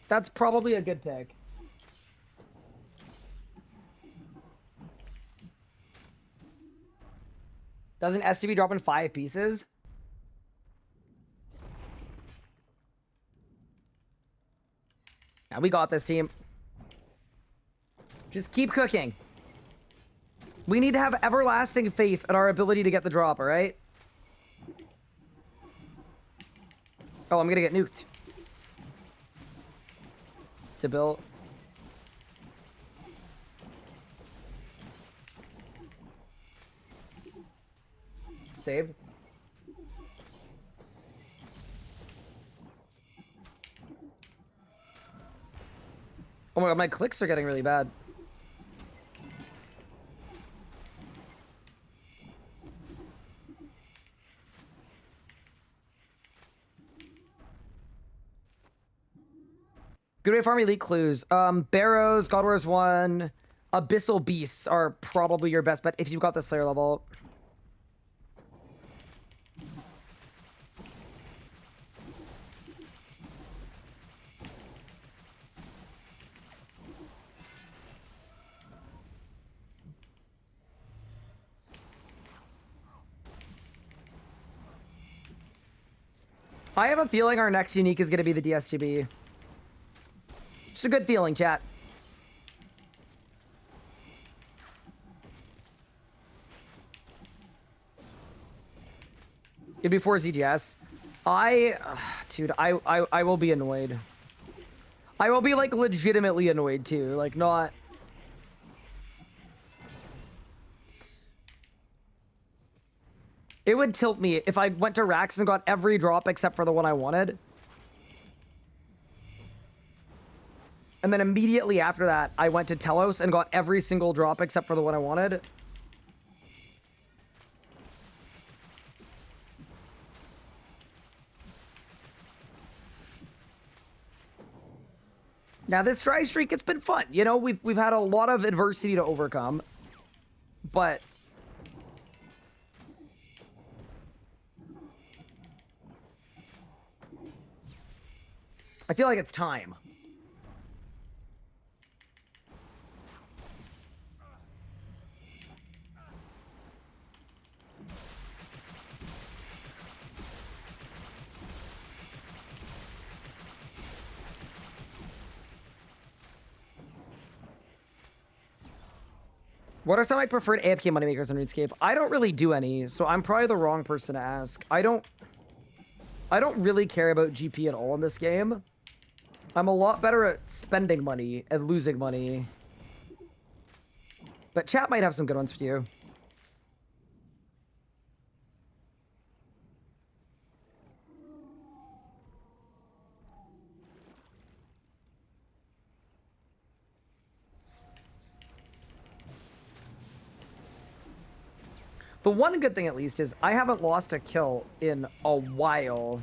S1: That's probably a good pick. Doesn't STB drop in 5 pieces? Yeah, we got this, team. Just keep cooking. We need to have everlasting faith in our ability to get the drop, alright? Oh, I'm gonna get nuked. To build. Saved. Oh my god, my clicks are getting really bad. Good way to farm elite clues. Barrows, God Wars 1, Abyssal Beasts are probably your best bet if you've got the Slayer level. I have a feeling our next unique is going to be the DSTB. Just a good feeling, chat. It'd be 4 ZGS. Dude, I will be annoyed. I will be, like, legitimately annoyed, too. Like, not... It would tilt me if I went to Rax and got every drop except for the one I wanted. And then immediately after that, I went to Telos and got every single drop except for the one I wanted. Now, this dry streak, it's been fun. You know, we've had a lot of adversity to overcome. But... I feel like it's time. What are some of my preferred AFK moneymakers on RuneScape? I don't really do any, so I'm probably the wrong person to ask. I don't really care about GP at all in this game. I'm a lot better at spending money and losing money. But chat might have some good ones for you. The one good thing, at least, is I haven't lost a kill in a while.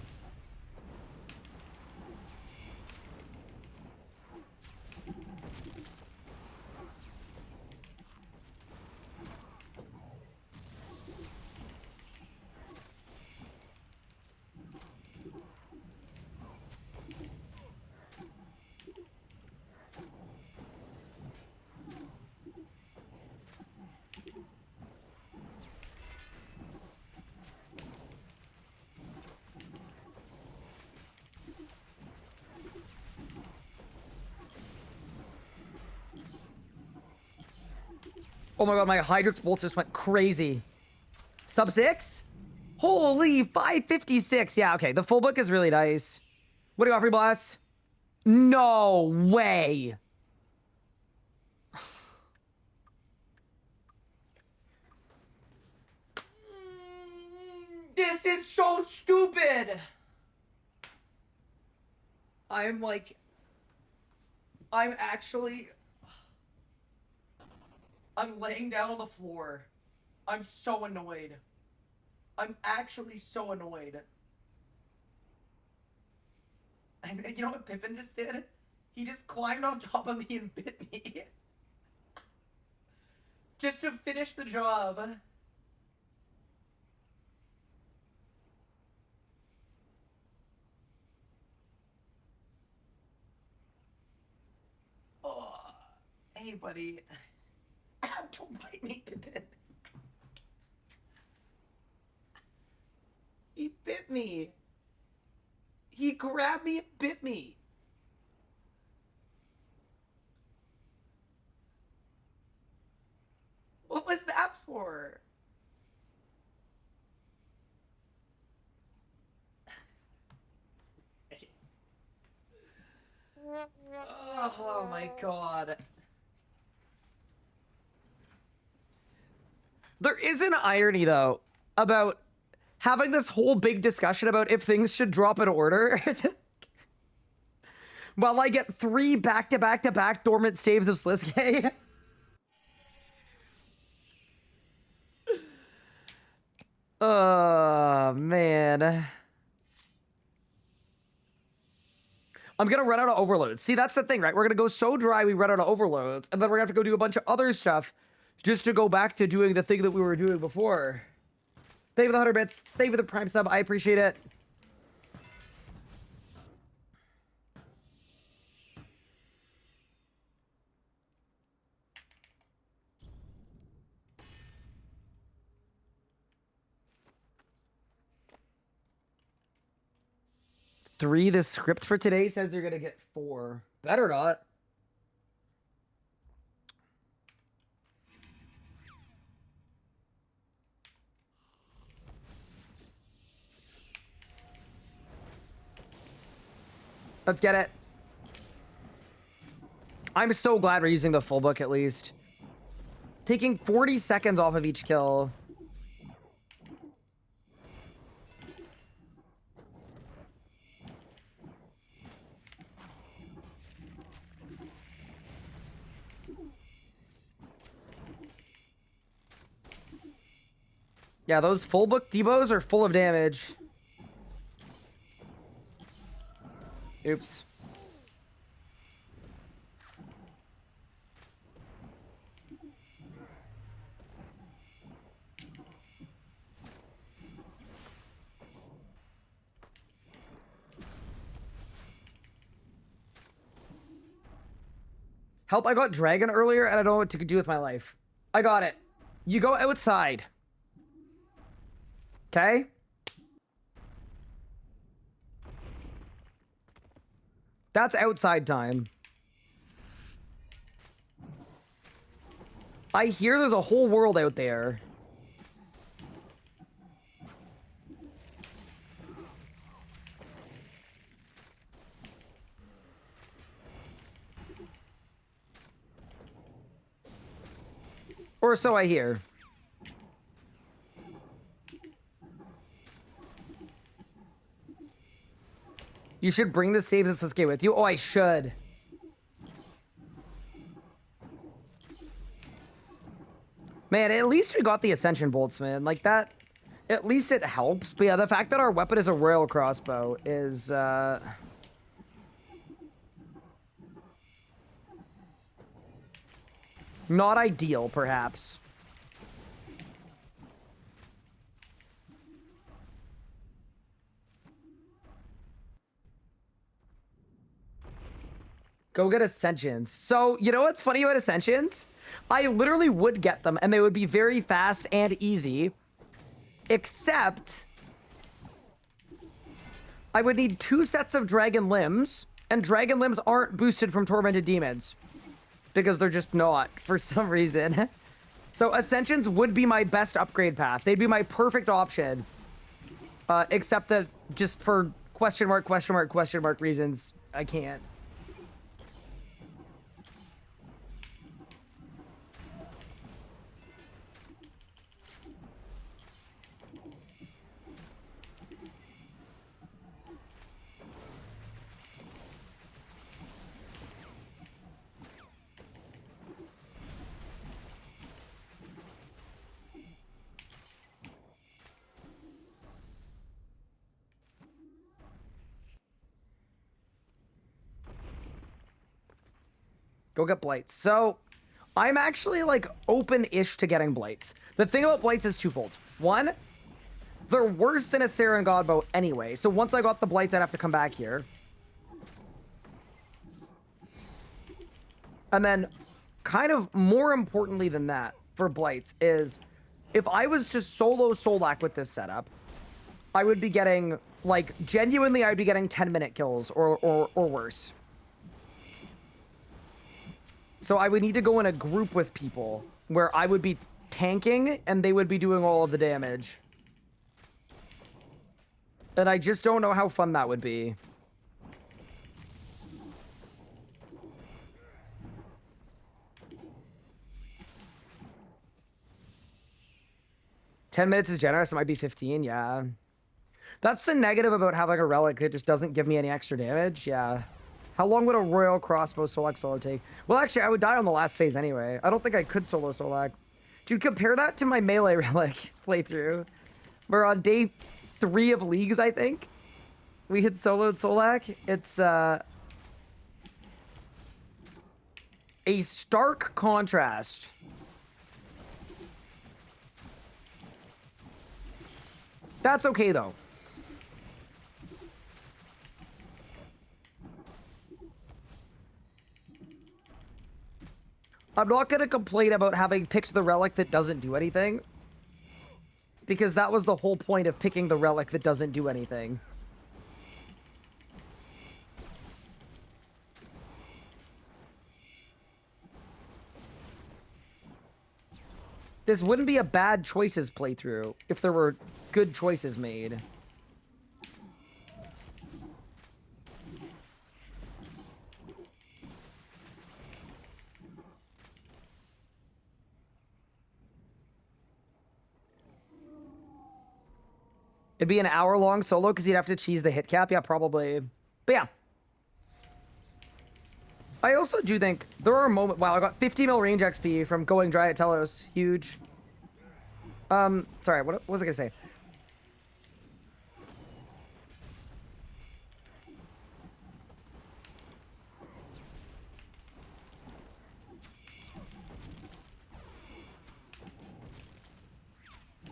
S1: Oh my god, my Hydrix bolts just went crazy. Sub 6? Holy, 556. Yeah, okay. The full book is really nice. What do you got, free blast? No way. This is so stupid. I'm laying down on the floor. I'm so annoyed. I'm actually so annoyed. And you know what Pippin just did? He just climbed on top of me and bit me. Just to finish the job. Oh, hey, buddy. Don't bite me, Pippin. He bit me. He grabbed me and bit me. What was that for? Oh my god. There is an irony, though, about having this whole big discussion about if things should drop in order. While I get 3 back-to-back-to-back dormant staves of Sliske. Oh, man. I'm gonna run out of overloads. See, that's the thing, right? We're gonna go so dry we run out of overloads, and then we're gonna have to go do a bunch of other stuff just to go back to doing the thing that we were doing before. Thank you for the 100 bits. Thank you for the Prime sub. I appreciate it. 3. The script for today says you're gonna get 4. Better not. Let's get it. I'm so glad we're using the full book at least. Taking 40 seconds off of each kill. Yeah, those full book debos are full of damage. Oops. Help, I got dragon earlier and I don't know what to do with my life. I got it. You go outside. Okay? That's outside time. I hear there's a whole world out there. Or so I hear. You should bring the saves and Sasuke with you. Oh, I should. Man, at least we got the Ascension bolts, man. Like that, at least it helps. But yeah, the fact that our weapon is a royal crossbow is, not ideal, perhaps. Go get Ascensions. So, you know what's funny about Ascensions? I literally would get them, and they would be very fast and easy. Except... I would need 2 sets of Dragon Limbs, and Dragon Limbs aren't boosted from Tormented Demons. Because they're just not, for some reason. So Ascensions would be my best upgrade path. They'd be my perfect option. Except that just for question mark reasons, I can't. Go get Blights. So, I'm actually, like, open-ish to getting Blights. The thing about Blights is twofold. One, they're worse than a Saren Godbow anyway. So once I got the Blights, I'd have to come back here. And then, kind of more importantly than that, for Blights, is if I was to solo Solak with this setup, I would be getting, like, genuinely, I'd be getting 10-minute kills or worse. So I would need to go in a group with people where I would be tanking and they would be doing all of the damage. And I just don't know how fun that would be. "10 minutes is generous." It might be 15. Yeah. That's the negative about having a relic that just doesn't give me any extra damage. Yeah. How long would a royal crossbow Solak solo take? Well, actually, I would die on the last phase anyway. I don't think I could solo Solak. Dude, compare that to my melee relic playthrough. We're on day 3 of Leagues, I think. We had soloed Solak. It's a stark contrast. That's okay, though. I'm not going to complain about having picked the relic that doesn't do anything. Because that was the whole point of picking the relic that doesn't do anything. This wouldn't be a bad choices playthrough if there were good choices made. It'd be an hour-long solo because you'd have to cheese the hit cap. Yeah, probably. But yeah. I also do think there are moments... Wow, I got 50 mil range XP from going dry at Telos. Huge. Sorry, what was I going to say?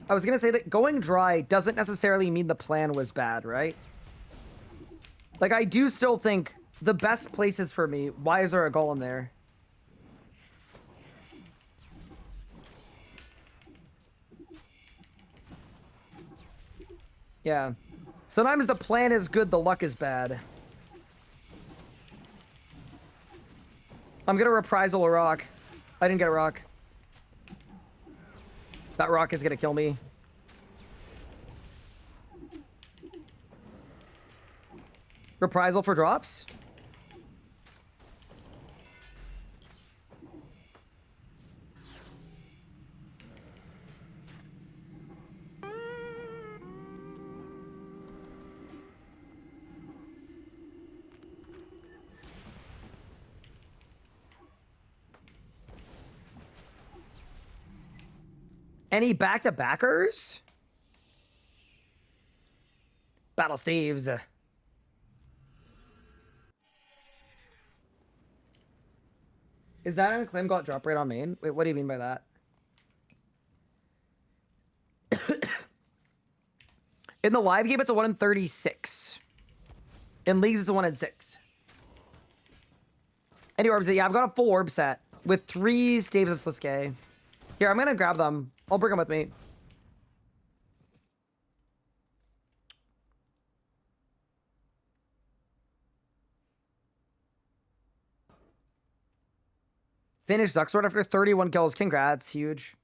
S1: I was going to say that going dry doesn't necessarily mean the plan was bad, right? Like, I do still think the best places for me... Why is there a golem there? Yeah. Sometimes the plan is good, the luck is bad. I'm gonna reprisal a rock. I didn't get a rock. That rock is gonna kill me. Reprisal for drops? Any back-to-backers? Battle Steves. Is that unclaimed got drop rate on main? Wait, what do you mean by that? In the live game, it's a 1 in 36. In leagues, it's a 1 in 6. Any orbs? Yeah, I've got a full orb set with 3 staves of Sliske. Here, I'm gonna grab them. I'll bring them with me. Finish Zuxword after 31 kills. Congrats. Huge.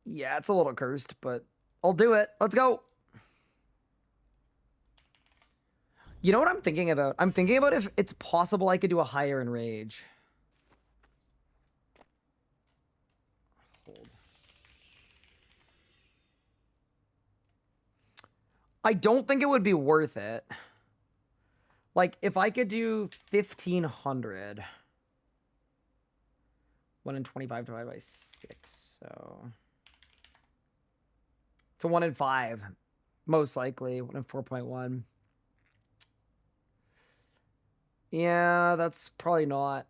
S1: Yeah, it's a little cursed, but I'll do it. Let's go. You know what I'm thinking about? I'm thinking about if it's possible I could do a higher in rage. Hold. I don't think it would be worth it. Like, if I could do 1,500. 1 in 25 divided by 6, so... It's a 1 in 5. Most likely. 1 in 4.1. Yeah, that's probably not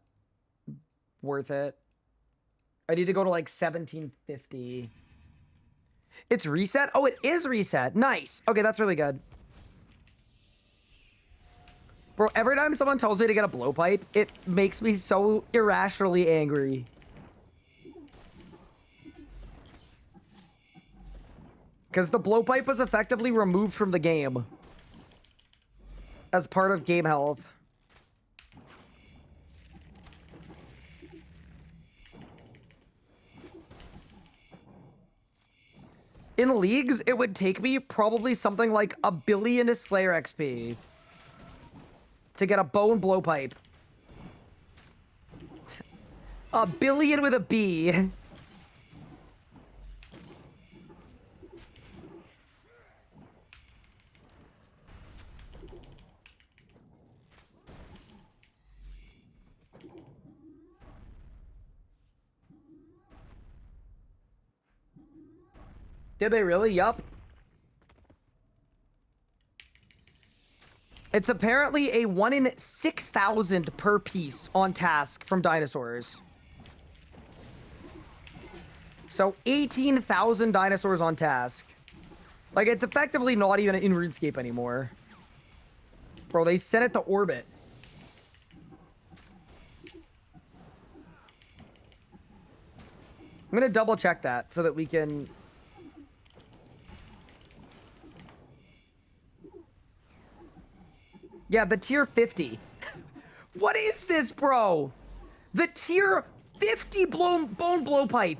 S1: worth it. I need to go to like 1750. It's reset? Oh, it is reset. Nice. Okay, that's really good. Bro, every time someone tells me to get a blowpipe, it makes me so irrationally angry. Because the blowpipe was effectively removed from the game as part of game health. In leagues, it would take me probably something like 1 billion Slayer XP to get a bone blowpipe. 1 billion with a B. Did they really? Yup. It's apparently a 1 in 6,000 per piece on task from dinosaurs. So 18,000 dinosaurs on task. Like, it's effectively not even in RuneScape anymore. Bro, they sent it to orbit. I'm gonna double check that so that we can... Yeah, the tier 50. What is this, bro? The tier 50 bone blowpipe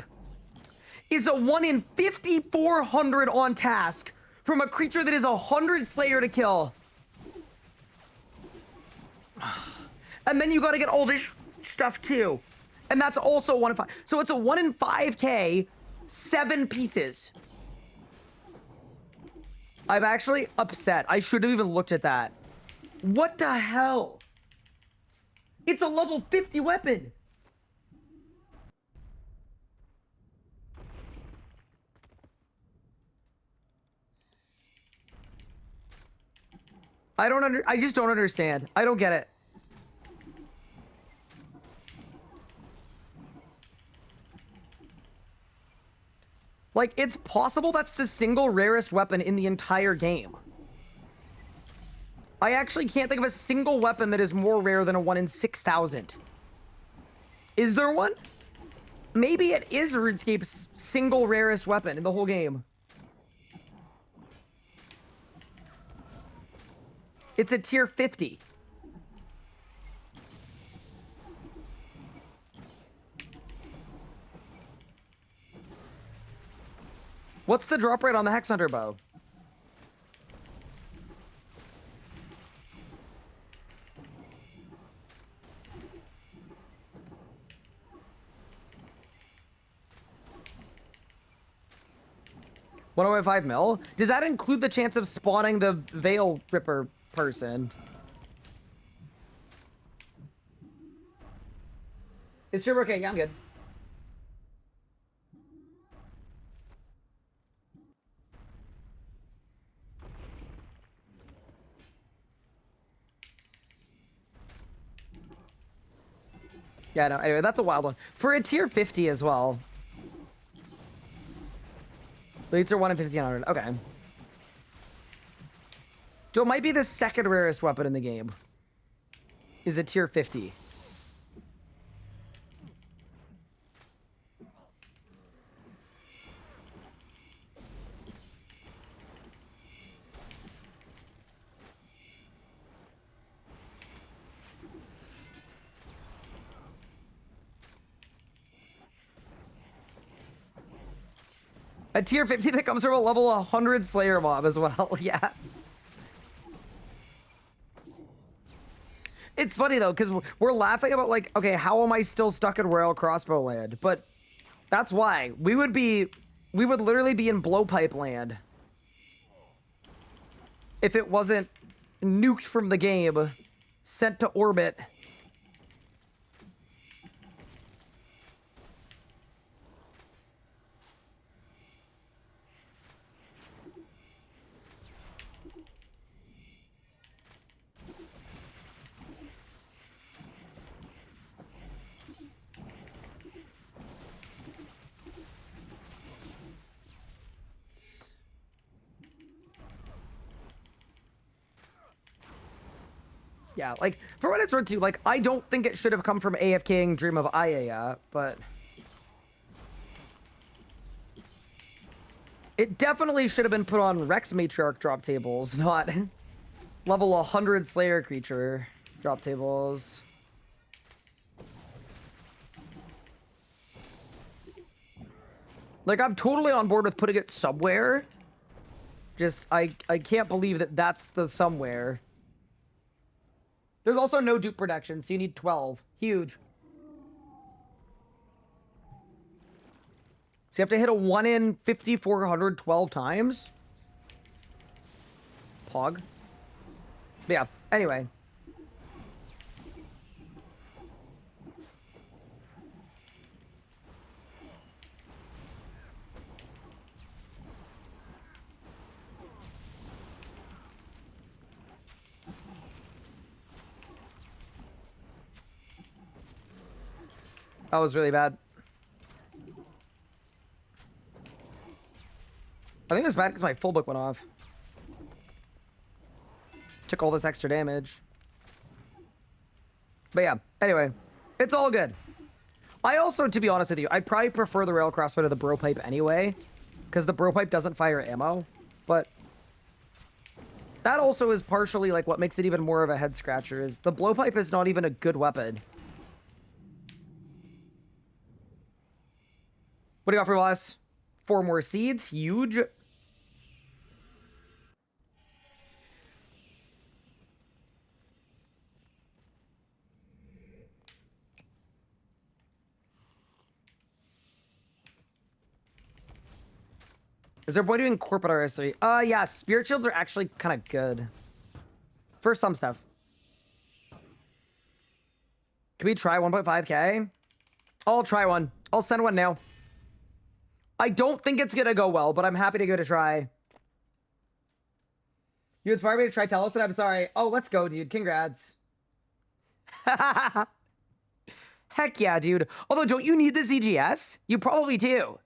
S1: is a 1 in 5,400 on task from a creature that is 100 Slayer to kill. And then you gotta get all this stuff too. And that's also 1 in 5. So it's a 1 in 5k, 7 pieces. I'm actually upset. I should have even looked at that. What the hell? It's a level 50 weapon. I just don't understand. I don't get it. Like, it's possible that's the single rarest weapon in the entire game. I actually can't think of a single weapon that is more rare than a 1 in 6,000. Is there one? Maybe it is RuneScape's single rarest weapon in the whole game. It's a tier 50. What's the drop rate on the Hex Hunter bow? $1.05 mil? Does that include the chance of spawning the Veil Ripper person? Is stream okay? Yeah, I'm good. Yeah, no, anyway, that's a wild one. For a tier 50 as well. Leads are 1 in 1,500. Okay. So it might be the second rarest weapon in the game. Is a tier 50. A tier 50 that comes from a level 100 Slayer mob as well. Yeah. It's funny though, because we're laughing about like, okay, how am I still stuck in Royal Crossbow land? But that's why. We would literally be in Blowpipe land if it wasn't nuked from the game, sent to orbit. Yeah, like, for what it's worth too, like, I don't think it should have come from AFKing Dream of Ayaya, but it definitely should have been put on Rex Matriarch drop tables, not level 100 Slayer creature drop tables. Like, I'm totally on board with putting it somewhere. Just, I can't believe that that's the somewhere. There's also no dupe protection, so you need 12. Huge. So you have to hit a 1 in 5,400 12 times. Pog. But yeah, anyway. That was really bad. I think it was bad because my full book went off. Took all this extra damage. But yeah, anyway. It's all good. I also, to be honest with you, I'd probably prefer the rail crossbow to the bro pipe anyway. Because the bro pipe doesn't fire ammo. But That also is partially like what makes it even more of a head scratcher is the blowpipe is not even a good weapon. What do you got for last? 4 more seeds. Huge. Is there a point to incorporate RS3? Yeah, spirit shields are actually kind of good. For some stuff. Can we try 1.5k? I'll try one. I'll send one now. I don't think it's gonna go well, but I'm happy to give it a try. You inspired me to try Telus, I'm sorry. Oh, let's go, dude. Congrats. Heck yeah, dude. Although, don't you need the ZGS? You probably do.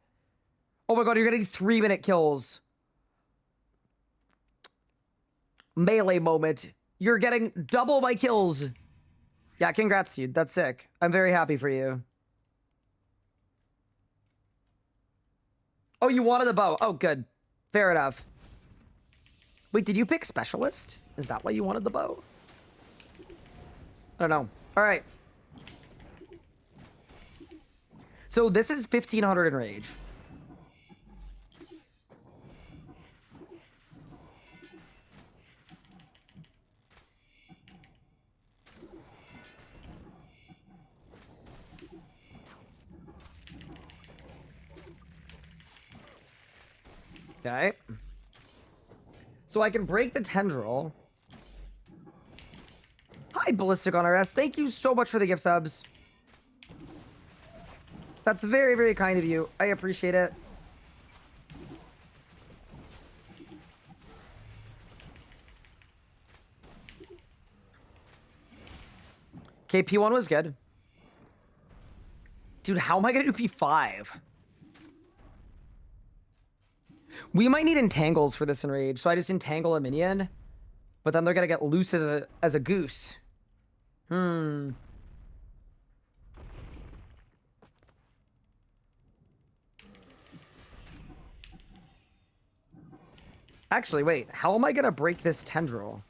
S1: Oh my god, you're getting 3-minute kills. Melee moment. You're getting double my kills. Yeah, congrats, dude. That's sick. I'm very happy for you. Oh, you wanted the bow. Oh, good. Fair enough. Wait, did you pick specialist? Is that why you wanted the bow? I don't know. All right. So this is 1500 in rage. Okay. So I can break the tendril. Hi, Ballistic on RS. Thank you so much for the gift subs. That's very, very kind of you. I appreciate it. Okay, P1 was good. Dude, how am I going to do P5? We might need entangles for this enrage, so I just entangle a minion, but then they're gonna get loose as a goose. Actually, wait, how am I gonna break this tendril?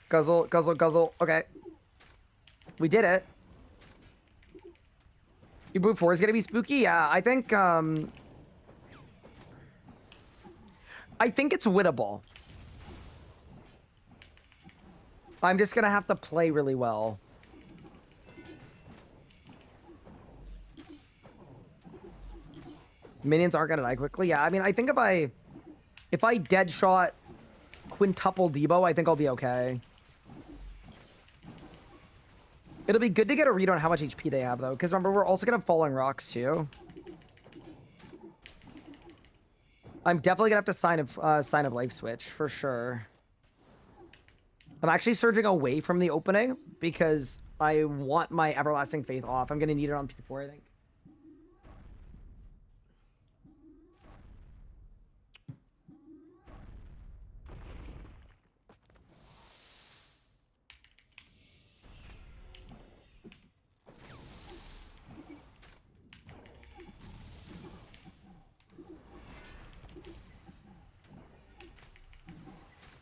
S1: Guzzle, guzzle, guzzle. Okay. We did it. Your move 4 is gonna be spooky? Yeah, I think it's winnable. I'm just gonna have to play really well. Minions aren't gonna die quickly. Yeah, I mean, I think if I dead shot quintuple Debo, I think I'll be okay. It'll be good to get a read on how much HP they have, though, because remember, we're also gonna have Falling Rocks, too. I'm definitely gonna have to sign of Life Switch, for sure. I'm actually surging away from the opening, because I want my Everlasting Faith off. I'm gonna need it on P4, I think.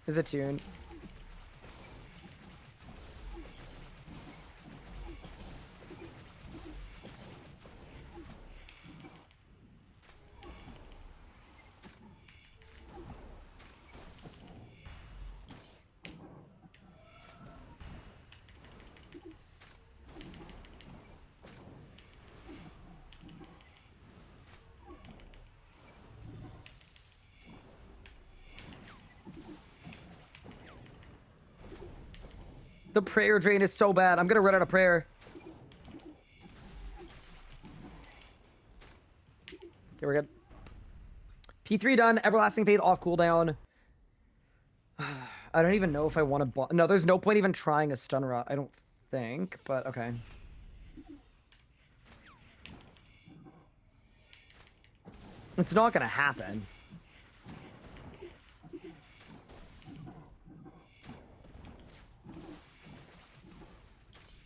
S1: Is a tune. The prayer drain is so bad. I'm gonna run out of prayer. Okay, we're good. P3 done. Everlasting Faith off cooldown. I don't even know if I want to... No, there's no point even trying a stun rot, I don't think. But, okay. It's not gonna happen.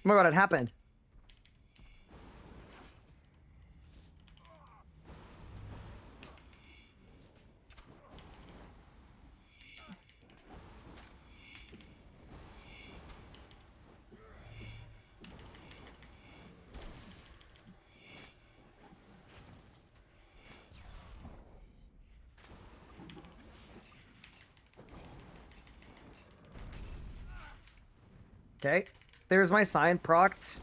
S1: Oh my god, it happened. Okay. There's my sign procced.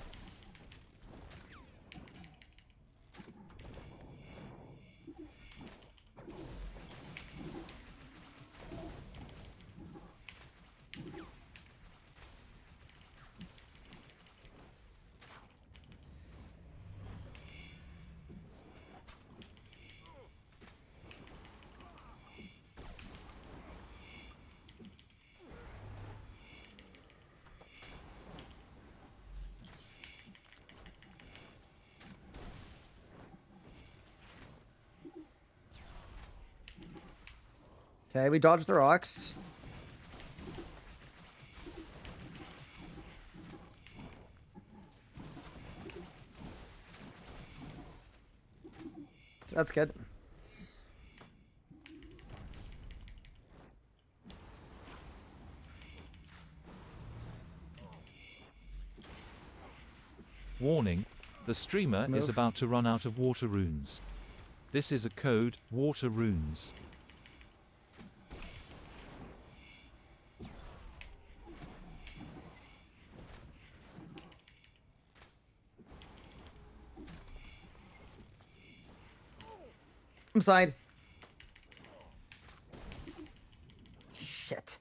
S1: Okay, we dodged the rocks. That's good.
S2: Warning, the streamer is
S1: Move.
S2: about to run out of water runes. This is a code, water runes.
S1: I'm side. Shit.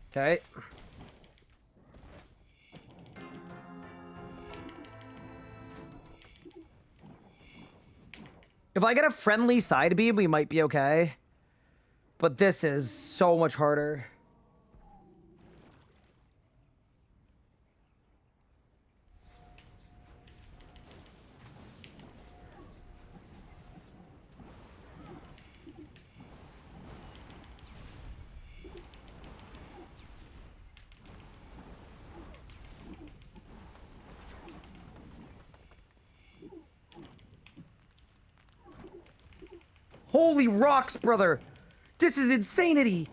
S1: Okay. If I get a friendly side beam, we might be okay. But this is so much harder. Holy rocks, brother! This is insanity!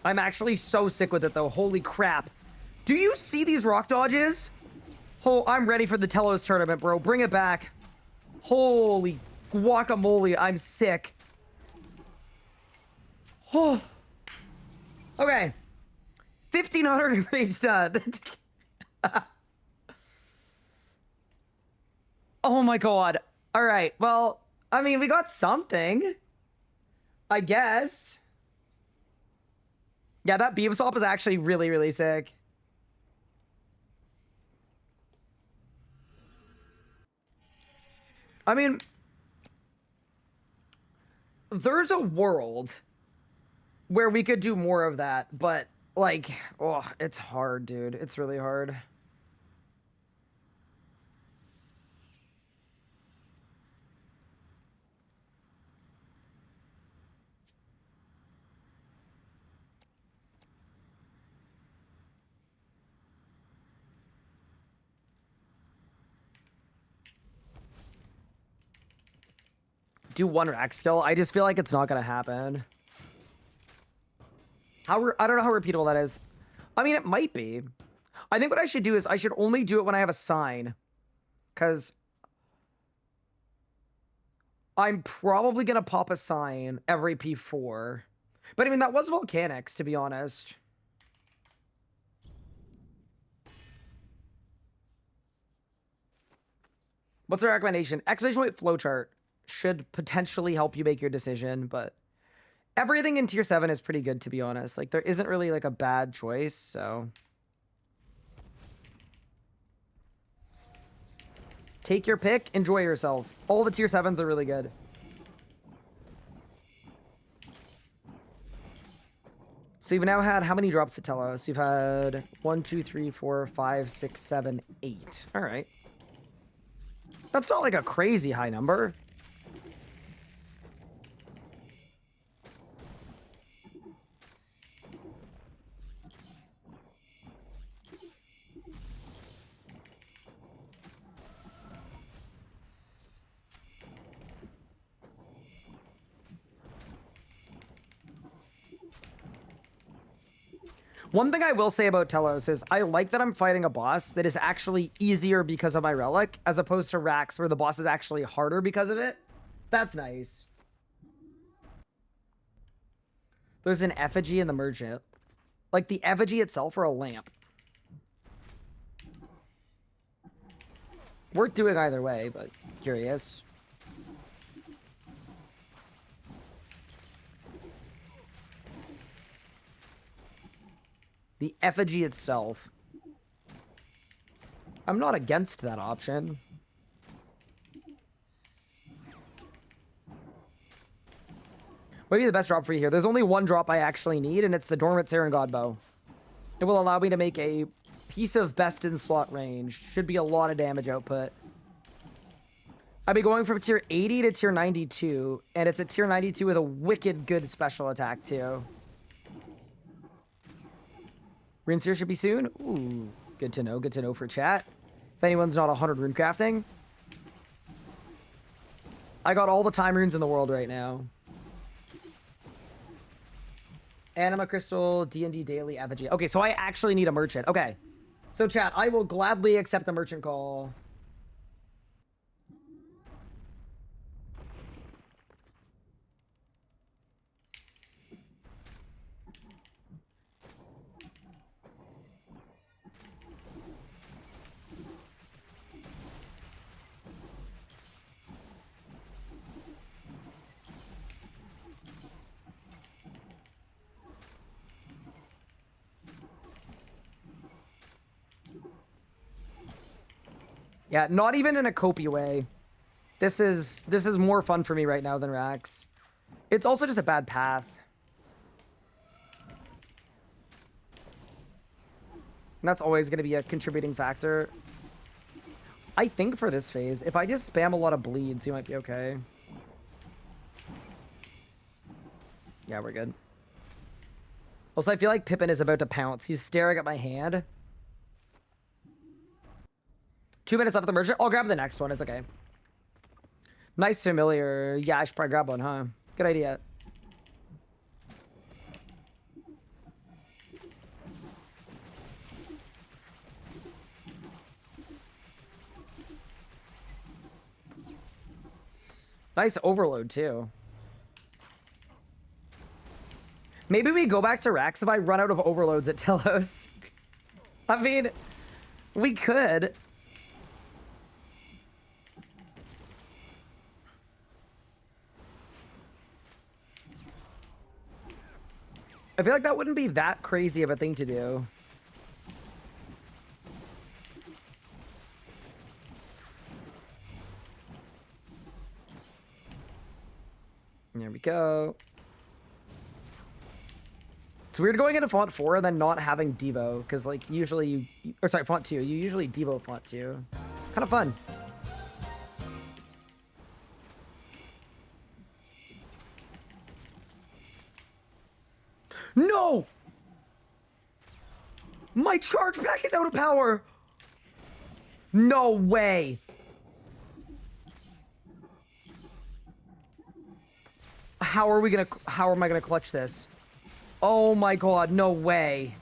S1: I'm actually so sick with it, though. Holy crap. Do you see these rock dodges? Oh, I'm ready for the Telos tournament, bro. Bring it back. Holy guacamole, I'm sick. Oh. Okay. 1,500 rage done. Oh my god. All right. Well, I mean, we got something. I guess. Yeah, that beam swap is actually really, really sick. I mean, there's a world where we could do more of that, but like, oh, it's hard, dude. It's really hard. Do one rack still. I just feel like it's not gonna happen. I don't know how repeatable that is. I mean, it might be. I think what I should do is I should only do it when I have a sign, because I'm probably gonna pop a sign every P4. But I mean, that was volcanics, to be honest. What's the recommendation? Exclamation point flowchart should potentially help you make your decision, but everything in tier 7 is pretty good, to be honest. Like, there isn't really like a bad choice, so take your pick, enjoy yourself. All the tier 7s are really good. So you've now had how many drops to tell us? You've had 1, 2, 3, 4, 5, 6, 7, 8. All right. That's not like a crazy high number. One thing I will say about Telos is I like that I'm fighting a boss that is actually easier because of my relic, as opposed to Rax, where the boss is actually harder because of it. That's nice. There's an effigy in the merchant. Like the effigy itself or a lamp. Worth doing either way, but curious. The effigy itself. I'm not against that option. What would be the best drop for you here? There's only one drop I actually need, and it's the Dormant Saren God Bow. It will allow me to make a piece of best in slot range. Should be a lot of damage output. I'll be going from tier 80 to tier 92, and it's a tier 92 with a wicked good special attack, too. Rune Sphere should be soon. Ooh, good to know for chat. If anyone's not 100 rune crafting. I got all the time runes in the world right now. Anima Crystal, D&D Daily, Effigy. Okay, so I actually need a merchant. Okay. So chat, I will gladly accept the merchant call. Yeah, not even in a copy way. This is more fun for me right now than Rax. It's also just a bad path. And that's always going to be a contributing factor. I think for this phase, if I just spam a lot of bleeds, you might be okay. Yeah, we're good. Also, I feel like Pippin is about to pounce. He's staring at my hand. 2 minutes left of the merchant. I'll grab the next one. It's okay. Nice familiar. Yeah, I should probably grab one, huh? Good idea. Nice overload, too. Maybe we go back to Rax if I run out of overloads at Telos. I mean, we could. I feel like that wouldn't be that crazy of a thing to do. There we go. It's weird going into font 4 and then not having Devo, because like usually you, or sorry, font 2. You usually Devo font 2. Kind of fun. No! My charge pack is out of power! No way! How am I gonna clutch this? Oh my god, no way.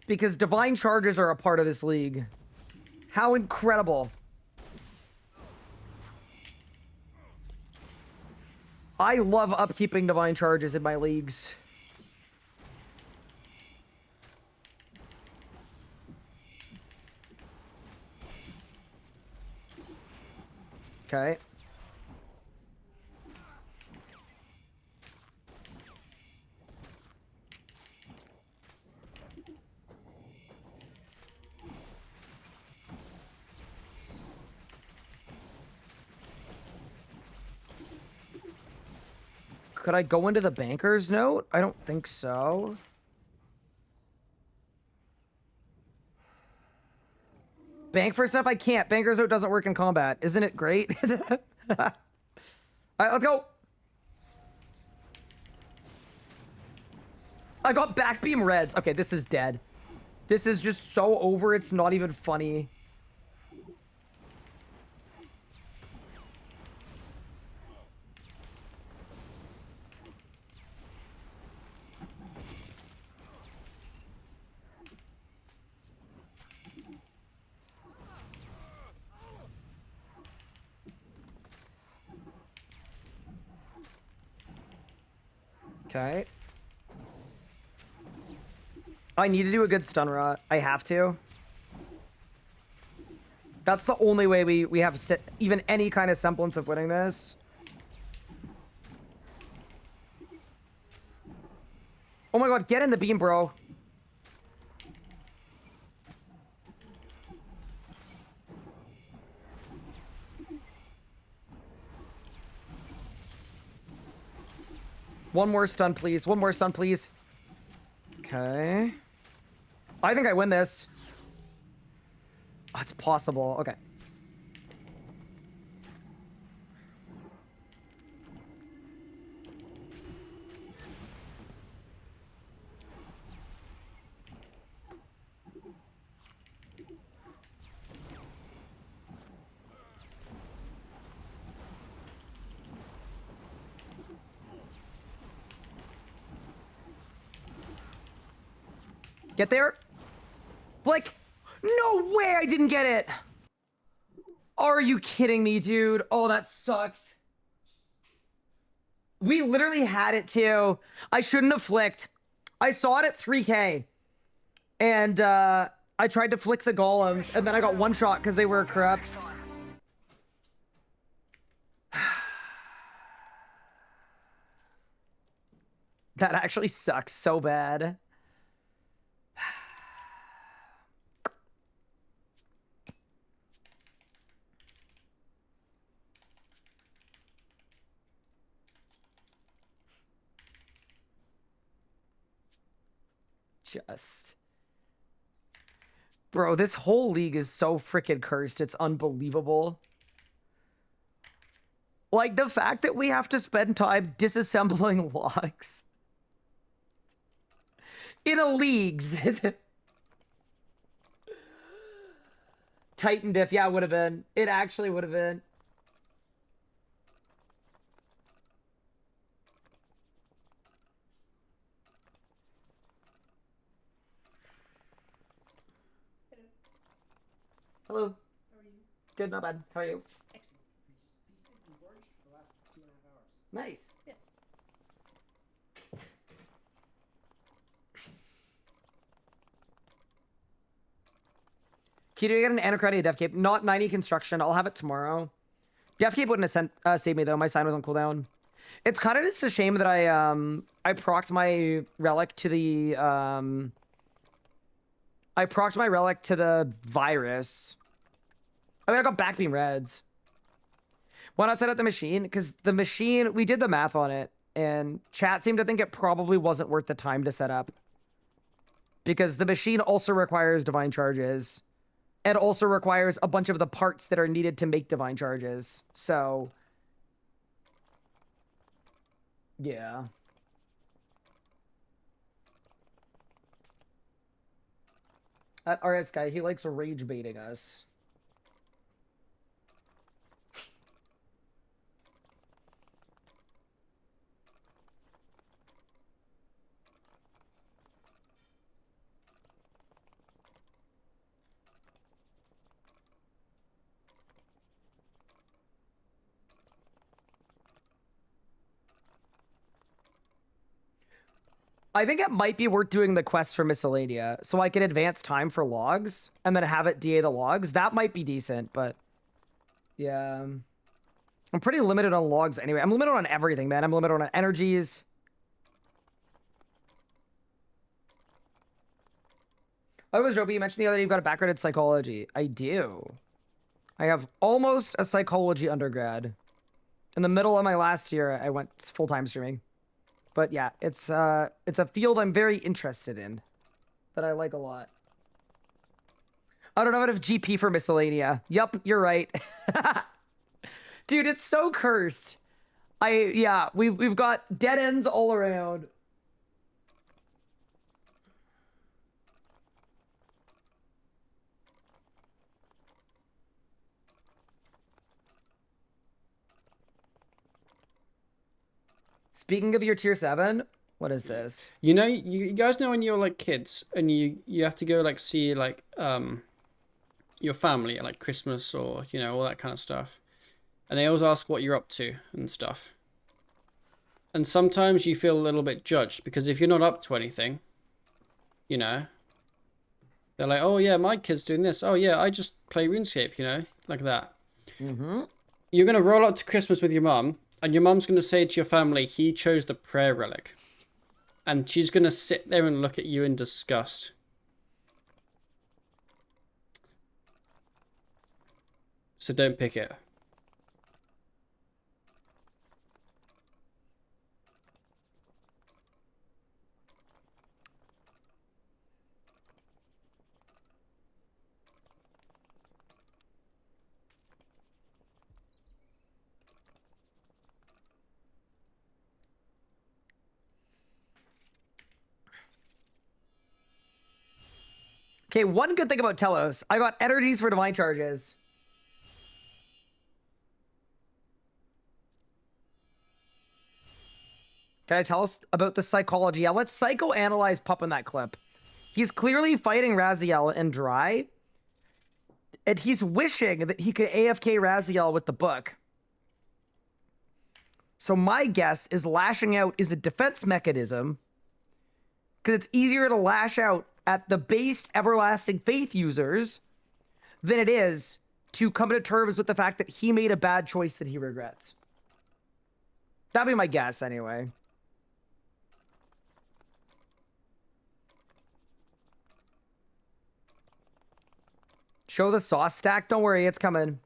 S1: Because divine charges are a part of this league. How incredible. I love upkeeping divine charges in my leagues. Okay. Could I go into the banker's note? I don't think so. Bank for stuff I can't. Banker's note doesn't work in combat. Isn't it great? All right, let's go. I got backbeam reds. Okay, this is dead. This is just so over. It's not even funny. Okay. I need to do a good stun rot. I have to. That's the only way we have even any kind of semblance of winning this. Oh my god, get in the beam, bro. One more stun, please. One more stun, please. Okay. I think I win this. Oh, it's possible. Okay. Get there. Flick. No way I didn't get it. Are you kidding me, dude? Oh, that sucks. We literally had it too. I shouldn't have flicked. I saw it at 3K. And I tried to flick the golems, and then I got one shot because they were corrupts. That actually sucks so bad. Just... Bro, this whole league is so freaking cursed. It's unbelievable. Like, the fact that we have to spend time disassembling logs in a leagues. Titan diff, yeah, would have been. It actually would have been. Hello.
S4: How are you?
S1: Good, not bad. How are you?
S4: Excellent. We just feasted and gorged for the last 2.5 hours.
S1: Nice.
S4: Yes.
S1: Can you get an Anacrony Death Cape? Not 90 construction. I'll have it tomorrow. Death Cape wouldn't have saved me though. My sign was on cooldown. It's kind of just a shame that I procced my relic to the virus. I mean, I got backbeam reds. Why not set up the machine? Because the machine, we did the math on it, and chat seemed to think it probably wasn't worth the time to set up. Because the machine also requires divine charges. It also requires a bunch of the parts that are needed to make divine charges. So, yeah. That RS guy, he likes rage baiting us. I think it might be worth doing the quest for Miscellanea, so I can advance time for logs, and then have it DA the logs. That might be decent, but... yeah. I'm pretty limited on logs anyway. I'm limited on everything, man. I'm limited on energies. Oh, it was Joby. You mentioned the other day you've got a background in psychology. I do. I have almost a psychology undergrad. In the middle of my last year, I went full-time streaming. But yeah, it's a field I'm very interested in, that I like a lot. I don't know if GP for Miscellanea. Yup, you're right. Dude, it's so cursed. Yeah, we've got dead ends all around. Speaking of your tier 7, what is this?
S5: You know, you guys know when you're like kids and you have to go like see like your family at like Christmas or you know all that kind of stuff, and they always ask what you're up to and stuff. And sometimes you feel a little bit judged because if you're not up to anything, you know, they're like, oh yeah, my kid's doing this. Oh yeah, I just play RuneScape, you know, like that.
S1: Mm-hmm.
S5: You're going to roll up to Christmas with your mum, and your mum's going to say to your family, he chose the prayer relic. And she's going to sit there and look at you in disgust. So don't pick it.
S1: Okay, one good thing about Telos, I got energies for divine charges. Can I tell us about the psychology? Yeah, let's psychoanalyze Pup in that clip. He's clearly fighting Raziel in dry, and he's wishing that he could AFK Raziel with the book. So my guess is lashing out is a defense mechanism, because it's easier to lash out at the based everlasting faith users than it is to come to terms with the fact that he made a bad choice that he regrets. That'd be my guess anyway. Show the sauce stack. Don't worry, it's coming.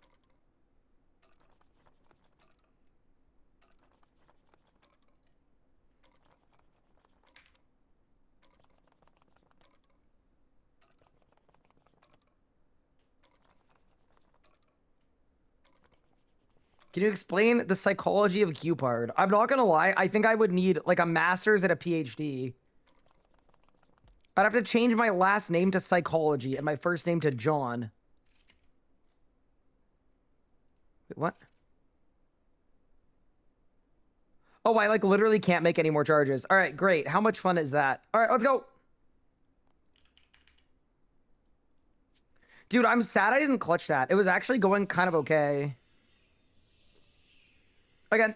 S1: Can you explain the psychology of Cupard? I'm not gonna lie, I think I would need like a master's and a PhD. I'd have to change my last name to Psychology and my first name to John. Wait, what? Oh, I like literally can't make any more charges. All right, great. How much fun is that? All right, let's go. Dude, I'm sad I didn't clutch that. It was actually going kind of okay. Again.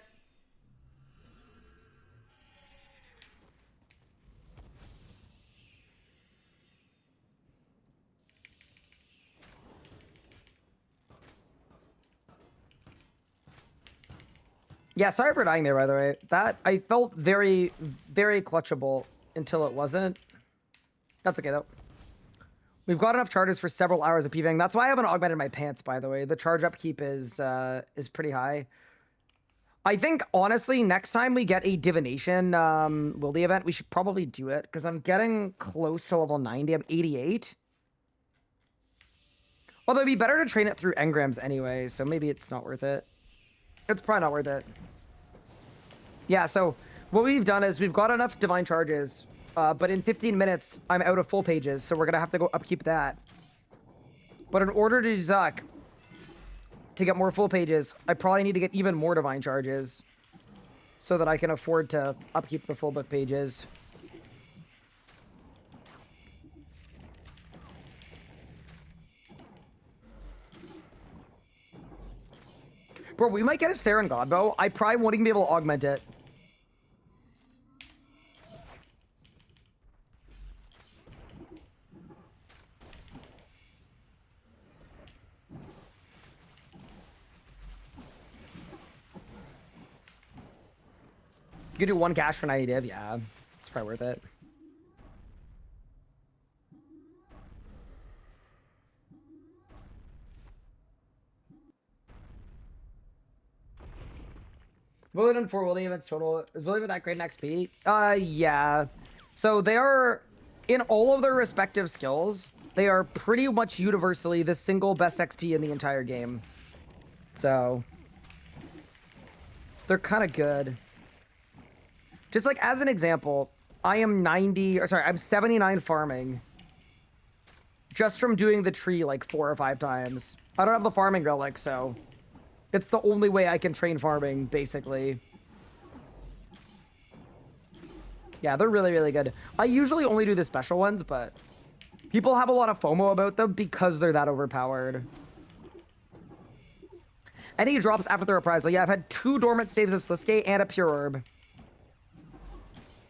S1: Yeah, sorry for dying there, by the way. That, I felt very, very clutchable until it wasn't. That's okay, though. We've got enough charges for several hours of PvPing. That's why I haven't augmented my pants, by the way. The charge upkeep is pretty high. I think, honestly, next time we get a divination wildy event, we should probably do it, because I'm getting close to level 90. I'm 88. Although it'd be better to train it through engrams anyway, so maybe it's not worth it. It's probably not worth it. Yeah, so what we've done is we've got enough divine charges, but in 15 minutes, I'm out of full pages, so we're going to have to go upkeep that. But in order to Zuck, to get more full pages, I probably need to get even more divine charges so that I can afford to upkeep the full book pages. Bro, we might get a Saren Godbow. I probably won't even be able to augment it. You could do one cash for 90 div. Yeah, it's probably worth it. Will it in 4 wielding events total? Is wielding that great in XP? Yeah. So they are, in all of their respective skills, they are pretty much universally the single best XP in the entire game. So they're kind of good. Just like as an example, I am 90, or sorry, I'm 79 farming just from doing the tree like 4 or 5 times. I don't have the farming relic, so it's the only way I can train farming, basically. Yeah, they're really, really good. I usually only do the special ones, but people have a lot of FOMO about them because they're that overpowered. Any drops after the reprisal? Yeah, I've had 2 dormant staves of Sliske and a pure herb.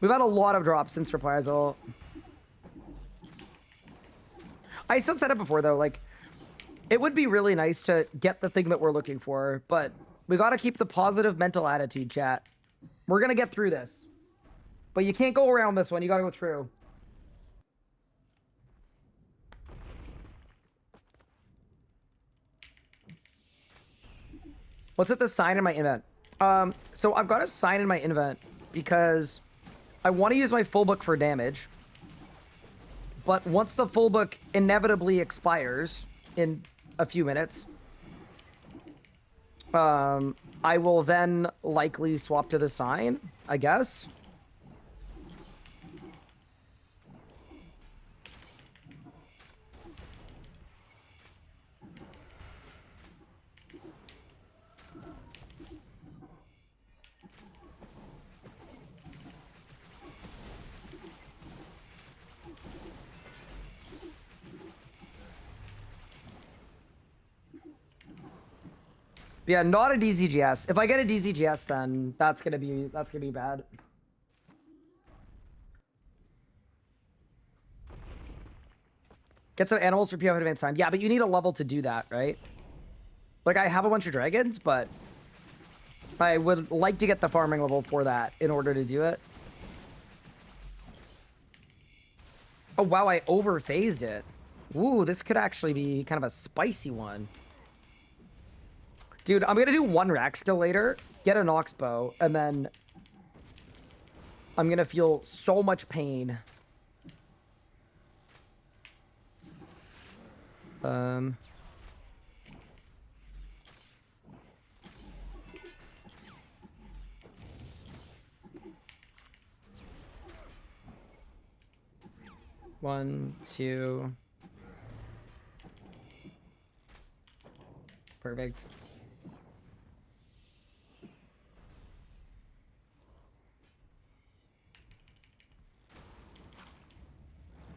S1: We've had a lot of drops since Reprisal. I still said it before, though, like, it would be really nice to get the thing that we're looking for, but we got to keep the positive mental attitude, chat. We're going to get through this. But you can't go around this one. You got to go through. What's with the sign in my invent? So I've got a sign in my invent because I want to use my full book for damage. But once the full book inevitably expires in a few minutes, I will then likely swap to the sign, I guess. Yeah, not a DZGS. If I get a DZGS, then that's gonna be bad. Get some animals for PF advanced time. Yeah, but you need a level to do that, right? Like, I have a bunch of dragons, but I would like to get the farming level for that in order to do it. Oh, wow, I overphased it. Ooh, this could actually be kind of a spicy one. Dude, I'm gonna do one rack skill later, get an ox bow, and then I'm gonna feel so much pain. One, two. Perfect.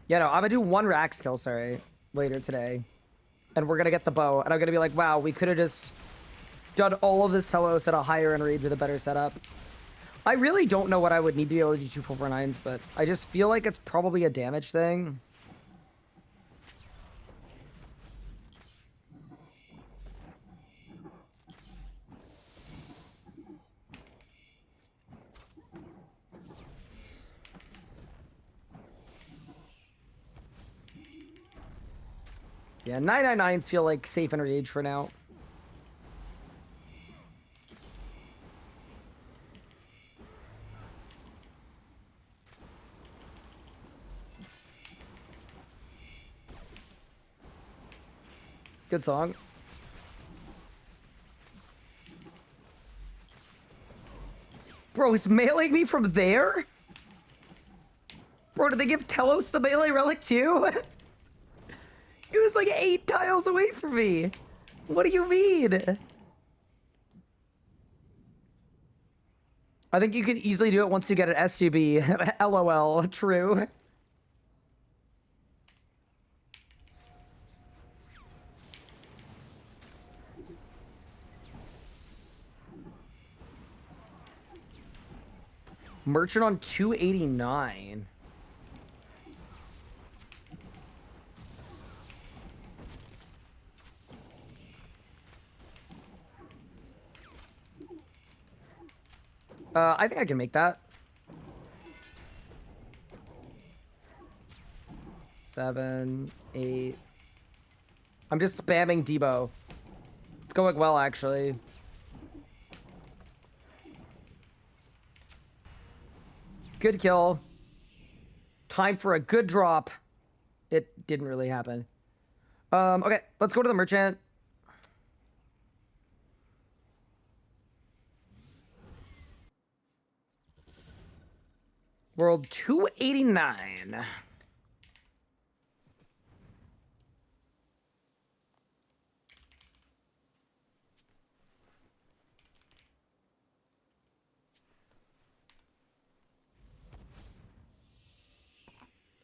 S1: Yeah, no, I'm gonna do one rack skill, sorry, later today. And we're gonna get the bow, and I'm gonna be like, wow, we could have just done all of this Telos at a higher enrage with a better setup. I really don't know what I would need to be able to do 2 449s, but I just feel like it's probably a damage thing. Yeah, 999s feel like safe and rage for now. Good song. Bro, he's meleeing me from there? Bro, did they give Telos the melee relic too? He was like 8 tiles away from me. What do you mean? I think you can easily do it once you get an SUB. LOL, true. Merchant on 289. I think I can make that. 7, 8. I'm just spamming Debo. It's going well, actually. Good kill. Time for a good drop. It didn't really happen. Okay, let's go to the merchant. World 289.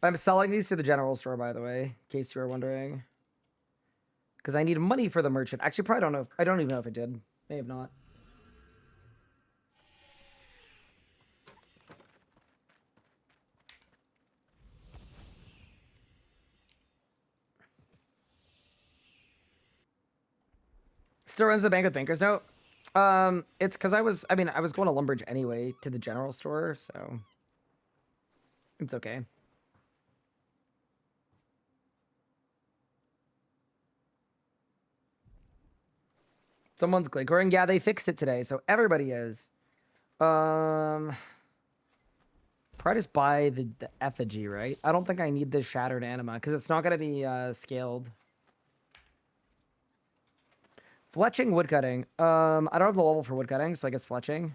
S1: I'm selling these to the general store, by the way, in case you were wondering. Because I need money for the merchant. Actually, probably don't know. I don't even know if it did. May have not. Still runs the bank with bankers note. It's because I was going to Lumbridge anyway to the general store, so it's okay. Someone's glinkoring. Yeah, they fixed it today, so everybody is. Probably just buy the effigy, right? I don't think I need this shattered anima because it's not going to be scaled. Fletching, woodcutting. I don't have the level for woodcutting, so I guess fletching.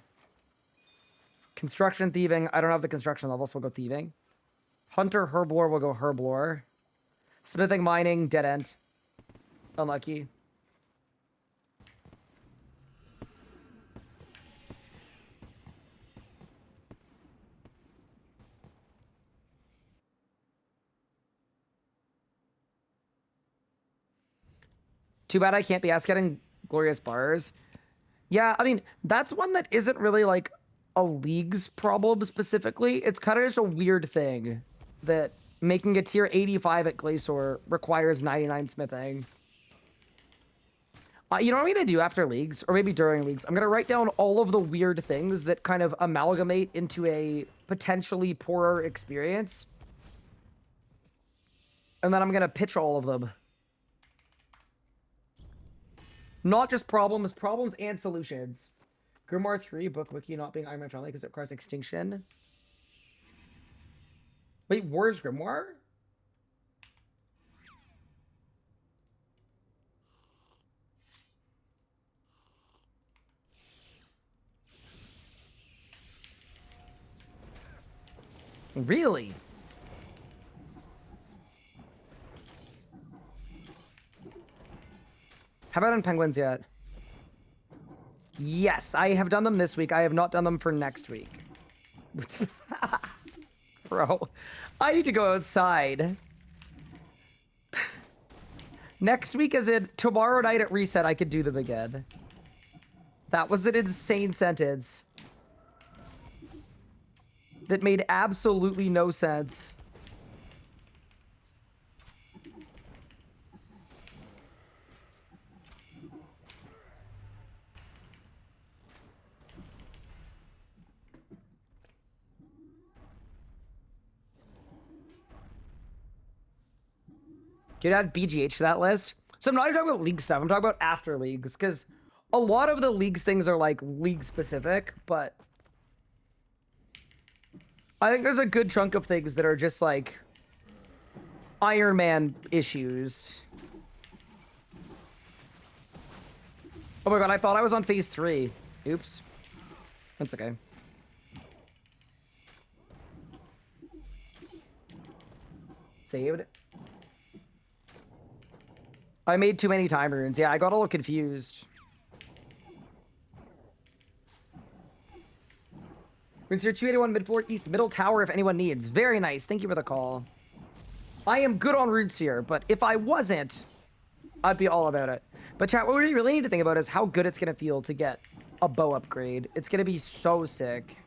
S1: Construction, thieving. I don't have the construction level, so we'll go thieving. Hunter, herblore, we'll go herblore. Smithing, mining, dead end. Unlucky. Too bad I can't be asked getting glorious bars. Yeah, I mean, that's one that isn't really like a league's problem specifically. It's kind of just a weird thing that making a tier 85 at Glacier requires 99 smithing. You know what I'm going to do after leagues, or maybe during leagues? I'm going to write down all of the weird things that kind of amalgamate into a potentially poorer experience. And then I'm going to pitch all of them. Not just problems and solutions. Grimoire 3, book wiki not being Iron Man friendly because it requires extinction. Wait, where's Grimoire? Really? How about on penguins yet? Yes, I have done them this week. I have not done them for next week. Bro, I need to go outside. Next week is in tomorrow night at reset. I could do them again. That was an insane sentence. That made absolutely no sense. Can you add BGH to that list? So I'm not even talking about league stuff. I'm talking about after leagues, because a lot of the leagues things are like league specific, but I think there's a good chunk of things that are just like Iron Man issues. Oh my god, I thought I was on phase 3. Oops. That's okay. Saved. I made too many time runes. Yeah, I got a little confused. Runes here 281 mid-floor east middle tower if anyone needs. Very nice. Thank you for the call. I am good on Runesphere, but if I wasn't, I'd be all about it. But chat, what we really need to think about is how good it's going to feel to get a bow upgrade. It's going to be so sick.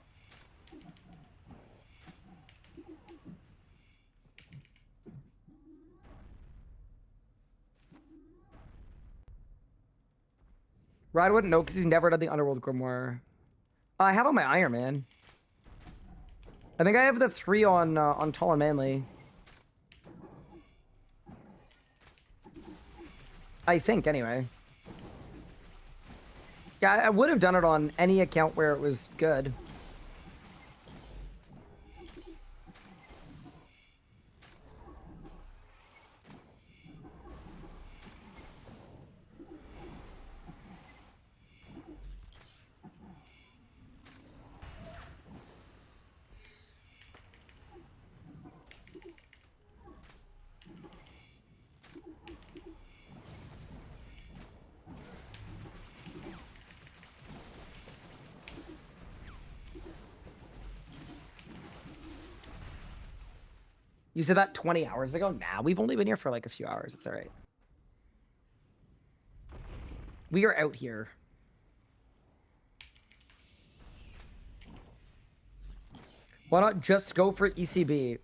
S1: Rod wouldn't know because he's never done the Underworld Grimoire. I have on my Iron Man. I think I have the 3 on Tall and Manly. I think, anyway. Yeah, I would have done it on any account where it was good. You said that 20 hours ago? Nah, we've only been here for like a few hours. It's all right. We are out here. Why not just go for ECB?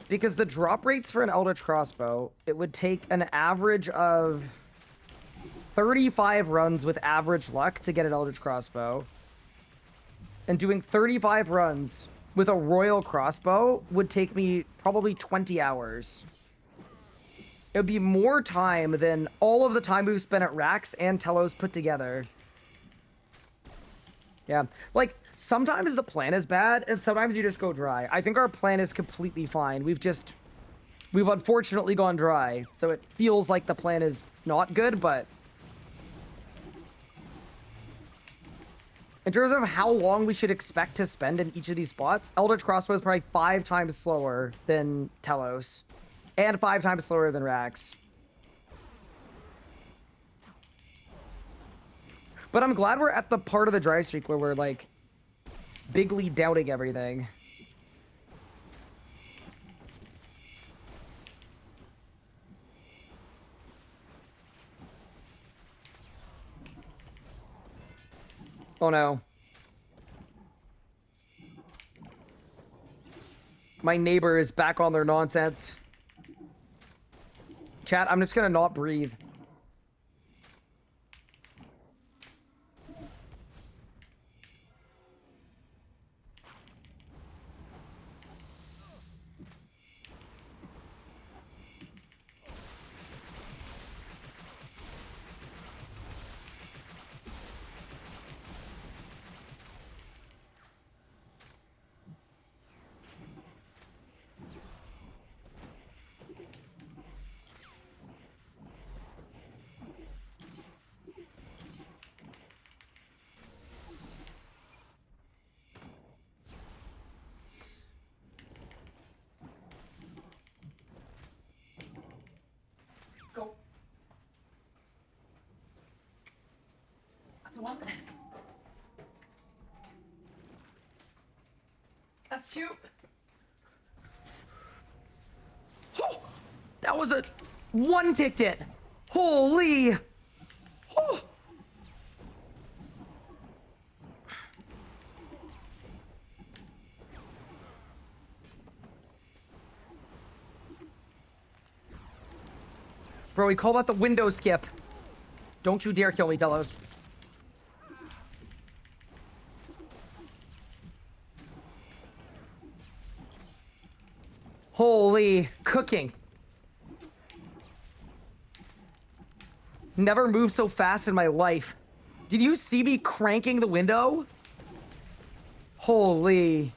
S1: Because the drop rates for an Eldritch Crossbow, it would take an average of 35 runs with average luck to get an Eldritch Crossbow. And doing 35 runs with a Royal Crossbow would take me probably 20 hours. It would be more time than all of the time we've spent at Rax and Telos put together. Yeah, like, sometimes the plan is bad, and sometimes you just go dry. I think our plan is completely fine. We've unfortunately gone dry, so it feels like the plan is not good, but... In terms of how long we should expect to spend in each of these spots, Eldritch Crossbow is probably 5 times slower than Telos. And 5 times slower than Rax. But I'm glad we're at the part of the dry streak where we're, like, bigly doubting everything. Oh no. My neighbor is back on their nonsense. Chat, I'm just gonna not breathe.
S4: Go. That's one. That's 2.
S1: Oh, that was a one-ticked it. Holy. Oh. Bro, we call that the window skip. Don't you dare kill me, Telos. Holy cooking. Never moved so fast in my life. Did you see me cranking the window? Holy.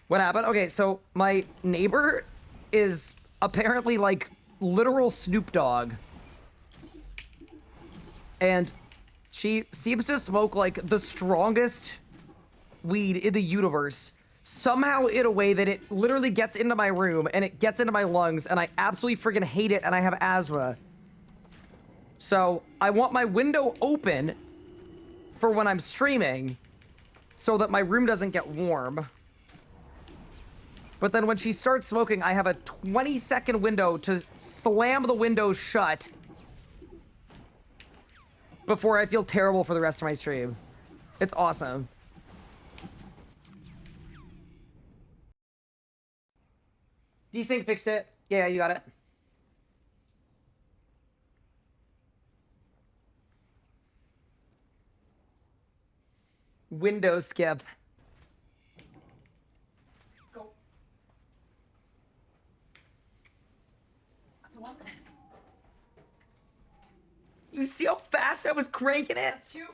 S1: What happened? Okay, so my neighbor is apparently like literal Snoop Dogg. And she seems to smoke like the strongest weed in the universe. Somehow in a way that it literally gets into my room and it gets into my lungs and I absolutely freaking hate it and I have asthma. So I want my window open for when I'm streaming so that my room doesn't get warm. But then when she starts smoking, I have a 20-second window to slam the window shut before I feel terrible for the rest of my stream. It's awesome. Desync fixed it. Yeah, you got it. Window skip.
S4: Go. That's one.
S1: You see how fast I was cranking it?
S4: That's 2.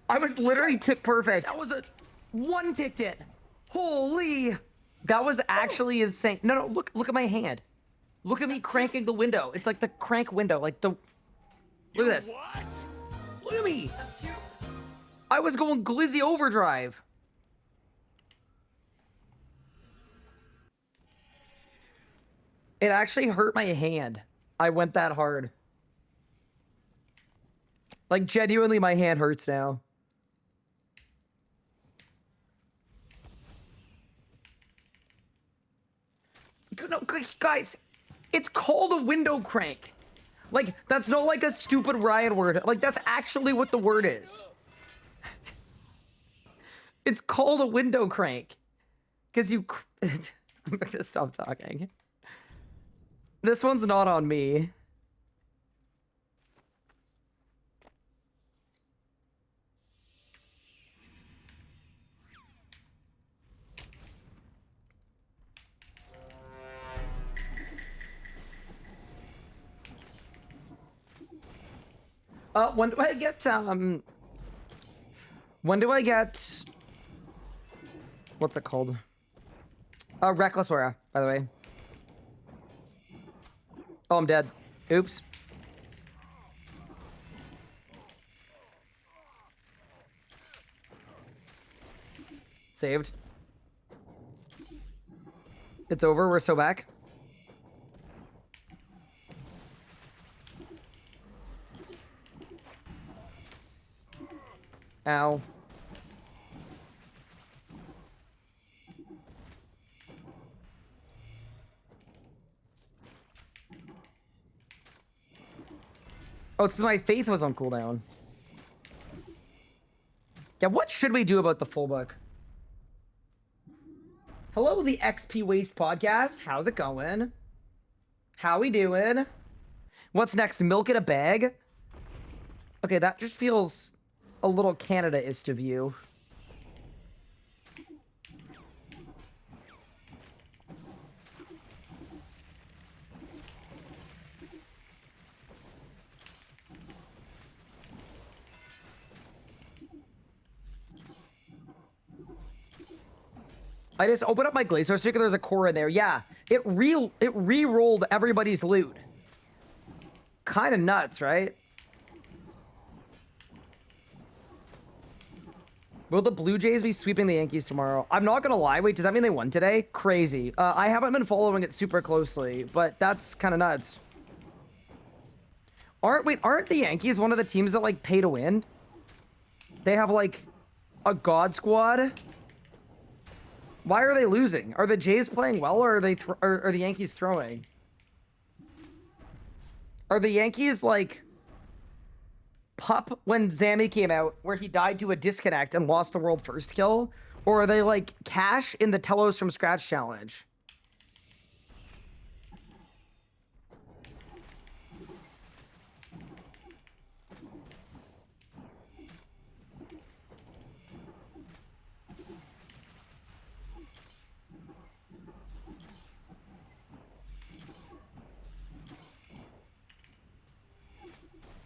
S1: I was literally tick perfect. That was a one-ticked it. Holy. That was actually insane. No, look at my hand. Look at me cranking the window. It's like the crank window, like the... Look at this.
S3: What?
S1: Look at me.
S4: That's 2.
S1: I was going glizzy overdrive. It actually hurt my hand. I went that hard. Like, genuinely, my hand hurts now. No, guys, it's called a window crank. Like, that's not like a stupid Ryan word. Like, that's actually what the word is. It's called a window crank. Because you... I'm gonna stop talking. This one's not on me. When do I get, when do I get... What's it called? Reckless Aura, by the way. Oh, I'm dead. Oops. Saved. It's over. We're so back. Ow. Oh, it's because my faith was on cooldown. Yeah, what should we do about the full book? Hello, the XP Waste Podcast. How's it going? How we doing? What's next? Milk in a bag? Okay, that just feels a little Canada-ist of you. I just opened up my Glacier Sticker, there's a core in there. Yeah, it re-rolled everybody's loot. Kind of nuts, right? Will the Blue Jays be sweeping the Yankees tomorrow? I'm not gonna lie. Wait, does that mean they won today? Crazy. I haven't been following it super closely, but that's kind of nuts. Aren't the Yankees one of the teams that, like, pay to win? They have, like, a god squad? Why are they losing? Are the Jays playing well, or are are the Yankees throwing? Are the Yankees like Pup when Zammy came out, where he died to a disconnect and lost the world first kill? Or are they like Cash in the Telos from Scratch challenge?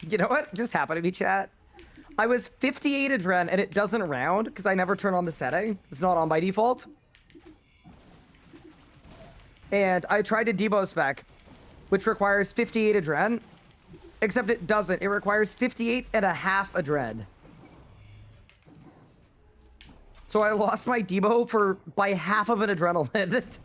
S1: You know what just happened to me, chat? I was 58 adren and it doesn't round because I never turn on the setting. It's not on by default. And I tried to debo spec, which requires 58 adren, except it doesn't. It requires 58 and a half adren. So I lost my debo by half of an adrenaline.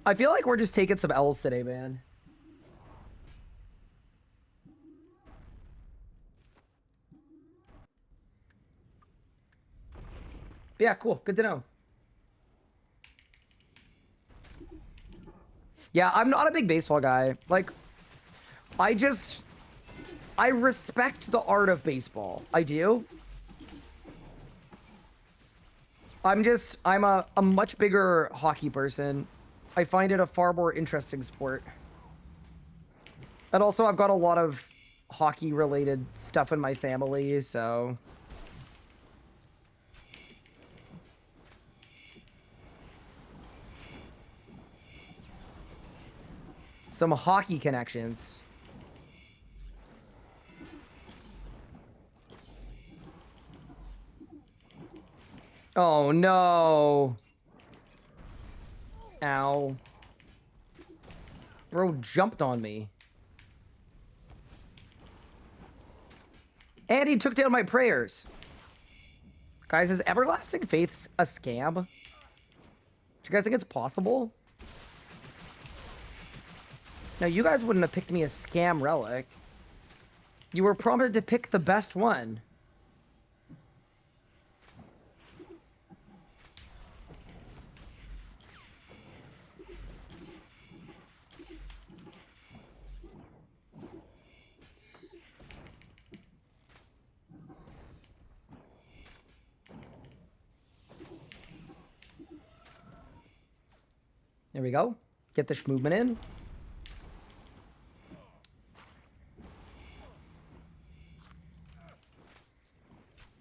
S1: I feel like we're just taking some L's today, man. Yeah, cool. Good to know. Yeah, I'm not a big baseball guy. Like, I respect the art of baseball. I do. I'm a much bigger hockey person. I find it a far more interesting sport. And also, I've got a lot of hockey-related stuff in my family, so... Some hockey connections. Oh, no. Ow. Bro jumped on me. And he took down my prayers. Guys, is Everlasting Faith a scam? Do you guys think it's possible? No, you guys wouldn't have picked me a scam relic. You were prompted to pick the best one. There we go. Get the movement in.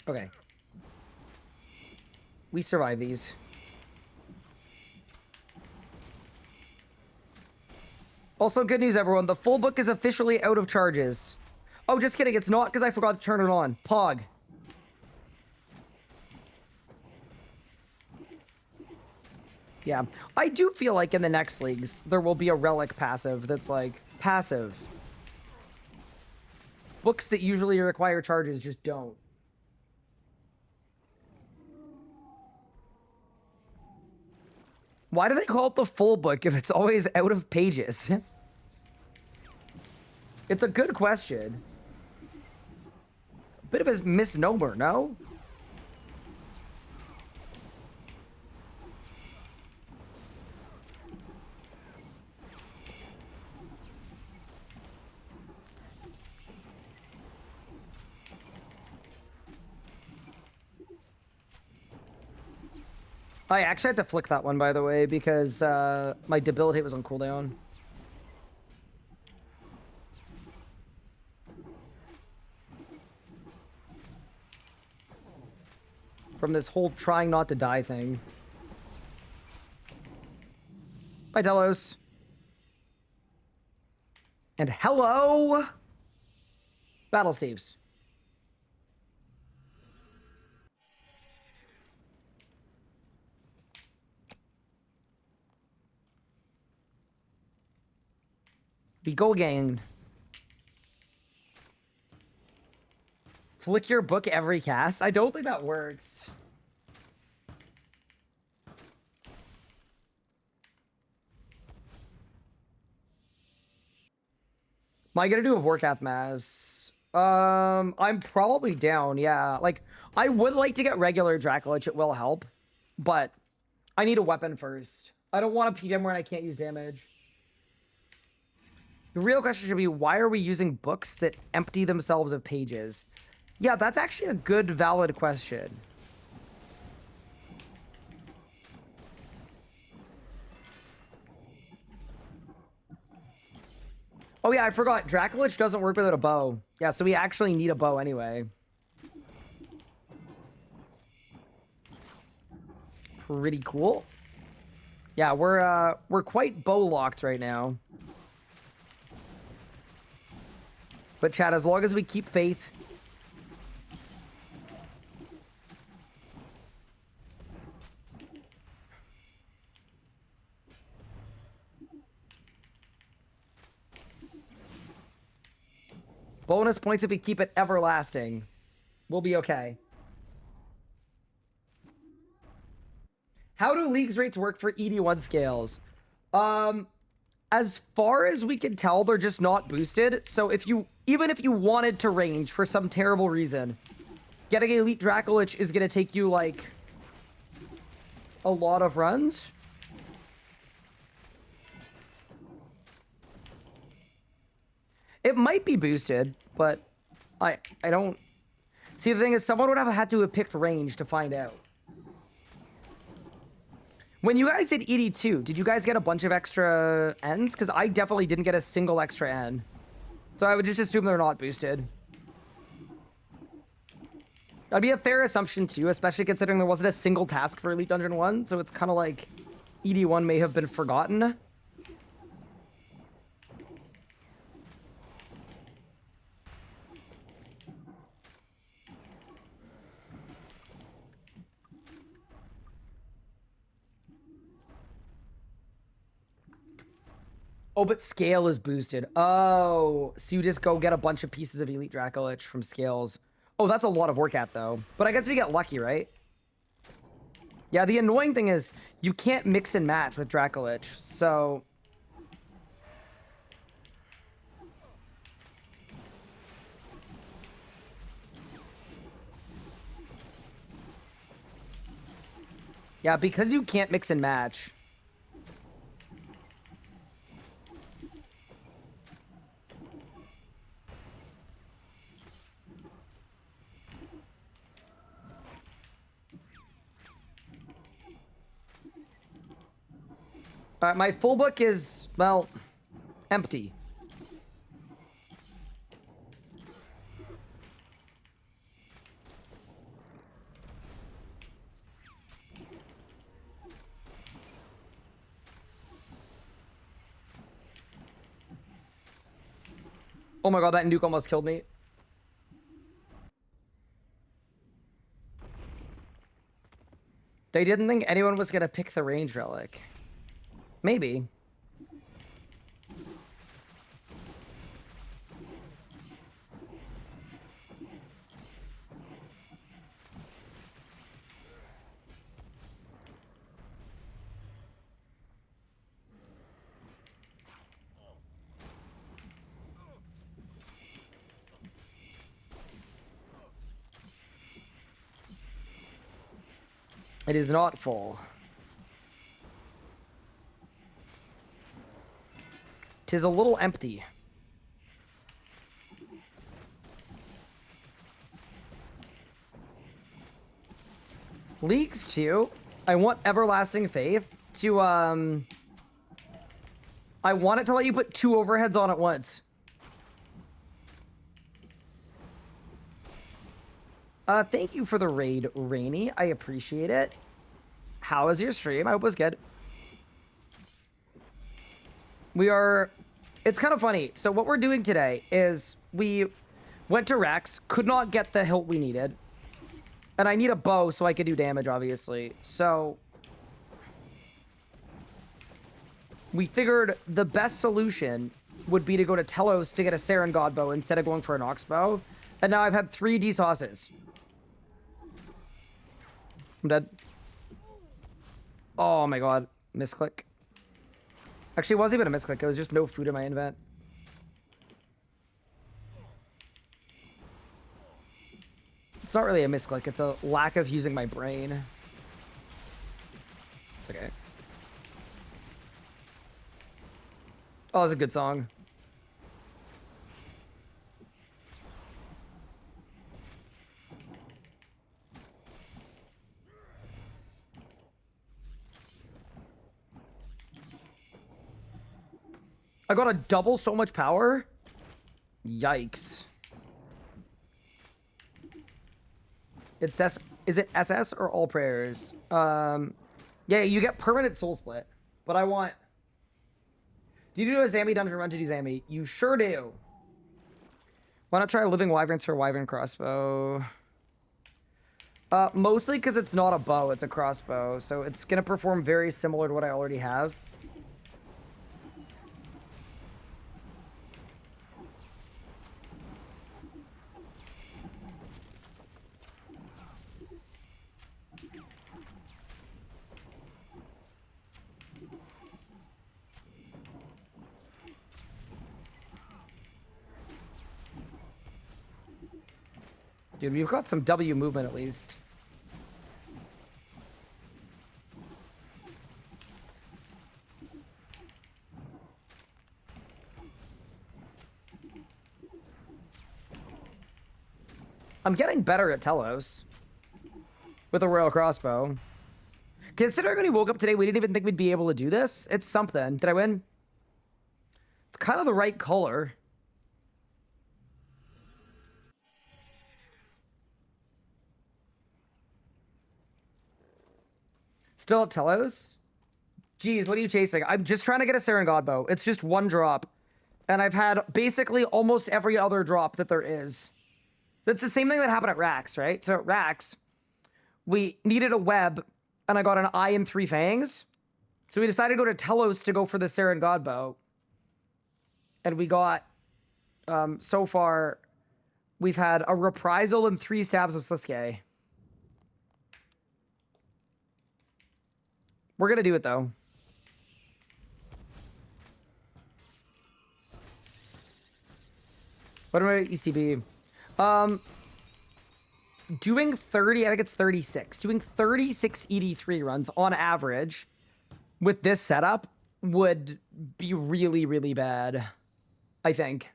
S1: Okay. We survive these. Also, good news, everyone. The full book is officially out of charges. Oh, just kidding. It's not because I forgot to turn it on. Pog. Yeah. I do feel like in the next leagues, there will be a relic passive that's like passive. Books that usually require charges just don't. Why do they call it the full book if it's always out of pages? It's a good question. Bit of a misnomer, no? I actually had to flick that one, by the way, because my debilitate was on cooldown. From this whole trying not to die thing. Bye, Delos. And hello, Battle Steves. We go again. Flick your book every cast? I don't think that works. Am I gonna do a Vorkath Maz? I'm probably down, yeah. Like, I would like to get regular Dracolich, it will help. But I need a weapon first. I don't want a PM where I can't use damage. The real question should be, why are we using books that empty themselves of pages? Yeah, that's actually a good, valid question. Oh yeah, I forgot. Dracolich doesn't work without a bow. Yeah, so we actually need a bow anyway. Pretty cool. Yeah, we're quite bow locked right now. But chat, as long as we keep faith. Bonus points if we keep it everlasting. We'll be okay. How do leagues rates work for ED1 scales? As far as we can tell, they're just not boosted. So even if you wanted to range for some terrible reason, getting Elite Dracolich is gonna take you like a lot of runs. It might be boosted, but I don't see. The thing is, someone would have had to have picked range to find out. When you guys did ED2, did you guys get a bunch of extra Ns? Because I definitely didn't get a single extra N. So I would just assume they're not boosted. That'd be a fair assumption too, especially considering there wasn't a single task for Elite Dungeon 1. So it's kind of like ED1 may have been forgotten. Oh, but scale is boosted. Oh, so you just go get a bunch of pieces of Elite Dracolich from scales. Oh, that's a lot of work at though. But I guess we get lucky, right? Yeah, the annoying thing is you can't mix and match with Dracolich, so... Yeah, because you can't mix and match... My full book is, well, empty. Oh my god, that nuke almost killed me. They didn't think anyone was gonna pick the range relic. Maybe. It is not full. 'Tis a little empty. Leagues too. I want Everlasting Faith to, I want it to let you put 2 overheads on at once. Thank you for the raid, Rainy. I appreciate it. How was your stream? I hope it was good. It's kind of funny. So what we're doing today is we went to Rex, could not get the hilt we needed. And I need a bow so I could do damage, obviously. So we figured the best solution would be to go to Telos to get a Saren God bow instead of going for an Ox bow. And now I've had 3 D-sauces. I'm dead. Oh my god. Misclick. Actually, it wasn't even a misclick. It was just no food in my invent. It's not really a misclick. It's a lack of using my brain. It's okay. Oh, it's a good song. I got a double so much power? Yikes. Is it SS or all prayers? Yeah, you get permanent soul split. But I want... Do you do a Zammy dungeon run to do Zammy? You sure do. Why not try Living Wyverns for Wyvern crossbow? Mostly because it's not a bow, it's a crossbow. So it's going to perform very similar to what I already have. Dude, we've got some W movement at least. I'm getting better at Telos. With a Royal Crossbow. Considering when we woke up today, we didn't even think we'd be able to do this. It's something. Did I win? It's kind of the right color. Still at Telos? Jeez, what are you chasing? I'm just trying to get a Saren God bow. It's just 1 drop. And I've had basically almost every other drop that there is. So it's the same thing that happened at Rax, right? So at Rax, we needed a web, and I got an eye and 3 fangs. So we decided to go to Telos to go for the Saren God bow. And we got, so far, we've had a reprisal and 3 stabs of Sliske. We're gonna do it though. What am I ECB? Doing 30, I think it's 36. Doing 36 ED3 runs on average with this setup would be really, really bad, I think.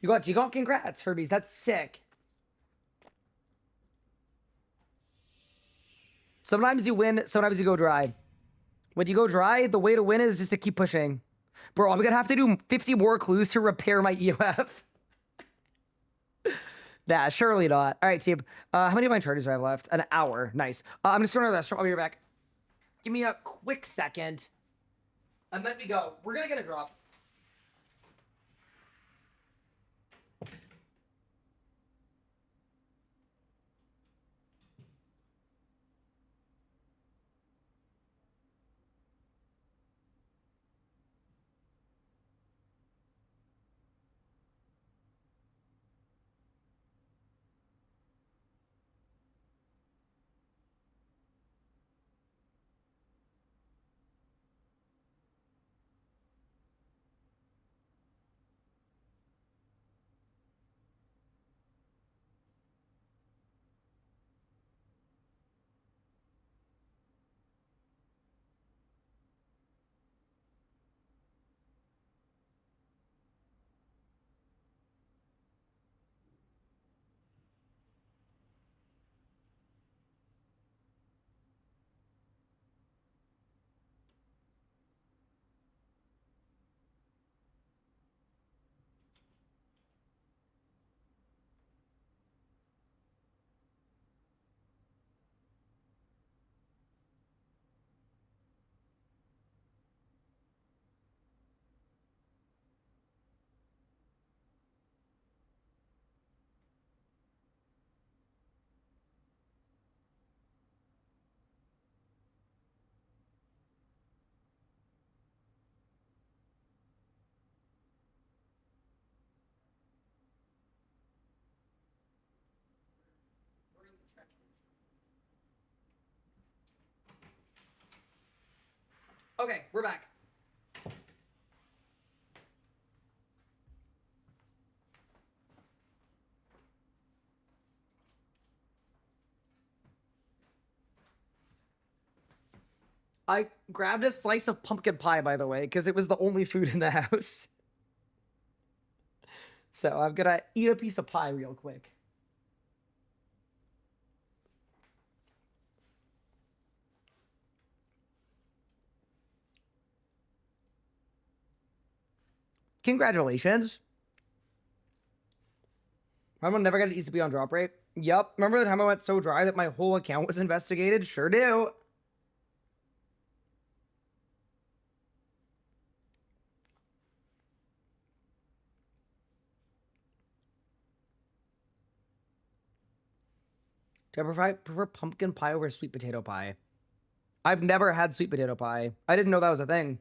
S1: You got G-Gonk? Congrats, Herbies. That's sick. Sometimes you win, sometimes you go dry. When you go dry, the way to win is just to keep pushing. Bro, I'm gonna have to do 50 more clues to repair my EOF. Nah, surely not. All right, team. How many of my charges do I have left? An hour. Nice. I'm just going to the restaurant. I'll be right back. Give me a quick second. And then we go. We're gonna get a drop. Okay, we're back. I grabbed a slice of pumpkin pie, by the way, because it was the only food in the house. So I'm gonna eat a piece of pie real quick. Congratulations. I'm never gonna easily be on drop rate. Yep. Remember the time I went so dry that my whole account was investigated? Sure do. Do I prefer pumpkin pie over sweet potato pie? I've never had sweet potato pie. I didn't know that was a thing.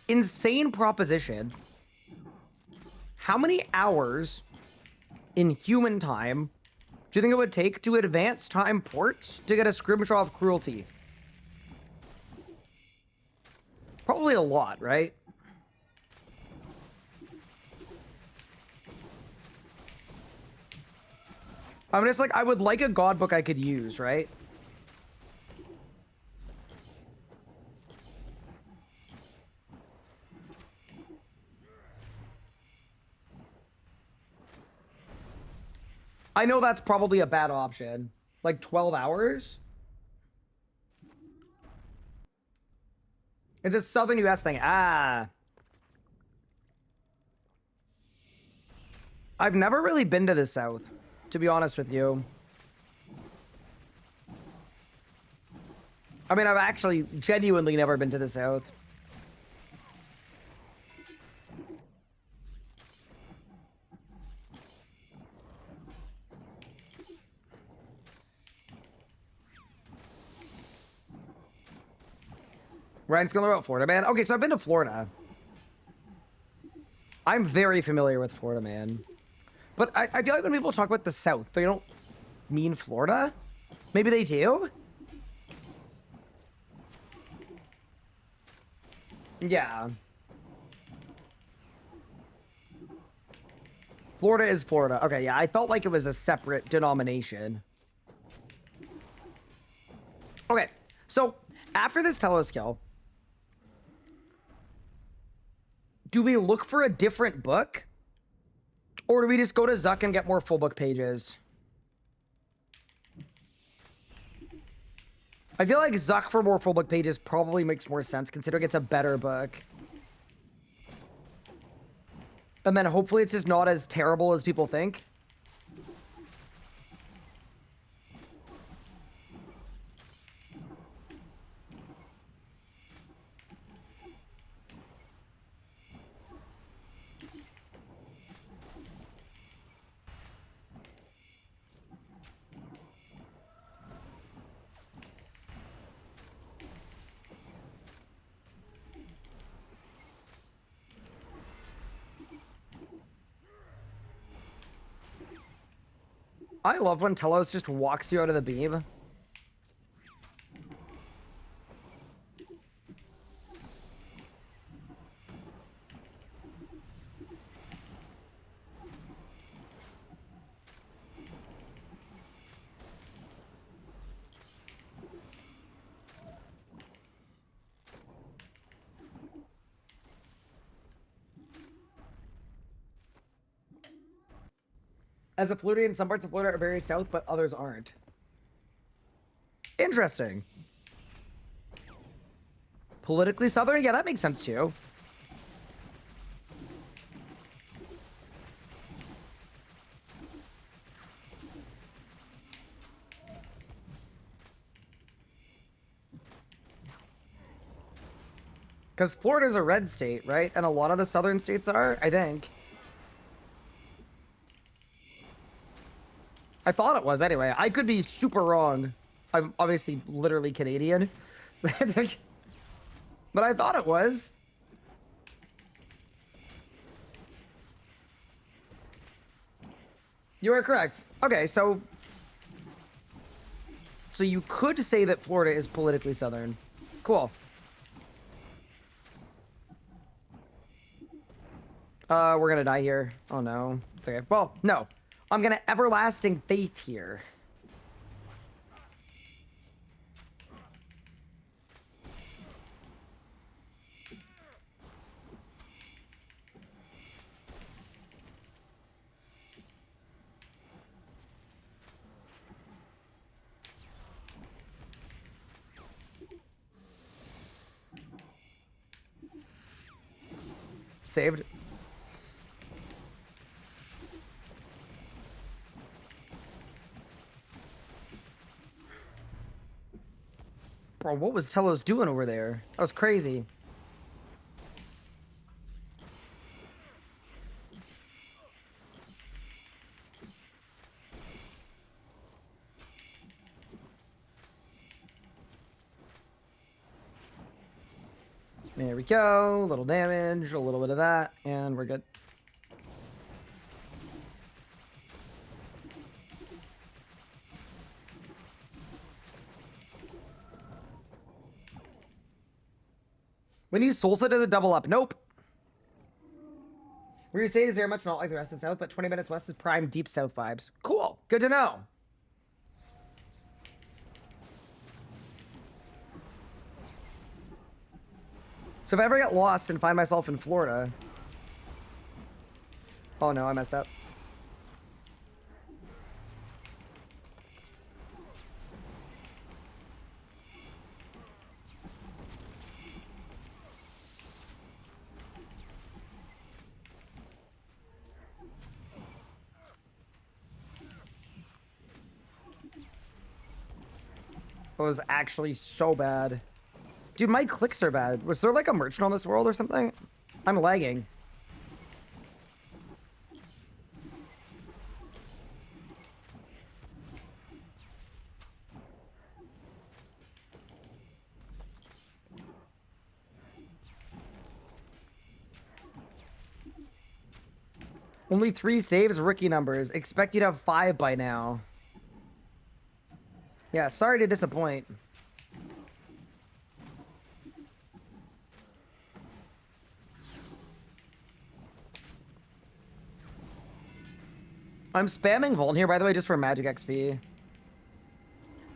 S1: Insane proposition. How many hours in human time do you think it would take to advance time ports to get a Scrimshaw of Cruelty? Probably a lot, right? I'm just like, I would like a god book I could use, right? I know that's probably a bad option. Like 12 hours? It's a Southern US thing. Ah. I've never really been to the South, to be honest with you. I mean, I've actually genuinely never been to the South. Ryan's going about Florida, man. Okay, so I've been to Florida. I'm very familiar with Florida, man. But I feel like when people talk about the South, they don't mean Florida? Maybe they do? Yeah. Florida is Florida. Okay, yeah, I felt like it was a separate denomination. Okay, so after this Telos kill, do we look for a different book? Or do we just go to Zuck and get more full book pages? I feel like Zuck for more full book pages probably makes more sense, considering it's a better book. And then hopefully it's just not as terrible as people think. I love when Telos just walks you out of the beam. As a Floridian, some parts of Florida are very south, but others aren't. Interesting. Politically southern? Yeah, that makes sense too. Because Florida's a red state, right? And a lot of the southern states are, I think. I thought it was anyway. I could be super wrong. I'm obviously literally Canadian. But I thought it was. You are correct. Okay, so you could say that Florida is politically southern. Cool. We're gonna die here. Oh no. It's okay. Well, no. I'm gonna everlasting faith here. Saved. Bro, what was Telos doing over there? That was crazy. There we go. A little damage, a little bit of that, and we're good. When you soul set as a double up. Nope. Where you say is very much not like the rest of the South, but 20 minutes west is prime deep South vibes. Cool. Good to know. So if I ever get lost and find myself in Florida... Oh no, I messed up. It was actually so bad. Dude, my clicks are bad. Was there like a merchant on this world or something? I'm lagging. Only 3 saves, rookie numbers. Expect you to have 5 by now. Yeah, sorry to disappoint. I'm spamming Vuln here, by the way, just for magic XP.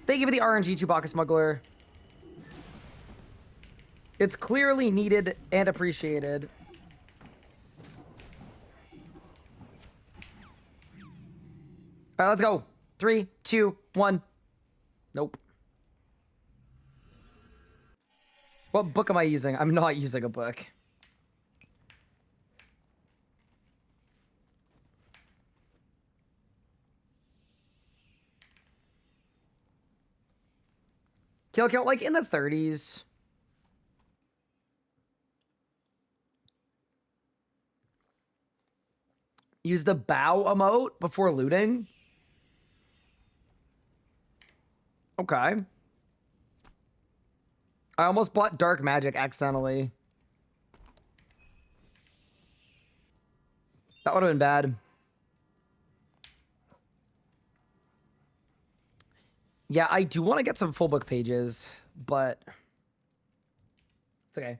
S1: Thank you for the RNG, Chewbacca Smuggler. It's clearly needed and appreciated. All right, let's go. 3, 2, 1. Nope. What book am I using? I'm not using a book. Kill count like in the 30s. Use the bow emote before looting. Okay. I almost bought dark magic accidentally. That would have been bad. Yeah, I do want to get some full book pages, but it's okay.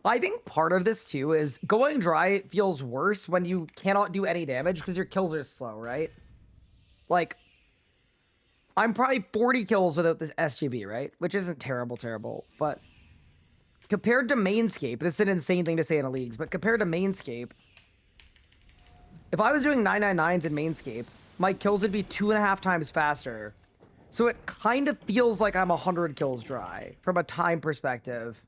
S1: I think part of this too is going dry feels worse when you cannot do any damage because your kills are slow, right? Like, I'm probably 40 kills without this SGB, right? Which isn't terrible, but compared to Mainscape, this is an insane thing to say in the leagues, but compared to Mainscape, if I was doing 999s in Mainscape, my kills would be 2.5 times faster. So it kind of feels like I'm 100 kills dry from a time perspective.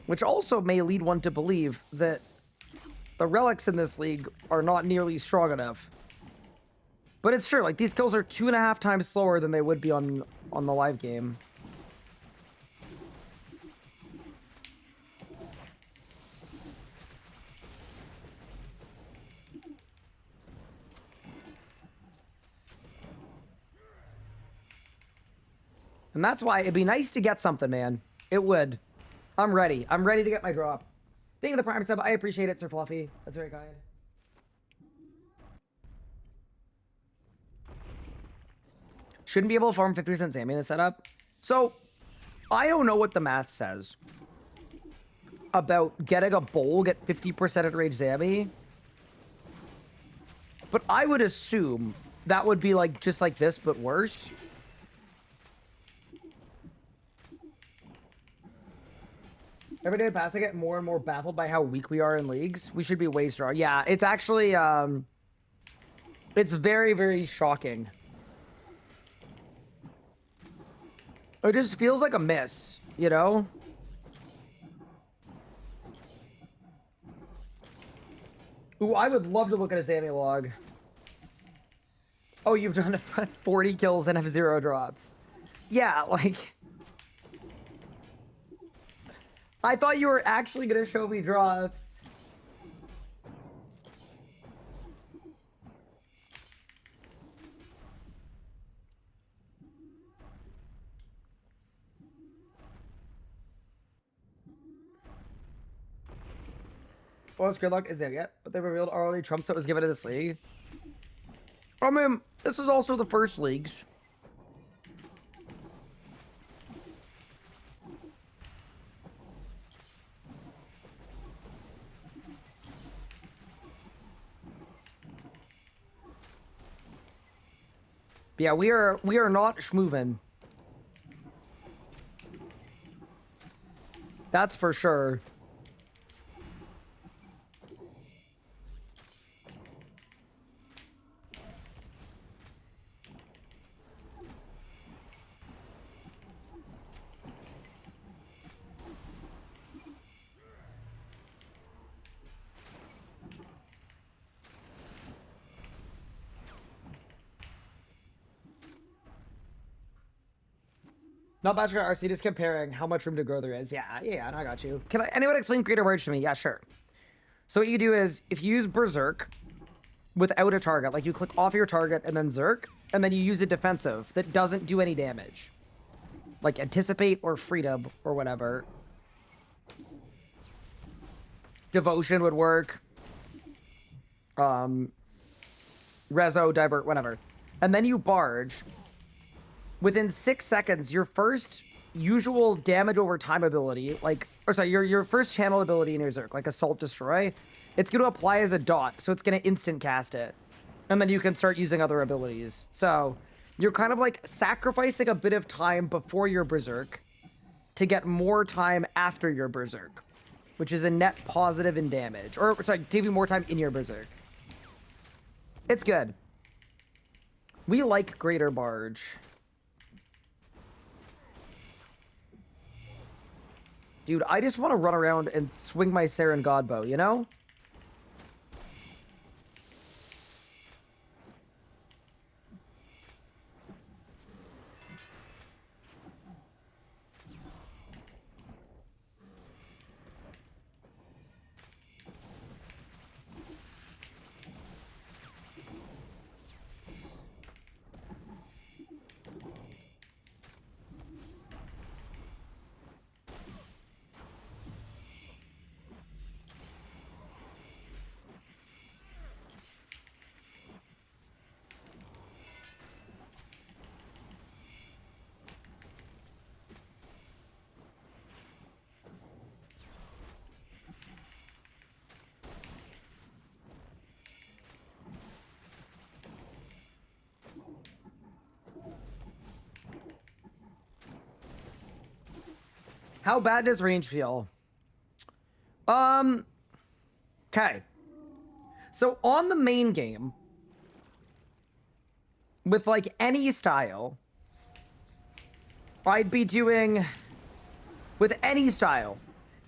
S1: Which also may lead one to believe that the relics in this league are not nearly strong enough. But it's true, like these kills are 2.5 times slower than they would be on the live game. And that's why it'd be nice to get something, man. It would. I'm ready. I'm ready to get my drop. Thank you for the Prime sub. I appreciate it, Sir Fluffy. That's very kind. Shouldn't be able to farm 50% Zammy in the setup. So, I don't know what the math says about getting a bowl, get 50% at rage Zammy. But I would assume that would be like just like this, but worse. Every day past, I get more and more baffled by how weak we are in leagues. We should be way strong. Yeah, it's actually, it's very, very shocking. It just feels like a miss, you know? Ooh, I would love to look at a Zammy log. Oh, you've done 40 kills and have 0 drops. Yeah, like... I thought you were actually going to show me drops. Well, gridlock is there yet, but they revealed already Trump that was given to this league. I mean, this was also the first leagues. Yeah, we are not schmovin'. That's for sure. Not Bachelor RC, just comparing how much room to grow there is. Yeah, I got you. Can anyone explain Greater Merge to me? Yeah, sure. So what you do is, if you use Berserk without a target, like you click off your target and then Zerk, and then you use a defensive that doesn't do any damage. Like Anticipate or Freedom or whatever. Devotion would work. Rezo, divert, whatever. And then you barge. Within 6 seconds, your first usual damage over time ability, like, or sorry, your first channel ability in your Zerk, like Assault Destroy, it's going to apply as a dot, so it's going to instant cast it. And then you can start using other abilities. So you're kind of like sacrificing a bit of time before your Berserk to get more time after your Berserk, which is a net positive in damage. Or, sorry, to give you more time in your Berserk. It's good. We like Greater Barge. Dude, I just want to run around and swing my Saren Godbow, you know? How bad does range feel? Okay. So on the main game, with like any style, I'd be doing, with any style,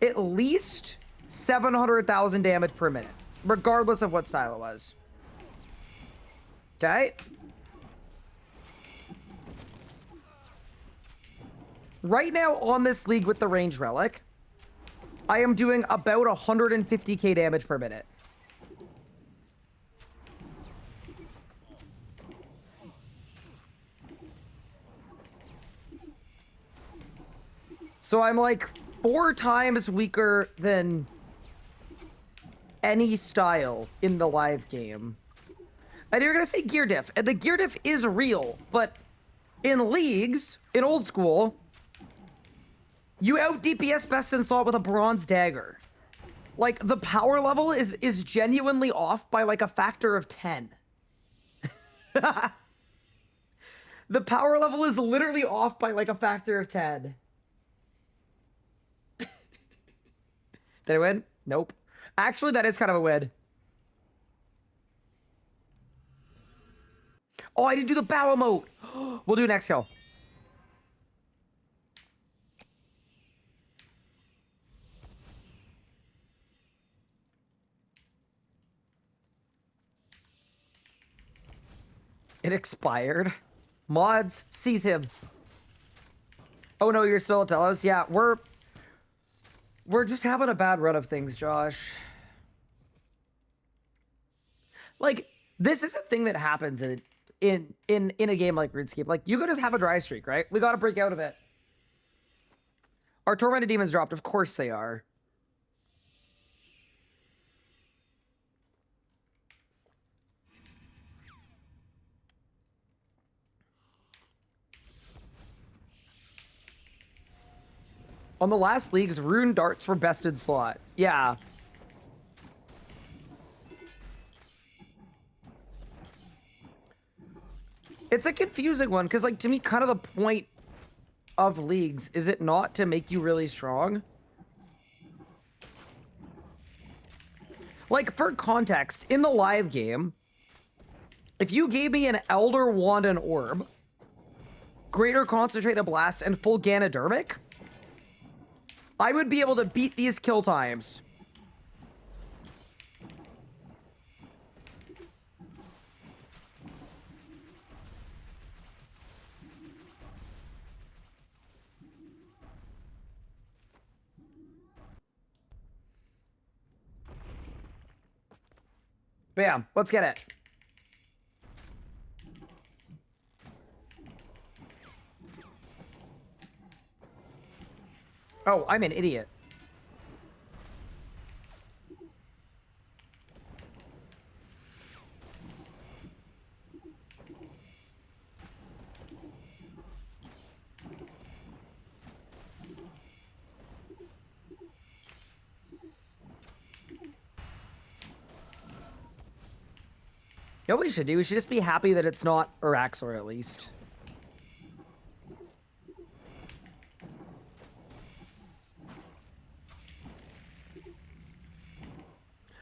S1: at least 700,000 damage per minute, regardless of what style it was. Okay? Right now on this league with the range relic, I am doing about 150k damage per minute. So I'm like 4 times weaker than any style in the live game. And you're gonna see gear diff, and the gear diff is real, but in leagues, in old school, you out DPS best in slot with a bronze dagger. Like, the power level is genuinely off by like a factor of 10. The power level is literally off by like a factor of 10. Did I win? Nope. Actually, that is kind of a win. Oh, I didn't do the bow emote. We'll do next kill. It expired. Mods, seize him. Oh no, you're still at Telos? Yeah, we're just having a bad run of things, Josh. Like, this is a thing that happens in a game like RuneScape. Like, you could just have a dry streak, right? We gotta break out of it. Our Tormented Demons dropped. Of course they are. On the last leagues, rune darts were best in slot. Yeah. It's a confusing one, because, like, to me, kind of the point of leagues, is it not to make you really strong? Like, for context, in the live game, if you gave me an Elder Wand and Orb, Greater Concentrated Blast, and full Ganodermic, I would be able to beat these kill times. Bam, let's get it. Oh, I'm an idiot. You know what we should do? We should just be happy that it's not Araxor, at least.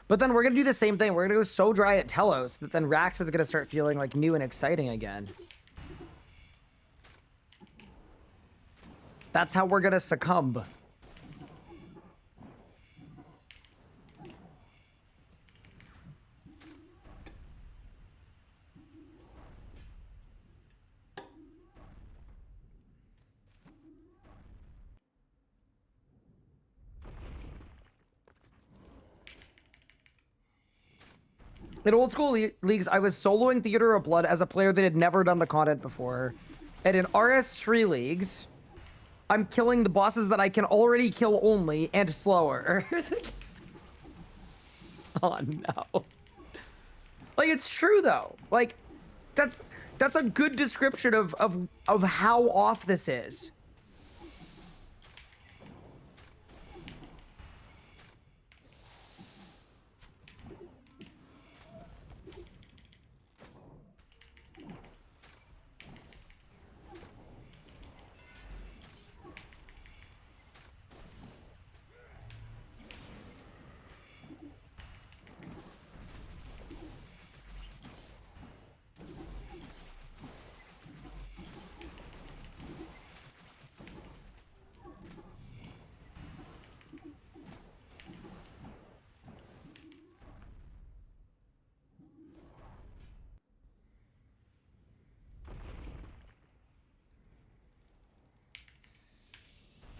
S1: But then we're going to do the same thing. We're going to go so dry at Telos that then Rax is going to start feeling like new and exciting again. That's how we're going to succumb. In old school leagues, I was soloing Theater of Blood as a player that had never done the content before. And in RS3 leagues, I'm killing the bosses that I can already kill only and slower. Oh no. Like, it's true though. Like, that's a good description of how off this is.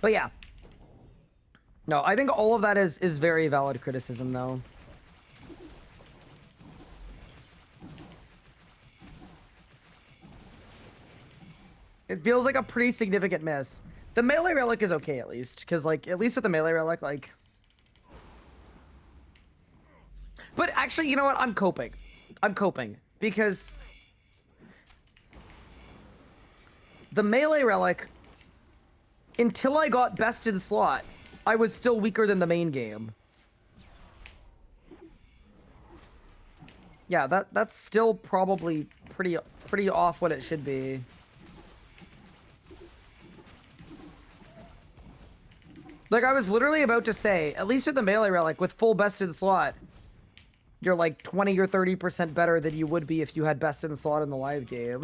S1: But yeah. No, I think all of that is very valid criticism, though. It feels like a pretty significant miss. The melee relic is okay, at least. Because, like, at least with the melee relic, like... But actually, you know what? I'm coping. I'm coping. Because... the melee relic... until I got best in slot, I was still weaker than the main game. Yeah, that's still probably pretty off what it should be. Like, I was literally about to say, at least with the melee relic, with full best in slot, you're like 20 or 30% better than you would be if you had best in slot in the live game.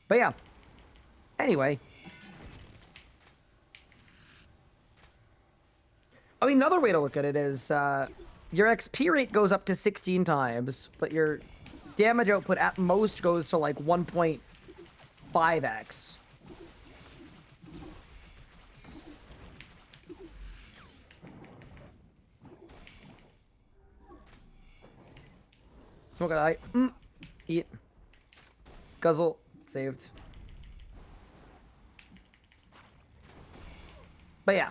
S1: But yeah. Anyway. I mean, another way to look at it is, your XP rate goes up to 16 times, but your damage output at most goes to like 1.5x. Smoke an eye. Eat. Guzzle. Saved. But yeah.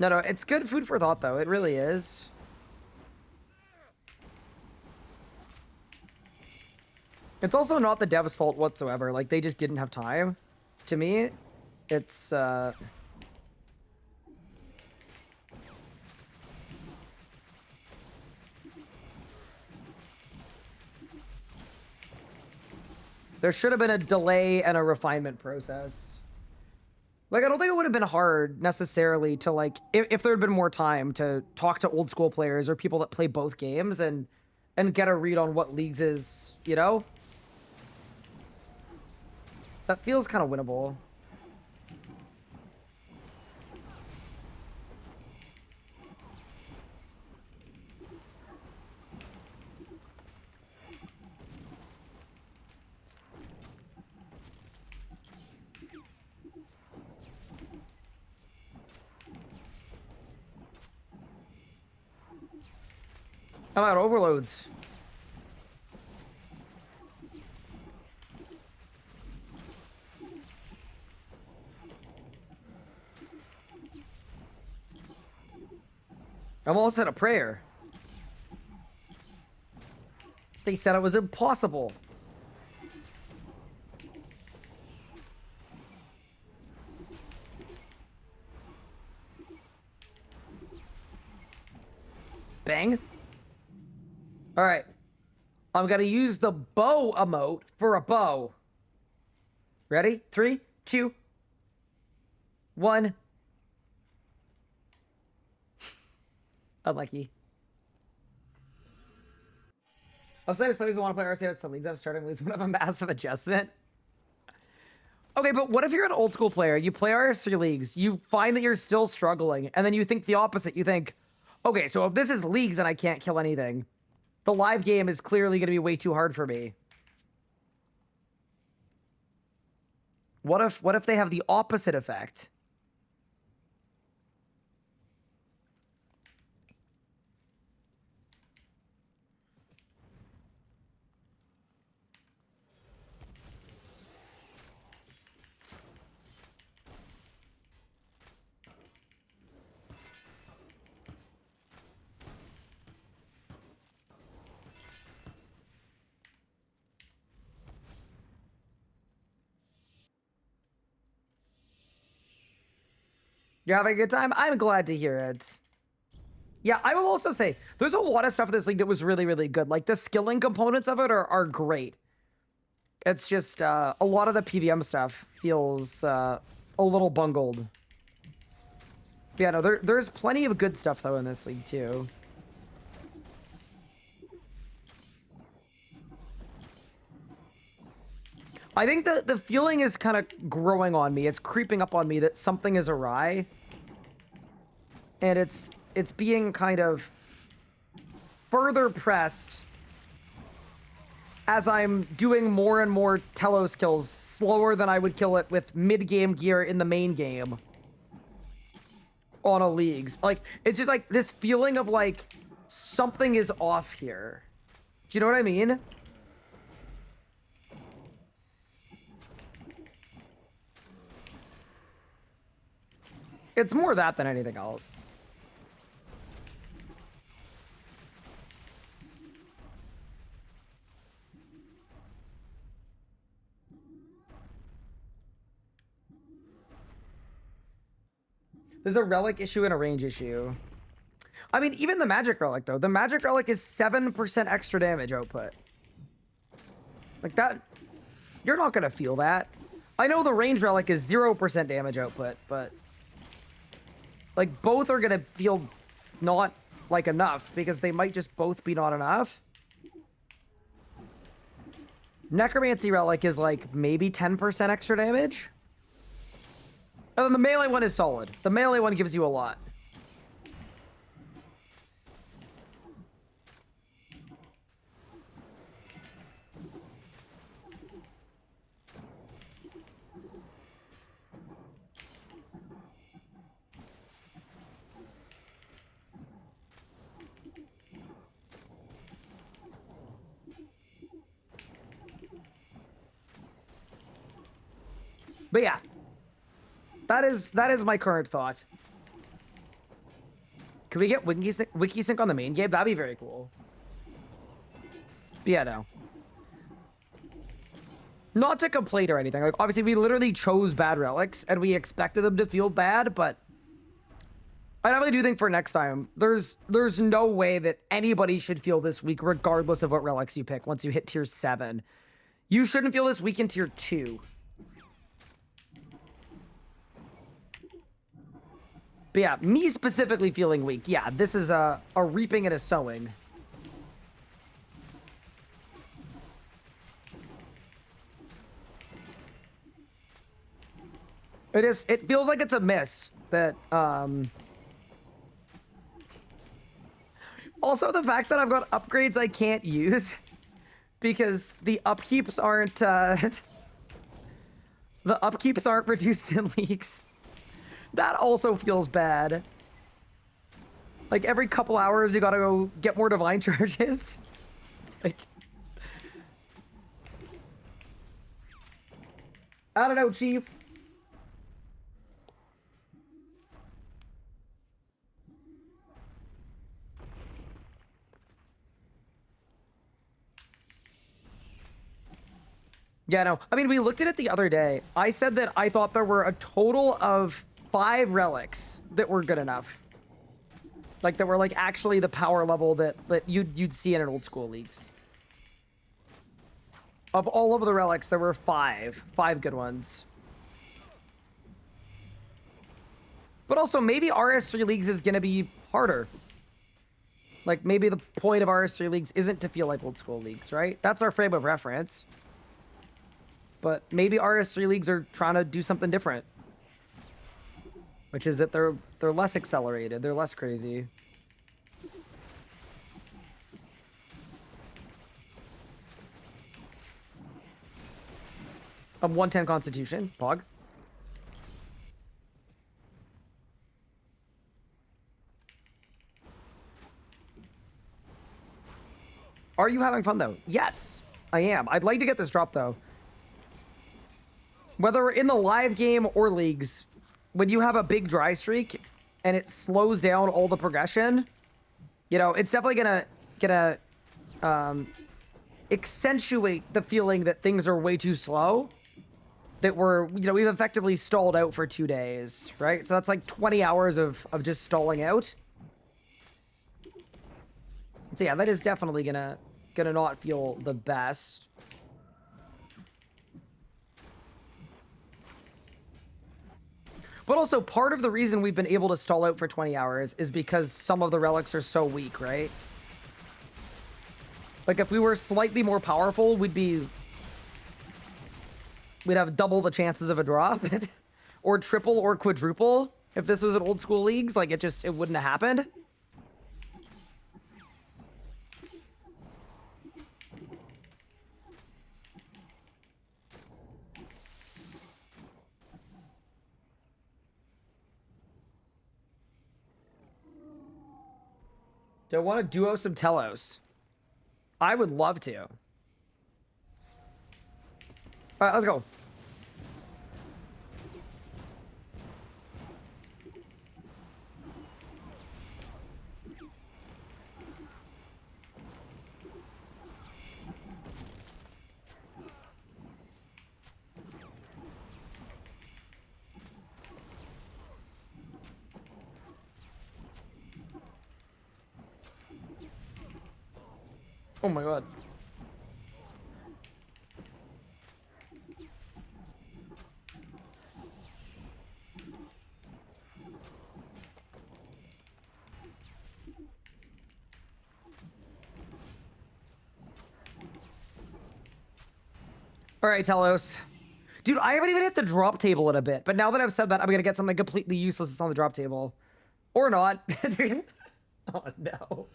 S1: No, it's good food for thought, though. It really is. It's also not the dev's fault whatsoever. Like, they just didn't have time. To me, it's, there should have been a delay and a refinement process. Like, I don't think it would have been hard, necessarily, to, like, if there had been more time to talk to old school players or people that play both games and get a read on what leagues is, you know? That feels kind of winnable. I'm out of overloads. I'm almost at a prayer. They said it was impossible. Bang. All right. I'm going to use the bow emote for a bow. Ready? 3, 2, 1. Unlucky. Outsiders players who want to play RC, it's the leagues I'm starting to lose one of a massive adjustment. Okay, but what if you're an old school player? You play RS3 leagues, you find that you're still struggling, and then you think the opposite. You think, okay, so if this is leagues and I can't kill anything, the live game is clearly going to be way too hard for me. What if they have the opposite effect? You're having a good time? I'm glad to hear it. Yeah, I will also say, there's a lot of stuff in this league that was really, really good. Like, the skilling components of it are great. It's just, a lot of the PVM stuff feels a little bungled. Yeah, no, there's plenty of good stuff, though, in this league, too. I think the feeling is kind of growing on me. It's creeping up on me that something is awry. And it's being kind of further pressed as I'm doing more and more Telos kills slower than I would kill it with mid-game gear in the main game on a leagues. Like, it's just like this feeling of like something is off here. Do you know what I mean? It's more that than anything else. There's a relic issue and a range issue. I mean, even the magic relic, though. The magic relic is 7% extra damage output. Like that, you're not going to feel that. I know the range relic is 0% damage output, but like both are going to feel not like enough because they might just both be not enough. Necromancy relic is like maybe 10% extra damage. And then the melee one is solid. The melee one gives you a lot. But yeah. That is my current thought. Could we get wiki sync on the main game? That'd be very cool. But yeah, no. Not to complain or anything. Like, obviously, we literally chose bad relics, and we expected them to feel bad, but I definitely do think for next time, there's no way that anybody should feel this weak, regardless of what relics you pick once you hit tier 7. You shouldn't feel this weak in tier 2. But yeah, me specifically feeling weak. Yeah, this is a reaping and a sowing. It feels like it's a miss that, Also, the fact that I've got upgrades I can't use because the upkeeps aren't, the upkeeps aren't reduced in leaks. That also feels bad. Like, every couple hours, you gotta go get more divine charges. It's like... I don't know, Chief. Yeah, no. I mean, we looked at it the other day. I said that I thought there were a total of 5 relics that were good enough. Like that were like actually the power level that you'd see in an old school leagues. Of all of the relics, there were five good ones. But also maybe RS3 leagues is gonna be harder. Like maybe the point of RS3 leagues isn't to feel like old school leagues, right? That's our frame of reference. But maybe RS3 leagues are trying to do something different. Which is that they're less accelerated, they're less crazy. A 110 Constitution, Pog. Are you having fun though? Yes, I am. I'd like to get this drop though. Whether in the live game or leagues, when you have a big dry streak and it slows down all the progression, you know, it's definitely gonna accentuate the feeling that things are way too slow. That we're, you know, we've effectively stalled out for 2 days, right? So that's like 20 hours of just stalling out. So yeah, that is definitely gonna not feel the best. But also, part of the reason we've been able to stall out for 20 hours is because some of the relics are so weak, right? Like, if we were slightly more powerful, we'd have double the chances of a drop. Or triple or quadruple. If this was an old school leagues, like, it wouldn't have happened. Do I want to duo some Telos? I would love to. All right, let's go. Oh my god. All right, Telos. Dude, I haven't even hit the drop table in a bit, but now that I've said that, I'm gonna get something completely useless that's on the drop table. Or not. Oh no.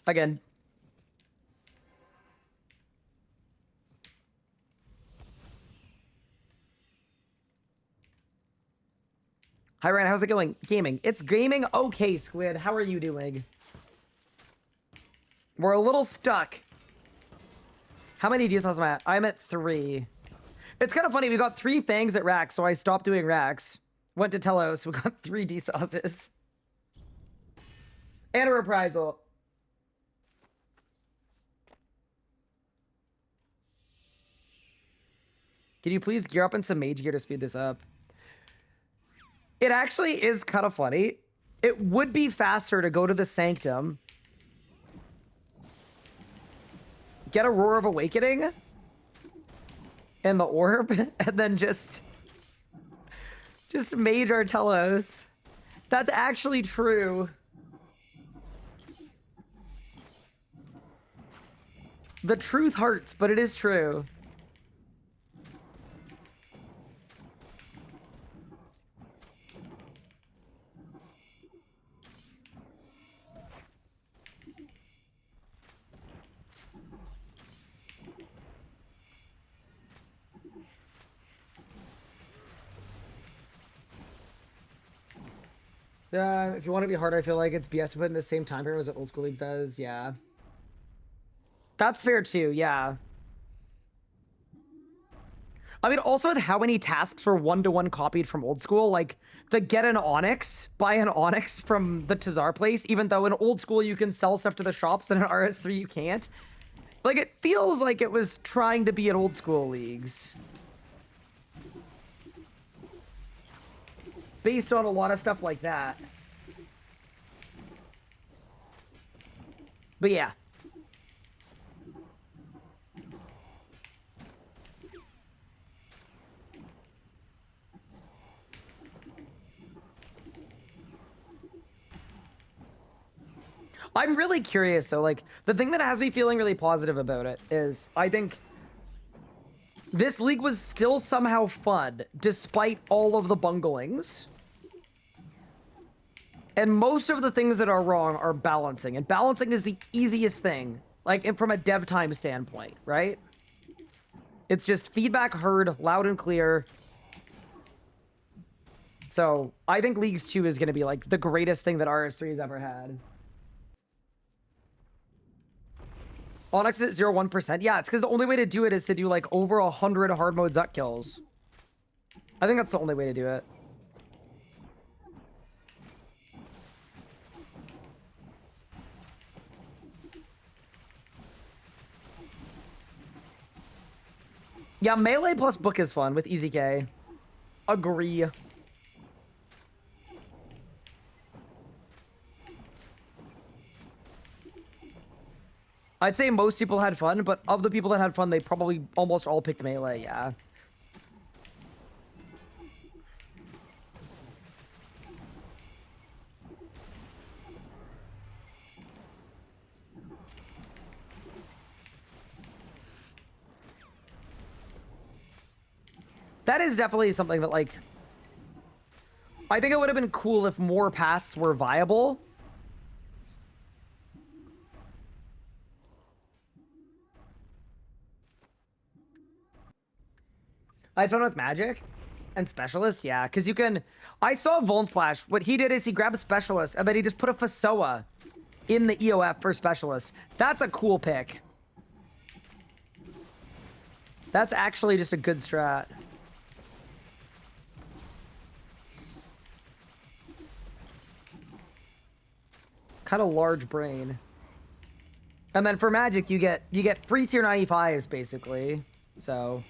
S1: Again. Hi, Ryan. How's it going? Gaming. It's gaming okay, Squid. How are you doing? We're a little stuck. How many DSLs am I at? I'm at 3. It's kind of funny. We got 3 fangs at Rax, so I stopped doing Rax. Went to Telos. We got 3 DSLs. And a reprisal. Can you please gear up in some mage gear to speed this up? It actually is kind of funny. It would be faster to go to the Sanctum, get a Roar of Awakening and the Orb, and then just mage our Telos. That's actually true. The truth hurts, but it is true. If you want to be hard, I feel like it's BS to put in the same time frame as what old school leagues does. Yeah. That's fair too, yeah. I mean, also with how many tasks were one-to-one copied from old school, like the get an Onyx, buy an Onyx from the Tazar place, even though in old school you can sell stuff to the shops and in RS3 you can't. Like, it feels like it was trying to be an old school leagues. based on a lot of stuff like that. But yeah. I'm really curious, so like the thing that has me feeling really positive about it is I think this league was still somehow fun despite all of the bunglings. And most of the things that are wrong are balancing, and balancing is the easiest thing, like from a dev time standpoint, right? It's just feedback heard loud and clear. So I think Leagues 2 is going to be like the greatest thing that RS3 has ever had. Onyx at 0.1%. Yeah, it's because the only way to do it is to do like over 100 hard mode Zuck kills. I think that's the only way to do it. Yeah, melee plus book is fun with EZK. Agree. I'd say most people had fun, but of the people that had fun, they probably almost all picked melee, yeah. That is definitely something that, like, I think it would have been cool if more paths were viable. I had fun with Magic and Specialist, yeah, because you can... I saw Vuln Splash. What he did is he grabbed a Specialist, and then he just put a Fasoa in the EOF for Specialist. That's a cool pick. That's actually just a good strat. Kind of large brain. And then for Magic, you get free tier 95s, basically. So...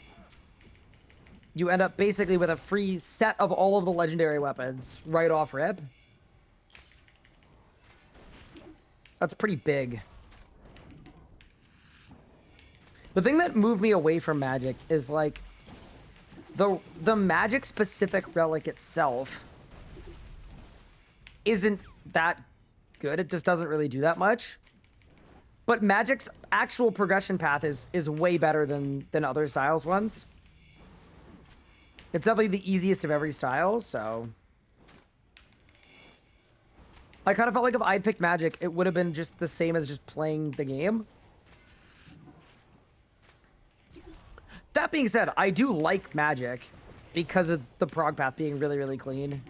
S1: you end up basically with a free set of all of the legendary weapons right off rip. That's pretty big. The thing that moved me away from Magic is like the Magic specific relic itself isn't that good. It just doesn't really do that much. But Magic's actual progression path is way better than other styles ones. It's definitely the easiest of every style, so... I kind of felt like if I'd picked Magic, it would have been just the same as just playing the game. That being said, I do like Magic because of the prog path being really, really clean.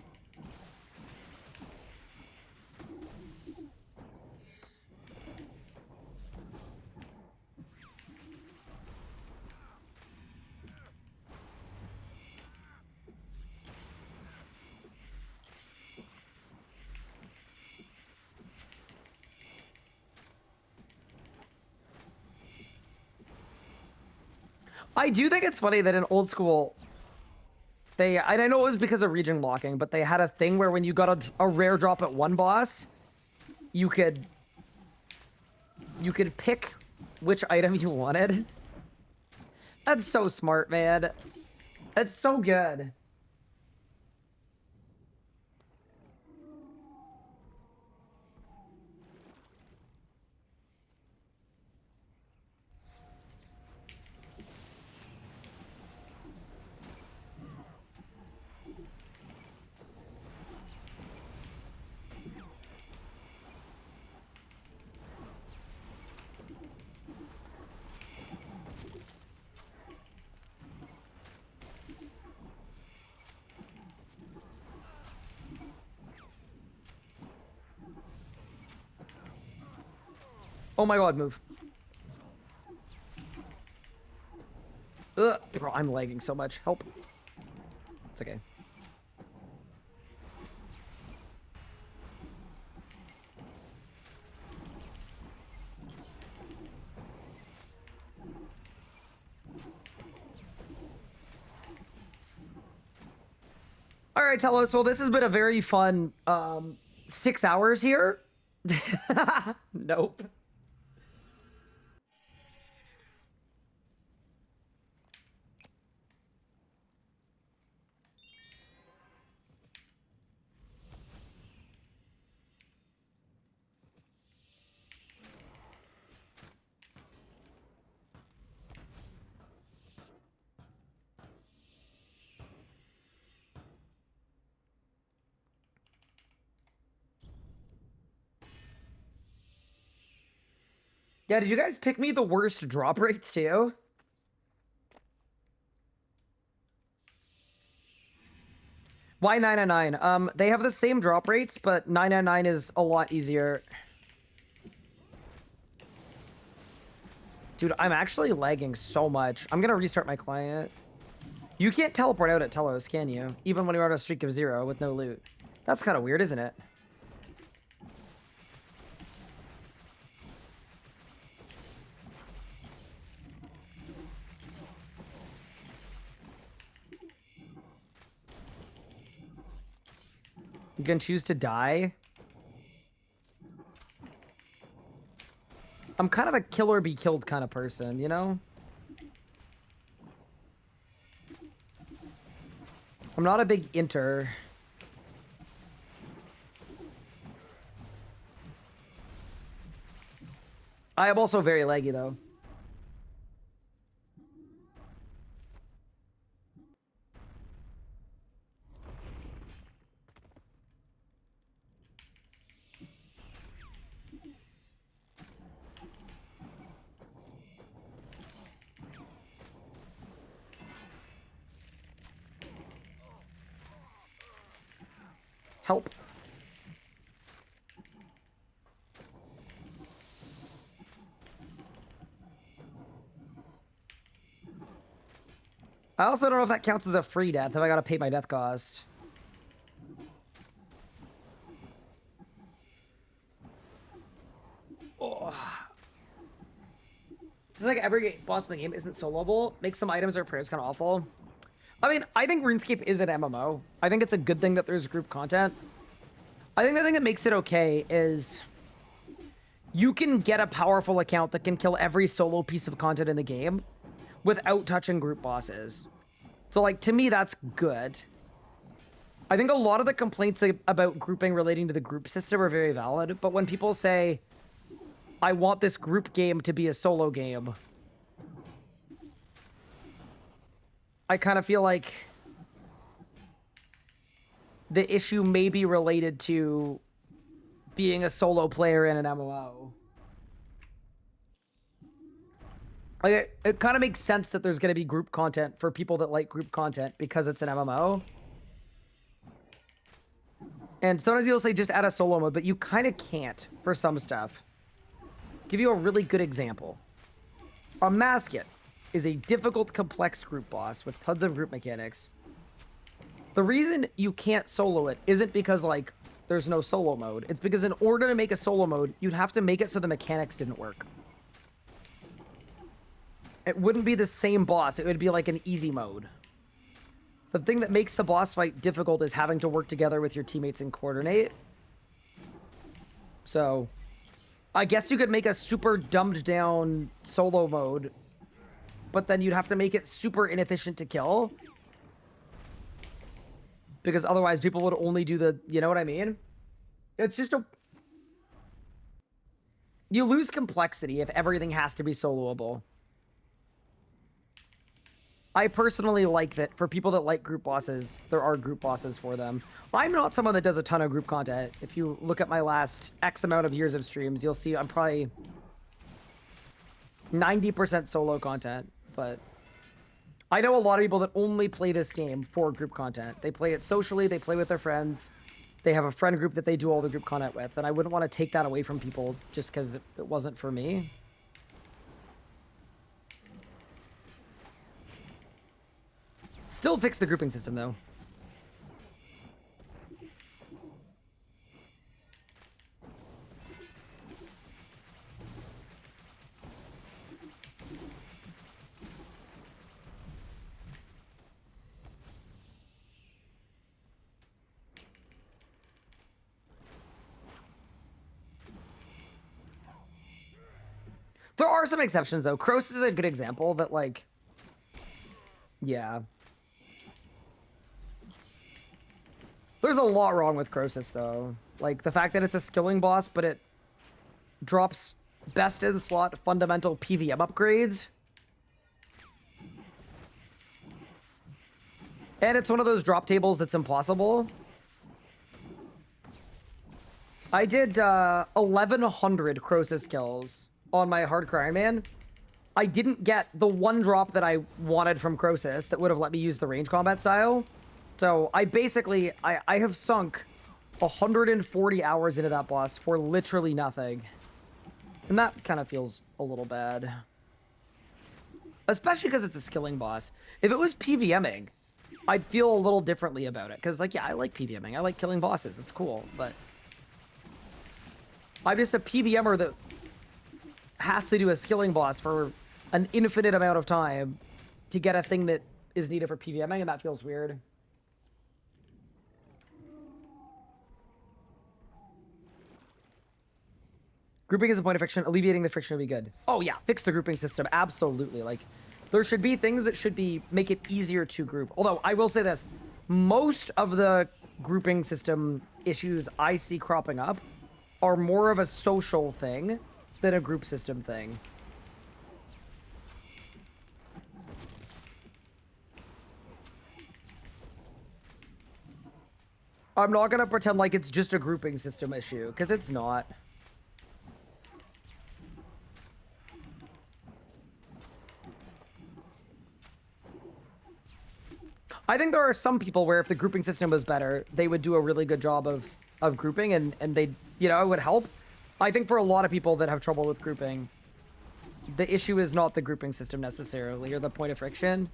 S1: I do think it's funny that in old school, and I know it was because of region locking, but they had a thing where when you got a rare drop at one boss, you could pick which item you wanted. That's so smart, man. That's so good. Oh my god, move. Ugh, bro, I'm lagging so much. Help. It's okay. All right, Telos. Well, this has been a very fun 6 hours here. Nope. Yeah, did you guys pick me the worst drop rates too? Why 999? They have the same drop rates, but 999 is a lot easier. Dude, I'm actually lagging so much. I'm gonna restart my client. You can't teleport out at Telos, can you? Even when you're on a streak of 0 with no loot. That's kind of weird, isn't it? You can choose to die. I'm kind of a kill or be killed kind of person, you know? I'm not a big inter. I am also very laggy though. Help. I also don't know if that counts as a free death if I gotta pay my death cost. Oh. It's like every boss in the game isn't soloable. Makes some items or prayers kind of awful. I mean, I think RuneScape is an MMO. I think it's a good thing that there's group content. I think the thing that makes it okay is you can get a powerful account that can kill every solo piece of content in the game without touching group bosses. So, like, to me, that's good. I think a lot of the complaints about grouping relating to the group system are very valid, but when people say, I want this group game to be a solo game, I kind of feel like the issue may be related to being a solo player in an MMO. Like, it kind of makes sense that there's going to be group content for people that like group content because it's an MMO. And sometimes you'll say just add a solo mode, but you kind of can't for some stuff. Give you a really good example. A Masket is a difficult, complex group boss with tons of group mechanics. The reason you can't solo it isn't because, like, there's no solo mode. It's because in order to make a solo mode, you'd have to make it so the mechanics didn't work. It wouldn't be the same boss. It would be like an easy mode. The thing that makes the boss fight difficult is having to work together with your teammates and coordinate. So, I guess you could make a super dumbed down solo mode, but then you'd have to make it super inefficient to kill. Because otherwise people would only do the, you know what I mean? It's just a... You lose complexity if everything has to be soloable. I personally like that for people that like group bosses, there are group bosses for them. I'm not someone that does a ton of group content. If you look at my last X amount of years of streams, you'll see I'm probably 90% solo content, but I know a lot of people that only play this game for group content. They play it socially, they play with their friends, they have a friend group that they do all the group content with, and I wouldn't want to take that away from people just because it wasn't for me. Still fix the grouping system, though. There are some exceptions though. Kroos is a good example that like, yeah. There's a lot wrong with Croesus though. Like the fact that it's a skilling boss, but it drops best in slot fundamental PVM upgrades. And it's one of those drop tables that's impossible. I did 1,100 Croesus kills on my hardcore Iron Man. I didn't get the one drop that I wanted from Croesus that would have let me use the range combat style. So I basically, I have sunk 140 hours into that boss for literally nothing. And that kind of feels a little bad. Especially because it's a skilling boss. If it was PVMing, I'd feel a little differently about it. Because, like, yeah, I like PVMing. I like killing bosses. It's cool. But I'm just a PVMer that has to do a skilling boss for an infinite amount of time to get a thing that is needed for PVMing, and that feels weird. Grouping is a point of friction. Alleviating the friction would be good. Oh yeah, fix the grouping system. Absolutely. Like, there should be things that should be make it easier to group. Although I will say this, most of the grouping system issues I see cropping up are more of a social thing than a group system thing. I'm not gonna pretend like it's just a grouping system issue, because it's not. I think there are some people where if the grouping system was better, they would do a really good job of grouping and they, you know, it would help. I think for a lot of people that have trouble with grouping, the issue is not the grouping system necessarily or the point of friction.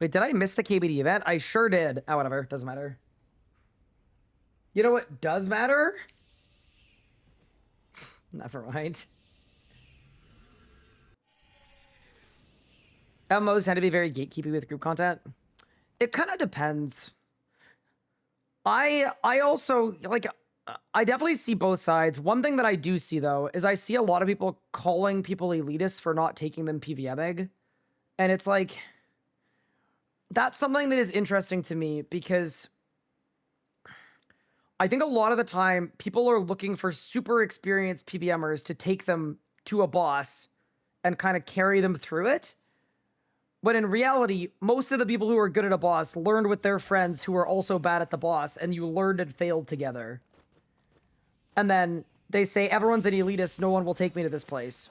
S1: Wait, did I miss the KBD event? I sure did. Oh, whatever. Doesn't matter. You know what does matter? Never mind. MMOs tend to be very gatekeepy with group content. It kind of depends. I also, like, I definitely see both sides. One thing that I do see, though, is I see a lot of people calling people elitists for not taking them PVMing. And it's like, that's something that is interesting to me because I think a lot of the time people are looking for super experienced PVMers to take them to a boss and kind of carry them through it. But in reality, most of the people who are good at a boss learned with their friends who are also bad at the boss, and you learned and failed together. And then they say, everyone's an elitist, no one will take me to this place.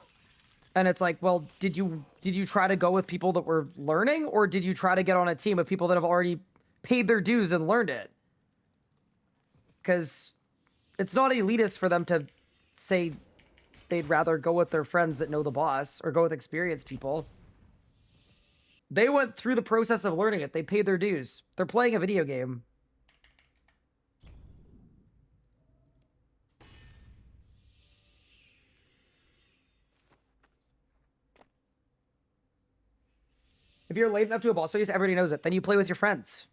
S1: And it's like, well, did you try to go with people that were learning, or did you try to get on a team of people that have already paid their dues and learned it? Because it's not elitist for them to say they'd rather go with their friends that know the boss or go with experienced people. They went through the process of learning it. They paid their dues. They're playing a video game. If you're late enough to a boss race, everybody knows it. Then you play with your friends.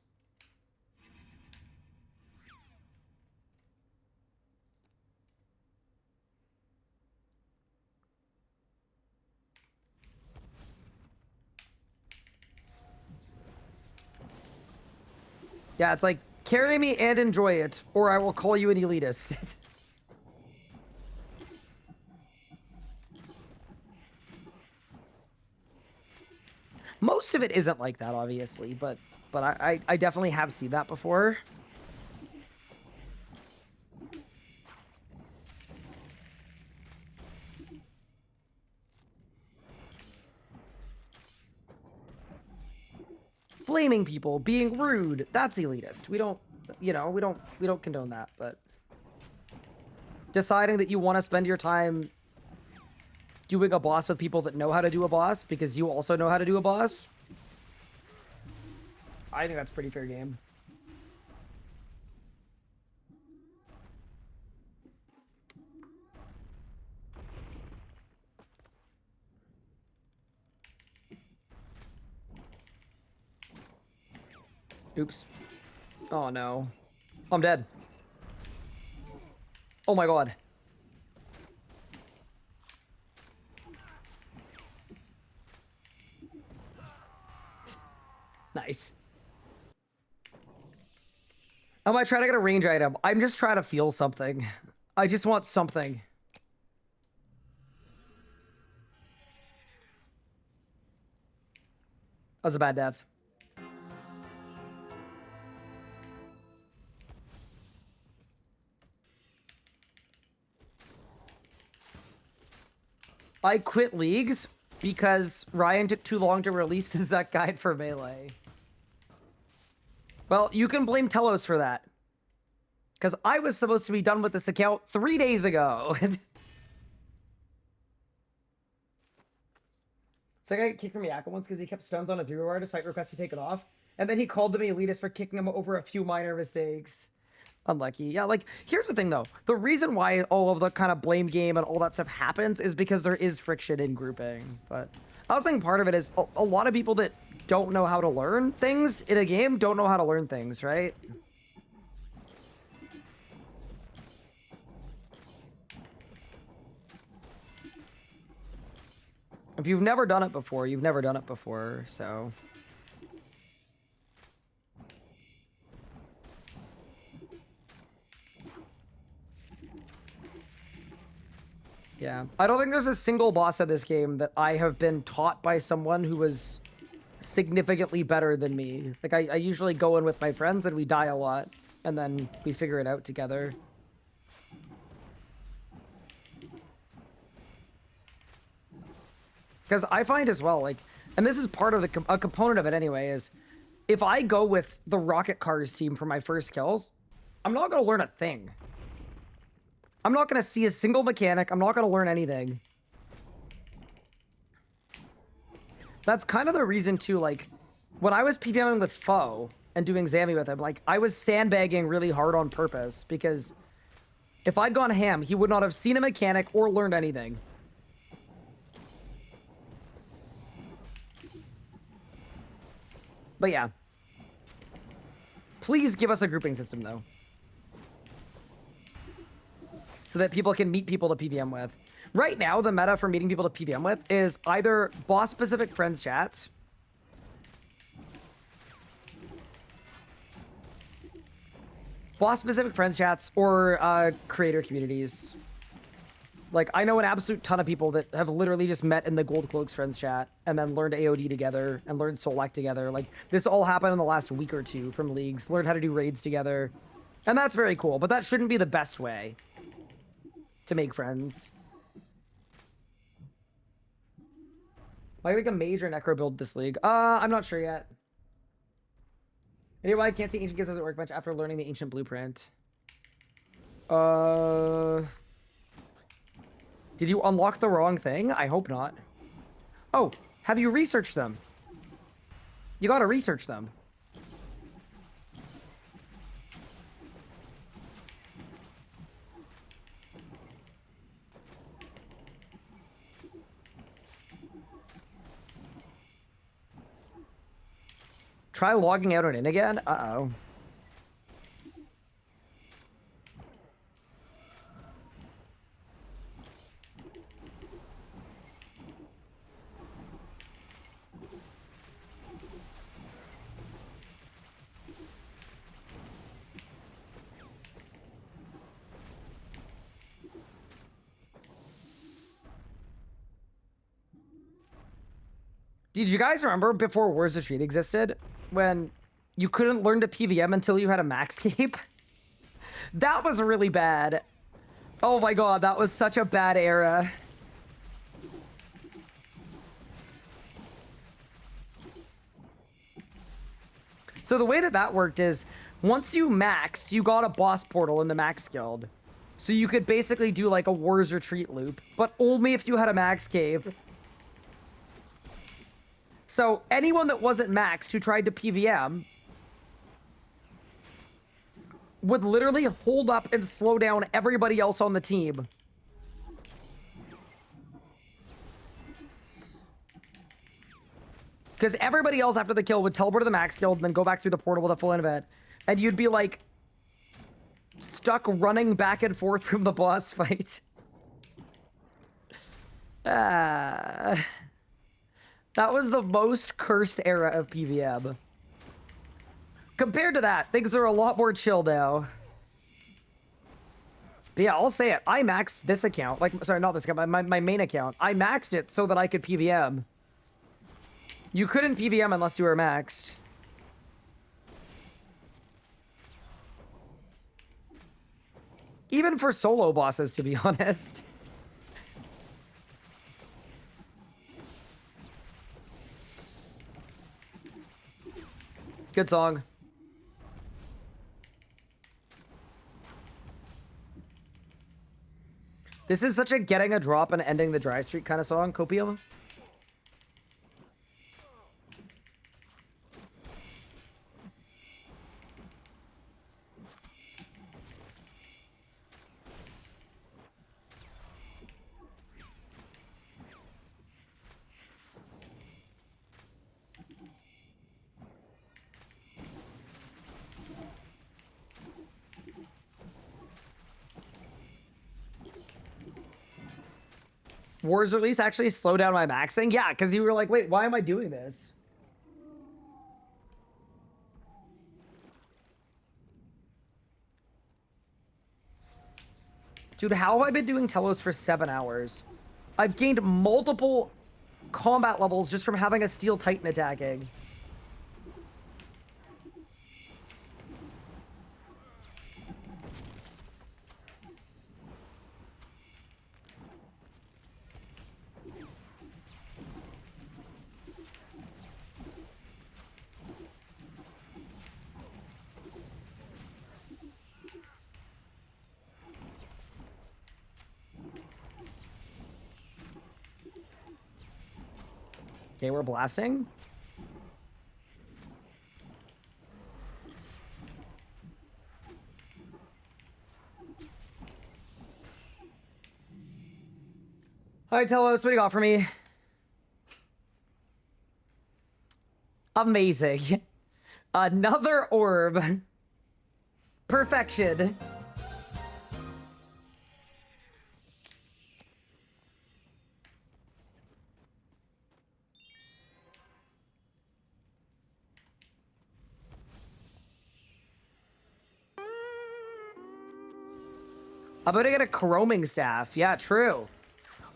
S1: Yeah, it's like, carry me and enjoy it, or I will call you an elitist. Most of it isn't like that, obviously, but I definitely have seen that before. Blaming people, being rude, that's elitist. We don't, you know, we don't condone that, but deciding that you want to spend your time doing a boss with people that know how to do a boss because you also know how to do a boss. I think that's pretty fair game. Oops. Oh no. I'm dead. Oh my god. Nice. I might try to get a range item. I'm just trying to feel something. I just want something. That was a bad death. I quit leagues because Ryan took too long to release the Zek guide for Melee. Well, you can blame Telos for that. Because I was supposed to be done with this account 3 days ago. So I got kicked from Yakka once because he kept stuns on his hero bar despite requests to take it off. And then he called them elitist for kicking him over a few minor mistakes. Unlucky. Yeah, like, here's the thing, though. The reason why all of the kind of blame game and all that stuff happens is because there is friction in grouping. But I was saying part of it is a lot of people that don't know how to learn things in a game don't know how to learn things, right? If you've never done it before, you've never done it before, so... Yeah. I don't think there's a single boss of this game that I have been taught by someone who was significantly better than me. Like, I usually go in with my friends and we die a lot, and then we figure it out together. Because I find as well, like, and this is part of a component of it anyway, is if I go with the Rocket Cars team for my first kills, I'm not going to learn a thing. I'm not going to see a single mechanic. I'm not going to learn anything. That's kind of the reason, too, like, when I was PVMing with Foe and doing Zammy with him, like, I was sandbagging really hard on purpose, because if I'd gone ham, he would not have seen a mechanic or learned anything. But yeah. Please give us a grouping system, though. So that people can meet people to PVM with. Right now, the meta for meeting people to PVM with is either boss-specific friends chats, or creator communities. Like, I know an absolute ton of people that have literally just met in the Gold Cloaks friends chat and then learned AOD together and learned Solak together. Like, this all happened in the last week or two from leagues. Learned how to do raids together. And that's very cool, but that shouldn't be the best way to make friends. Might make a major necro build this league. I'm not sure yet. Anyway, I can't see ancient gifts at the workbench after learning the ancient blueprint. Did you unlock the wrong thing? I hope not. Oh, have you researched them? You gotta research them. Try logging out and in again? Uh-oh. Did you guys remember before Wars of Street existed, when you couldn't learn to PVM until you had a max cape? That was really bad. Oh my god, that was such a bad era. So the way that worked is, once you maxed, you got a boss portal in the max guild. So you could basically do like a Wars Retreat loop, but only if you had a max cave. So anyone that wasn't maxed who tried to PVM would literally hold up and slow down everybody else on the team. Because everybody else after the kill would teleport to the max guild and then go back through the portal with a full event. And you'd be like stuck running back and forth from the boss fight. That was the most cursed era of PVM. Compared to that, things are a lot more chill now. But yeah, I'll say it. I maxed this account. Like, sorry, not this account, my main account. I maxed it so that I could PVM. You couldn't PVM unless you were maxed. Even for solo bosses, to be honest. Good song. This is such a getting a drop and ending the dry streak kind of song, Copium. Wars release actually slow down my maxing? Yeah, because you were like, wait, why am I doing this? Dude, how have I been doing Telos for 7 hours? I've gained multiple combat levels just from having a Steel Titan attacking. Okay, we're blasting. All right, Telos, what do you got for me? Amazing. Another orb. Perfection. I'm gonna get a Corroming Staff. Yeah, true.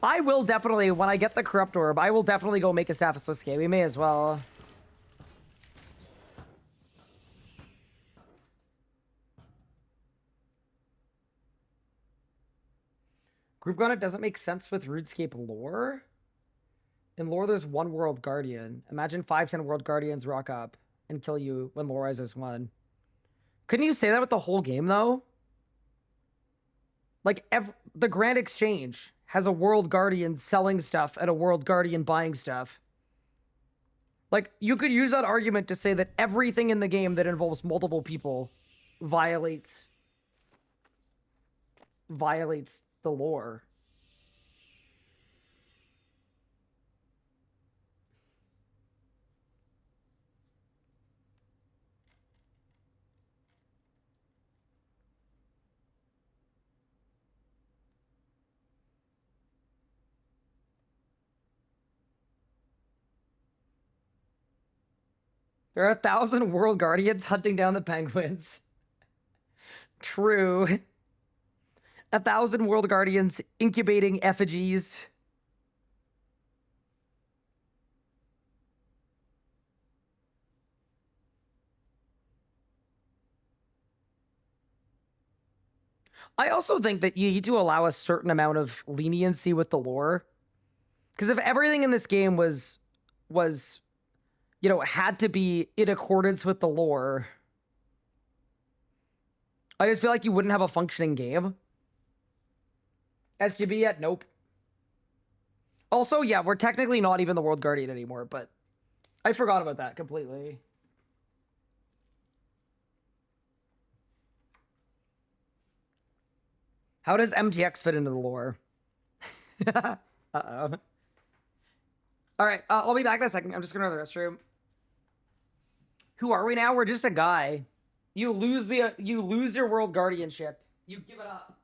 S1: I will definitely, when I get the Corrupt Orb, I will definitely go make a Staff of Sliske. We may as well. Group Gunnet doesn't make sense with RuneScape lore. In lore, there's one World Guardian. Imagine 5-10 World Guardians rock up and kill you when lore rises 1. Couldn't you say that with the whole game, though? Like, the Grand Exchange has a World Guardian selling stuff and a World Guardian buying stuff. Like, you could use that argument to say that everything in the game that involves multiple people violates the lore. There are 1,000 World Guardians hunting down the penguins. True. 1,000 World Guardians incubating effigies. I also think that you need to allow a certain amount of leniency with the lore. Because if everything in this game was, you know, had to be in accordance with the lore, I just feel like you wouldn't have a functioning game. SGB yet? Nope. Also, yeah, we're technically not even the World Guardian anymore, but I forgot about that completely. How does MTX fit into the lore? Uh-oh. All right, I'll be back in a second. I'm just going to the restroom. Who are we now? We're just a guy. You lose your world guardianship. You give it up.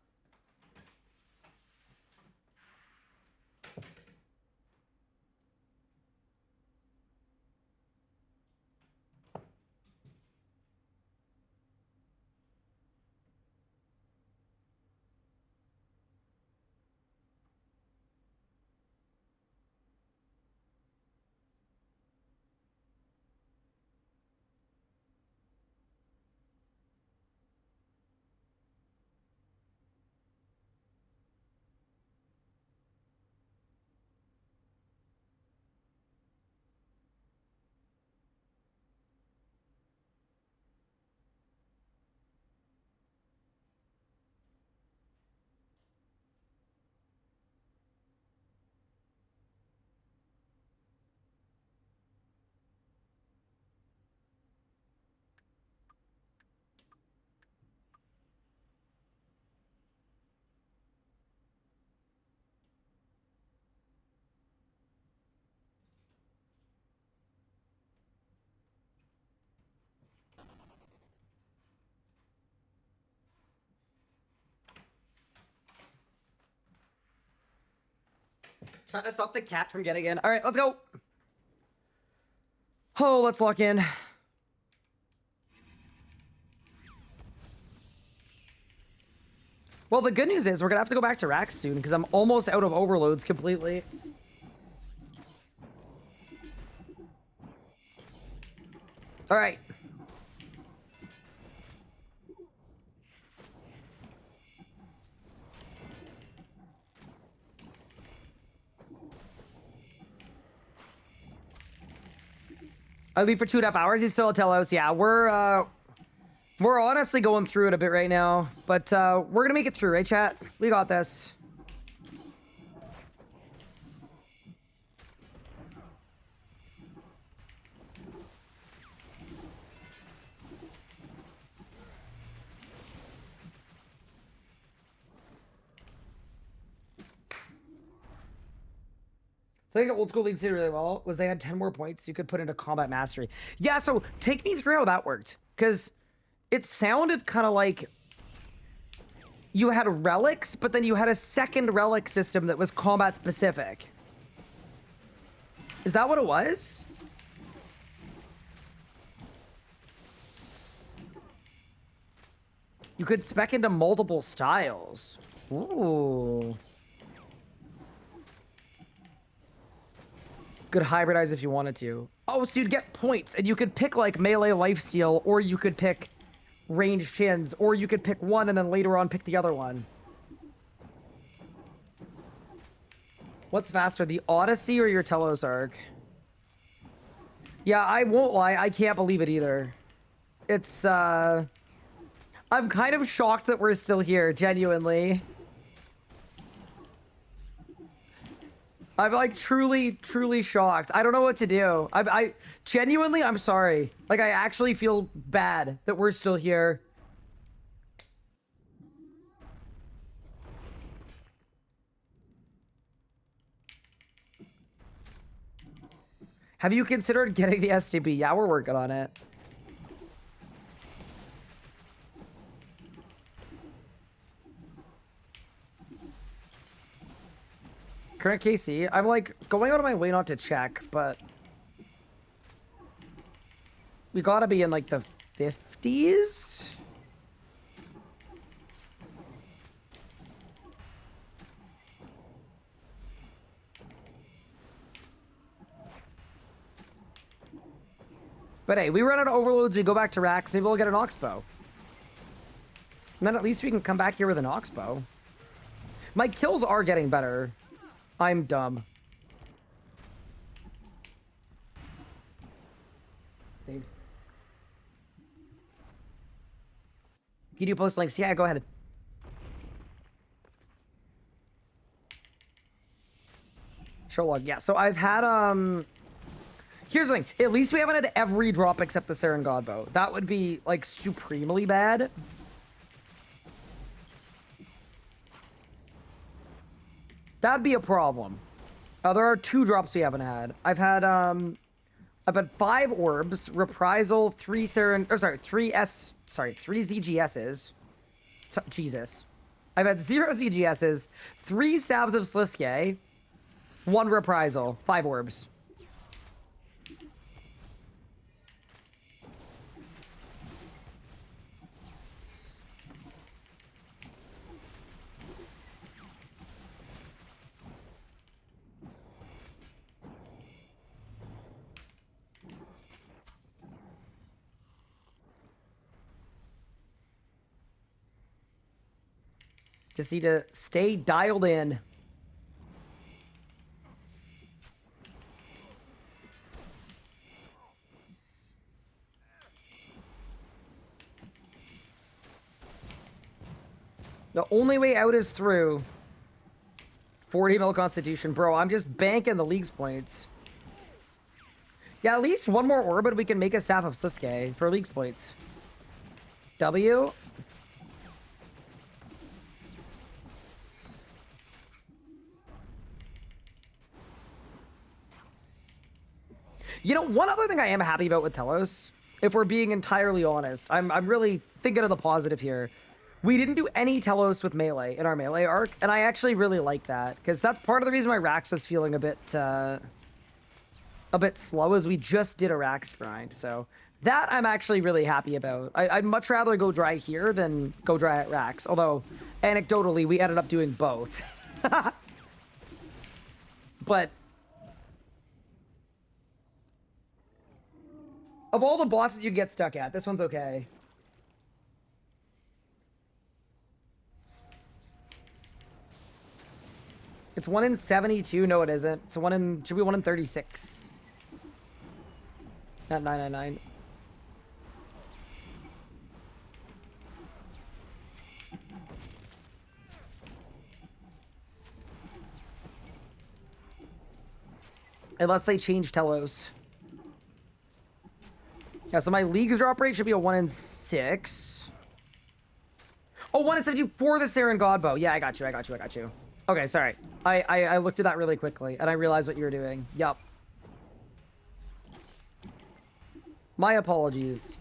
S1: Trying to stop the cat from getting in. All right, let's go. Oh, let's lock in. Well, the good news is we're gonna have to go back to racks soon because I'm almost out of overloads completely. All right. I leave for 2.5 hours. He's still at Telos. Yeah, we're honestly going through it a bit right now, but we're gonna make it through, right, chat? We got this. I think old school leagues did really well was they had 10 more points you could put into combat mastery. Yeah, so take me through how that worked, because it sounded kind of like you had relics, but then you had a second relic system that was combat specific. Is that what it was? You could spec into multiple styles. Ooh. Could hybridize if you wanted to. Oh, so you'd get points, and you could pick like melee lifesteal, or you could pick ranged chins, or you could pick one and then later on pick the other one. What's faster, the Odyssey or your Telos arc? Yeah, I won't lie, I can't believe it either. It's, I'm kind of shocked that we're still here, genuinely. I'm like truly shocked. I don't know what to do. I genuinely, I'm sorry. Like, I actually feel bad that we're still here. Have you considered getting the STB? Yeah, we're working on it. Current KC, I'm like going out of my way not to check, but we gotta be in like the 50s. But hey, we run out of overloads, we go back to racks, maybe we'll get an Oxbow. And then at least we can come back here with an Oxbow. My kills are getting better. I'm dumb. Saved. Can you post links? Yeah, go ahead. Show log. Yeah. So I've had Here's the thing. At least we haven't had every drop except the Saren Godbow. That would be like supremely bad. That'd be a problem. There are 2 drops we haven't had. I've had 5 orbs, reprisal, 3 Saren, or sorry, 3 ZGSs. So, Jesus. I've had 0 ZGSs, 3 stabs of Sliske, 1 reprisal, 5 orbs. Just need to stay dialed in. The only way out is through. 40 mil constitution. Bro, I'm just banking the league's points. Yeah, at least 1 more orbit we can make a staff of Sliske for league's points. W. You know, one other thing I am happy about with Telos, if we're being entirely honest, I'm really thinking of the positive here. We didn't do any Telos with melee in our melee arc, and I actually really like that, because that's part of the reason why Rax was feeling a bit slow, is we just did a Rax grind. So that I'm actually really happy about. I'd much rather go dry here than go dry at Rax, although anecdotally we ended up doing both. But of all the bosses you get stuck at, this one's okay. It's 1 in 72. No, it isn't. It's should be 1 in 36. Not 999. Unless they change Telos. Yeah, so my league's drop rate should be a 1 in 6. Oh, 1 in 72 for the Saren Godbow. Yeah, I got you. Okay, sorry. I looked at that really quickly, and I realized what you were doing. Yup. My apologies.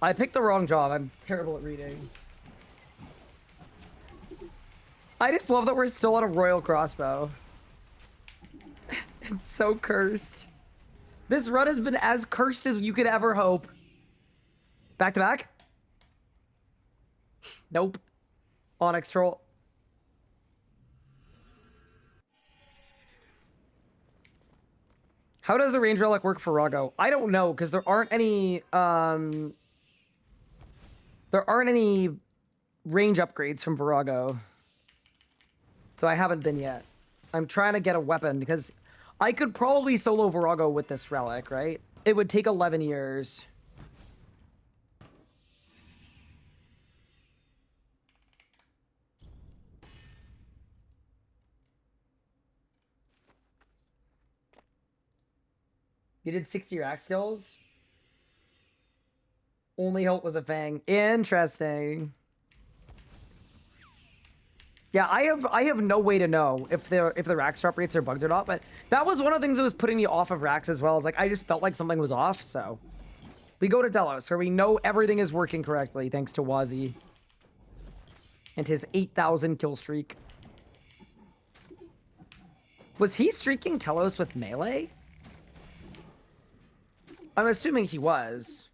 S1: I picked the wrong job. I'm terrible at reading. I just love that we're still on a royal crossbow. It's so cursed. This run has been as cursed as you could ever hope. Back to back? Nope. Onyx troll. How does the range relic work for Rago? I don't know, because there aren't any range upgrades from Virago. So I haven't been yet. I'm trying to get a weapon because I could probably solo Virago with this relic, right? It would take 11 years. You did 60 rack skills? Only hope was a fang. Interesting. Yeah, I have no way to know if the rack drop rates are bugged or not, but that was one of the things that was putting me off of racks as well. Is like I just felt like something was off, so we go to Delos where we know everything is working correctly thanks to Wazi and his 8,000 kill streak. Was he streaking Telos with melee? I'm assuming he was.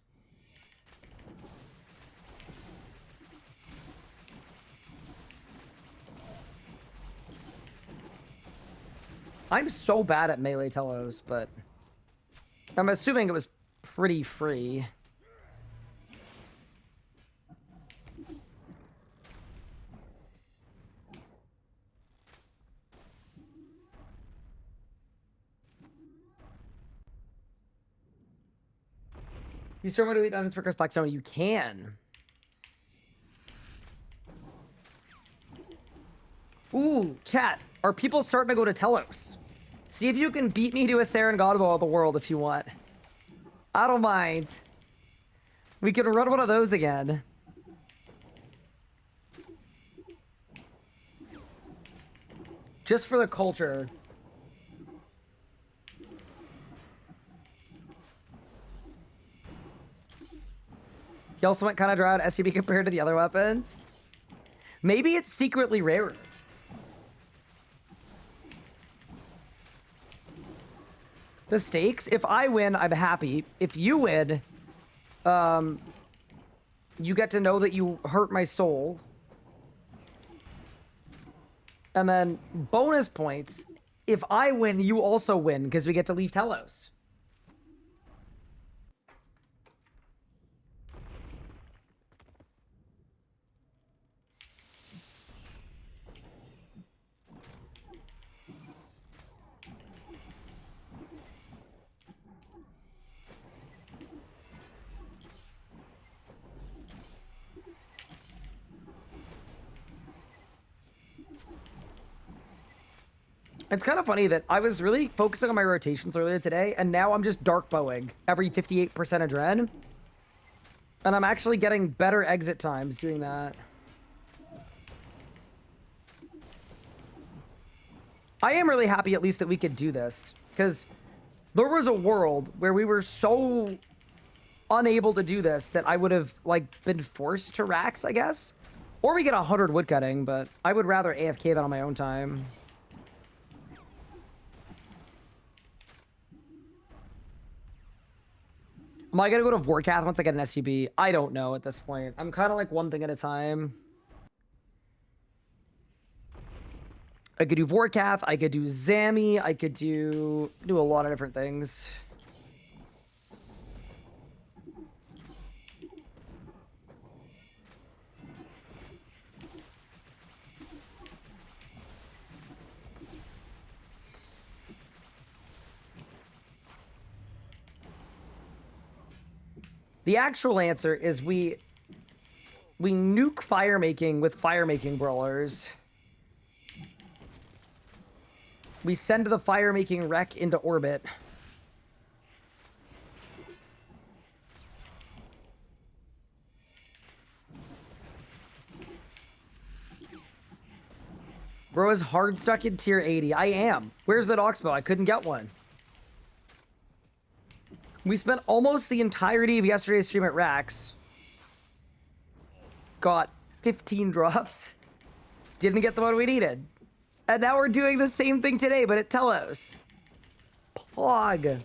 S1: I'm so bad at melee Telos, but I'm assuming it was pretty free. You still want to eat onions for Chris Blackstone? You can. Ooh, chat. Are people starting to go to Telos? See if you can beat me to a Saren Godbow of the world if you want. I don't mind. We can run one of those again. Just for the culture. He also went kind of dry on SUB compared to the other weapons. Maybe it's secretly rarer. The stakes, if I win, I'm happy. If you win, you get to know that you hurt my soul. And then bonus points, if I win, you also win, because we get to leave Telos. It's kind of funny that I was really focusing on my rotations earlier today, and now I'm just dark bowing every 58% adren. And I'm actually getting better exit times doing that. I am really happy at least that we could do this, because there was a world where we were so unable to do this that I would have like been forced to racks, I guess. Or we get 100 woodcutting, but I would rather AFK that on my own time. Am I gonna go to Vorkath once I get an SUB? I don't know at this point. I'm kind of like one thing at a time. I could do Vorkath, I could do Zammy, I could do a lot of different things. The actual answer is we nuke fire making with fire making brawlers. We send the fire making wreck into orbit. Bro is hard stuck in tier 80. I am. Where's that Oxbow? I couldn't get one. We spent almost the entirety of yesterday's stream at Rax. Got 15 drops. Didn't get the one we needed. And now we're doing the same thing today, but at Telos. Pog.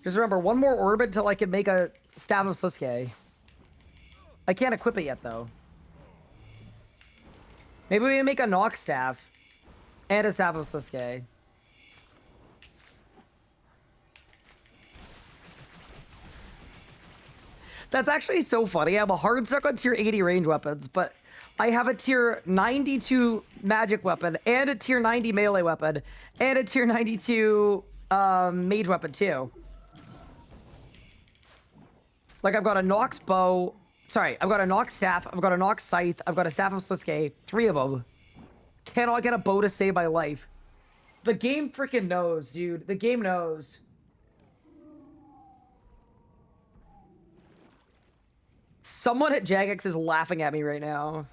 S1: Just remember, one more orbit till I can make a Staff of Sasuke. I can't equip it yet, though. Maybe we make a Nox Staff and a Staff of Sasuke. That's actually so funny. I'm a hard stuck on tier 80 range weapons, but I have a tier 92 magic weapon and a tier 90 melee weapon and a tier 92 mage weapon, too. Like, I've got a Nox bow. Sorry, I've got a Nox staff. I've got a Nox scythe. I've got a Staff of Sasuke. 3 of them. Cannot get a bow to save my life. The game freaking knows, dude. The game knows. Someone at Jagex is laughing at me right now.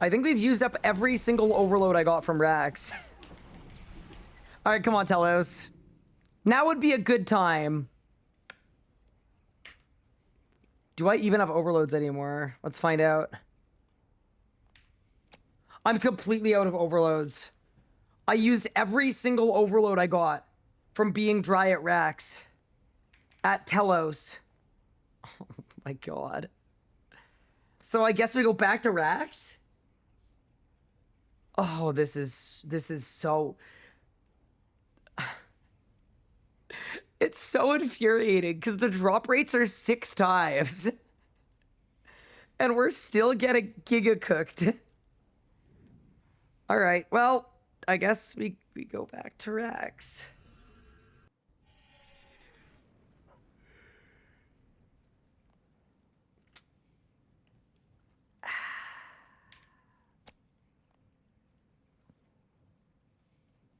S1: I think we've used up every single overload I got from Rax. All right, come on, Telos. Now would be a good time. Do I even have overloads anymore? Let's find out. I'm completely out of overloads. I used every single overload I got from being dry at Rax. At Telos. Oh my god. So I guess we go back to Rax? Oh, this is so... It's so infuriating because the drop rates are 6 times. And we're still getting giga cooked. All right, well, I guess we go back to Rax.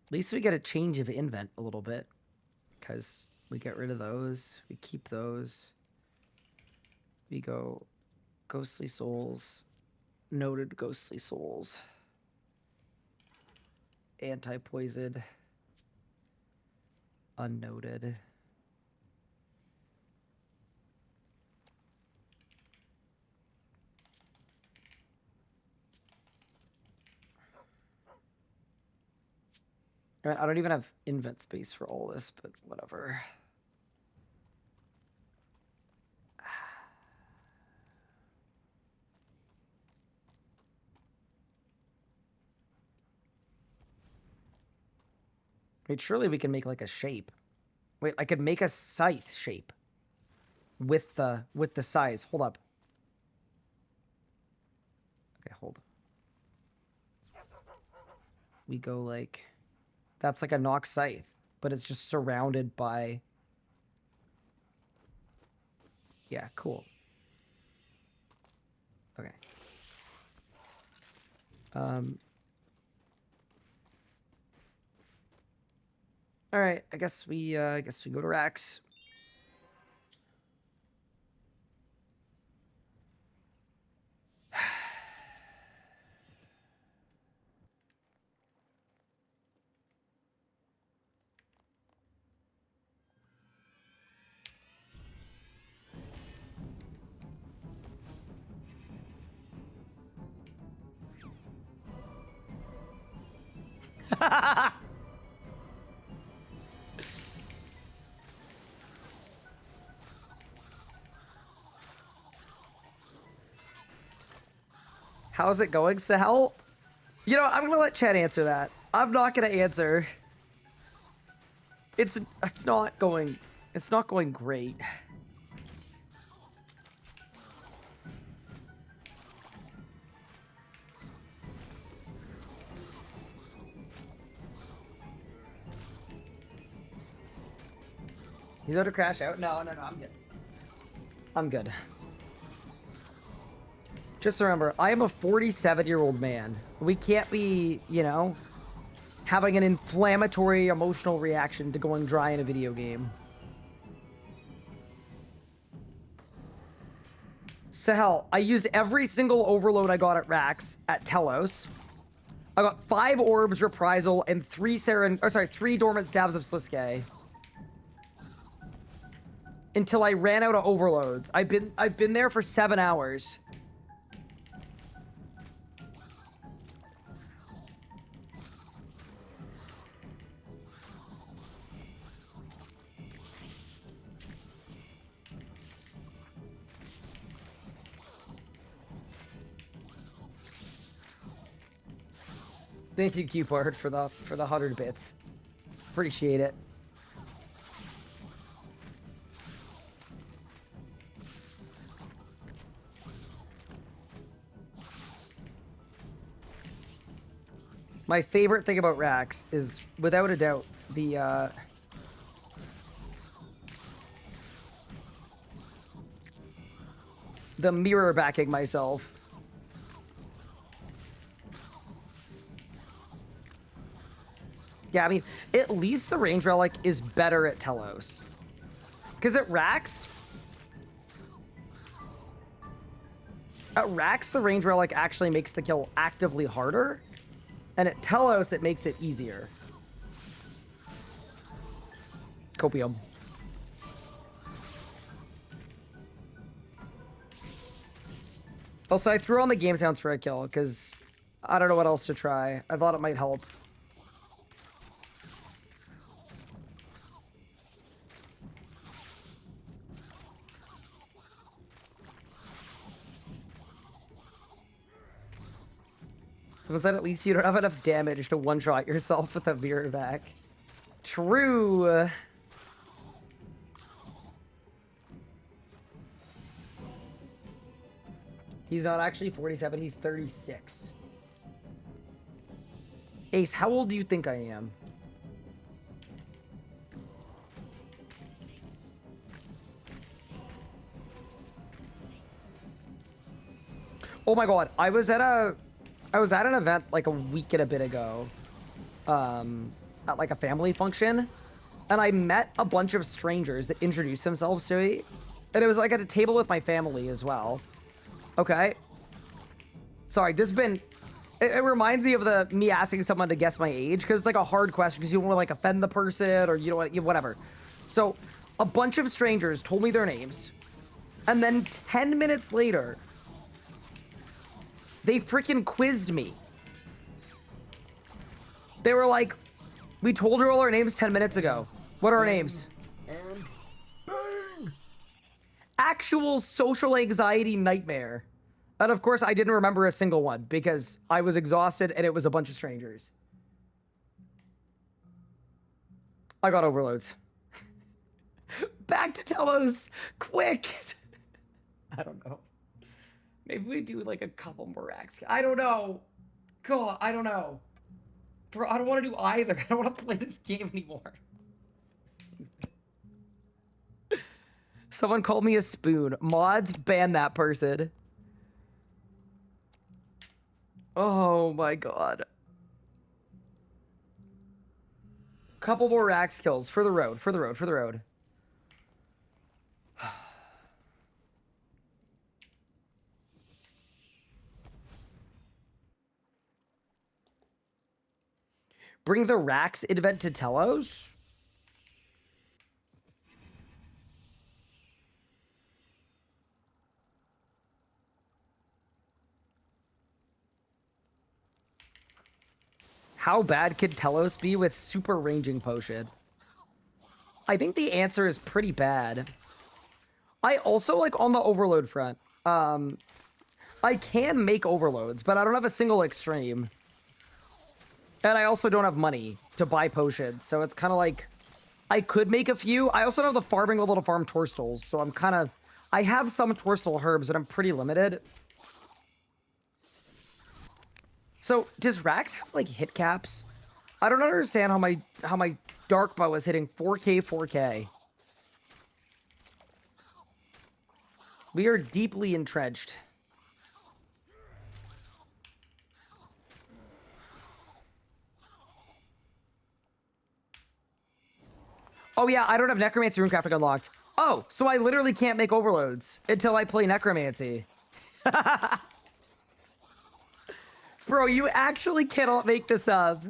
S1: At least we get a change of invent a little bit, because we get rid of those, we keep those, we go Ghostly Souls, Noted Ghostly Souls, Anti-Poisoned, Unnoted. All right, I don't even have invent space for all this, but whatever. Wait, surely we can make like a shape. Wait, I could make a scythe shape with the size. Hold up. Okay, hold. We go like, that's like a Nox scythe, but it's just surrounded by, yeah, cool. Okay. All right, I guess we go to Rax. How's it going, Sahel? You know, I'm gonna let Chad answer that. I'm not gonna answer. It's not going great. He's about to crash out? No, I'm good. I'm good. Just remember, I am a 47-year-old man. We can't be, you know, having an inflammatory emotional reaction to going dry in a video game. Sahel, I used every single overload I got at Rax at Telos. I got 5 orbs, reprisal, and 3 dormant stabs of Sliske. Until I ran out of overloads. I've been there for 7 hours. Thank you, Cupart, for the 100 bits. Appreciate it. My favorite thing about Rax is, without a doubt, the mirror backing myself. Yeah, I mean, at least the range relic is better at Telos. Because at Rax, At Rax, the range relic actually makes the kill actively harder, and at Telos, it makes it easier. Copium. Also, I threw on the game sounds for a kill, because I don't know what else to try. I thought it might help. Someone said at least you don't have enough damage to one-shot yourself with a mirror back. True. He's not actually 47, he's 36. Ace, how old do you think I am? Oh my god, I was at an event like a week and a bit ago. At like a family function. And I met a bunch of strangers that introduced themselves to me. And it was like at a table with my family as well. Okay. Sorry, this has been... It reminds me of me asking someone to guess my age, because it's like a hard question, because you don't want to like offend the person, or you don't want, whatever. So, a bunch of strangers told me their names, and then 10 minutes later, they freaking quizzed me. They were like, we told her all our names 10 minutes ago. What are our names?
S3: And bang!
S1: Actual social anxiety nightmare. And of course, I didn't remember a single one because I was exhausted and it was a bunch of strangers. I got overloads. Back to Telos, quick! I don't know. Maybe we do like a couple more acts. I don't know. God, I don't know. Bro, I don't want to do either. I don't want to play this game anymore. Someone called me a spoon. Mods, ban that person. Oh my god. Couple more axe kills for the road, for the road, for the road. Bring the Rax event to Telos? How bad could Telos be with super ranging potion? I think the answer is pretty bad. I also, like, on the overload front, I can make overloads, but I don't have a single extreme. And I also don't have money to buy potions, so it's kind of like, I could make a few. I also don't have the farming level to farm Torstals, so I'm kind of, I have some Torstal herbs, but I'm pretty limited. So, does Rax have, like, hit caps? I don't understand how my dark bow is hitting 4K, 4K. We are deeply entrenched. Oh yeah, I don't have Necromancy Runecrafting unlocked. Oh, so I literally can't make overloads until I play Necromancy. Bro, you actually cannot make this up.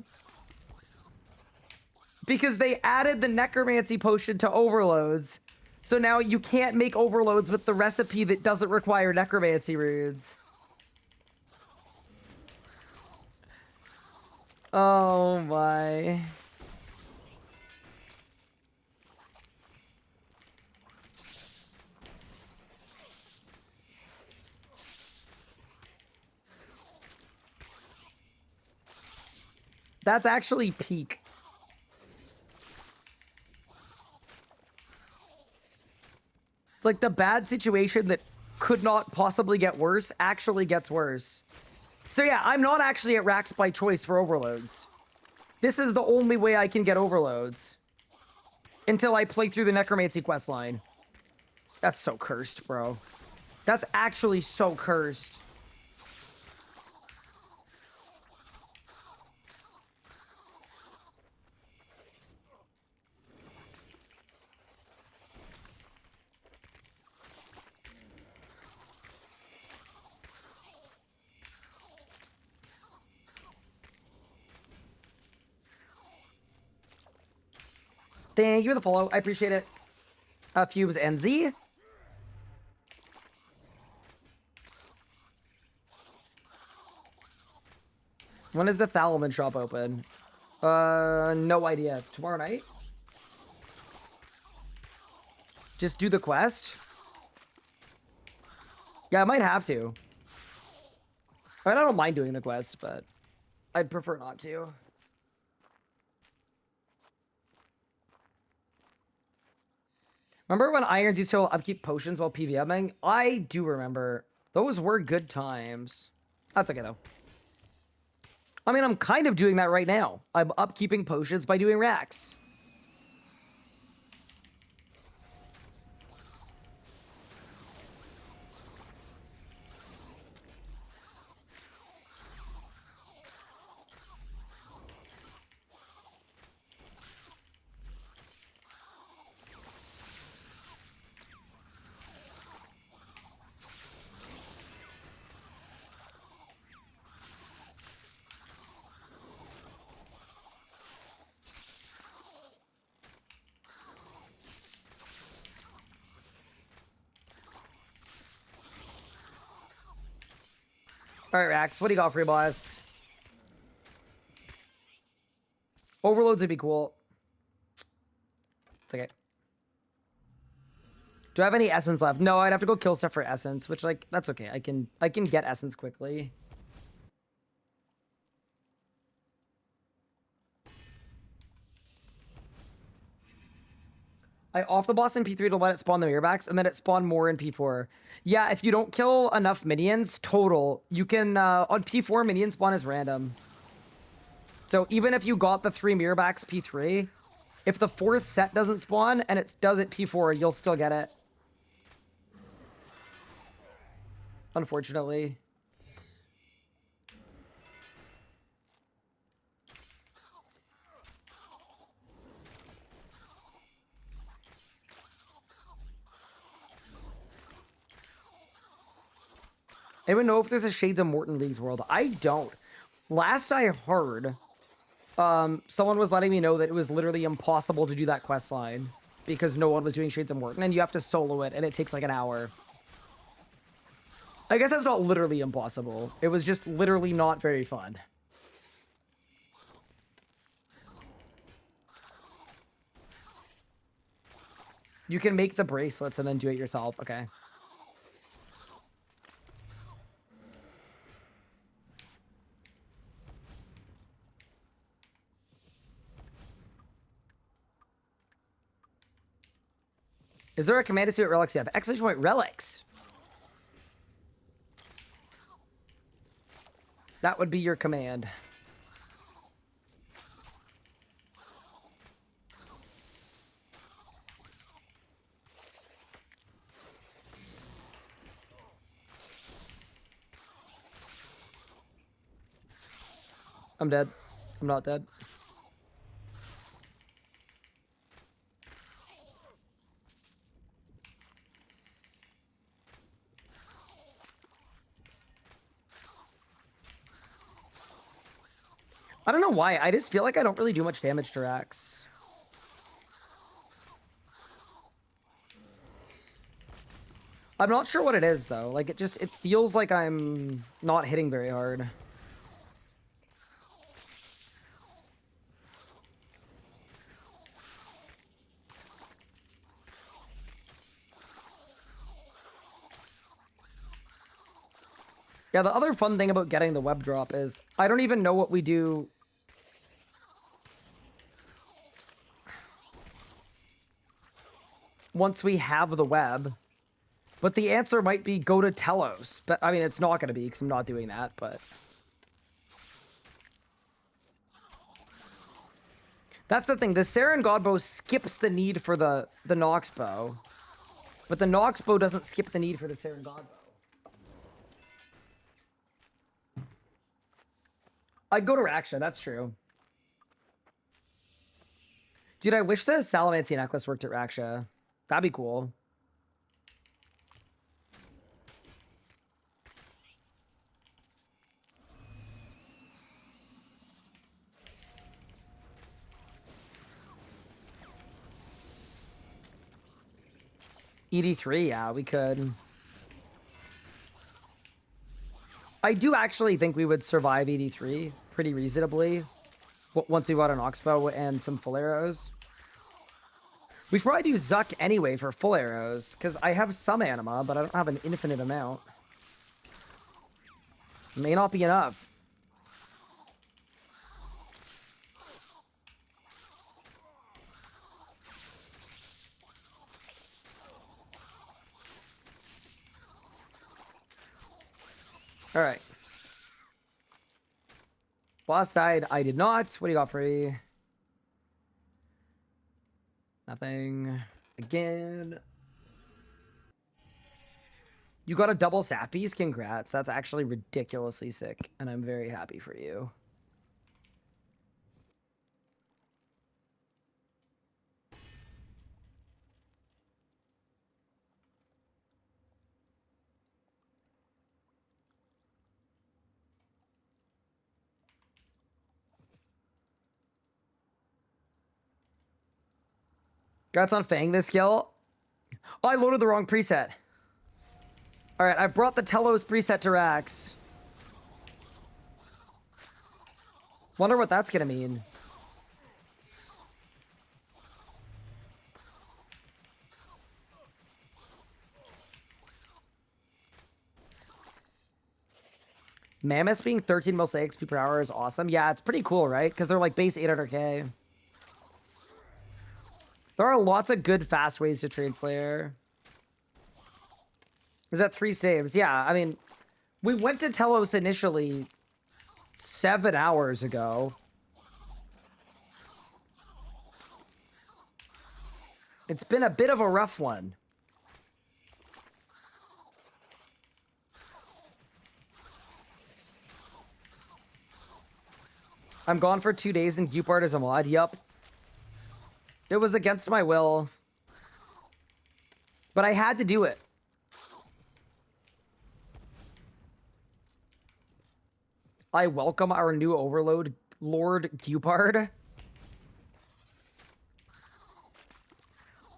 S1: Because they added the Necromancy potion to overloads. So now you can't make overloads with the recipe that doesn't require Necromancy runes. Oh my. That's actually peak. It's like the bad situation that could not possibly get worse actually gets worse. So yeah, I'm not actually at Rax by choice for overloads. This is the only way I can get overloads. Until I play through the Necromancy questline. That's so cursed, bro. That's actually so cursed. Thank you for the follow. I appreciate it. Fubes and Z. When is the Thalamin shop open? No idea. Tomorrow night? Just do the quest? Yeah, I might have to. I don't mind doing the quest, but I'd prefer not to. Remember when Irons used to upkeep potions while PVMing? I do remember. Those were good times. That's okay, though. I mean, I'm kind of doing that right now. I'm upkeeping potions by doing racks. All right, Rax, what do you got for your boss? Overloads would be cool. It's okay. Do I have any essence left? No, I'd have to go kill stuff for essence, which like that's okay. I can get essence quickly. I off the boss in P3 to let it spawn the mirrorbacks, and then it spawned more in P4. Yeah, if you don't kill enough minions total, you can on P4 minion spawn is random. So even if you got the 3 mirrorbacks P3, if the 4th set doesn't spawn and it does it P4, you'll still get it. Unfortunately. Anyone know if there's a Shades of Morton Leagues world? I don't. Last I heard, someone was letting me know that it was literally impossible to do that quest line because no one was doing Shades of Morton, and you have to solo it, and it takes like an hour. I guess that's not literally impossible. It was just literally not very fun. You can make the bracelets and then do it yourself. Okay. Is there a command to see what relics you have? Exclamation point, relics. That would be your command. I'm dead. I'm not dead. I don't know why. I just feel like I don't really do much damage to Rax. I'm not sure what it is, though. Like, it feels like I'm not hitting very hard. Yeah, the other fun thing about getting the web drop is I don't even know what we do. Once we have the web. But the answer might be go to Telos. But I mean, it's not going to be because I'm not doing that, but. That's the thing. The Saren Godbow skips the need for the Nox bow. But the Nox bow doesn't skip the need for the Saren Godbow. I'd go to Raksha, that's true. Dude, I wish the Salamancy necklace worked at Raksha. That'd be cool. ED3, yeah, we could. I do actually think we would survive ED3 pretty reasonably once we got an Oxbow and some full arrows. We should probably do Zuck anyway for full arrows, because I have some anima, but I don't have an infinite amount. May not be enough. All right. Boss died. I did not. What do you got free? Nothing. Again. You got a double staff piece? Congrats. That's actually ridiculously sick, and I'm very happy for you. Congrats on Fang this skill. Oh, I loaded the wrong preset. All right, I brought the Telos preset to Rax. Wonder what that's gonna mean. Mammoths being 13 mil XP per hour is awesome. Yeah, it's pretty cool, right? Because they're like base 800k. There are lots of good fast ways to trade Slayer. Is that 3 saves? Yeah, I mean, we went to Telos initially 7 hours ago. It's been a bit of a rough one. I'm gone for 2 days and Cupart is a mod. Yup. It was against my will. But I had to do it. I welcome our new overload, Lord Cupard.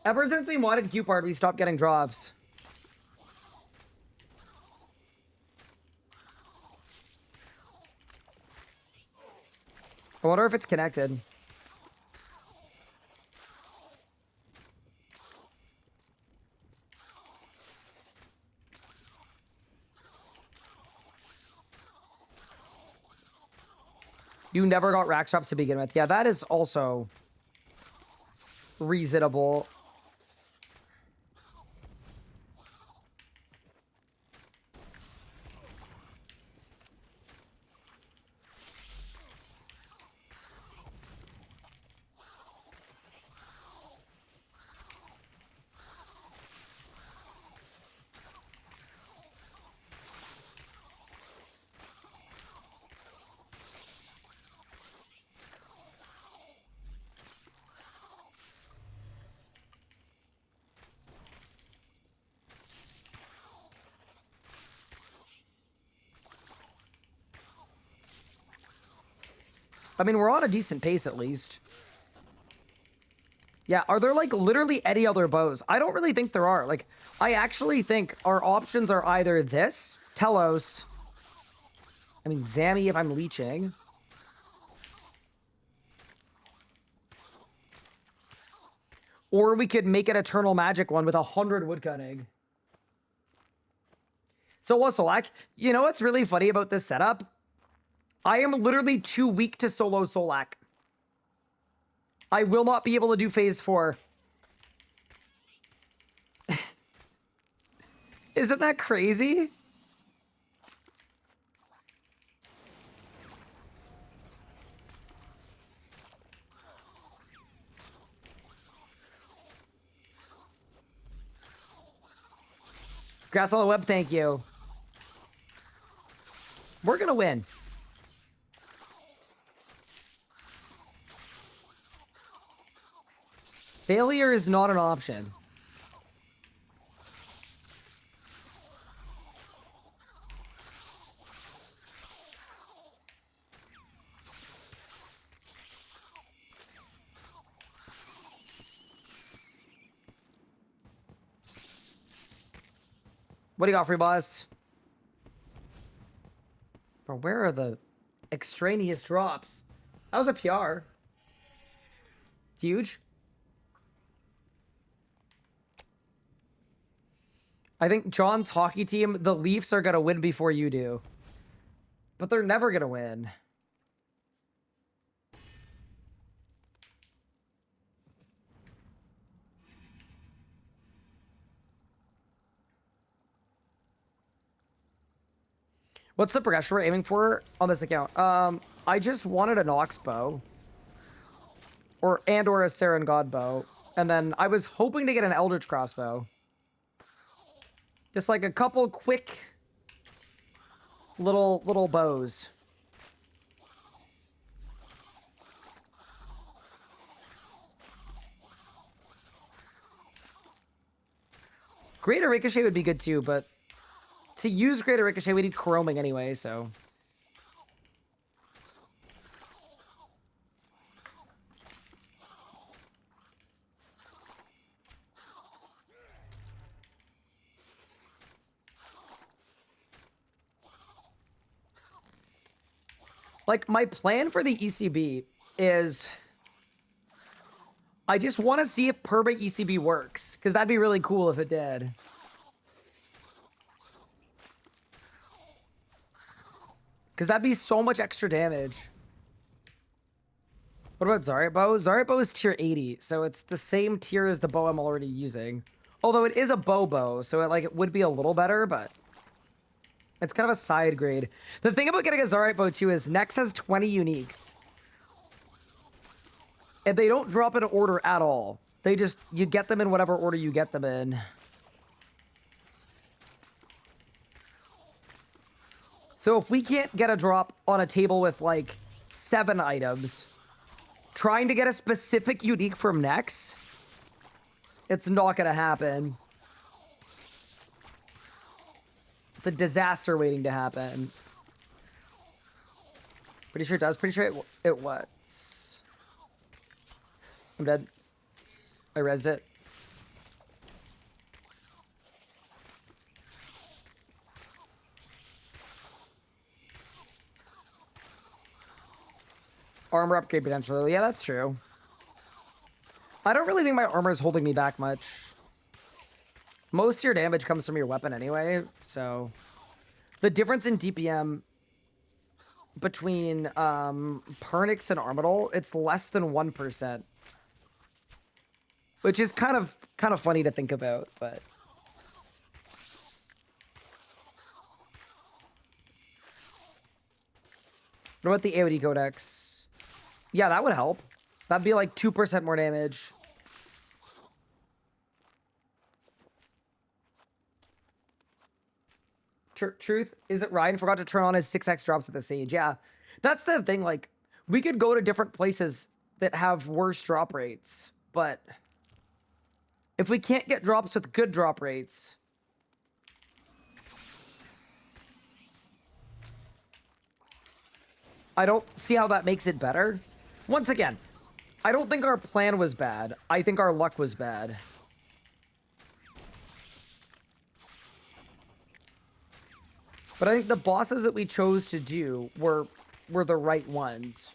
S1: Ever since we modded Cupard, we stopped getting drops. I wonder if it's connected. You never got rack drops to begin with. Yeah, that is also reasonable. I mean, we're on a decent pace at least. Yeah, are there like literally any other bows? I don't really think there are. Like, I actually think our options are either this, Telos. I mean, Zammy if I'm leeching. Or we could make an Eternal Magic one with 100 woodcutting. Solo Solak. You know what's really funny about this setup? I am literally too weak to solo Solak. I will not be able to do phase 4. Isn't that crazy? Congrats on the web, thank you. We're gonna win. Failure is not an option. What do you got for me, boss? Bro, where are the extraneous drops? That was a PR. Huge. I think John's hockey team, the Leafs are going to win before you do. But they're never going to win. What's the progression we're aiming for on this account? I just wanted a Nox bow. Or a Saren God bow. And then I was hoping to get an Eldritch crossbow. Just like a couple quick little bows. Greater Ricochet would be good too, but to use Greater Ricochet, we need chroming anyway, so. Like, my plan for the ECB is I just want to see if perma ECB works, because that'd be really cool if it did. Because that'd be so much extra damage. What about Zariat Bow? Zariat Bow is tier 80, so it's the same tier as the bow I'm already using. Although it is a bow, so it would be a little better, but it's kind of a side grade. The thing about getting a Zariat Bow too is Nex has 20 uniques. And they don't drop in order at all. They just, you get them in whatever order you get them in. So if we can't get a drop on a table with like 7 items, trying to get a specific unique from Nex, it's not gonna happen. It's a disaster waiting to happen. Pretty sure it does. Pretty sure it what? I'm dead. I rezzed it. Armor upgrade potential. Yeah, that's true. I don't really think my armor is holding me back much. Most of your damage comes from your weapon anyway, so the difference in DPM between Pernix and Armadol, it's less than 1%. Which is kind of funny to think about, but what about the AOD Codex? Yeah, that would help. That'd be like 2% more damage. Truth is that Ryan forgot to turn on his 6x drops at the Sage. Yeah, that's the thing. Like, we could go to different places that have worse drop rates, but if we can't get drops with good drop rates, I don't see how that makes it better. Once again, I don't think our plan was bad. I think our luck was bad. But I think the bosses that we chose to do were the right ones.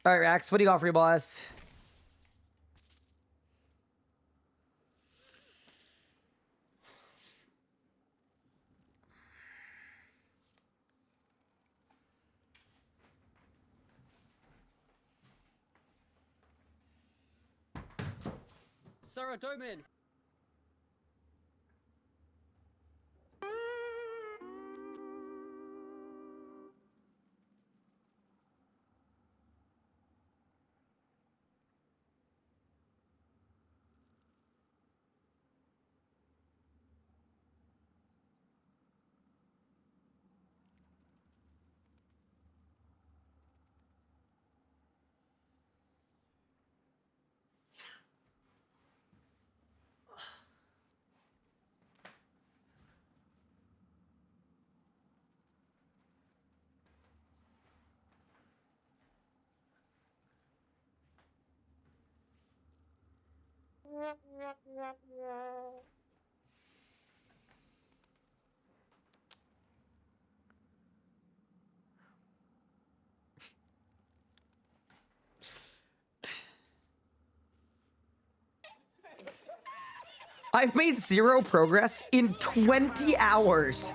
S1: All right, Rax, what do you got for your boss?
S5: Sarah Doman.
S1: I've made 0 progress in 20 hours.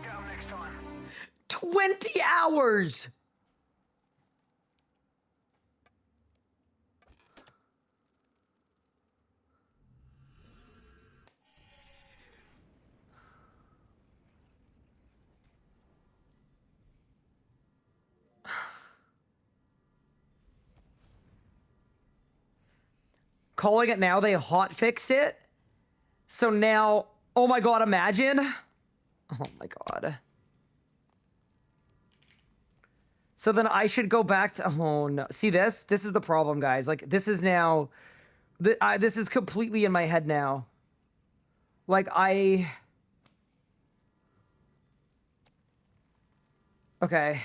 S1: 20 hours! Calling it now, they hot fixed it. So now, oh my god, imagine. Oh my god. So then I should go back to, oh no. See this? This is the problem, guys. Like, this is now, this is completely in my head now. Like, okay.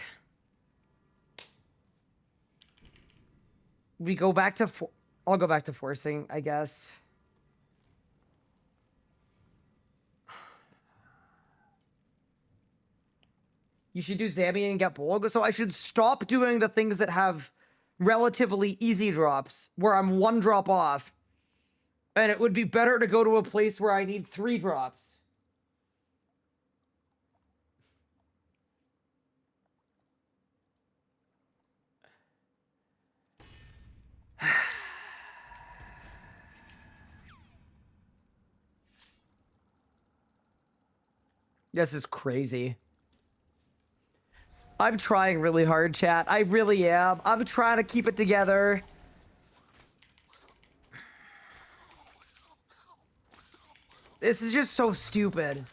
S1: We go back to, I'll go back to forcing, I guess. You should do Zambian and get Bulg. So I should stop doing the things that have relatively easy drops, where I'm 1 drop off. And it would be better to go to a place where I need 3 drops. This is crazy. I'm trying really hard, chat. I really am. I'm trying to keep it together. This is just so stupid.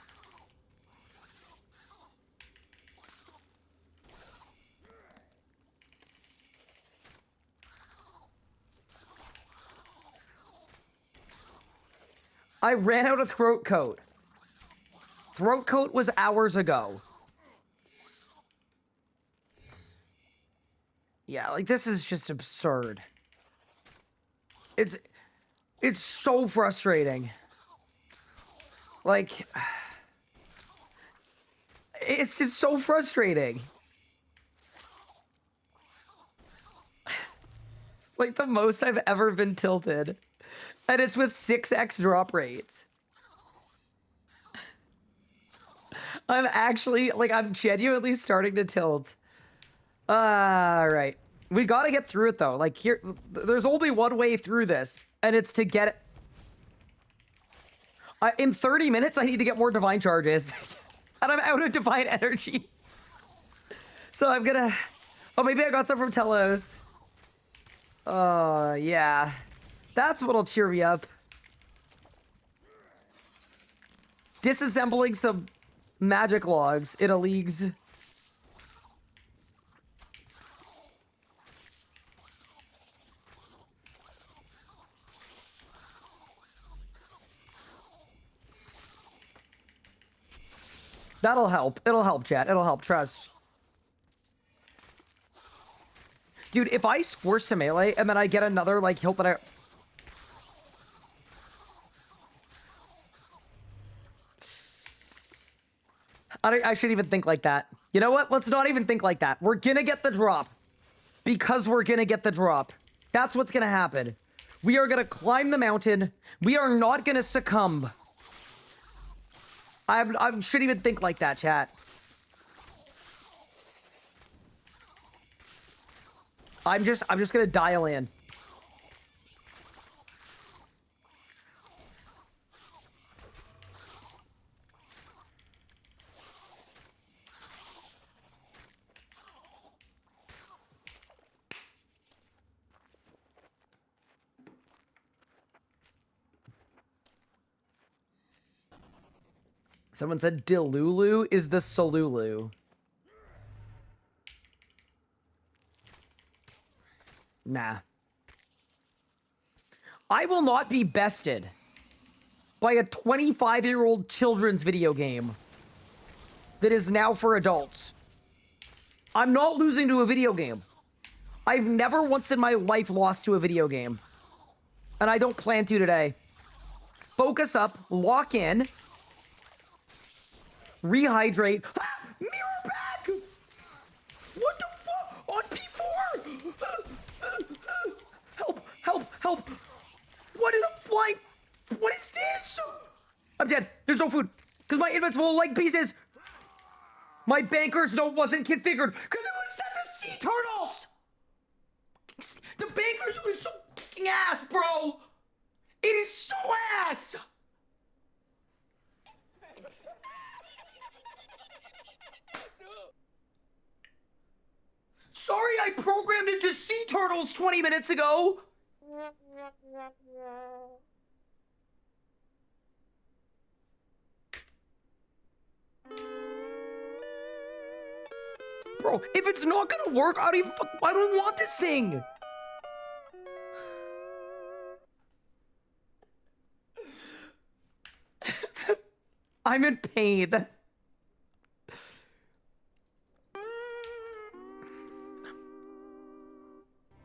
S1: I ran out of throat coat. Throat coat was hours ago. Yeah, like, this is just absurd. It's so frustrating. Like, it's just so frustrating. It's like the most I've ever been tilted. And it's with 6x drop rates. I'm actually, like, I'm genuinely starting to tilt. Alright. We gotta get through it, though. Like, here, there's only one way through this, and it's to get it. In 30 minutes, I need to get more divine charges. And I'm out of divine energies. So I'm gonna... Oh, maybe I got some from Telos. Yeah. That's what'll cheer me up. Disassembling some magic logs in a league's... That'll help. It'll help, chat. It'll help. Trust. Dude, if I force to melee and then I get another, like, hilt that I shouldn't even think like that. You know what? Let's not even think like that. We're gonna get the drop. Because we're gonna get the drop. That's what's gonna happen. We are gonna climb the mountain. We are not gonna succumb. I shouldn't even think like that, chat. I'm just gonna dial in. Someone said Delulu is the Solulu. Nah. I will not be bested by a 25-year-old children's video game that is now for adults. I'm not losing to a video game. I've never once in my life lost to a video game. And I don't plan to today. focus up, lock in, rehydrate. Ah, mirror back! What the fuck? On P4! Help, help, help! What is a flying? What is this? I'm dead. There's no food. Because my invincible leg pieces. My banker's note wasn't configured. Because it was set to sea turtles. The banker's note is so fucking ass, bro. It is so ass. Sorry, I programmed it to sea turtles 20 minutes ago. Bro, if it's not gonna work, I don't want this thing. I'm in pain.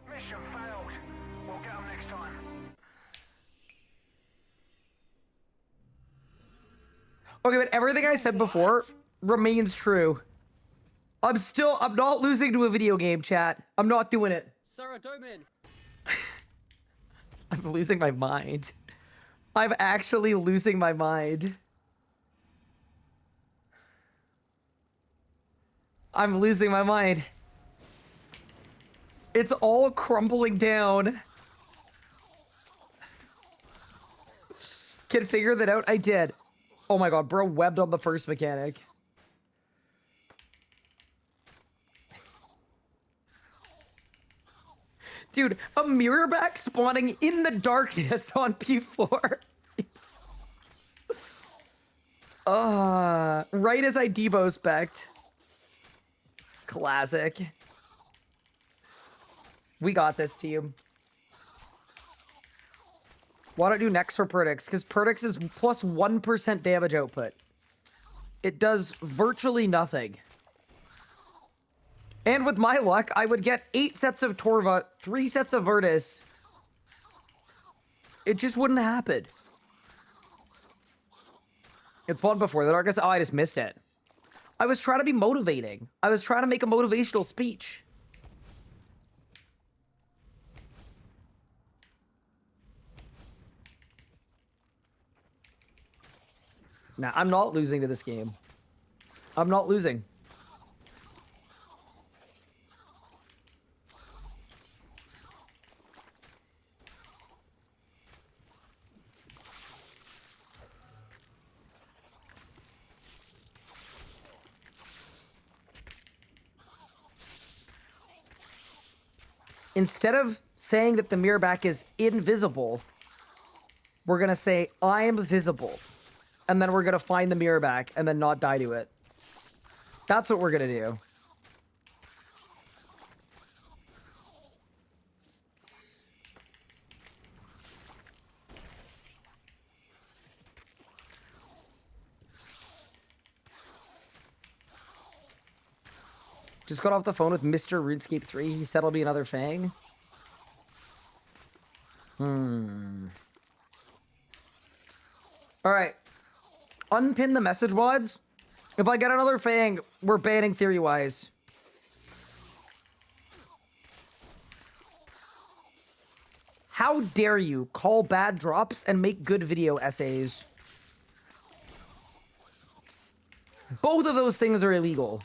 S3: Mission failed. We'll get them next time.
S1: Okay, but everything I said before remains true. I'm not losing to a video game, chat. I'm not doing it.
S5: Sarah Doman.
S1: I'm losing my mind. I'm actually losing my mind. I'm losing my mind. It's all crumbling down. Can figure that out? I did. Oh my god, bro webbed on the first mechanic. Dude, a mirror back spawning in the darkness on P4. Right as I debo-spec'd. Classic. We got this, team. Why don't I do next for Perdix? Because Perdix is plus 1% damage output. It does virtually nothing. And with my luck, I would get 8 sets of Torva, 3 sets of Virtus. It just wouldn't happen. It's spawned before the darkness. Oh, I just missed it. I was trying to be motivating. I was trying to make a motivational speech. Nah, I'm not losing to this game. I'm not losing. Instead of saying that the mirror back is invisible, we're gonna say I'm visible. And then we're gonna find the mirror back and then not die to it. That's what we're gonna do. Just got off the phone with Mr. RuneScape 3. He said it'll be another Fang. Alright. Unpin the message WODS. If I get another Fang, we're banning Theory-wise. How dare you call bad drops and make good video essays? Both of those things are illegal.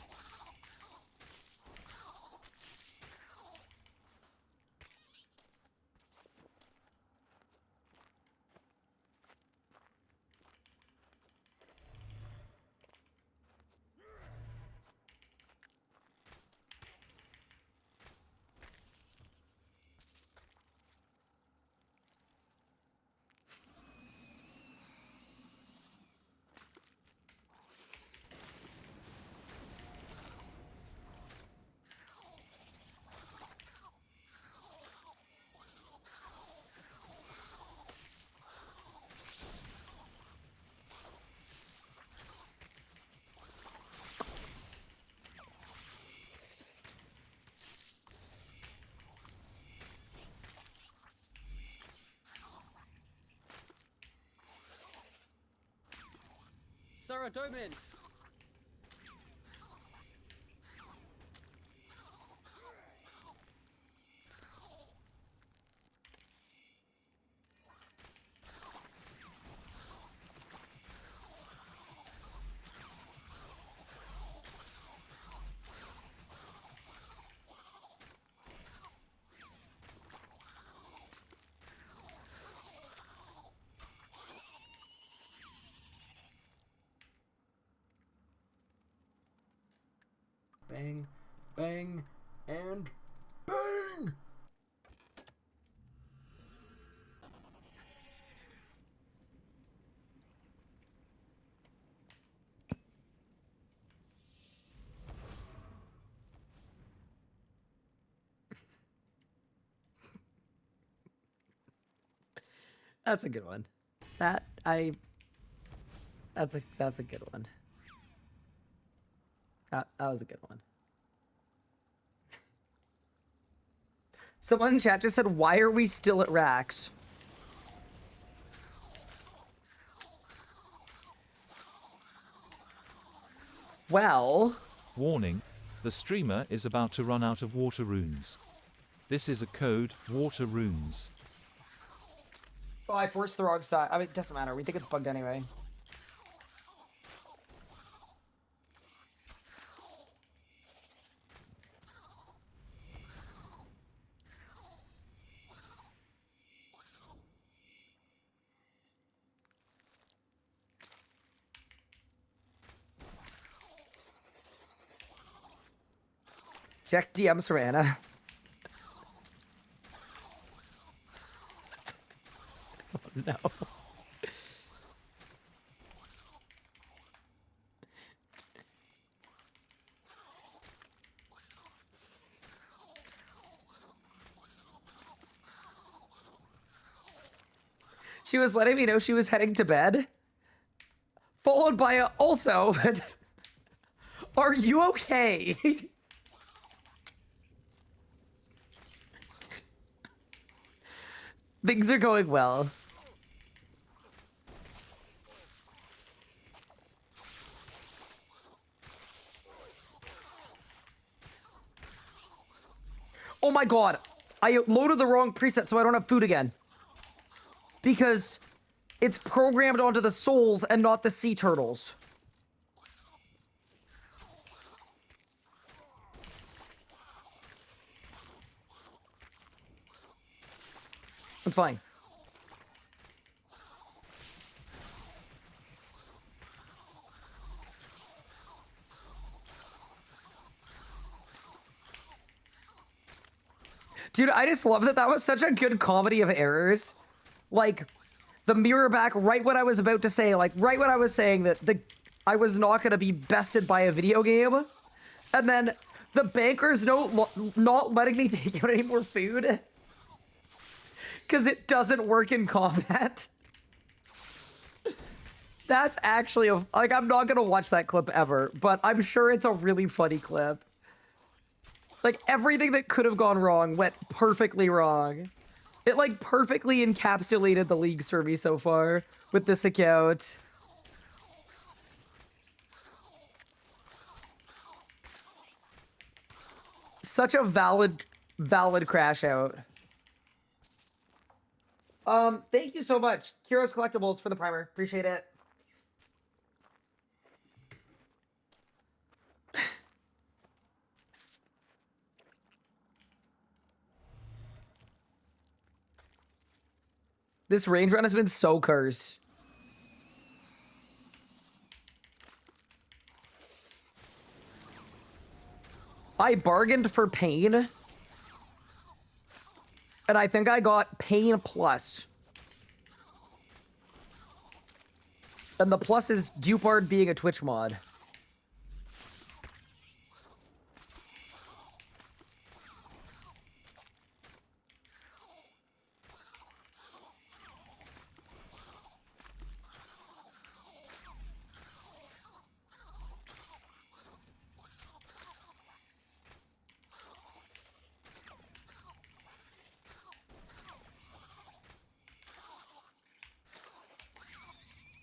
S5: Sarah Domin.
S1: Bang, bang, and bang! That's a good one. That's a good one. That was a good one. Someone in chat just said, "Why are we still at Rax?" Well,
S2: Warning, the streamer is about to run out of water runes. This is a code, water runes.
S1: oh, I forced the wrong side. I mean, it doesn't matter. We think it's bugged anyway. Check DMs for Anna. Oh, no. She was letting me know she was heading to bed. Followed by a also, are you okay? Things are going well. Oh my god. I loaded the wrong preset so I don't have food again. Because it's programmed onto the souls and not the sea turtles. It's fine. Dude, I just love that that was such a good comedy of errors. Like, the mirror back right when I was about to say, like, right when I was saying that I was not going to be bested by a video game. And then the banker's note not letting me take out any more food. Because it doesn't work in combat. That's actually, like, I'm not going to watch that clip ever, but I'm sure it's a really funny clip. Like, everything that could have gone wrong went perfectly wrong. It, like, perfectly encapsulated the leagues for me so far with this account. Such a valid crash out. Thank you so much, Kiros Collectibles, for the primer. Appreciate it. This range run has been so cursed. I bargained for pain. And I think I got pain plus. And the plus is Dupard being a Twitch mod.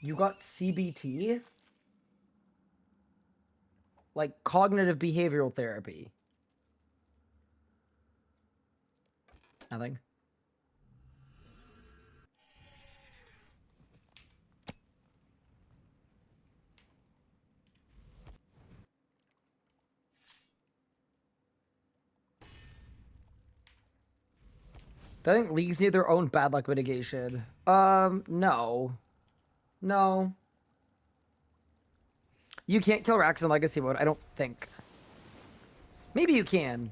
S1: You got CBT? like cognitive behavioral therapy. Nothing. Do I think leagues need their own bad luck mitigation? No. No. You can't kill Rax in Legacy mode, I don't think. Maybe you can.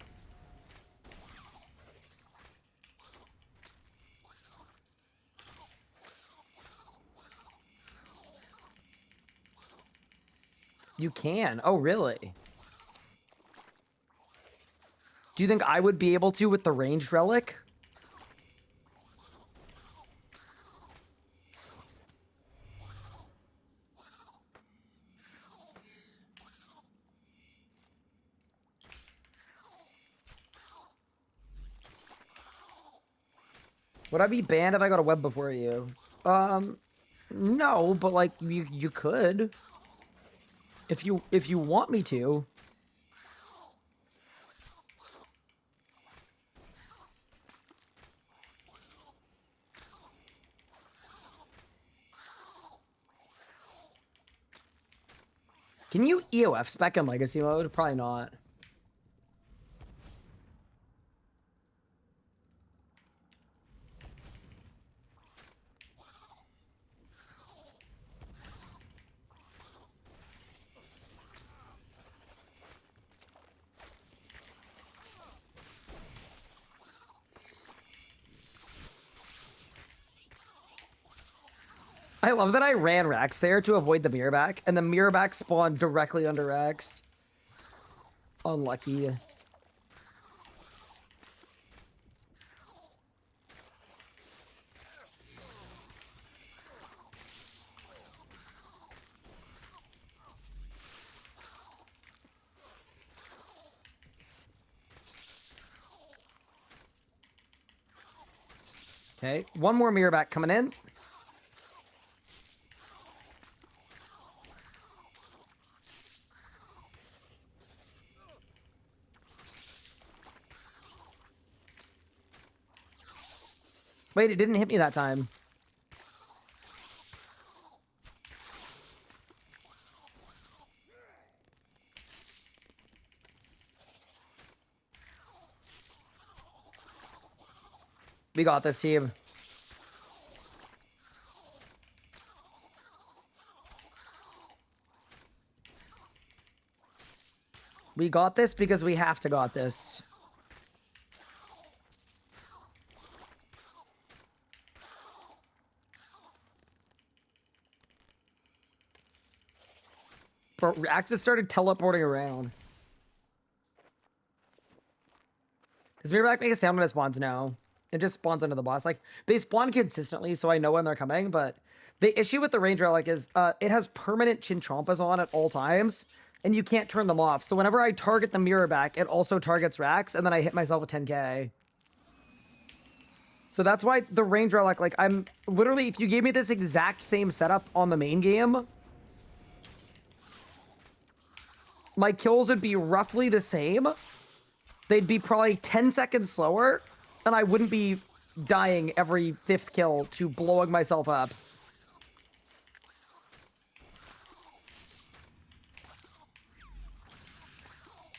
S1: You can? Oh, really? Do you think I would be able to with the ranged relic? Would I be banned if I got a web before you? No, but like you could. If you want me to. Can you EOF spec in Legacy mode? Probably not. I love that I ran Rax there to avoid the mirror back, and the mirror back spawned directly under Rax. Unlucky. Okay, one more mirror back coming in. Wait, it didn't hit me that time. We got this, team. We got this because we have to got this. Bro, Axis started teleporting around. Does Mirrorback make a sound when it spawns? No. It just spawns under the boss. Like, they spawn consistently, so I know when they're coming, but the issue with the range relic is it has permanent Chinchompas on at all times, and you can't turn them off. So whenever I target the Mirrorback, it also targets Rax, and then I hit myself with 10k. So that's why the range relic, like, I'm literally, if you gave me this exact same setup on the main game, my kills would be roughly the same. They'd be probably 10 seconds slower, and I wouldn't be dying every 5th kill to blowing myself up.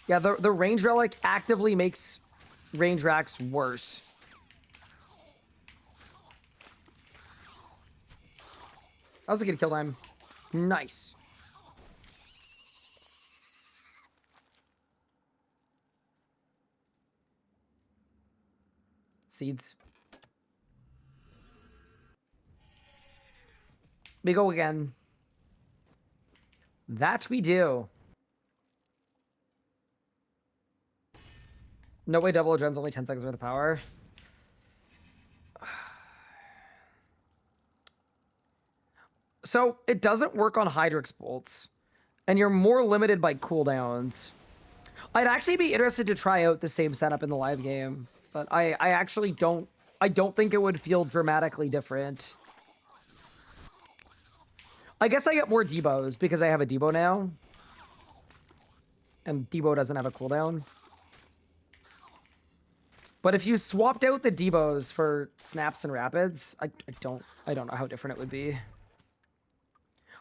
S1: Yeah, the range relic actively makes range racks worse. That was a good kill time. Nice. Seeds. We go again. That we do. No way double adren's only 10 seconds worth of power. So it doesn't work on Hydrix bolts, and you're more limited by cooldowns. I'd actually be interested to try out the same setup in the live game, but I actually don't. I don't think it would feel dramatically different. I guess I get more Debos because I have a Debo now. And Debo doesn't have a cooldown. But if you swapped out the Debos for snaps and rapids, I don't know how different it would be.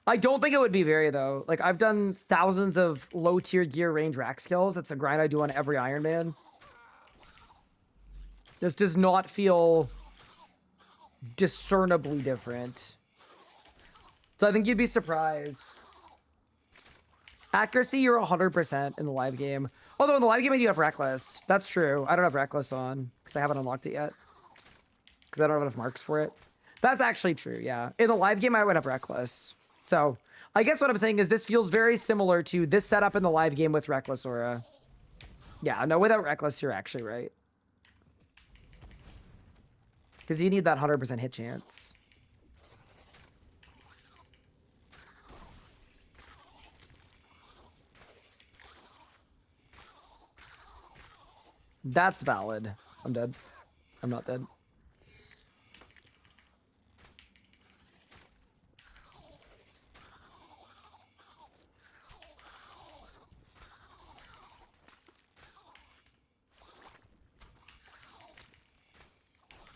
S1: I don't think it would be very though. Like I've done thousands of low tier gear range rack skills. It's a grind I do on every Iron Man. This does not feel discernibly different. So I think you'd be surprised. Accuracy, you're 100% in the live game. Although in the live game I do have Reckless. That's true. I don't have Reckless on because I haven't unlocked it yet. Because I don't have enough marks for it. That's actually true, yeah. In the live game I would have Reckless. So I guess what I'm saying is this feels very similar to this setup in the live game with Reckless Aura. Yeah, no, without Reckless, you're actually right. Because you need that 100% hit chance. That's valid. I'm dead. I'm not dead.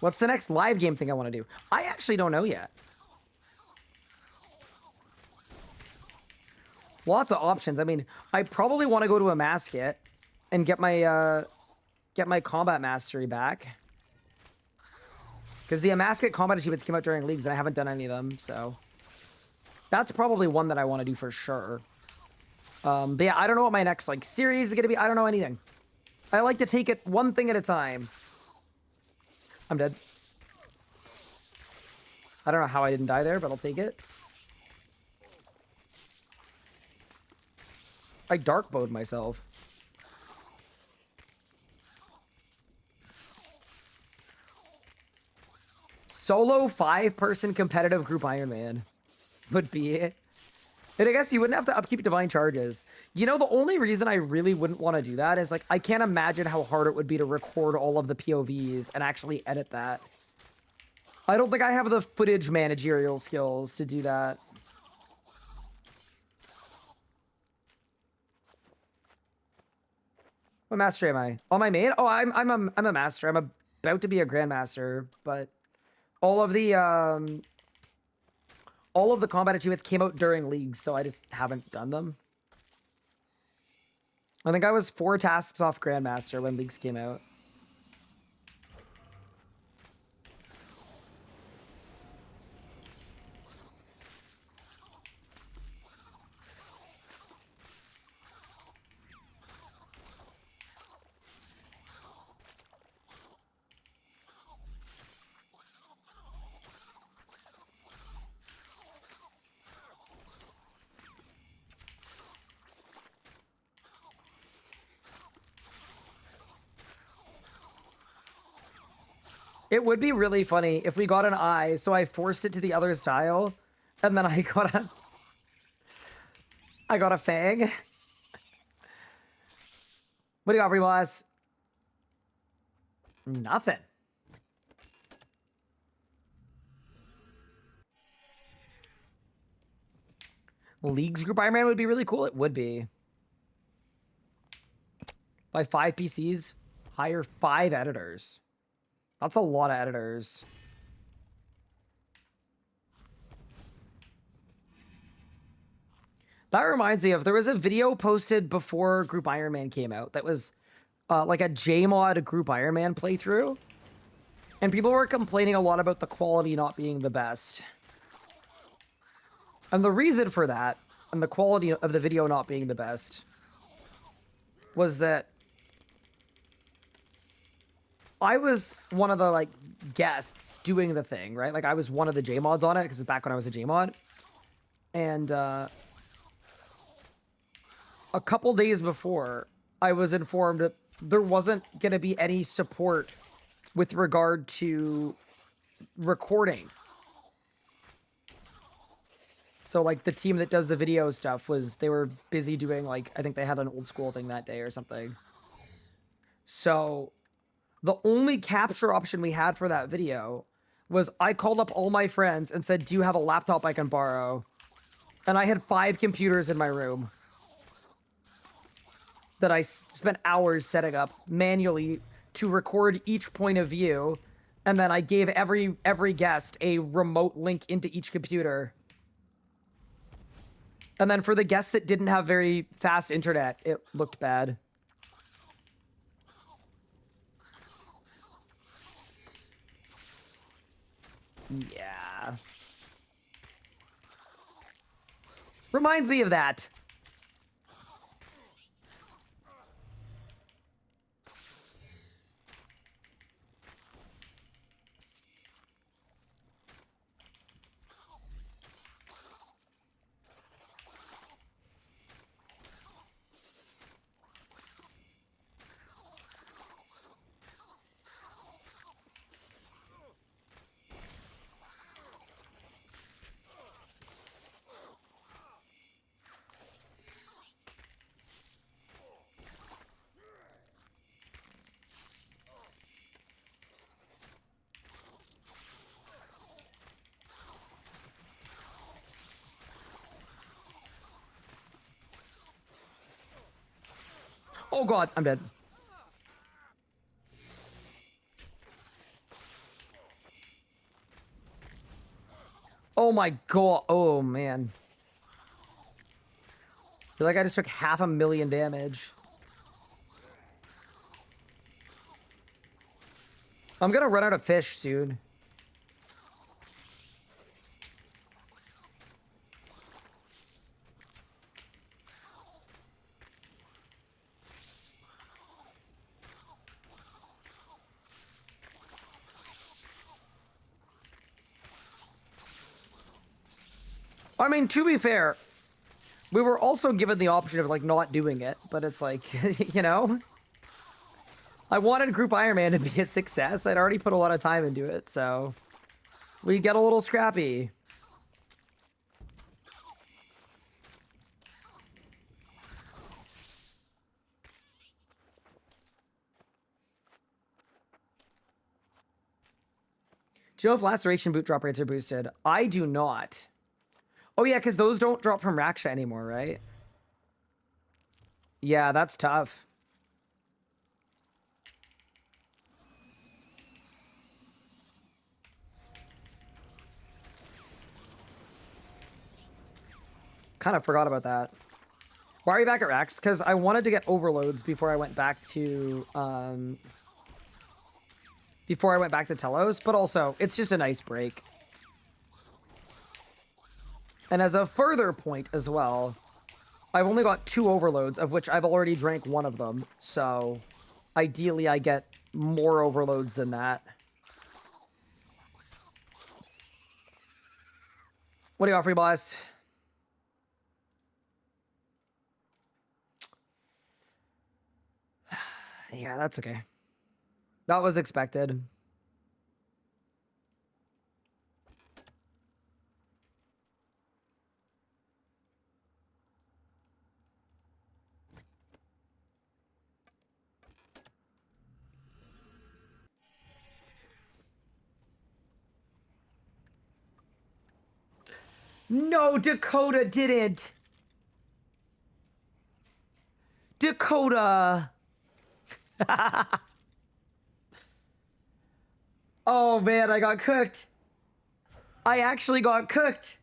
S1: What's the next live game thing I want to do? I actually don't know yet. Lots of options. I mean, I probably want to go to a Masket and get my combat mastery back. Because the Masket combat achievements came out during leagues and I haven't done any of them, so that's probably one that I want to do for sure. But yeah, I don't know what my next like series is gonna be. I don't know anything. I like to take it one thing at a time. I'm dead. I don't know how I didn't die there, but I'll take it. I dark bowed myself. Solo 5-person competitive group Iron Man would be it. And I guess you wouldn't have to upkeep divine charges. You know, the only reason I really wouldn't want to do that is like, I can't imagine how hard it would be to record all of the POVs and actually edit that. I don't think I have the footage managerial skills to do that. What master am I? On my main? Oh, I'm a master. I'm about to be a grandmaster, but all of the combat achievements came out during leagues, so I just haven't done them. I think I was 4 tasks off grandmaster when leagues came out. It would be really funny if we got an eye, so I forced it to the other style, and then I got a fang. What do you got for me, boss? Nothing. Leagues group Iron Man would be really cool. It would be. By 5 PCs, hire 5 editors. That's a lot of editors. That reminds me of, there was a video posted before Group Iron Man came out that was like a JMod Group Iron Man playthrough. And people were complaining a lot about the quality not being the best. And the reason for that, and the quality of the video not being the best, was that I was one of the like guests doing the thing, right? Like I was one of the JMods on it because it's back when I was a JMod. And a couple days before, I was informed that there wasn't going to be any support with regard to recording. So like the team that does the video stuff they were busy doing like, I think they had an old school thing that day or something. So the only capture option we had for that video was I called up all my friends and said, do you have a laptop I can borrow? And I had 5 computers in my room. that I spent hours setting up manually to record each point of view, and then I gave every guest a remote link into each computer. And then for the guests that didn't have very fast internet, it looked bad. Yeah. Reminds me of that. Oh god, I'm dead. Oh my god. Oh man. I feel like I just took 500,000 damage. I'm gonna run out of fish soon. I mean, to be fair, we were also given the option of, like, not doing it, but it's like, you know? I wanted Group Iron Man to be a success. I'd already put a lot of time into it, so we get a little scrappy. Do you know if laceration boot drop rates are boosted? I do not. Oh yeah, because those don't drop from Raksha anymore, right? Yeah, that's tough. Kind of forgot about that. Why are you back at Rax? Because I wanted to get overloads before I went back to Telos, but also it's just a nice break. And as a further point as well, I've only got 2 overloads, of which I've already drank 1 of them. So ideally I get more overloads than that. What do you offer, boss? Yeah, that's okay. That was expected. No, Dakota didn't. Dakota. Oh man, I got cooked. I actually got cooked.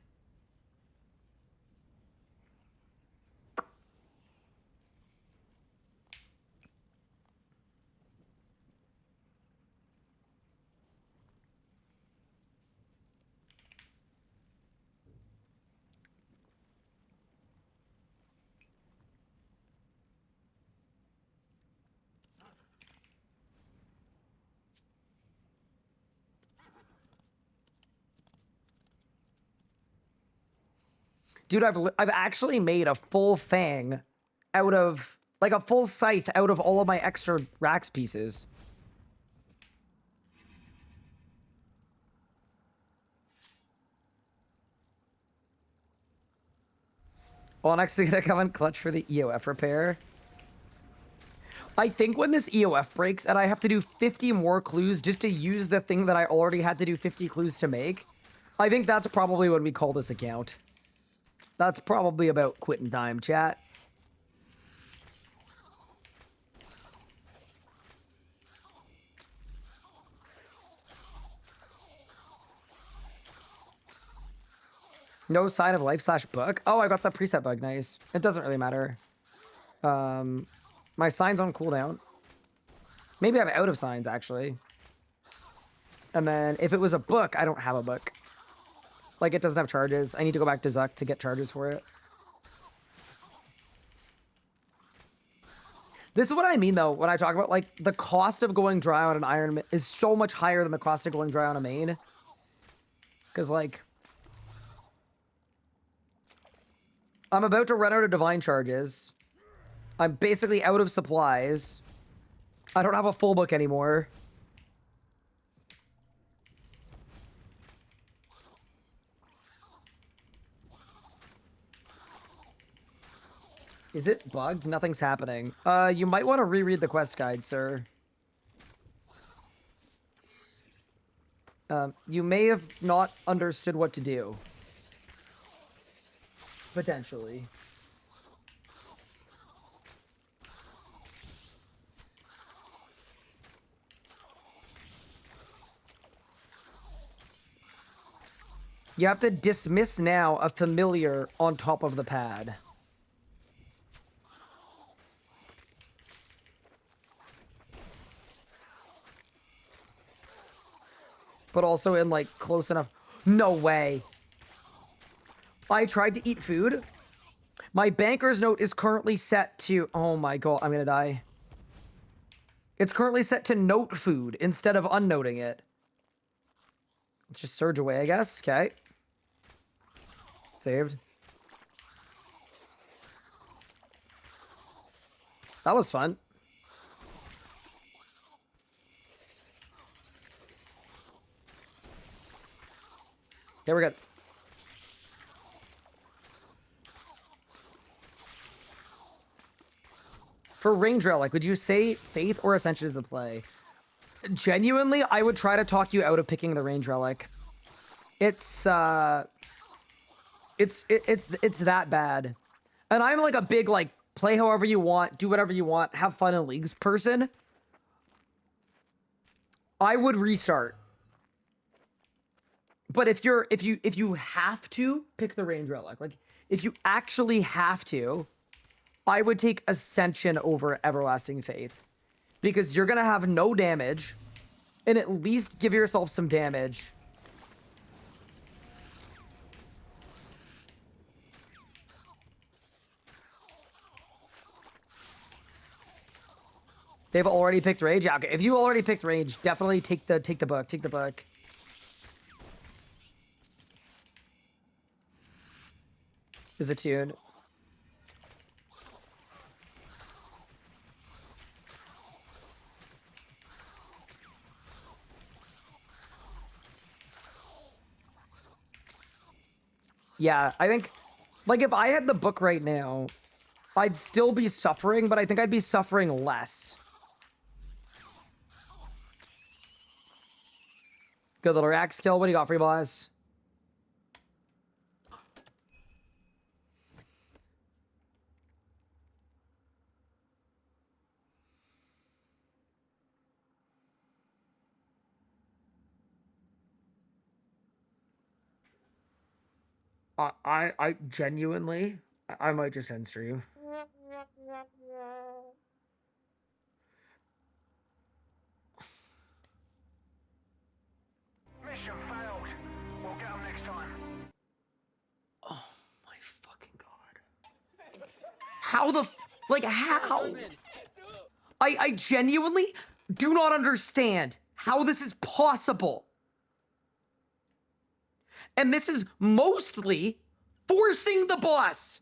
S1: Dude, I've actually made a full thing out of, like, a full scythe out of all of my extra Rax pieces. Onyx is gonna come in clutch for the EOF repair. I think when this EOF breaks and I have to do 50 more clues just to use the thing that I already had to do 50 clues to make, I think that's probably when we call this account. That's probably about quitting time, chat. No sign of life/book. Oh, I got the preset bug. Nice. It doesn't really matter. My sign's on cooldown. Maybe I'm out of signs, actually. And then if it was a book, I don't have a book. Like, it doesn't have charges. I need to go back to Zuck to get charges for it. This is what I mean, though, when I talk about, like, the cost of going dry on an iron is so much higher than the cost of going dry on a main. Because, like, I'm about to run out of divine charges. I'm basically out of supplies. I don't have a full book anymore. Is it bugged? Nothing's happening. You might want to reread the quest guide, sir. You may have not understood what to do. Potentially. You have to dismiss now a familiar on top of the pad. But also in, like, close enough. No way. I tried to eat food. My banker's note is currently set to... Oh my god, I'm gonna die. It's currently set to note food instead of unnoting it. Let's just surge away, I guess. Okay. Saved. That was fun. Okay, we're good. For range relic, would you say faith or ascension is the play? Genuinely, I would try to talk you out of picking the range relic. It's that bad. And I'm like a big, like, play however you want, do whatever you want, have fun in leagues person. I would restart. But if you have to pick the range relic, like if you actually have to, I would take Ascension over Everlasting Faith, because you're gonna have no damage, and at least give yourself some damage. They've already picked Rage. Yeah, okay. If you already picked Rage, definitely take the book. Take the book. Is a tune. Yeah, I think, like, if I had the book right now, I'd still be suffering, but I think I'd be suffering less. Good little rack skill. What do you got for you, boss? I genuinely, I might just end stream.
S3: Mission failed. We'll get them next time.
S1: Oh my fucking god. How the, like, how? I genuinely do not understand how this is possible. And this is mostly forcing the boss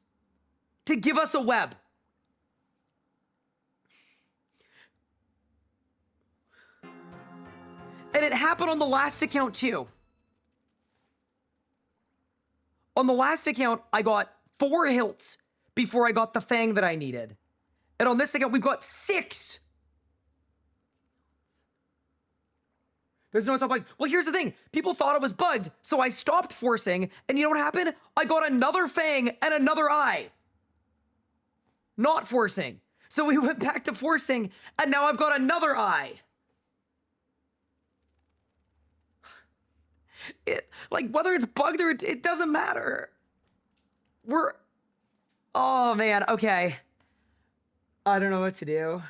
S1: to give us a web. And it happened on the last account too. On the last account, I got 4 hilts before I got the fang that I needed. And on this account, we've got 6. There's no stop. Like, well, here's the thing. People thought it was bugged, so I stopped forcing, and you know what happened? I got another fang and another eye. Not forcing. So we went back to forcing, and now I've got another eye. Like, whether it's bugged or it doesn't matter. We're... Oh, man. Okay. I don't know what to do.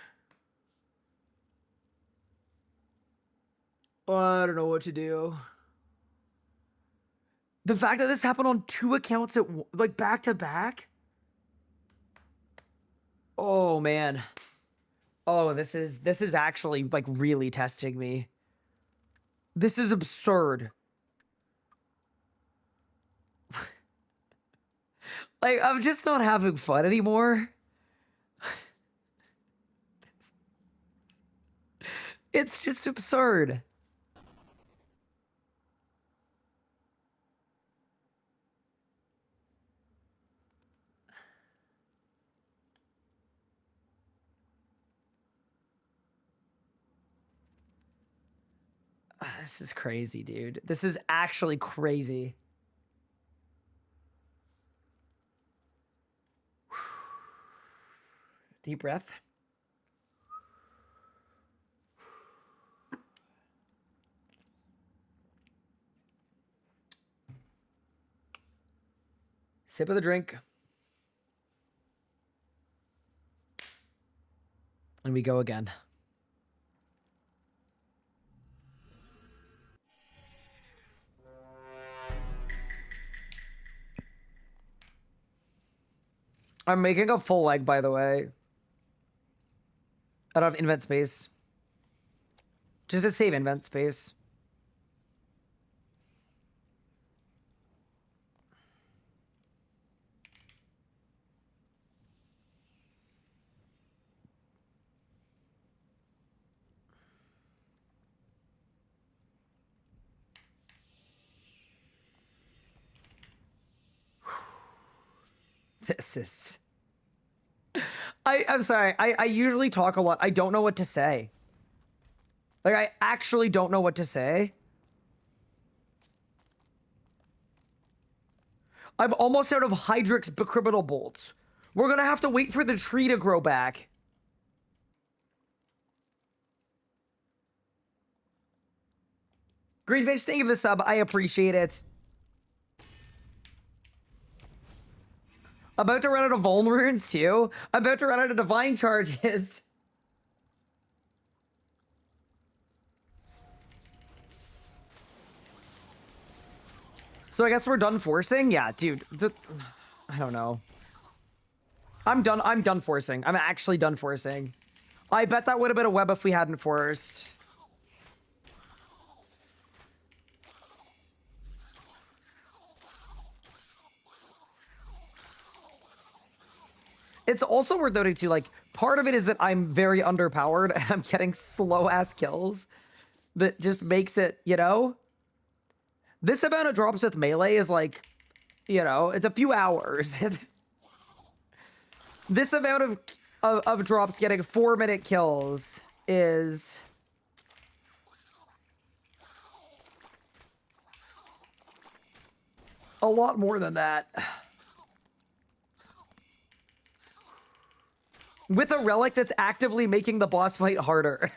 S1: I don't know what to do. The fact that this happened on 2 accounts at like back to back. Oh man. Oh, this is actually like really testing me. This is absurd. Like I'm just not having fun anymore. It's just absurd. This is crazy, dude. This is actually crazy. Deep breath. Sip of the drink. And we go again. I'm making a full leg, by the way. I don't have invent space. Just to save invent space. This is... I'm sorry. I usually talk a lot. I don't know what to say. Like, I actually don't know what to say. I'm almost out of Hydrix Bacriminal Bolts. We're gonna have to wait for the tree to grow back. Greenfish, thank you for the sub. I appreciate it. About to run out of Vuln runes too. About to run out of Divine charges. So I guess we're done forcing? Yeah, dude. I don't know. I'm done forcing. I'm actually done forcing. I bet that would have been a web if we hadn't forced. It's also worth noting too, like, part of it is that I'm very underpowered and I'm getting slow-ass kills that just makes it, you know? This amount of drops with melee is like, you know, it's a few hours. This amount of drops getting 4-minute kills is... a lot more than that. With a relic that's actively making the boss fight harder.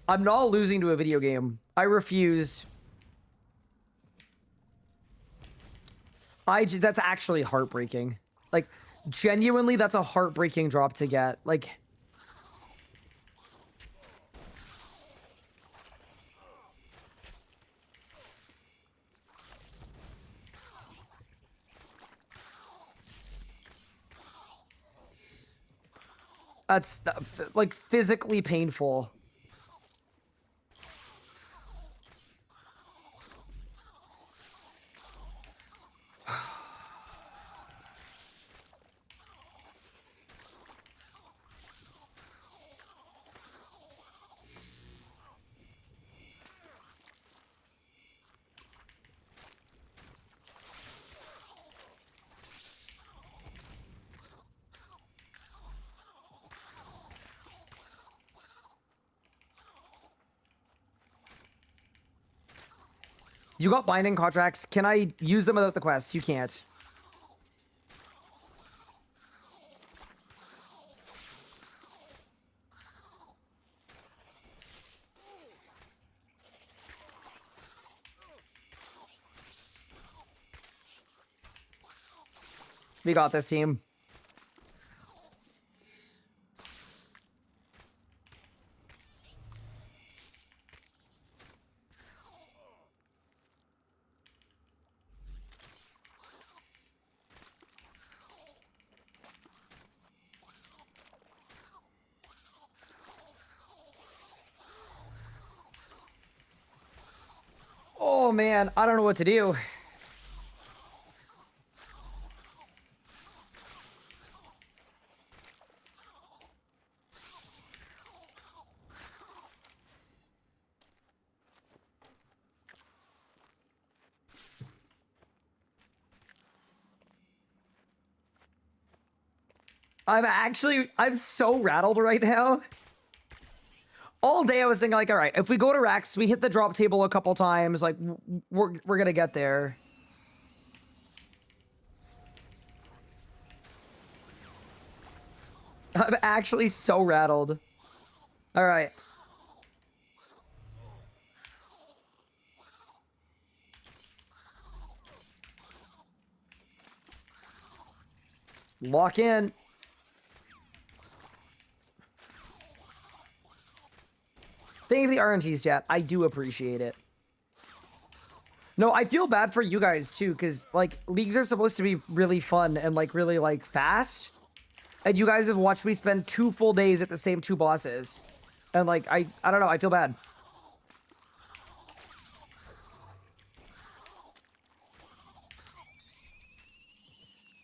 S1: I'm not losing to a video game. I refuse. That's actually heartbreaking. Like, genuinely, that's a heartbreaking drop to get. Like... That's, like, physically painful. You got binding contracts. Can I use them without the quest? You can't. We got this, team. Oh man, I don't know what to do. I'm so rattled right now. All day I was thinking like, all right, if we go to Rex, we hit the drop table a couple times, like we're gonna get there. I'm actually so rattled. All right. Lock in. Thank you for the RNGs, chat. I do appreciate it. No, I feel bad for you guys too, because like leagues are supposed to be really fun and like really like fast. And you guys have watched me spend 2 full days at the same 2 bosses. And like I don't know, I feel bad.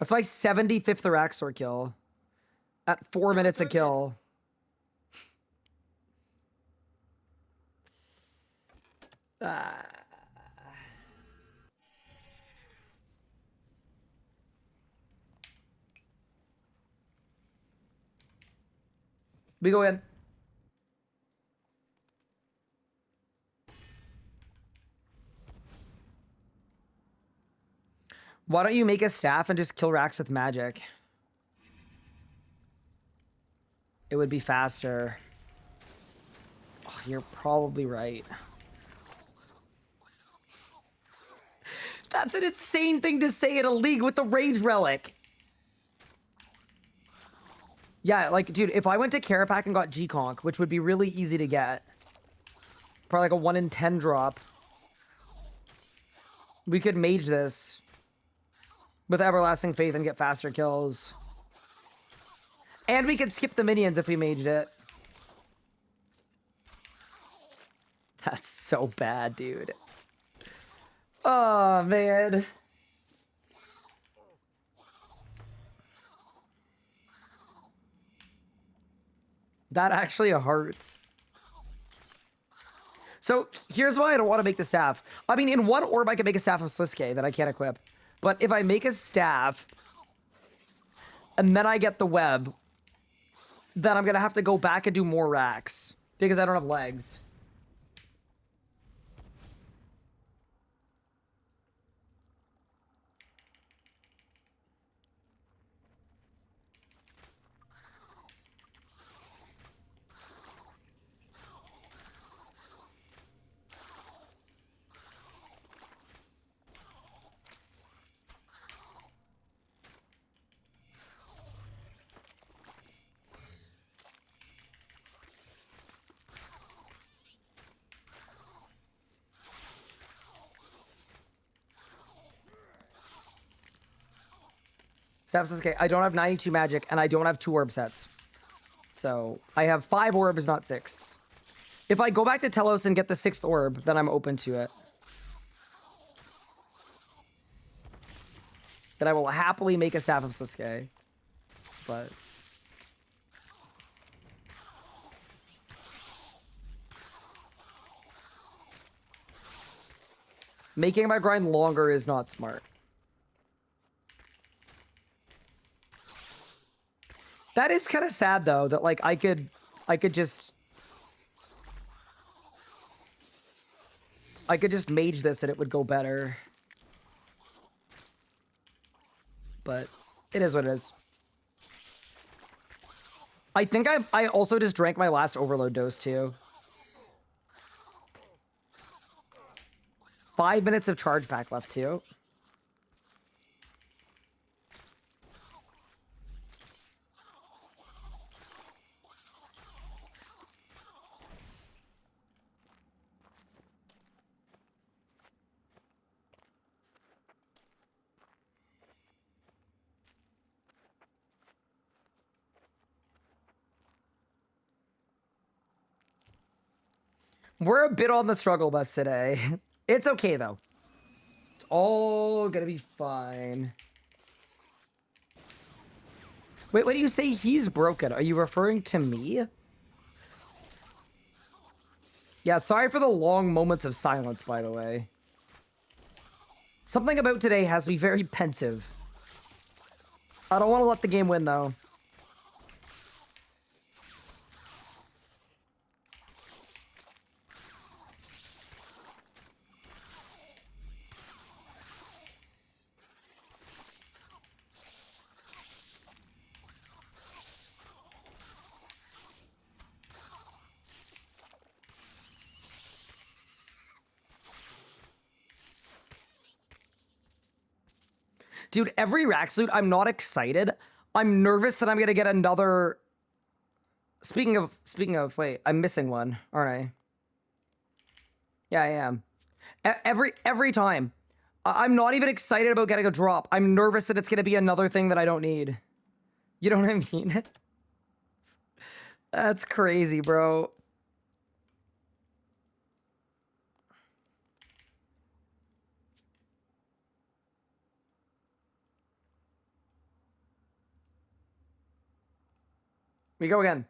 S1: That's my 75th Araxor kill. At 4 minutes a kill. We go in. Why don't you make a staff and just kill Rax with magic? It would be faster. Oh, you're probably right. That's an insane thing to say in a league with the Rage Relic. Yeah, like, dude, if I went to Carapac and got G-Conk, which would be really easy to get, probably like a 1 in 10 drop, we could mage this with Everlasting Faith and get faster kills. And we could skip the minions if we maged it. That's so bad, dude. Oh, man. That actually hurts. So here's why I don't want to make the staff. I mean, in 1 orb, I can make a staff of Sliske that I can't equip. But if I make a staff, and then I get the web, then I'm going to have to go back and do more racks. Because I don't have legs. Okay, I don't have 92 magic, and I don't have 2 orb sets. So, I have 5 orbs, not 6. If I go back to Telos and get the 6th orb, then I'm open to it. Then I will happily make a Staff of Sliske. But... making my grind longer is not smart. That is kind of sad though, that like I could just mage this and it would go better. But it is what it is. I think I also just drank my last overload dose too. 5 minutes of charge pack left too. We're a bit on the struggle bus today. It's okay, though. It's all gonna be fine. Wait, what do you say he's broken? Are you referring to me? Yeah, sorry for the long moments of silence, by the way. Something about today has me very pensive. I don't want to let the game win, though. Dude, every rack loot, I'm not excited. I'm nervous that I'm gonna get another. Speaking of, wait, I'm missing one, aren't I? Yeah, I am. Every time, I'm not even excited about getting a drop. I'm nervous that it's gonna be another thing that I don't need. You know what I mean? That's crazy, bro. We go again.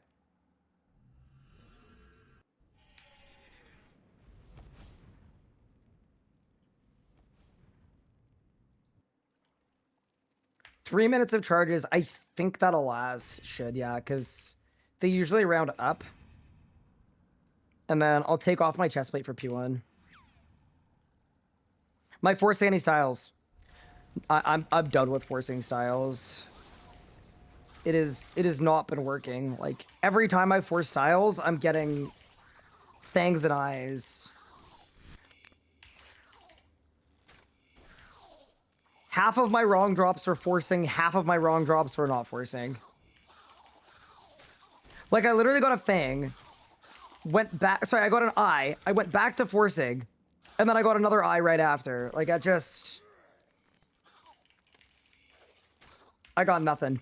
S1: Three minutes of charges. I think that'll last. Should, yeah, because they usually round up. And then I'll take off my chest plate for P1. My forcing any styles. I'm done with forcing styles. It has not been working. Like, every time I force styles, I'm getting fangs and eyes. Half of my wrong drops for forcing, half of my wrong drops for not forcing. Like, I literally got a fang, went back, sorry, I got an eye, I went back to forcing, and then I got another eye right after. Like, I got nothing.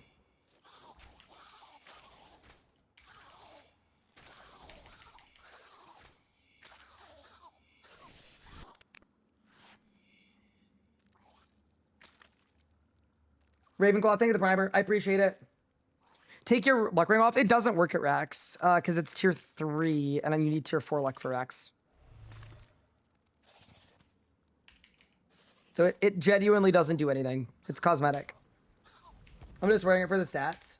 S1: Ravenclaw, thank you for the primer. I appreciate it. Take your luck ring off. It doesn't work at Rax, because it's tier 3, and then you need tier 4 luck for Rax. So it genuinely doesn't do anything. It's cosmetic. I'm just wearing it for the stats.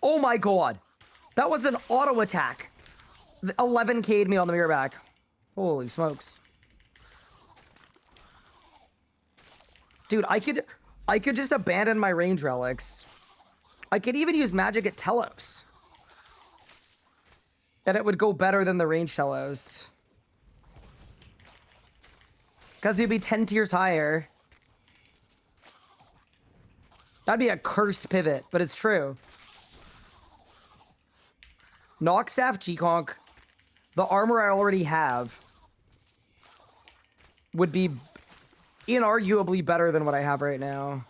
S1: Oh my god. That was an auto attack. 11k'd me on the mirror back. Holy smokes. Dude, I could just abandon my range relics. I could even use magic at Telos. And it would go better than the range Telos. Because it'd be 10 tiers higher. That'd be a cursed pivot, but it's true. Knockstaff G-Conk, the armor I already have, would be inarguably better than what I have right now.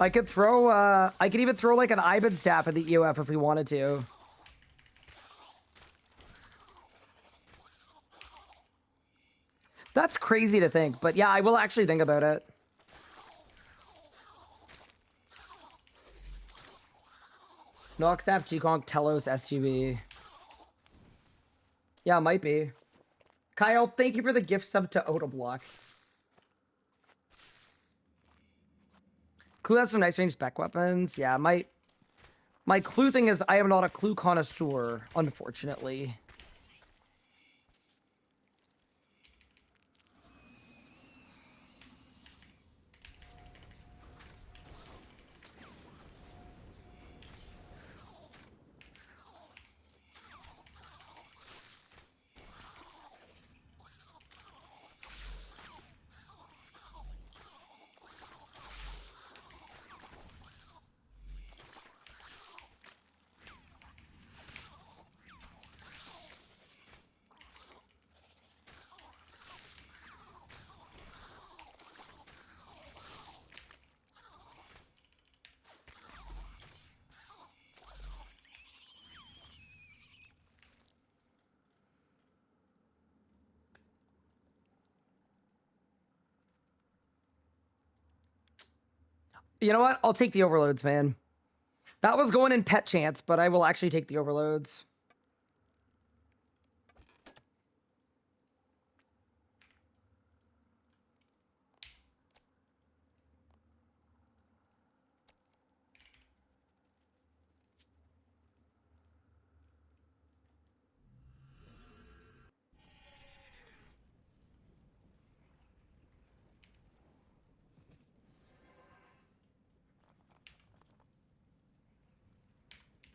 S1: I could throw, I could even throw like an Ibid staff at the EOF if we wanted to. That's crazy to think, but yeah, I will actually think about it. Knockstaff, G-Conk, Telos, SGB. Yeah, it might be. Kyle, thank you for the gift sub to Autoblock. Clue has some nice range spec weapons. Yeah, might My clue thing is I am not a clue connoisseur, unfortunately. You know what? I'll take the overloads, man. That was going in pet chance, but I will actually take the overloads.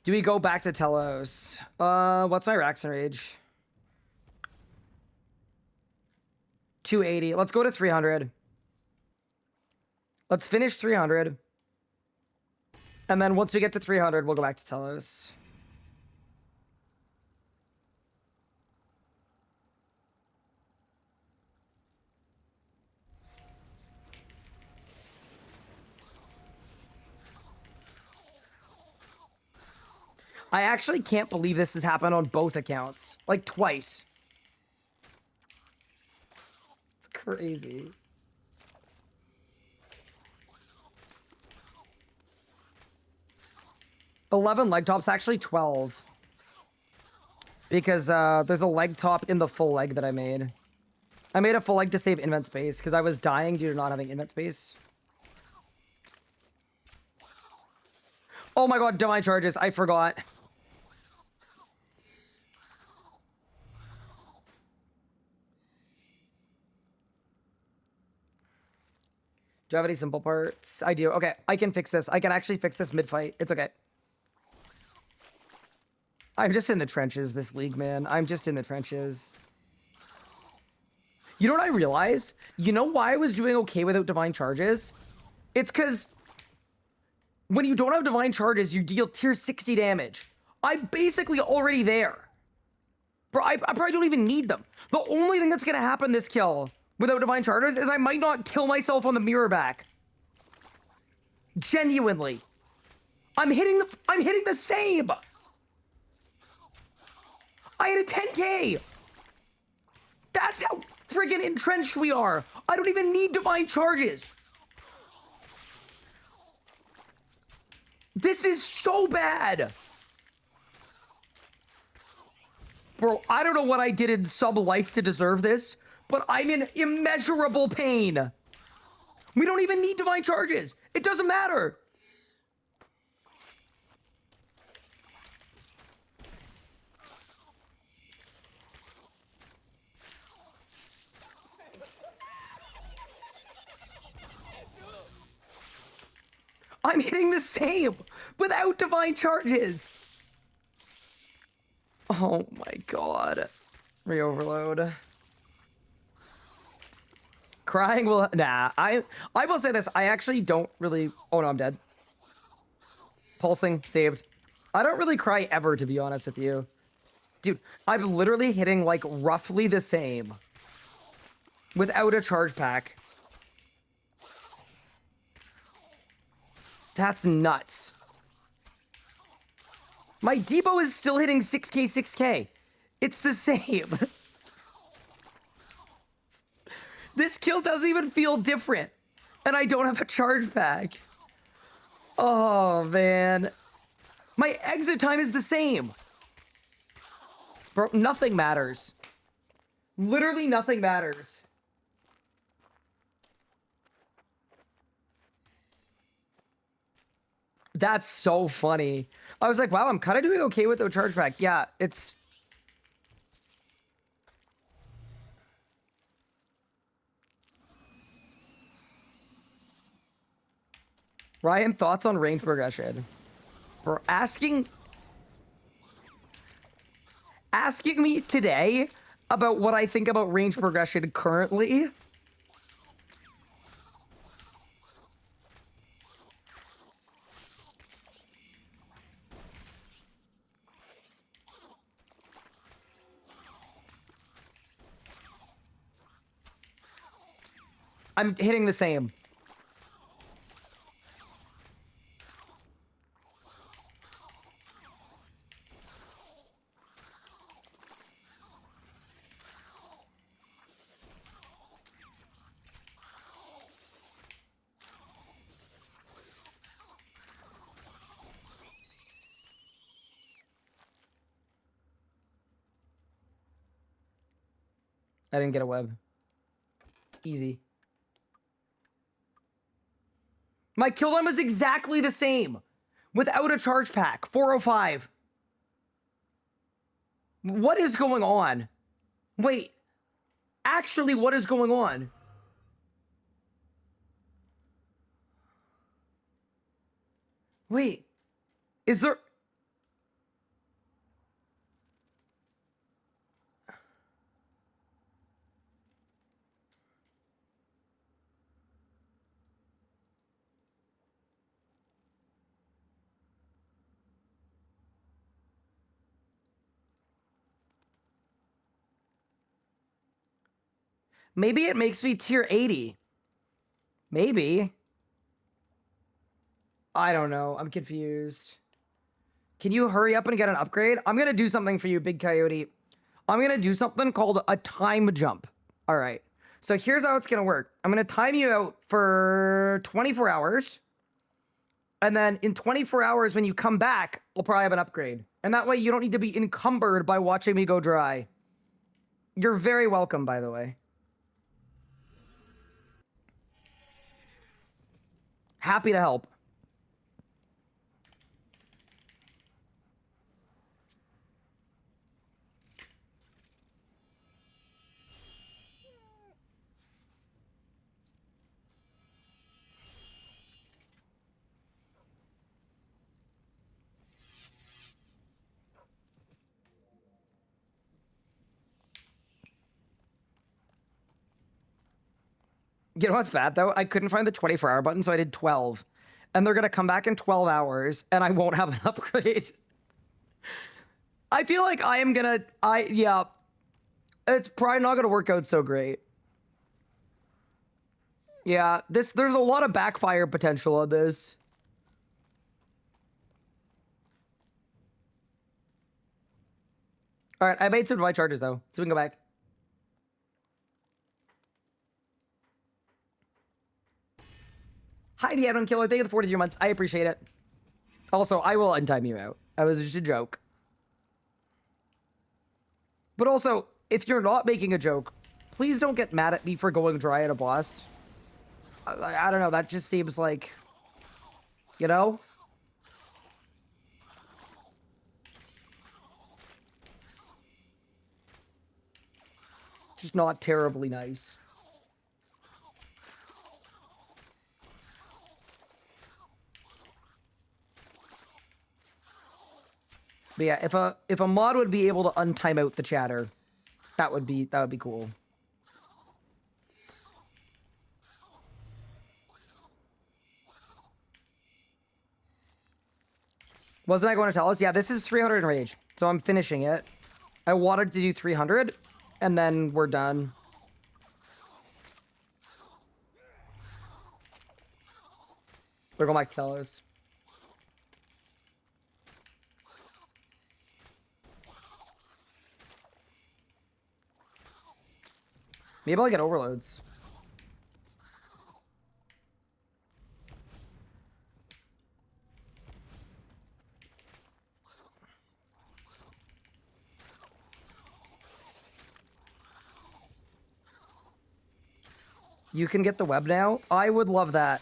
S1: Do we go back to Telos? What's my Rax and Rage? 280. Let's go to 300. Let's finish 300. And then once we get to 300, we'll go back to Telos. I actually can't believe this has happened on both accounts. Like, twice. It's crazy. $11 leg tops, actually 12. Because there's a leg top in the full leg that I made. I made a full leg to save invent space because I was dying due to not having invent space. Oh my god, divine charges, I forgot. Do you have any simple parts? I do. Okay, I can fix this. I can actually fix this mid-fight. It's okay. I'm just in the trenches, this league, man. I'm just in the trenches. You know what I realized? You know why I was doing okay without divine charges? It's because when you don't have divine charges, you deal tier 60 damage. I'm basically already there. Bro, I probably don't even need them. The only thing that's going to happen this kill without divine charges is I might not kill myself on the mirror back. Genuinely. I'm hitting the same. I had a 10k. That's how friggin' entrenched we are. I don't even need divine charges. This is so bad. Bro, I don't know what I did in sub-life to deserve this, but I'm in immeasurable pain. We don't even need divine charges. It doesn't matter. I'm hitting the same without divine charges. Oh my god. Re-overload. Crying will... Nah, I will say this. I actually don't really... Oh no, I'm dead. Pulsing. Saved. I don't really cry ever, to be honest with you. Dude, I'm literally hitting like roughly the same without a charge pack. That's nuts. My depot is still hitting 6k, 6k. It's the same. This kill doesn't even feel different. And I don't have a charge pack. Oh, man. My exit time is the same. Bro, nothing matters. Literally nothing matters. That's so funny. I was like, wow, I'm kind of doing okay with the chargeback. Yeah, it's... Ryan, thoughts on range progression? For asking me today about what I think about range progression currently? I'm hitting the same. I didn't get a web. Easy. My kill time was exactly the same. Without a charge pack. 405. What is going on? Wait. Actually, what is going on? Wait. Is there... Maybe it makes me tier 80. Maybe. I don't know. I'm confused. Can you hurry up and get an upgrade? I'm going to do something for you, Big Coyote. I'm going to do something called a time jump. All right. So here's how it's going to work. I'm going to time you out for 24 hours. And then in 24 hours, when you come back, I'll probably have an upgrade. And that way you don't need to be encumbered by watching me go dry. You're very welcome, by the way. Happy to help. You know what's bad, though? I couldn't find the 24-hour button, so I did 12. And they're going to come back in 12 hours, and I won't have an upgrade. I feel like I am going to... Yeah. It's probably not going to work out so great. Yeah, there's a lot of backfire potential on this. All right, I made some of my charges, though, so we can go back. Hi, the Adam Killer. Thank you for the 43 months. I appreciate it. Also, I will untime you out. That was just a joke. But also, if you're not making a joke, please don't get mad at me for going dry at a boss. I don't know. That just seems like, you know? Just not terribly nice. But yeah, if a mod would be able to untime out the chatter, that would be cool. Wasn't I going to tell us? Yeah, this is 300 in rage, so I'm finishing it. I wanted to do 300, and then we're done. We're going back to Telos. Maybe I'll get overloads. You can get the web now? I would love that.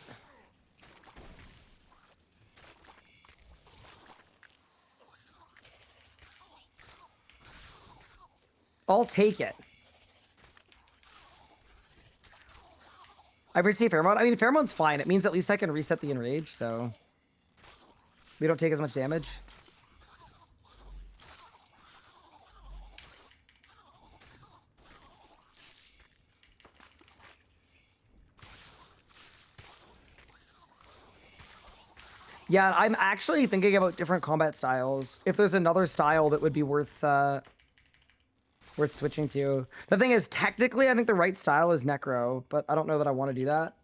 S1: I'll take it. I received Pheromone. I mean, Pheromone's fine. It means at least I can reset the Enrage, so we don't take as much damage. Yeah, I'm actually thinking about different combat styles. If there's another style that would be worth switching to. The thing is, technically, I think the right style is Necro, but I don't know that I want to do that.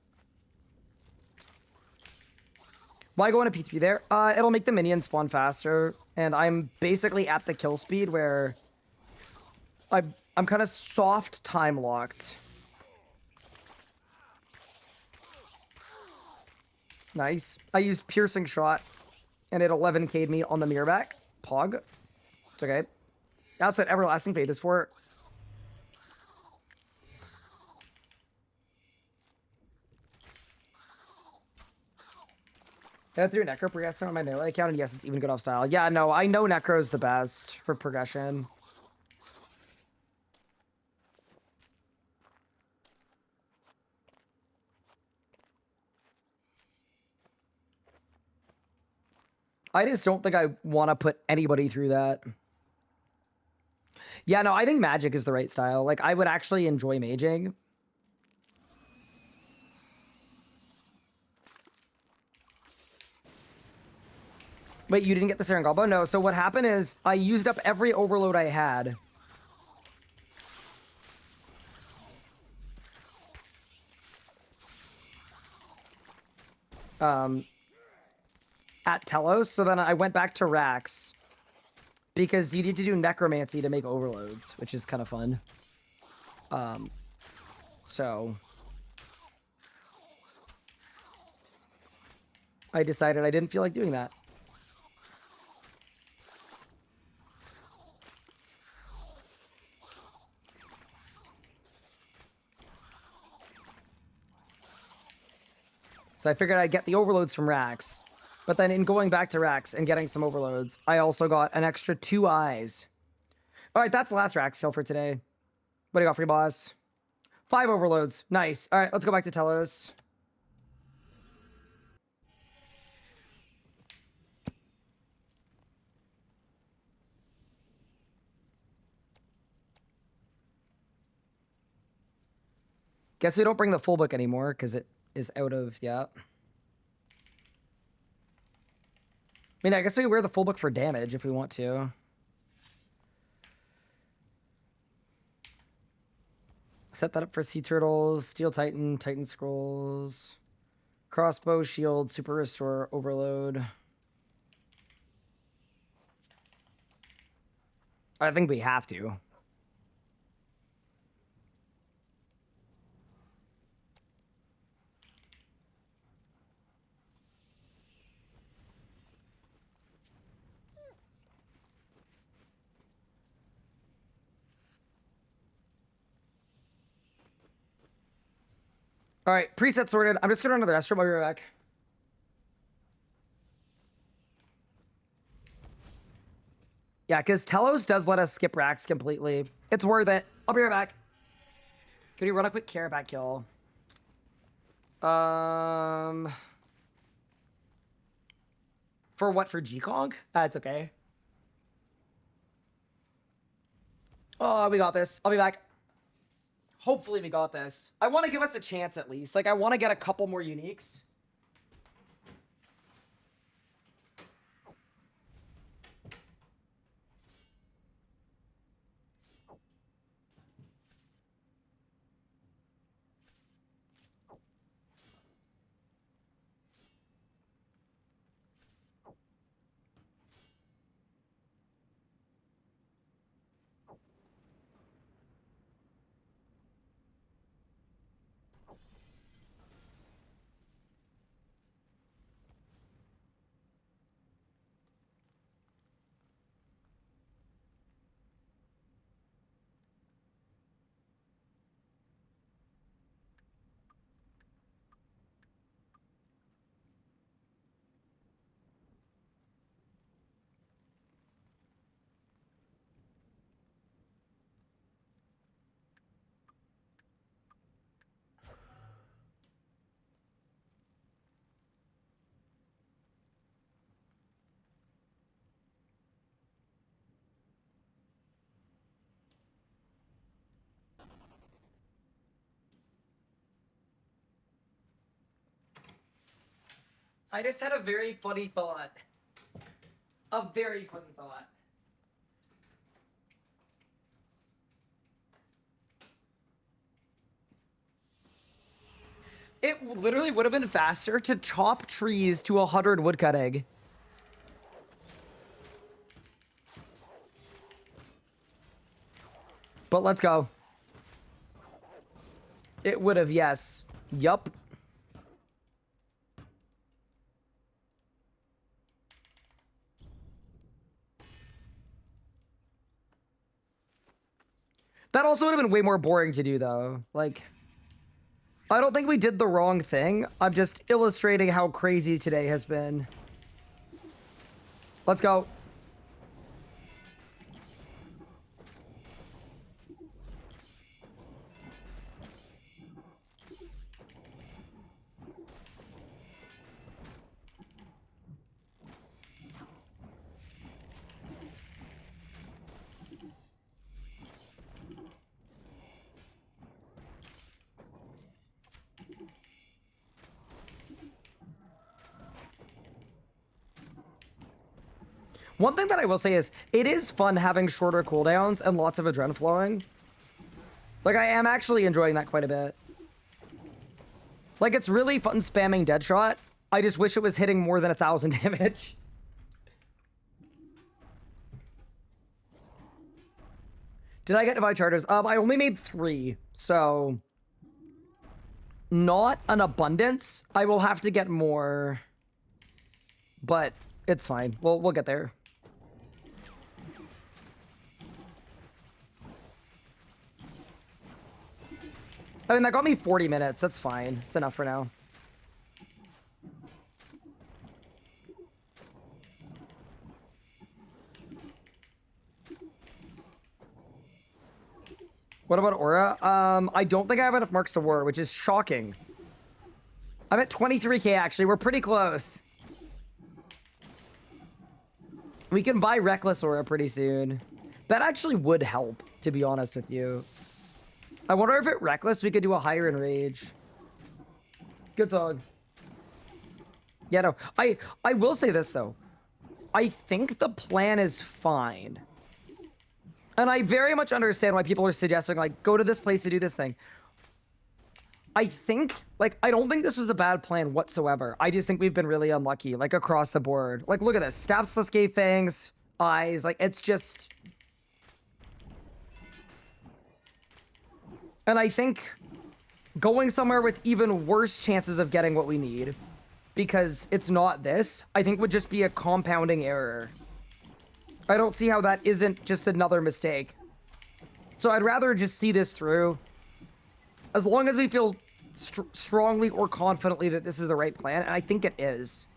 S1: Why go on a P3 there? It'll make the minions spawn faster, and I'm basically at the kill speed where I'm kind of soft time locked. Nice. I used Piercing Shot, and it 11k'd me on the mirror back. Pog. It's okay. That's what Everlasting Faith is for. I threw Necro progression on my melee account, and yes, it's even good off style. Yeah, no, I know Necro's the best for progression. I just don't think I want to put anybody through that. Yeah, no, I think magic is the right style. Like, I would actually enjoy maging. Wait, you didn't get the Serengamba? No, so what happened is I used up every overload I had. At Telos, so then I went back to Rax. Because you need to do necromancy to make overloads, which is kind of fun. So I decided I didn't feel like doing that. So I figured I'd get the overloads from Rax. But then in going back to Rax and getting some overloads, I also got an extra 2 eyes. All right, that's the last Rax kill for today. What do you got for your boss? 5 overloads. Nice. All right, let's go back to Telos. Guess we don't bring the full book anymore because it is out of, yeah. I mean, I guess we wear the full book for damage if we want to. Set that up for Sea Turtles, Steel Titan, Titan Scrolls, Crossbow, Shield, Super Restore, Overload. I think we have to. All right, preset sorted. I'm just going to run to the restroom. I'll be right back. Yeah, because Telos does let us skip racks completely. It's worth it. I'll be right back. Can you run a quick care back kill? For what? For G-Kong? It's okay. Oh, we got this. I'll be back. Hopefully we got this. I want to give us a chance at least. Like, I want to get a couple more uniques. I just had a very funny thought. A very funny thought. It literally would have been faster to chop trees to 100 woodcutting. But let's go. It would have, yes. Yup. That also would have been way more boring to do, though. Like, I don't think we did the wrong thing. I'm just illustrating how crazy today has been. Let's go. One thing that I will say is, it is fun having shorter cooldowns and lots of adrenaline flowing. Like, I am actually enjoying that quite a bit. Like, it's really fun spamming Deadshot. I just wish it was hitting more than 1,000 damage. Did I get divide charters? I only made 3, so... Not an abundance. I will have to get more. But it's fine. We'll get there. I mean, that got me 40 minutes. That's fine. It's enough for now. What about Aura? I don't think I have enough marks to war, which is shocking. I'm at 23k, actually. We're pretty close. We can buy Reckless Aura pretty soon. That actually would help, to be honest with you. I wonder if at Reckless we could do a higher Enrage. Good song. Yeah, no. I will say this, though. I think the plan is fine. And I very much understand why people are suggesting, like, go to this place to do this thing. I think, like, I don't think this was a bad plan whatsoever. I just think we've been really unlucky, like, across the board. Like, look at this. Stabsless Gave Fangs, Eyes, like, it's just... And I think going somewhere with even worse chances of getting what we need, because it's not this, I think would just be a compounding error. I don't see how that isn't just another mistake. So I'd rather just see this through. As long as we feel strongly or confidently that this is the right plan, and I think it is.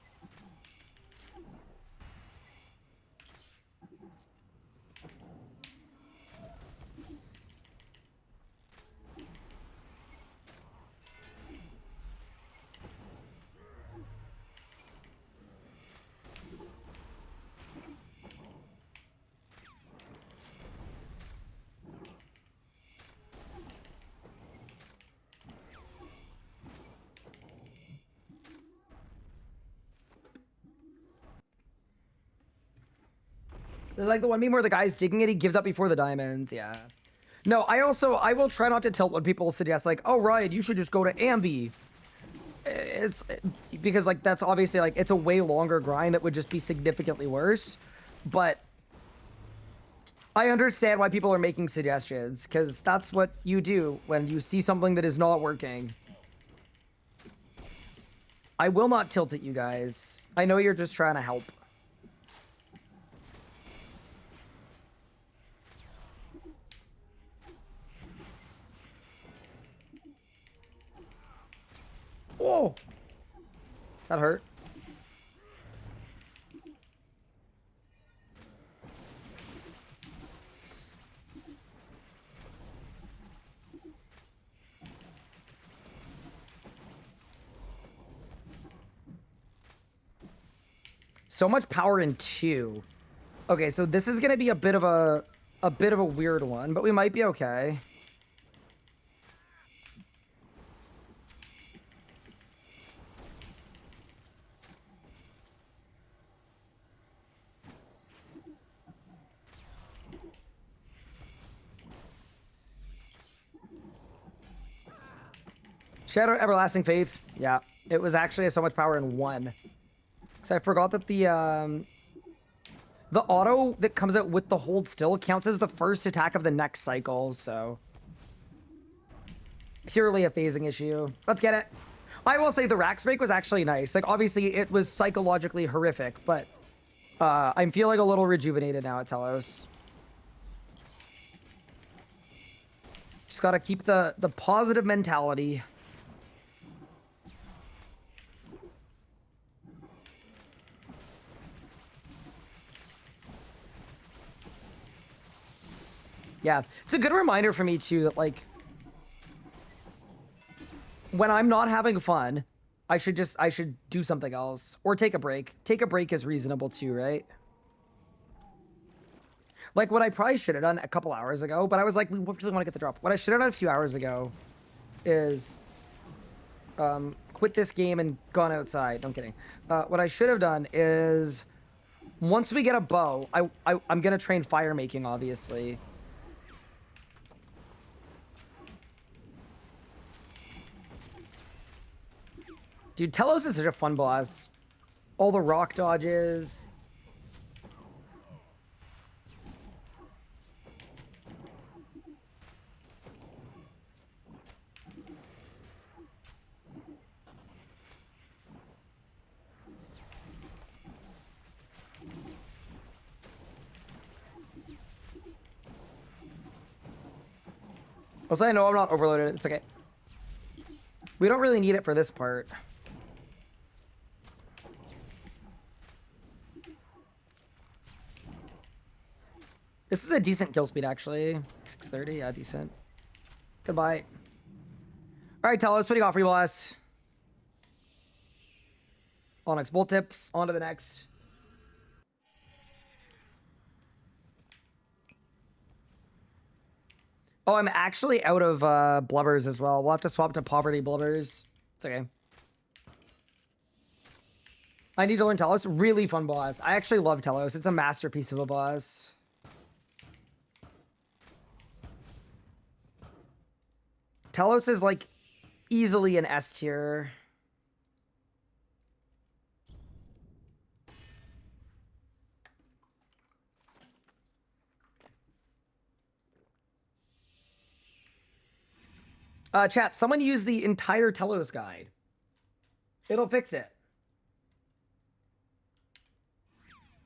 S1: Like the one meme where the guy's digging it, he gives up before the diamonds. Yeah. No, I will try not to tilt when people suggest, like, oh, Ryan, you should just go to Ambi. It's because, like, that's obviously, like, it's a way longer grind that would just be significantly worse. But I understand why people are making suggestions, because that's what you do when you see something that is not working. I will not tilt at you guys. I know you're just trying to help. Whoa! That hurt. So much power in 2. Okay, so this is gonna be a bit of a weird one, but we might be okay. Shadow Everlasting Faith. Yeah, it was actually so much power in one. So I forgot that the auto that comes out with the hold still counts as the first attack of the next cycle. So purely a phasing issue. Let's get it. I will say the Rax break was actually nice. Like obviously it was psychologically horrific, but I'm feeling a little rejuvenated now at Telos. Just gotta keep the positive mentality. Yeah, it's a good reminder for me too that like when I'm not having fun, I should do something else or take a break. Take a break is reasonable too, right? Like what I probably should have done a couple hours ago, but I was like, we really want to get the drop. What I should have done a few hours ago is quit this game and gone outside. No, I'm kidding. What I should have done is once we get a bow, I'm gonna train fire making, obviously. Dude, Telos is such a fun boss. All the rock dodges. Also, I know I'm not overloaded. It's okay. We don't really need it for this part. This is a decent kill speed, actually. 630, yeah, decent. Goodbye. All right, Telos, what do you got for you, boss? Onyx bolt tips. On to the next. Oh, I'm actually out of blubbers as well. We'll have to swap to poverty blubbers. It's okay. I need to learn Telos. Really fun boss. I actually love Telos. It's a masterpiece of a boss. Telos is like easily an S tier. Chat, someone use the entire Telos guide. It'll fix it.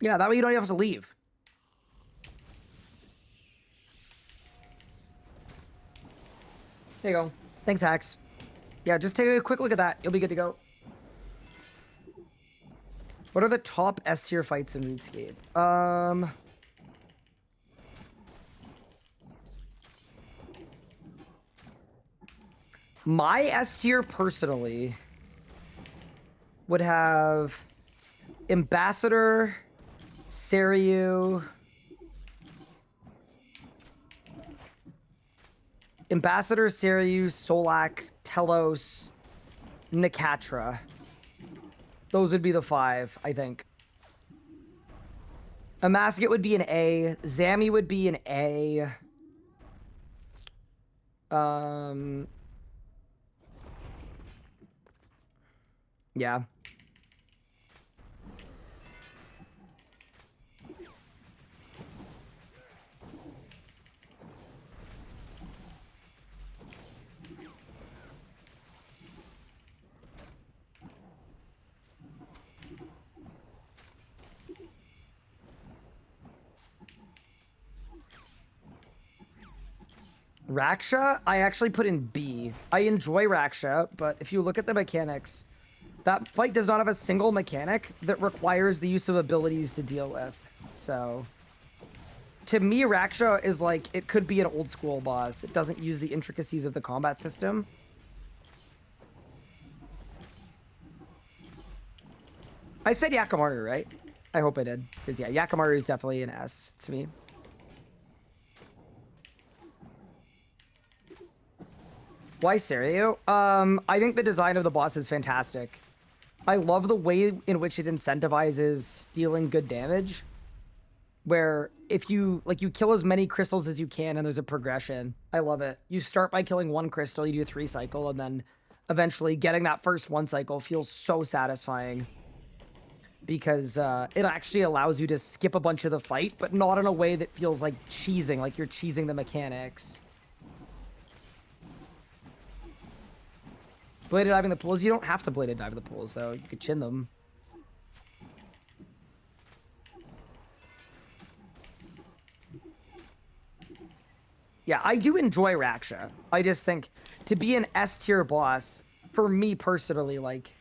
S1: Yeah, that way you don't have to leave. There you go. Thanks, Hacks. Yeah, just take a quick look at that. You'll be good to go. What are the top S tier fights in RuneScape? My S tier personally would have Ambassador, Seryu, Solak, Telos, Nikatra. Those would be the 5, I think. Amasket would be an A. Zami would be an A. Yeah. Raksha, I actually put in B. I enjoy Raksha, but if you look at the mechanics, that fight does not have a single mechanic that requires the use of abilities to deal with. So, to me, Raksha is like, it could be an old school boss. It doesn't use the intricacies of the combat system. I said Yakamaru, right? I hope I did. Because, yeah, Yakamaru is definitely an S to me. Why Seryu? I think the design of the boss is fantastic. I love the way in which it incentivizes dealing good damage. Where if you kill as many crystals as you can and there's a progression. I love it. You start by killing 1 crystal, you do a 3 cycle, and then eventually getting that first one cycle feels so satisfying because it actually allows you to skip a bunch of the fight, but not in a way that feels like cheesing, like you're cheesing the mechanics. Bladed diving the pools? You don't have to bladed dive the pools, though. You could chin them. Yeah, I do enjoy Raksha. I just think to be an S tier boss, for me personally, like,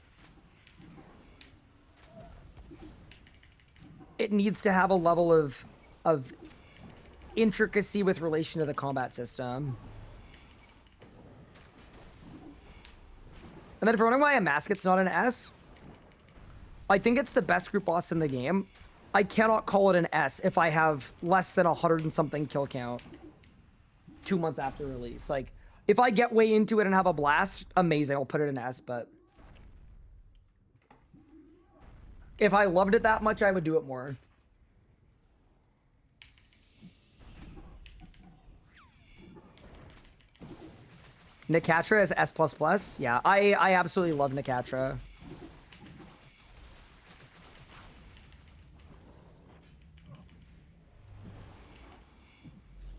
S1: it needs to have a level of intricacy with relation to the combat system. And then if you're wondering why a Masket's not an S, I think it's the best group boss in the game. I cannot call it an S if I have less than 100 and something kill count 2 months after release. Like, if I get way into it and have a blast, amazing, I'll put it in S, but if I loved it that much, I would do it more. Nikatra is S++. Yeah, I absolutely love Nikatra.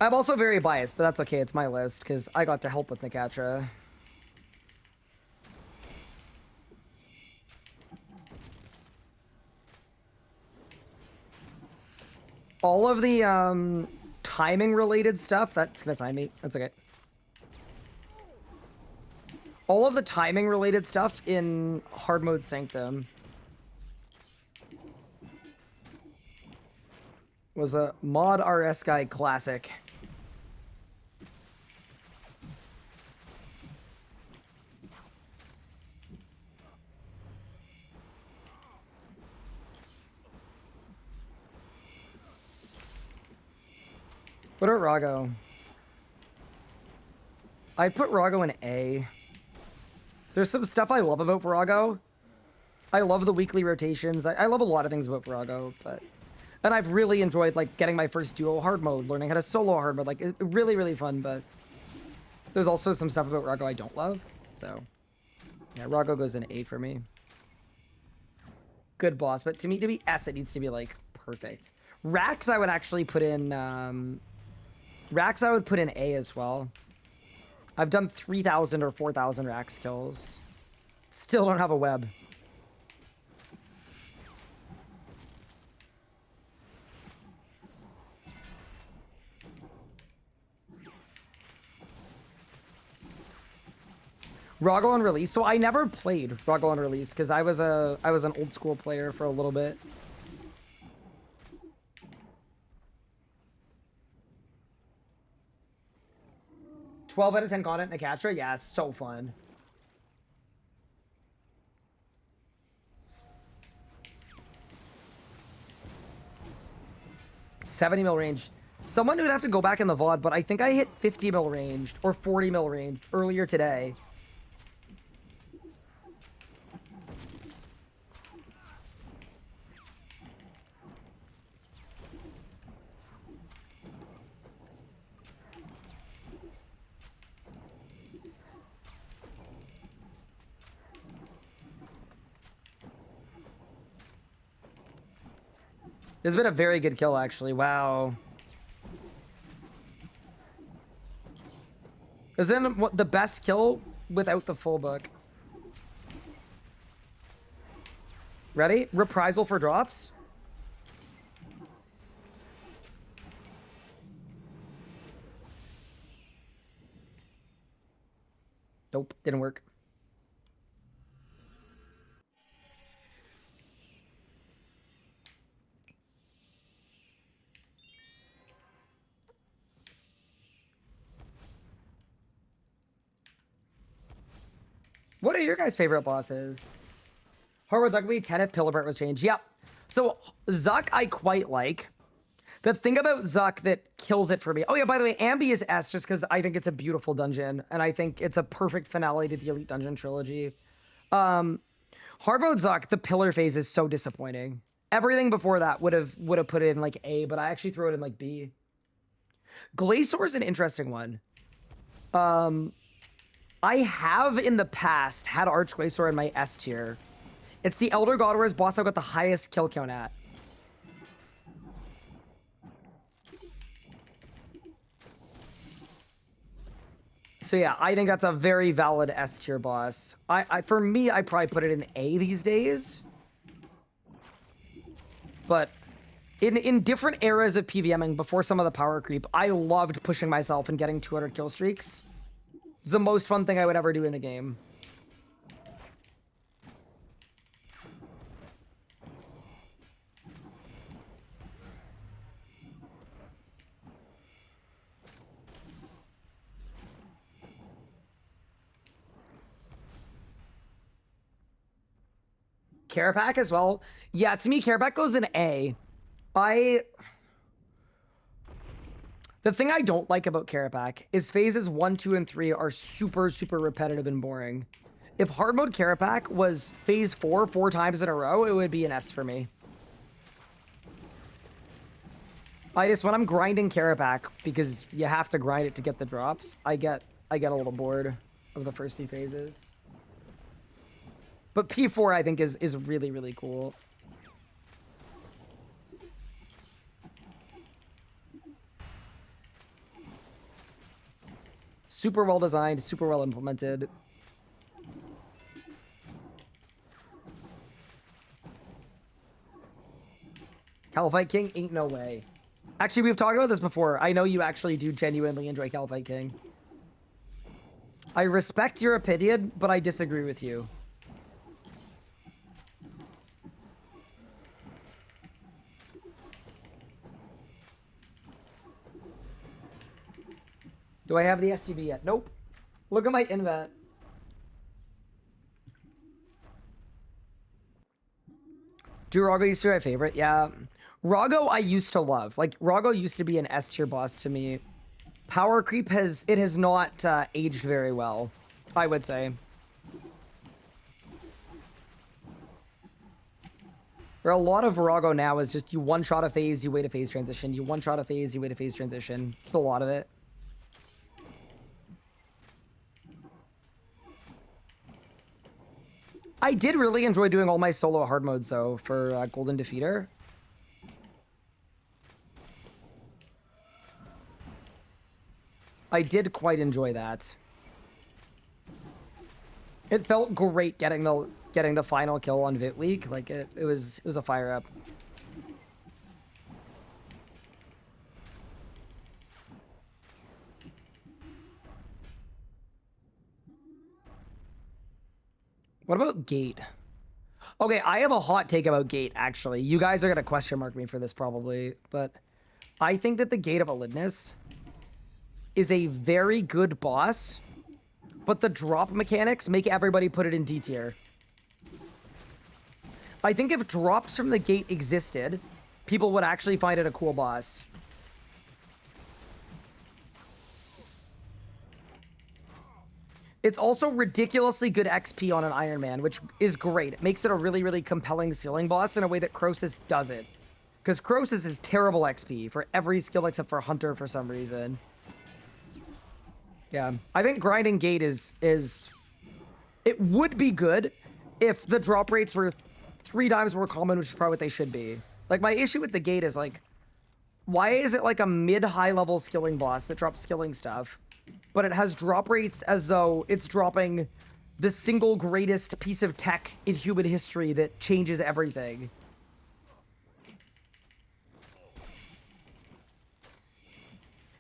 S1: I'm also very biased, but that's okay. It's my list because I got to help with Nikatra. All of the timing related stuff, that's gonna sign me. That's okay. All of the timing related stuff in hard mode Sanctum was a mod RS guy classic. What about Rago? I'd put Rago in A. There's some stuff I love about Virago. I love the weekly rotations. I love a lot of things about Virago, but... And I've really enjoyed, like, getting my first duo hard mode, learning how to solo hard mode. Like, it's really, really fun, but... There's also some stuff about Rago I don't love, so... Yeah, Rago goes in A for me. Good boss, but to me, to be S, it needs to be, like, perfect. Rax, I would actually put in, Rax, I would put in A as well. I've done 3,000 or 4,000 Rax kills. Still don't have a web. Rago on release. So I never played Rago on release because I was an old school player for a little bit. $12 out of 10 content Nikatra? Yeah, so fun. $70 mil range. Someone would have to go back in the VOD, but I think I hit 50 mil ranged or 40 mil ranged earlier today. This has been a very good kill, actually. Wow. This has been the best kill without the full book. Ready? Reprisal for drops. Nope, didn't work. What are your guys' favorite bosses? Hardwood Zuck would be 10 if Pilibert was changed. Yep. So Zuck I quite like. The thing about Zuck that kills it for me... Oh yeah, by the way, Ambi is S just because I think it's a beautiful dungeon. And I think it's a perfect finale to the Elite Dungeon trilogy. Hard mode Zuck, the pillar phase is so disappointing. Everything before that would have put it in like A, but I actually throw it in like B. Glacior is an interesting one. I have in the past had Archglacior in my S tier. It's the Elder God Warriors boss I've got the highest kill count at. So yeah, I think that's a very valid S tier boss. For me, I probably put it in A these days. But in different eras of PVMing before some of the power creep, I loved pushing myself and getting 200 kill streaks. It's the most fun thing I would ever do in the game. Carapac as well. Yeah, to me, Carapac goes in A. The thing I don't like about Carapac is phases 1, 2, and 3 are super, super repetitive and boring. If hard mode Carapac was phase 4 times in a row, it would be an S for me. When I'm grinding Carapac, because you have to grind it to get the drops, I get a little bored of the first 3 phases. But P4, I think, is really, really cool. Super well designed, super well implemented. Califite King? Ain't no way. Actually, we've talked about this before. I know you actually do genuinely enjoy Califite King. I respect your opinion, but I disagree with you. Do I have the STB yet? Nope. Look at my invent. Do Rago used to be my favorite? Yeah. Rago I used to love. Like, Rago used to be an S tier boss to me. Power creep has not aged very well, I would say. Where a lot of Rago now is just you one-shot a phase, you wait a phase transition. You one-shot a phase, you wait a phase transition. Just a lot of it. I did really enjoy doing all my solo hard modes, though, for Golden Defeater. I did quite enjoy that. It felt great getting the final kill on Vit Week. Like, it was a fire up. What about Gate? Okay, I have a hot take about Gate, actually. You guys are going to question mark me for this, probably. But I think that the Gate of Elidness is a very good boss, but the drop mechanics make everybody put it in D tier. I think if drops from the Gate existed, people would actually find it a cool boss. It's also ridiculously good XP on an Iron Man, which is great. It makes it a really, really compelling ceiling boss in a way that Croesus doesn't. Because Croesus is terrible XP for every skill except for Hunter for some reason. Yeah, I think grinding Gate is... It would be good if the drop rates were 3 times more common, which is probably what they should be. Like, my issue with the Gate is, like, why is it like a mid-high level skilling boss that drops skilling stuff, but it has drop rates as though it's dropping the single greatest piece of tech in human history that changes everything?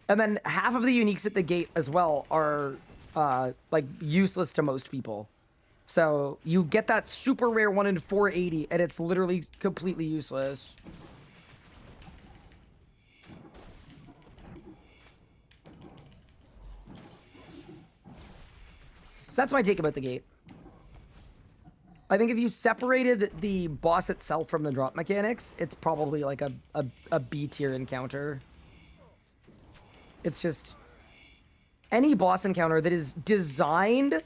S1: And then half of the uniques at the Gate as well are, like, useless to most people. So you get that super rare 1 in 480, and it's literally completely useless. So that's my take about the Gate. I think if you separated the boss itself from the drop mechanics, it's probably like a B tier encounter. It's just any boss encounter that is designed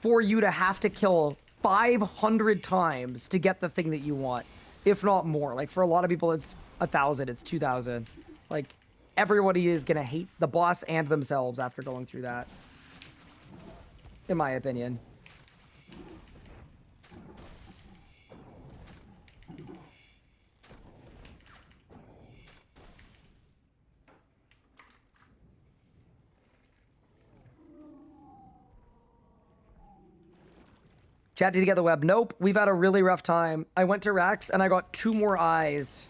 S1: for you to have to kill 500 times to get the thing that you want, if not more. Like, for a lot of people, it's 1,000, it's 2,000. Like, everybody is gonna hate the boss and themselves after going through that. in my opinion. Chat, did you get the web? Nope. We've had a really rough time. I went to Rex and I got 2 more eyes.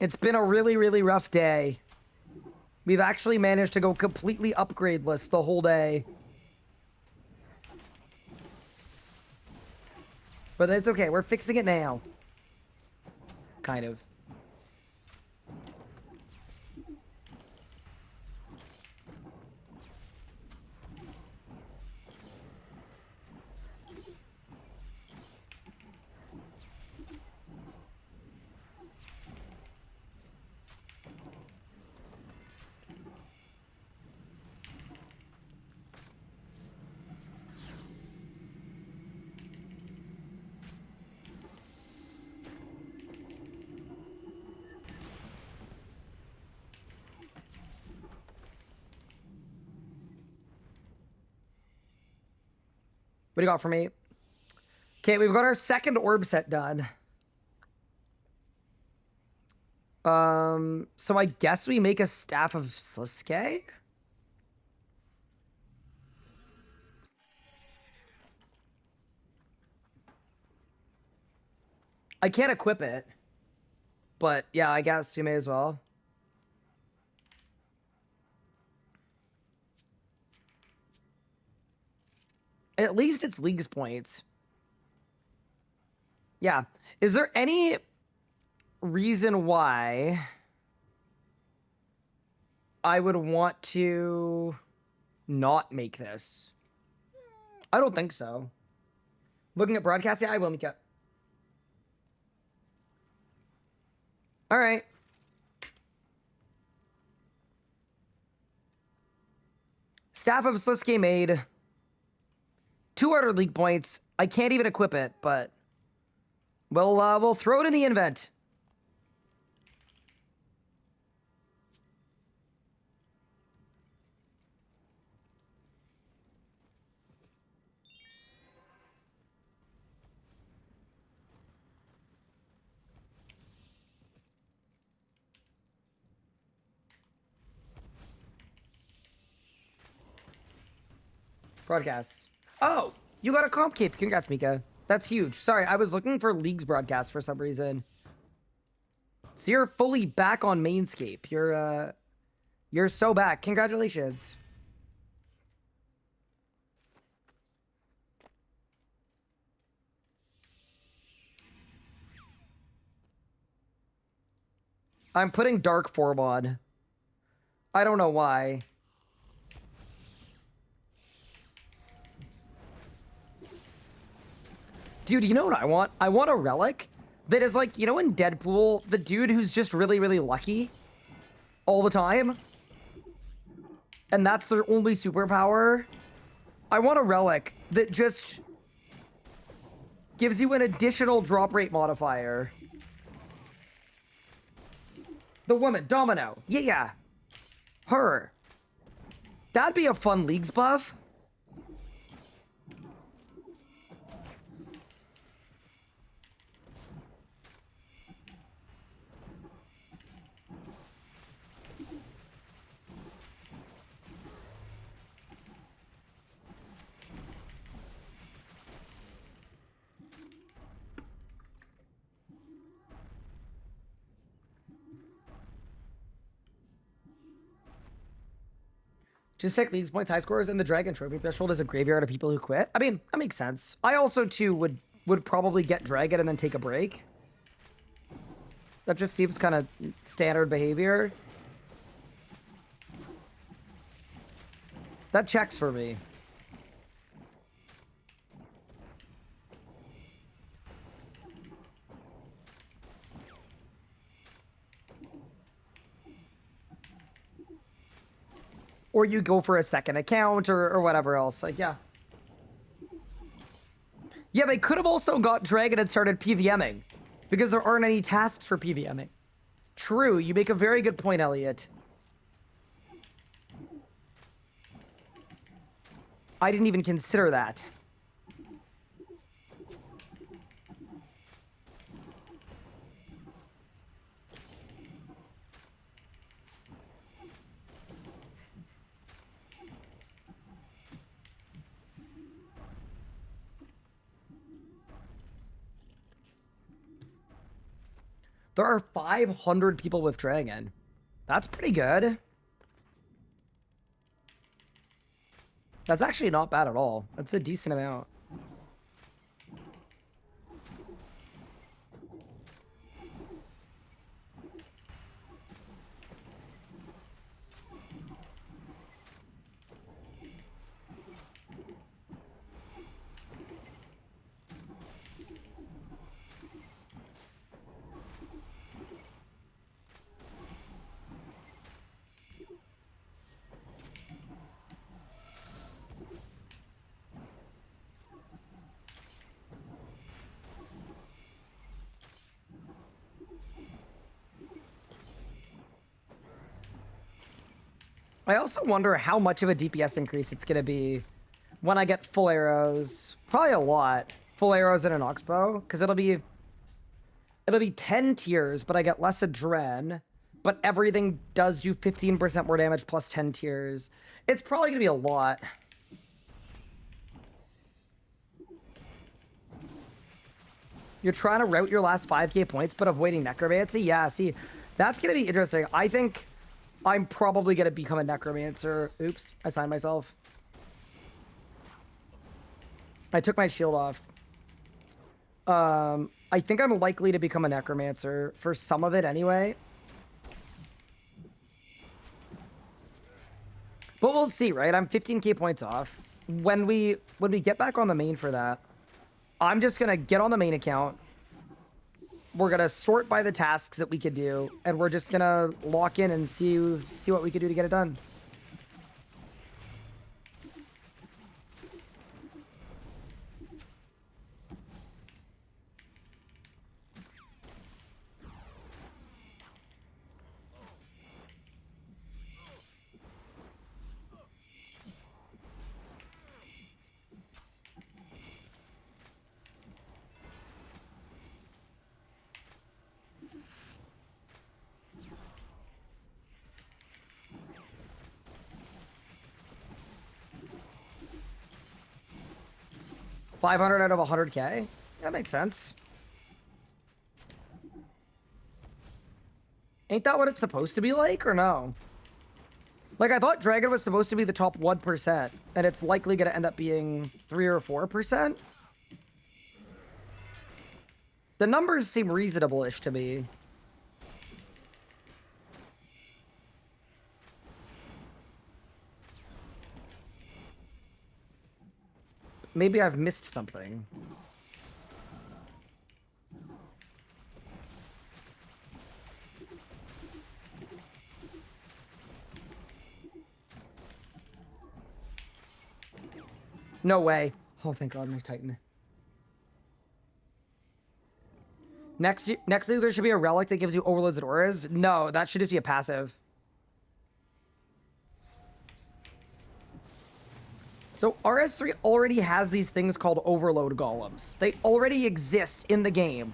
S1: It's been a really, really rough day. We've actually managed to go completely upgradeless the whole day. But it's okay. We're fixing it now. Kind of. What do you got for me? Okay, we've got our second orb set done. So I guess we make a Staff of Sliske? I can't equip it. But yeah, I guess we may as well. At least it's League's points. Yeah. Is there any reason why I would want to not make this? I don't think so. Looking at broadcast, yeah, I will make it. All right. Staff of Sliske made. 200 League points. I can't even equip it, but we'll throw it in the invent. Broadcasts. Oh, you got a comp cape. Congrats, Mika. That's huge. Sorry, I was looking for League's broadcast for some reason. So you're fully back on Mainscape. You're so back. Congratulations. I'm putting Dark Form on. I don't know why. Dude, you know what I want? I want a relic that is like, you know in Deadpool, the dude who's just really, really lucky all the time? And that's their only superpower? I want a relic that just gives you an additional drop rate modifier. The woman, Domino. Yeah. Her. That'd be a fun Leagues buff. Just take League's points high scores, and the Dragon Trophy threshold is a graveyard of people who quit. I mean, that makes sense. I also, too, would probably get Dragon and then take a break. That just seems kind of standard behavior. That checks for me. or you go for a second account or whatever else. Like, yeah. Yeah, they could have also got Dragon and started PVMing because there aren't any tasks for PVMing. True, you make a very good point, Elliot. I didn't even consider that. There are 500 people with Dragon. That's pretty good. That's actually not bad at all. That's a decent amount. I also wonder how much of a DPS increase it's going to be when I get full arrows. Probably a lot. Full arrows and an oxbow, because it'll be 10 tiers, but I get less adren, but everything does do 15% more damage plus 10 tiers. It's probably going to be a lot. You're trying to route your last 5k points, but avoiding necromancy? Yeah, see, that's going to be interesting. I think I'm probably going to become a necromancer. Oops, I signed myself. I took my shield off. I think I'm likely to become a necromancer for some of it anyway. But we'll see, right? I'm 15k points off. When we get back on the main for that, I'm just going to get on the main account. We're going to sort by the tasks that we could do, and we're just going to lock in and see what we could do to get it done. $500 out of 100k? That makes sense. Ain't that what it's supposed to be like, or no? Like, I thought Dragon was supposed to be the top 1%, and it's likely going to end up being 3 or 4%. The numbers seem reasonable-ish to me. Maybe I've missed something. No way. Oh, thank God, my Titan. Next, there should be a relic that gives you overloads and auras. No, that should just be a passive. So RS3 already has these things called overload golems. They already exist in the game.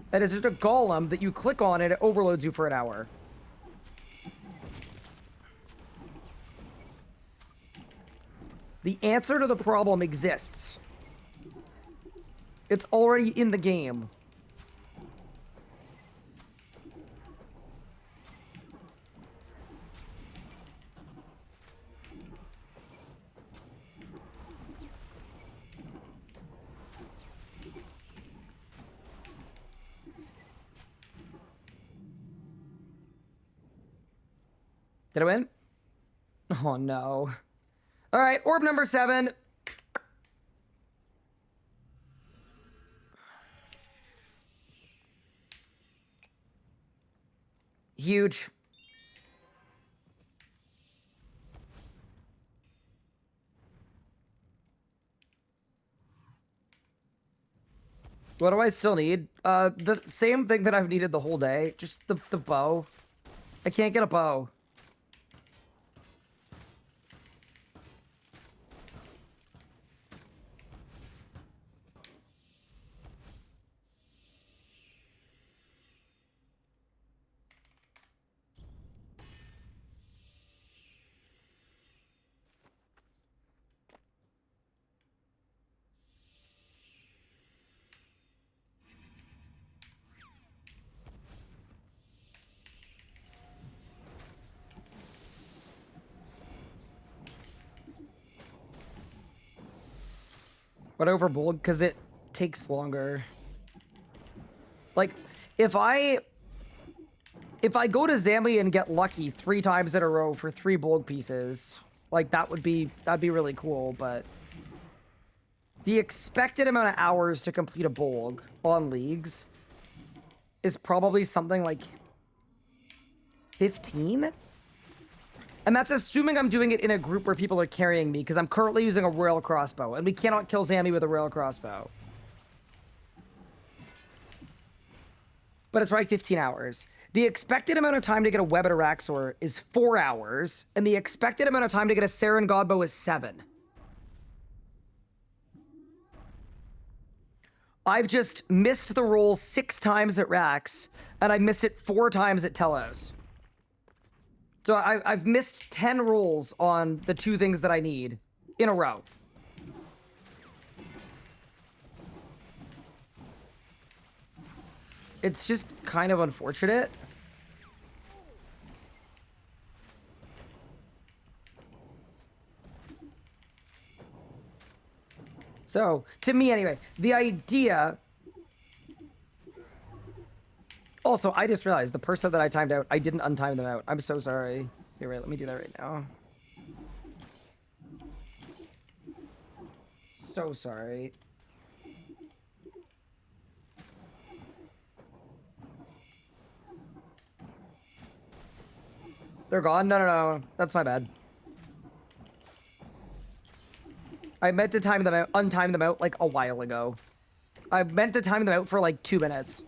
S1: That is just a golem that you click on and it overloads you for an hour. The answer to the problem exists. It's already in the game. Did I win? Oh, no. All right, orb number 7. Huge. What do I still need? The same thing that I've needed the whole day. Just the bow. I can't get a bow. But over bold because it takes longer. Like, if I go to Zambi and get lucky 3 times in a row for 3 bold pieces, like that'd be really cool, but the expected amount of hours to complete a bolg on leagues is probably something like 15? And that's assuming I'm doing it in a group where people are carrying me, because I'm currently using a royal crossbow, and we cannot kill Zambi with a royal crossbow. But it's probably 15 hours. The expected amount of time to get a web at Araxor is 4 hours, and the expected amount of time to get a Saren Godbow is 7. I've just missed the roll 6 times at Rax, and I missed it 4 times at Telos. So I've missed 10 rolls on the 2 things that I need in a row. It's just kind of unfortunate. So, to me anyway, the idea... Also, I just realized the person that I timed out, I didn't untime them out. I'm so sorry. Here, wait, let me do that right now. So sorry. They're gone? No, no, no. That's my bad. I meant to time them out, untime them out like a while ago. I meant to time them out for like 2 minutes.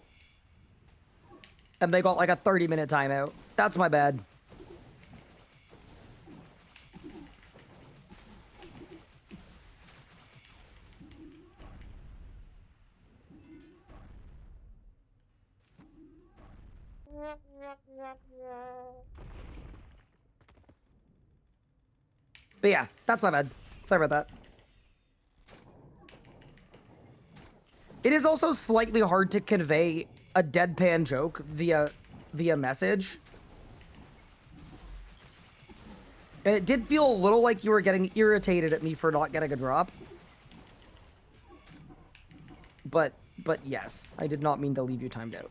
S1: And they got like a 30-minute timeout. That's my bad. But yeah, that's my bad. Sorry about that. It is also slightly hard to convey a deadpan joke via message. And it did feel a little like you were getting irritated at me for not getting a drop. But yes, I did not mean to leave you timed out.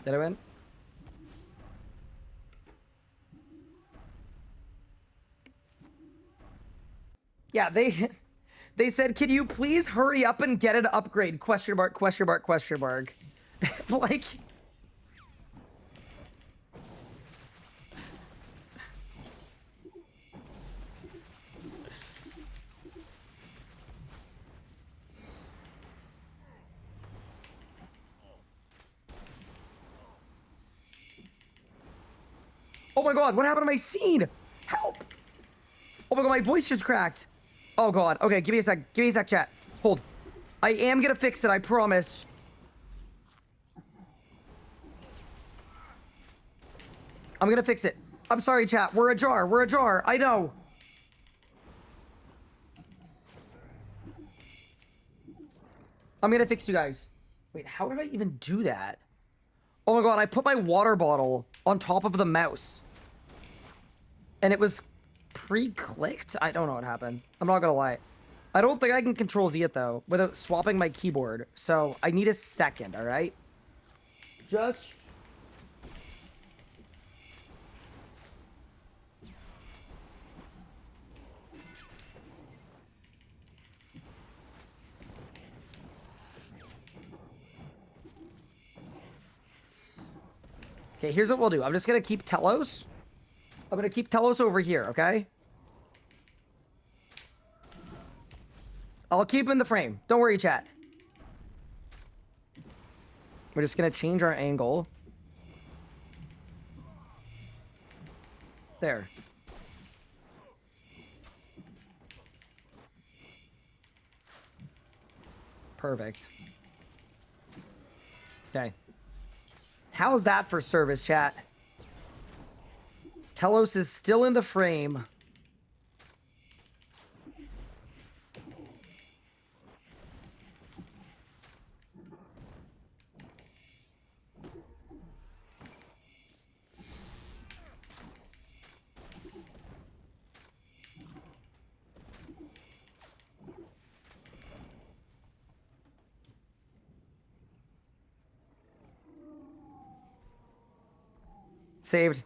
S1: Did I win? Yeah, they said, "Can you please hurry up and get an upgrade?" Question mark, question mark, question mark. It's like... Oh my god, what happened to my scene? Help! Oh my god, my voice just cracked. Oh god. Okay, give me a sec. Give me a sec, chat. Hold. I am gonna fix it, I promise. I'm gonna fix it. I'm sorry, chat. We're ajar. We're ajar. I know. I'm gonna fix you guys. Wait, how did I even do that? Oh my god, I put my water bottle on top of the mouse. And it was pre-clicked? I don't know what happened. I'm not gonna lie. I don't think I can control Z it though, without swapping my keyboard. So I need a second, alright? Just Okay, here's what we'll do. I'm just gonna keep Telos. I'm gonna keep Telos over here, okay? I'll keep him in the frame. Don't worry, chat. We're just gonna change our angle. There. Perfect. Okay. How's that for service, chat? Telos is still in the frame. Saved.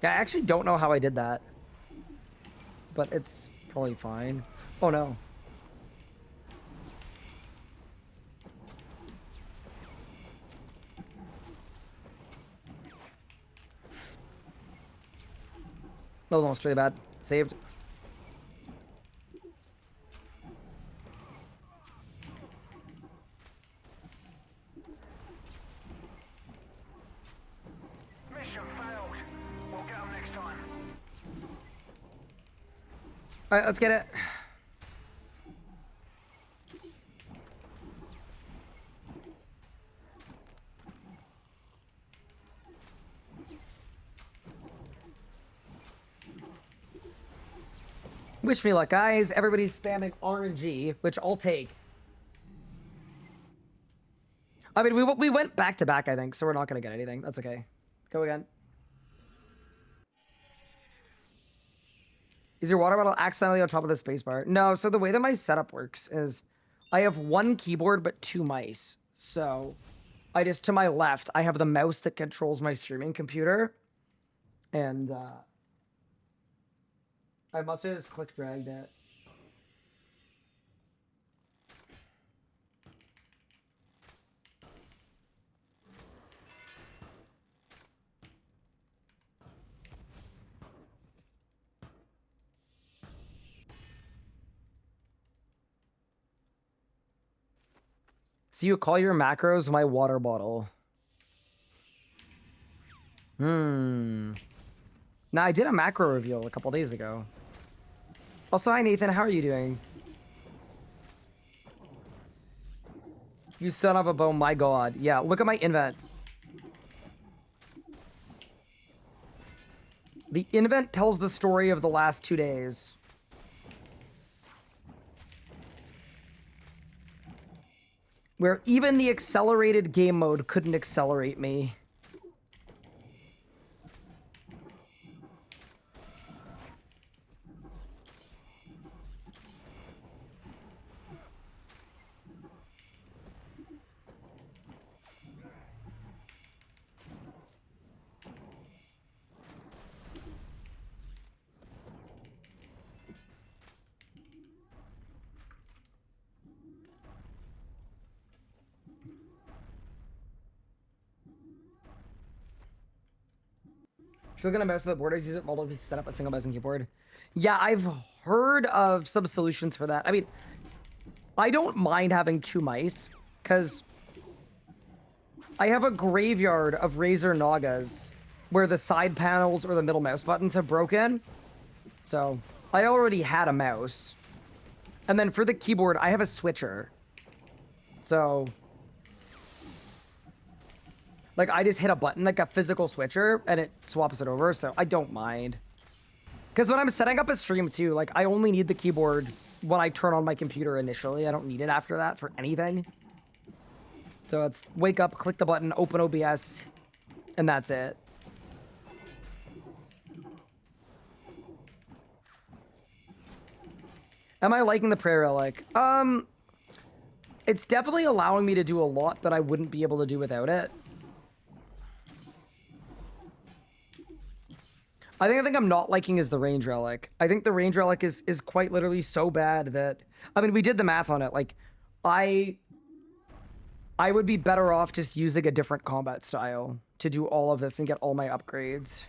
S1: Yeah, I actually don't know how I did that. But it's probably fine. Oh no. That was almost really bad. Saved.
S3: Mission failed. We'll get them next time.
S1: All right, let's get it. Wish me luck, guys. Everybody's spamming RNG, which I'll take. I mean, we went back to back, I think, so we're not going to get anything. That's okay. Go again. Is your water bottle accidentally on top of the spacebar? No, so the way that my setup works is I have one keyboard but two mice. So I just, to my left, I have the mouse that controls my streaming computer. And I must have just click dragged it. So you call your macros my water bottle. Now I did a macro reveal a couple days ago. Also, hi Nathan, how are you doing? You son of a bone, my god. Yeah, look at my invent. The invent tells the story of the last 2 days. Where even the accelerated game mode couldn't accelerate me. Should look at a mouse with the borders, use it multiple pieces, set up a single mouse and keyboard. Yeah, I've heard of some solutions for that. I mean, I don't mind having two mice, because I have a graveyard of Razer Nagas where the side panels or the middle mouse buttons have broken. So, I already had a mouse. And then for the keyboard, I have a switcher. So, like, I just hit a button, like a physical switcher, and it swaps it over, so I don't mind. Because when I'm setting up a stream, too, like, I only need the keyboard when I turn on my computer initially. I don't need it after that for anything. So it's wake up, click the button, open OBS, and that's it. Am I liking the prayer relic? It's definitely allowing me to do a lot that I wouldn't be able to do without it. I think I'm not liking is the range relic. I think the range relic is quite literally so bad that, I mean, we did the math on it. Like, I would be better off just using a different combat style to do all of this and get all my upgrades.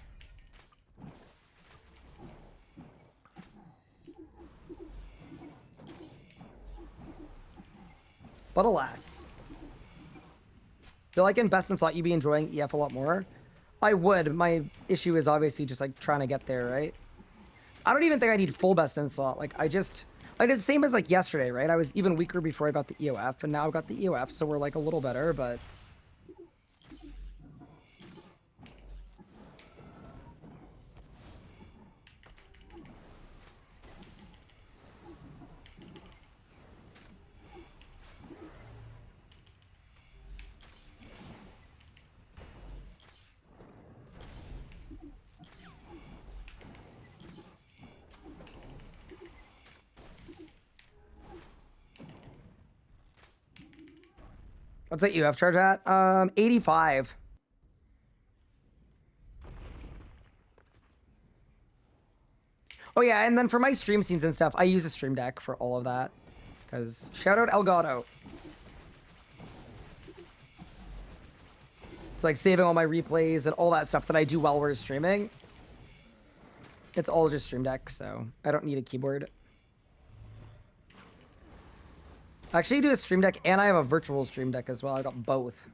S1: But alas. Feel like in best in slot you'd be enjoying EF a lot more. I would. My issue is obviously just like trying to get there, right? I don't even think I need full best in slot. Like I did the same as like yesterday, right? I was even weaker before I got the EOF, and now I've got the EOF, so we're like a little better, but what's that EOF charge at? 85. Oh yeah, and then for my stream scenes and stuff, I use a stream deck for all of that. Because shout out Elgato. It's like saving all my replays and all that stuff that I do while we're streaming. It's all just stream deck, so I don't need a keyboard. I actually do a stream deck and I have a virtual stream deck as well. I got both.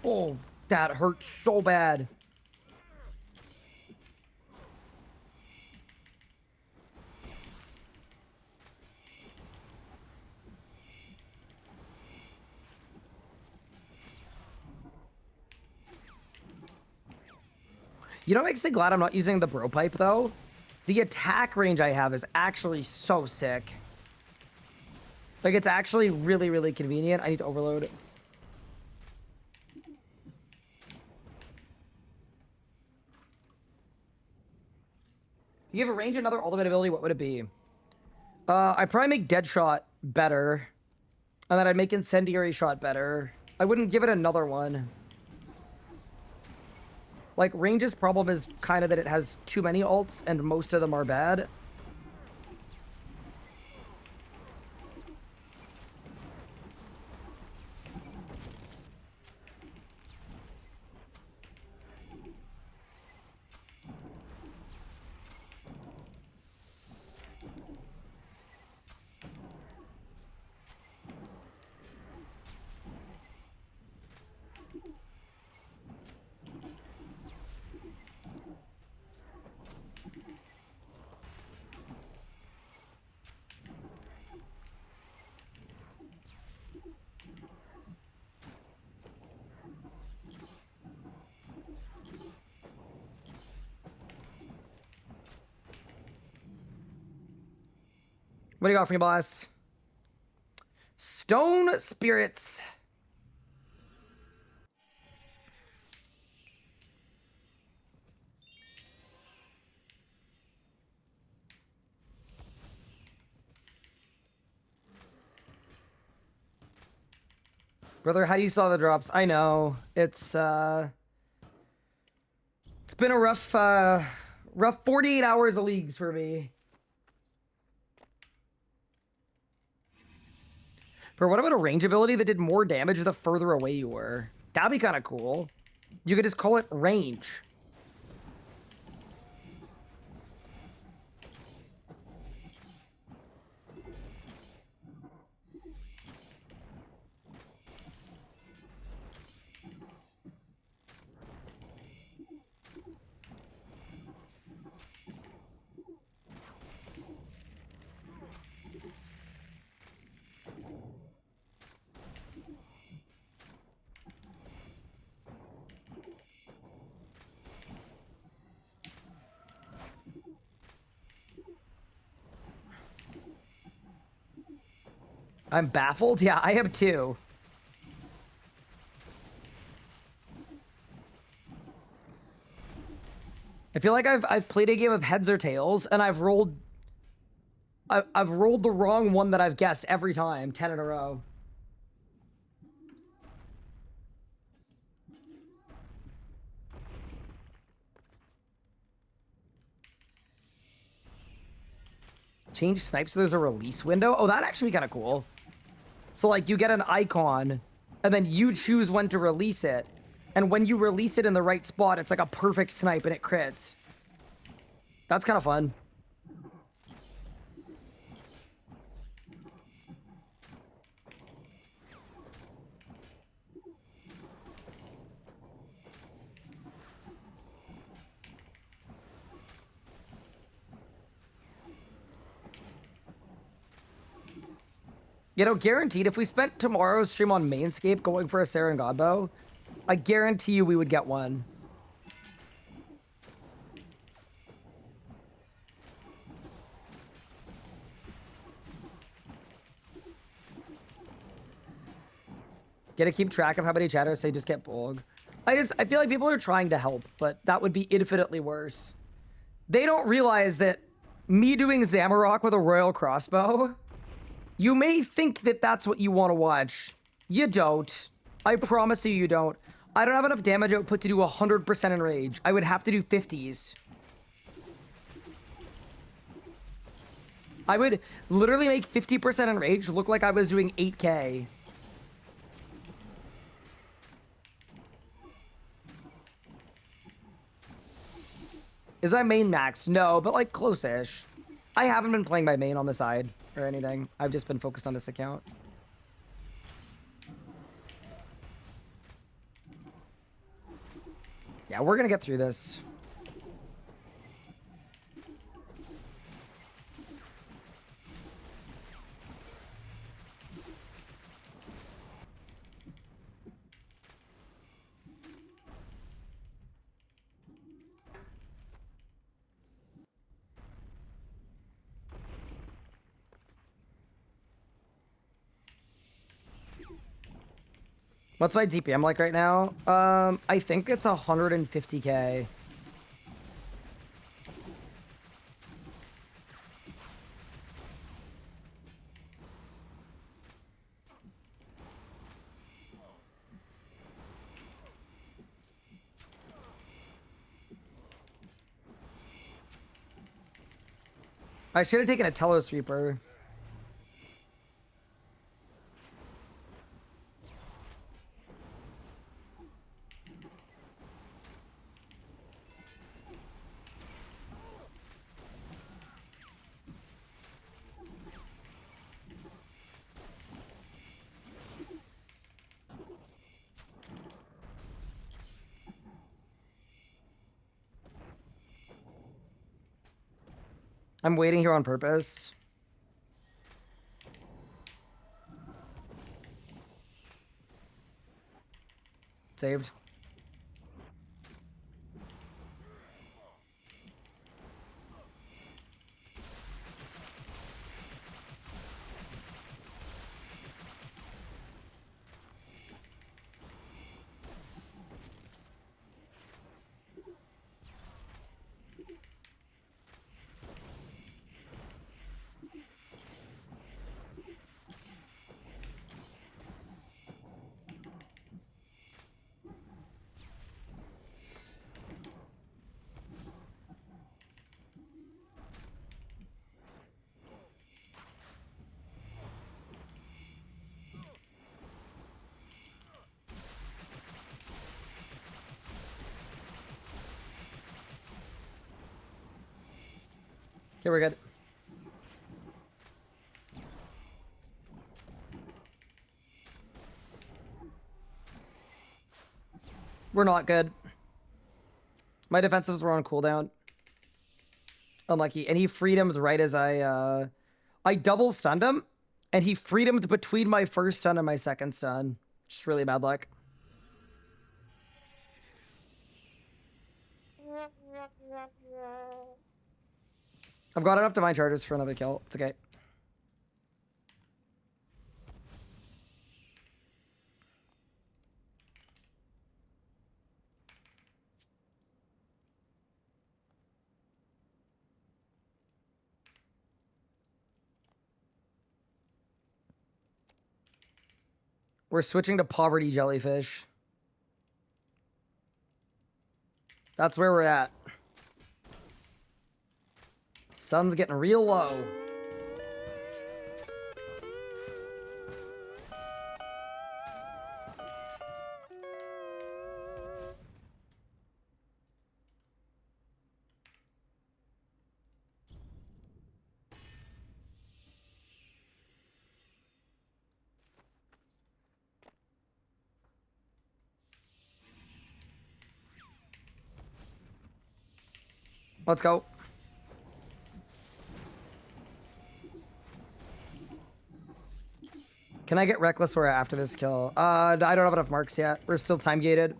S1: Oh, that hurt so bad. You know what makes me glad I'm not using the bro pipe though? The attack range I have is actually so sick. Like it's actually really, really convenient. I need to overload it. If you have a range another ultimate ability, what would it be? I'd probably make Deadshot better. And then I'd make Incendiary Shot better. I wouldn't give it another one. Like, range's problem is kind of that it has too many ults, and most of them are bad. What do you got for me, boss? Stone Spirits. Brother, how do you saw the drops? I know. It's been a rough 48 hours of leagues for me. But what about a range ability that did more damage the further away you were? That'd be kind of cool. You could just call it range. I'm baffled. Yeah, I am too. I feel like I've played a game of heads or tails, and I've rolled the wrong one that I've guessed every time, 10 in a row. Change snipes so there's a release window. Oh, that'd actually be kind of cool. So like you get an icon, and then you choose when to release it. And when you release it in the right spot, it's like a perfect snipe and it crits. That's kind of fun. You know, guaranteed, if we spent tomorrow's stream on Mainscape going for a Saren Godbow, I guarantee you we would get one. Gotta keep track of how many chatters say just get Bolg. I feel like people are trying to help, but that would be infinitely worse. They don't realize that me doing Zamarok with a Royal Crossbow, you may think that that's what you want to watch. You don't. I promise you, you don't. I don't have enough damage output to do 100% in rage. I would have to do 50s. I would literally make 50% in rage look like I was doing 8k. Is my main maxed? No, but like close-ish. I haven't been playing my main on the side or anything. I've just been focused on this account. Yeah, we're gonna get through this. What's my DPM like right now? I think it's 150k. I should have taken a Telos Reaper. I'm waiting here on purpose. Saved. Okay, we're good. We're not good. My defensives were on cooldown. Unlucky. And he freed him right as I double stunned him, and he freed him between my first stun and my second stun. Just really bad luck. I've got enough divine charges for another kill. It's okay. We're switching to poverty jellyfish. That's where we're at. Sun's getting real low. Let's go. Can I get reckless or after this kill? I don't have enough marks yet. We're still time gated.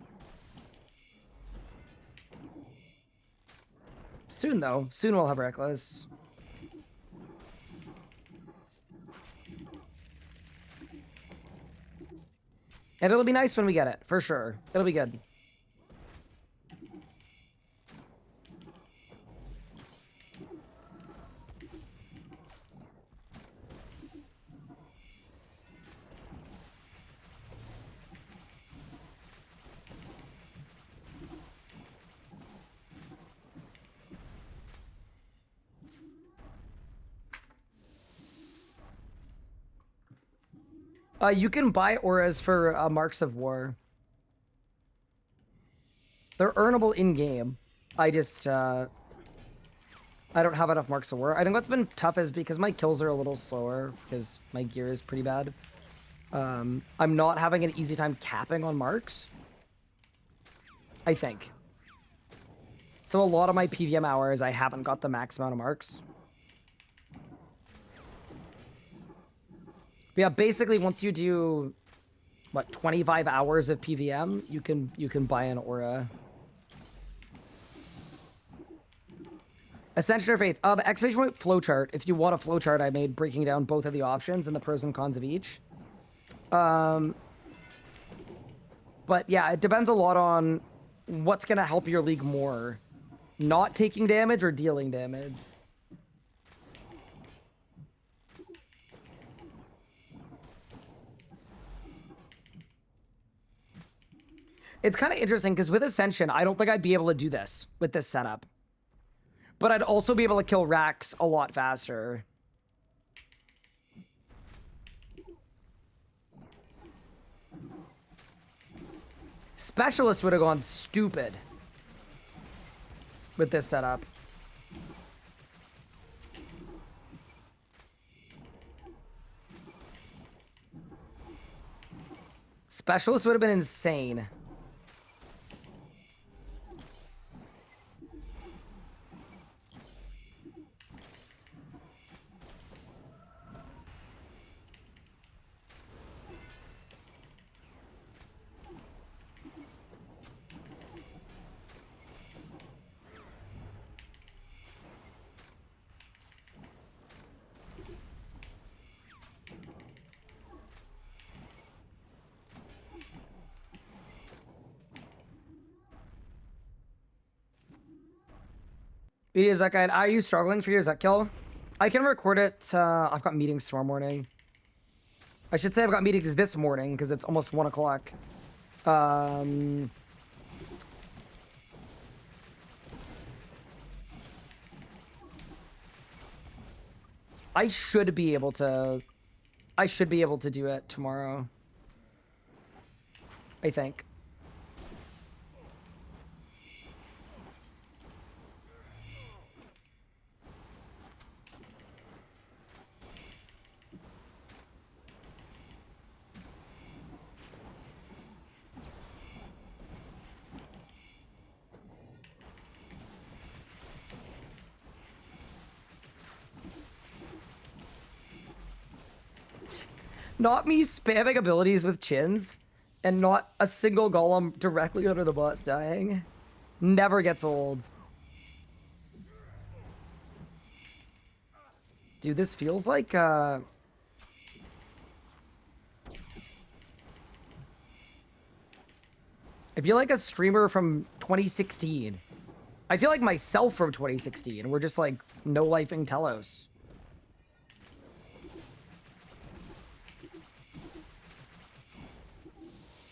S1: Soon though. Soon we'll have reckless. And it'll be nice when we get it, for sure. It'll be good. You can buy auras for Marks of War. They're earnable in-game. I just, I don't have enough Marks of War. I think what's been tough is because my kills are a little slower, because my gear is pretty bad. I'm not having an easy time capping on marks. I think. So a lot of my PVM hours, I haven't got the max amount of marks. But yeah, basically once you do, what, 25 hours of PVM, you can buy an aura. Ascension or Faith. Exclamation point flowchart. If you want a flowchart, I made breaking down both of the options and the pros and cons of each. But yeah, it depends a lot on what's going to help your league more. Not taking damage or dealing damage. It's kind of interesting because with Ascension, I don't think I'd be able to do this with this setup. But I'd also be able to kill Rax a lot faster. Specialist would have gone stupid with this setup. Specialist would have been insane. Is that guy? Are you struggling for your Zek kill? I can record it. I've got meetings tomorrow morning. I should say I've got meetings this morning because it's almost 1 o'clock. I should be able to. I should be able to do it tomorrow. I think. Not me spamming abilities with chins and not a single golem directly under the boss dying. Never gets old. Dude, this feels like, I feel like a streamer from 2016. I feel like myself from 2016. We're just like no-lifing Telos.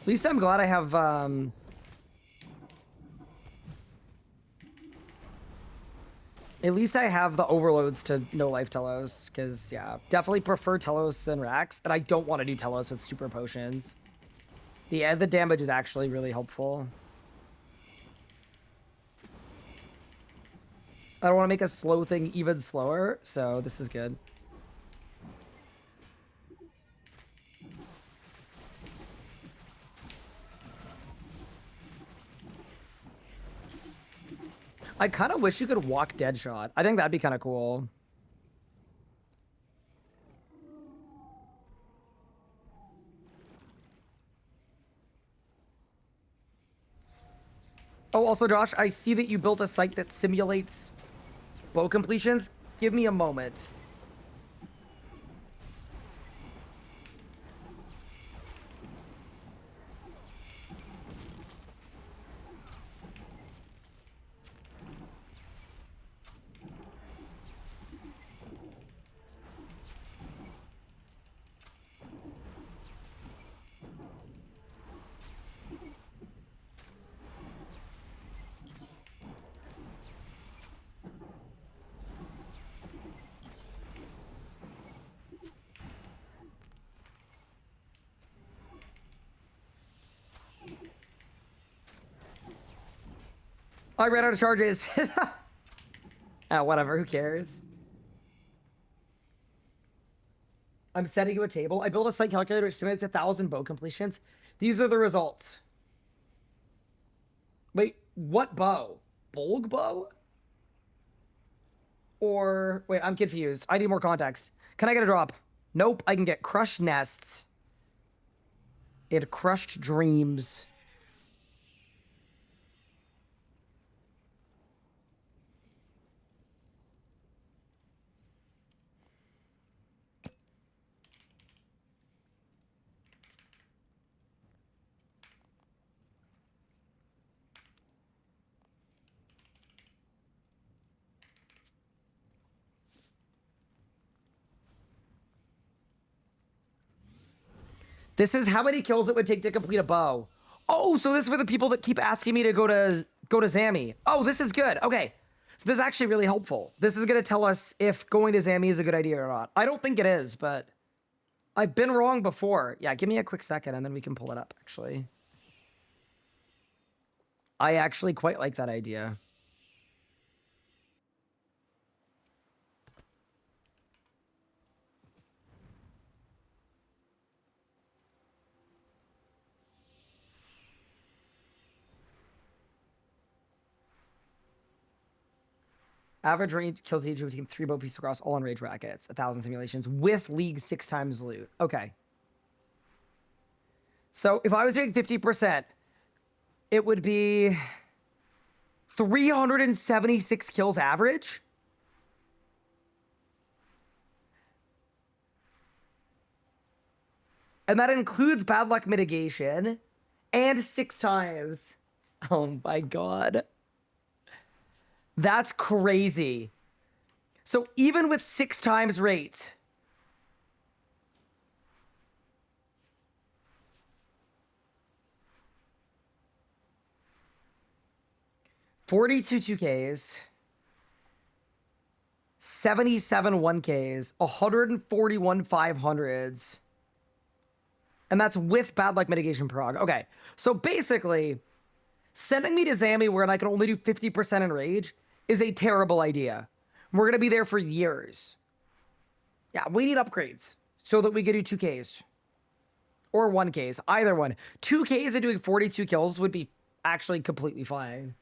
S1: At least I'm glad I have, at least I have the overloads to no-life Telos, because, yeah, definitely prefer Telos than Rax, and I don't want to do Telos with super potions. The damage is actually really helpful. I don't want to make a slow thing even slower, so this is good. I kind of wish you could walk Deadshot. I think that'd be kind of cool. Oh, also, Josh, I see that you built a site that simulates bow completions. Give me a moment. I ran out of charges. Ah, whatever, who cares? I'm setting you a table. I built a site calculator which estimates 1,000 bow completions. These are the results. Wait, what bow? Bolg bow? Or, wait, I'm confused. I need more context. Can I get a drop? Nope, I can get crushed nests. And crushed dreams. This is how many kills it would take to complete a bow. Oh, so this is for the people that keep asking me to go to Zami. Oh, this is good. Okay. So this is actually really helpful. This is going to tell us if going to Zami is a good idea or not. I don't think it is, but I've been wrong before. Yeah, give me a quick second and then we can pull it up, actually. I actually quite like that idea. Average range kills each between 3 bow pieces across all enraged brackets. 1,000 simulations with league 6 times loot. Okay. So if I was doing 50%, it would be 376 kills average. And that includes bad luck mitigation and 6 times. Oh my God. That's crazy. So even with 6 times rates, $42 2Ks, 77 1Ks, 141 500s, and that's with bad luck mitigation prog. Okay, so basically, sending me to Zami where I can only do 50% in rage is a terrible idea. We're gonna be there for years. Yeah, we need upgrades so that we can do 2Ks. Or 1Ks, either one. 2Ks and doing 42 kills would be actually completely fine.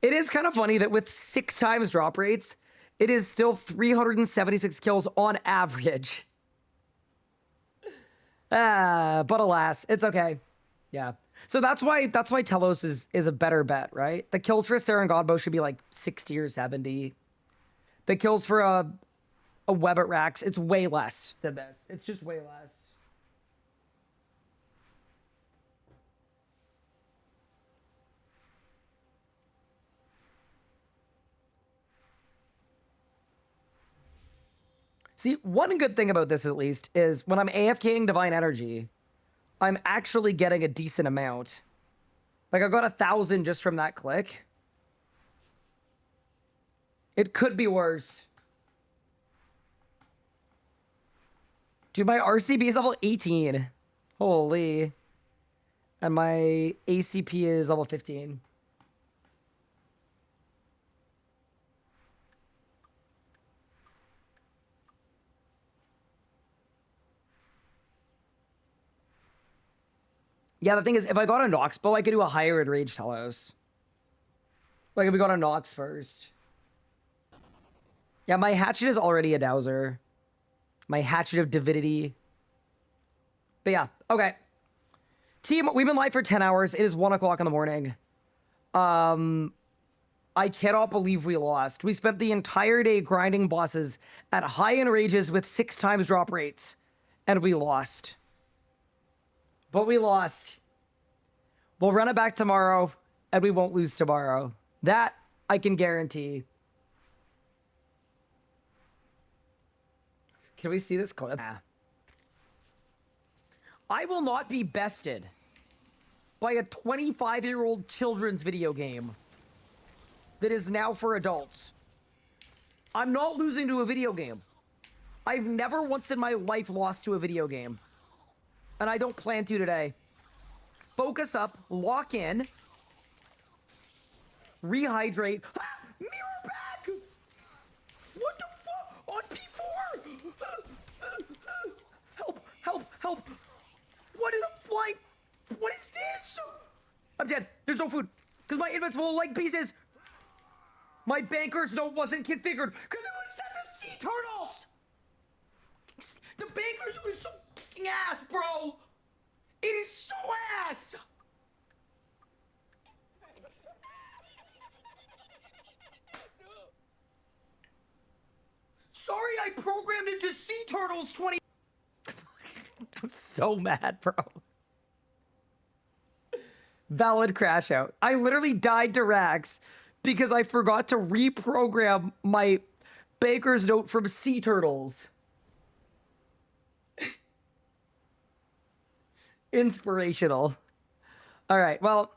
S1: It is kind of funny that with 6 times drop rates, it is still 376 kills on average. But alas, it's okay. Yeah. So that's why Telos is a better bet, right? The kills for Saren Godbow should be like 60 or 70. The kills for a web at Rax, it's way less than this. It's just way less. See, one good thing about this, at least, is when I'm AFKing Divine Energy, I'm actually getting a decent amount. Like, I got 1,000 just from that click. It could be worse. Dude, my RCB is level 18. Holy. And my ACP is level 15. Yeah, the thing is, if I got a Nox bow, I could do a higher enraged Telos. Like, if we got a Nox first. Yeah, my Hatchet is already a Dowser. My Hatchet of Divinity. But yeah, okay. Team, we've been live for 10 hours. It is 1 o'clock in the morning. I cannot believe we lost. We spent the entire day grinding bosses at high enrages with 6 times drop rates. And we lost. But we lost. We'll run it back tomorrow, and we won't lose tomorrow. That I can guarantee. Can we see this clip? I will not be bested by a 25-year-old children's video game that is now for adults. I'm not losing to a video game. I've never once in my life lost to a video game. And I don't plan to today. Focus up, lock in, rehydrate. Ah, mirror back! What the fuck? On P4! Help, help, help! What is the flight? What is this? I'm dead. There's no food. Because my inventory full of leg pieces. My banker's note wasn't configured because it was set to sea turtles! The banker's note is so fucking ass, bro! It is so ass! Sorry I programmed it to sea turtles 20... I'm so mad, bro. Valid crash out. I literally died to Rax because I forgot to reprogram my baker's note from sea turtles. Inspirational. All right. Well,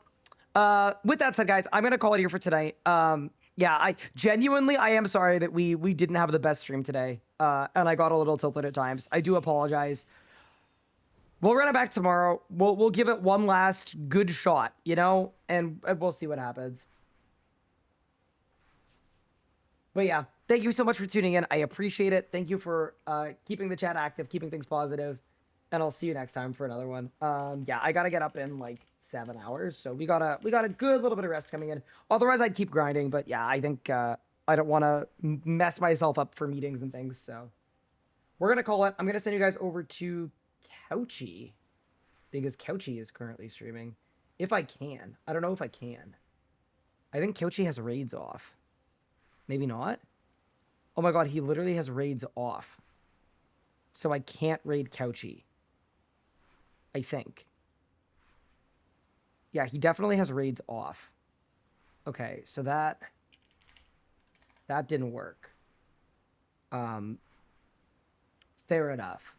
S1: with that said, guys, I'm going to call it here for tonight. Yeah, I am sorry that we didn't have the best stream today. And I got a little tilted at times. I do apologize. We'll run it back tomorrow. We'll give it one last good shot, you know, and we'll see what happens. But yeah, thank you so much for tuning in. I appreciate it. Thank you for keeping the chat active, keeping things positive. And I'll see you next time for another one. Yeah, I gotta get up in like 7 hours, so we got a good little bit of rest coming in. Otherwise, I'd keep grinding, but yeah, I think I don't want to mess myself up for meetings and things. So we're gonna call it. I'm gonna send you guys over to Couchy because Couchy is currently streaming. If I can, I don't know if I can. I think Couchy has raids off. Maybe not. Oh my god, he literally has raids off. So I can't raid Couchy. I think. Yeah, he definitely has raids off. Okay, so that didn't work. Fair enough.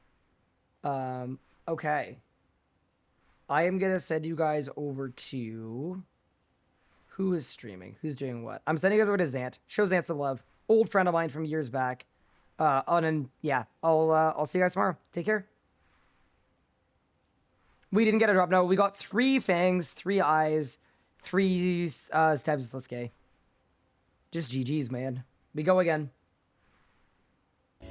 S1: Okay. I am gonna send you guys over to who is streaming? Who's doing what? I'm sending you guys over to Zant. Show Zant some love. Old friend of mine from years back. And yeah, I'll see you guys tomorrow. Take care. We didn't get a drop. No, we got 3 fangs, 3 eyes, 3 stabs. Let's go. Just GG's, man. We go again.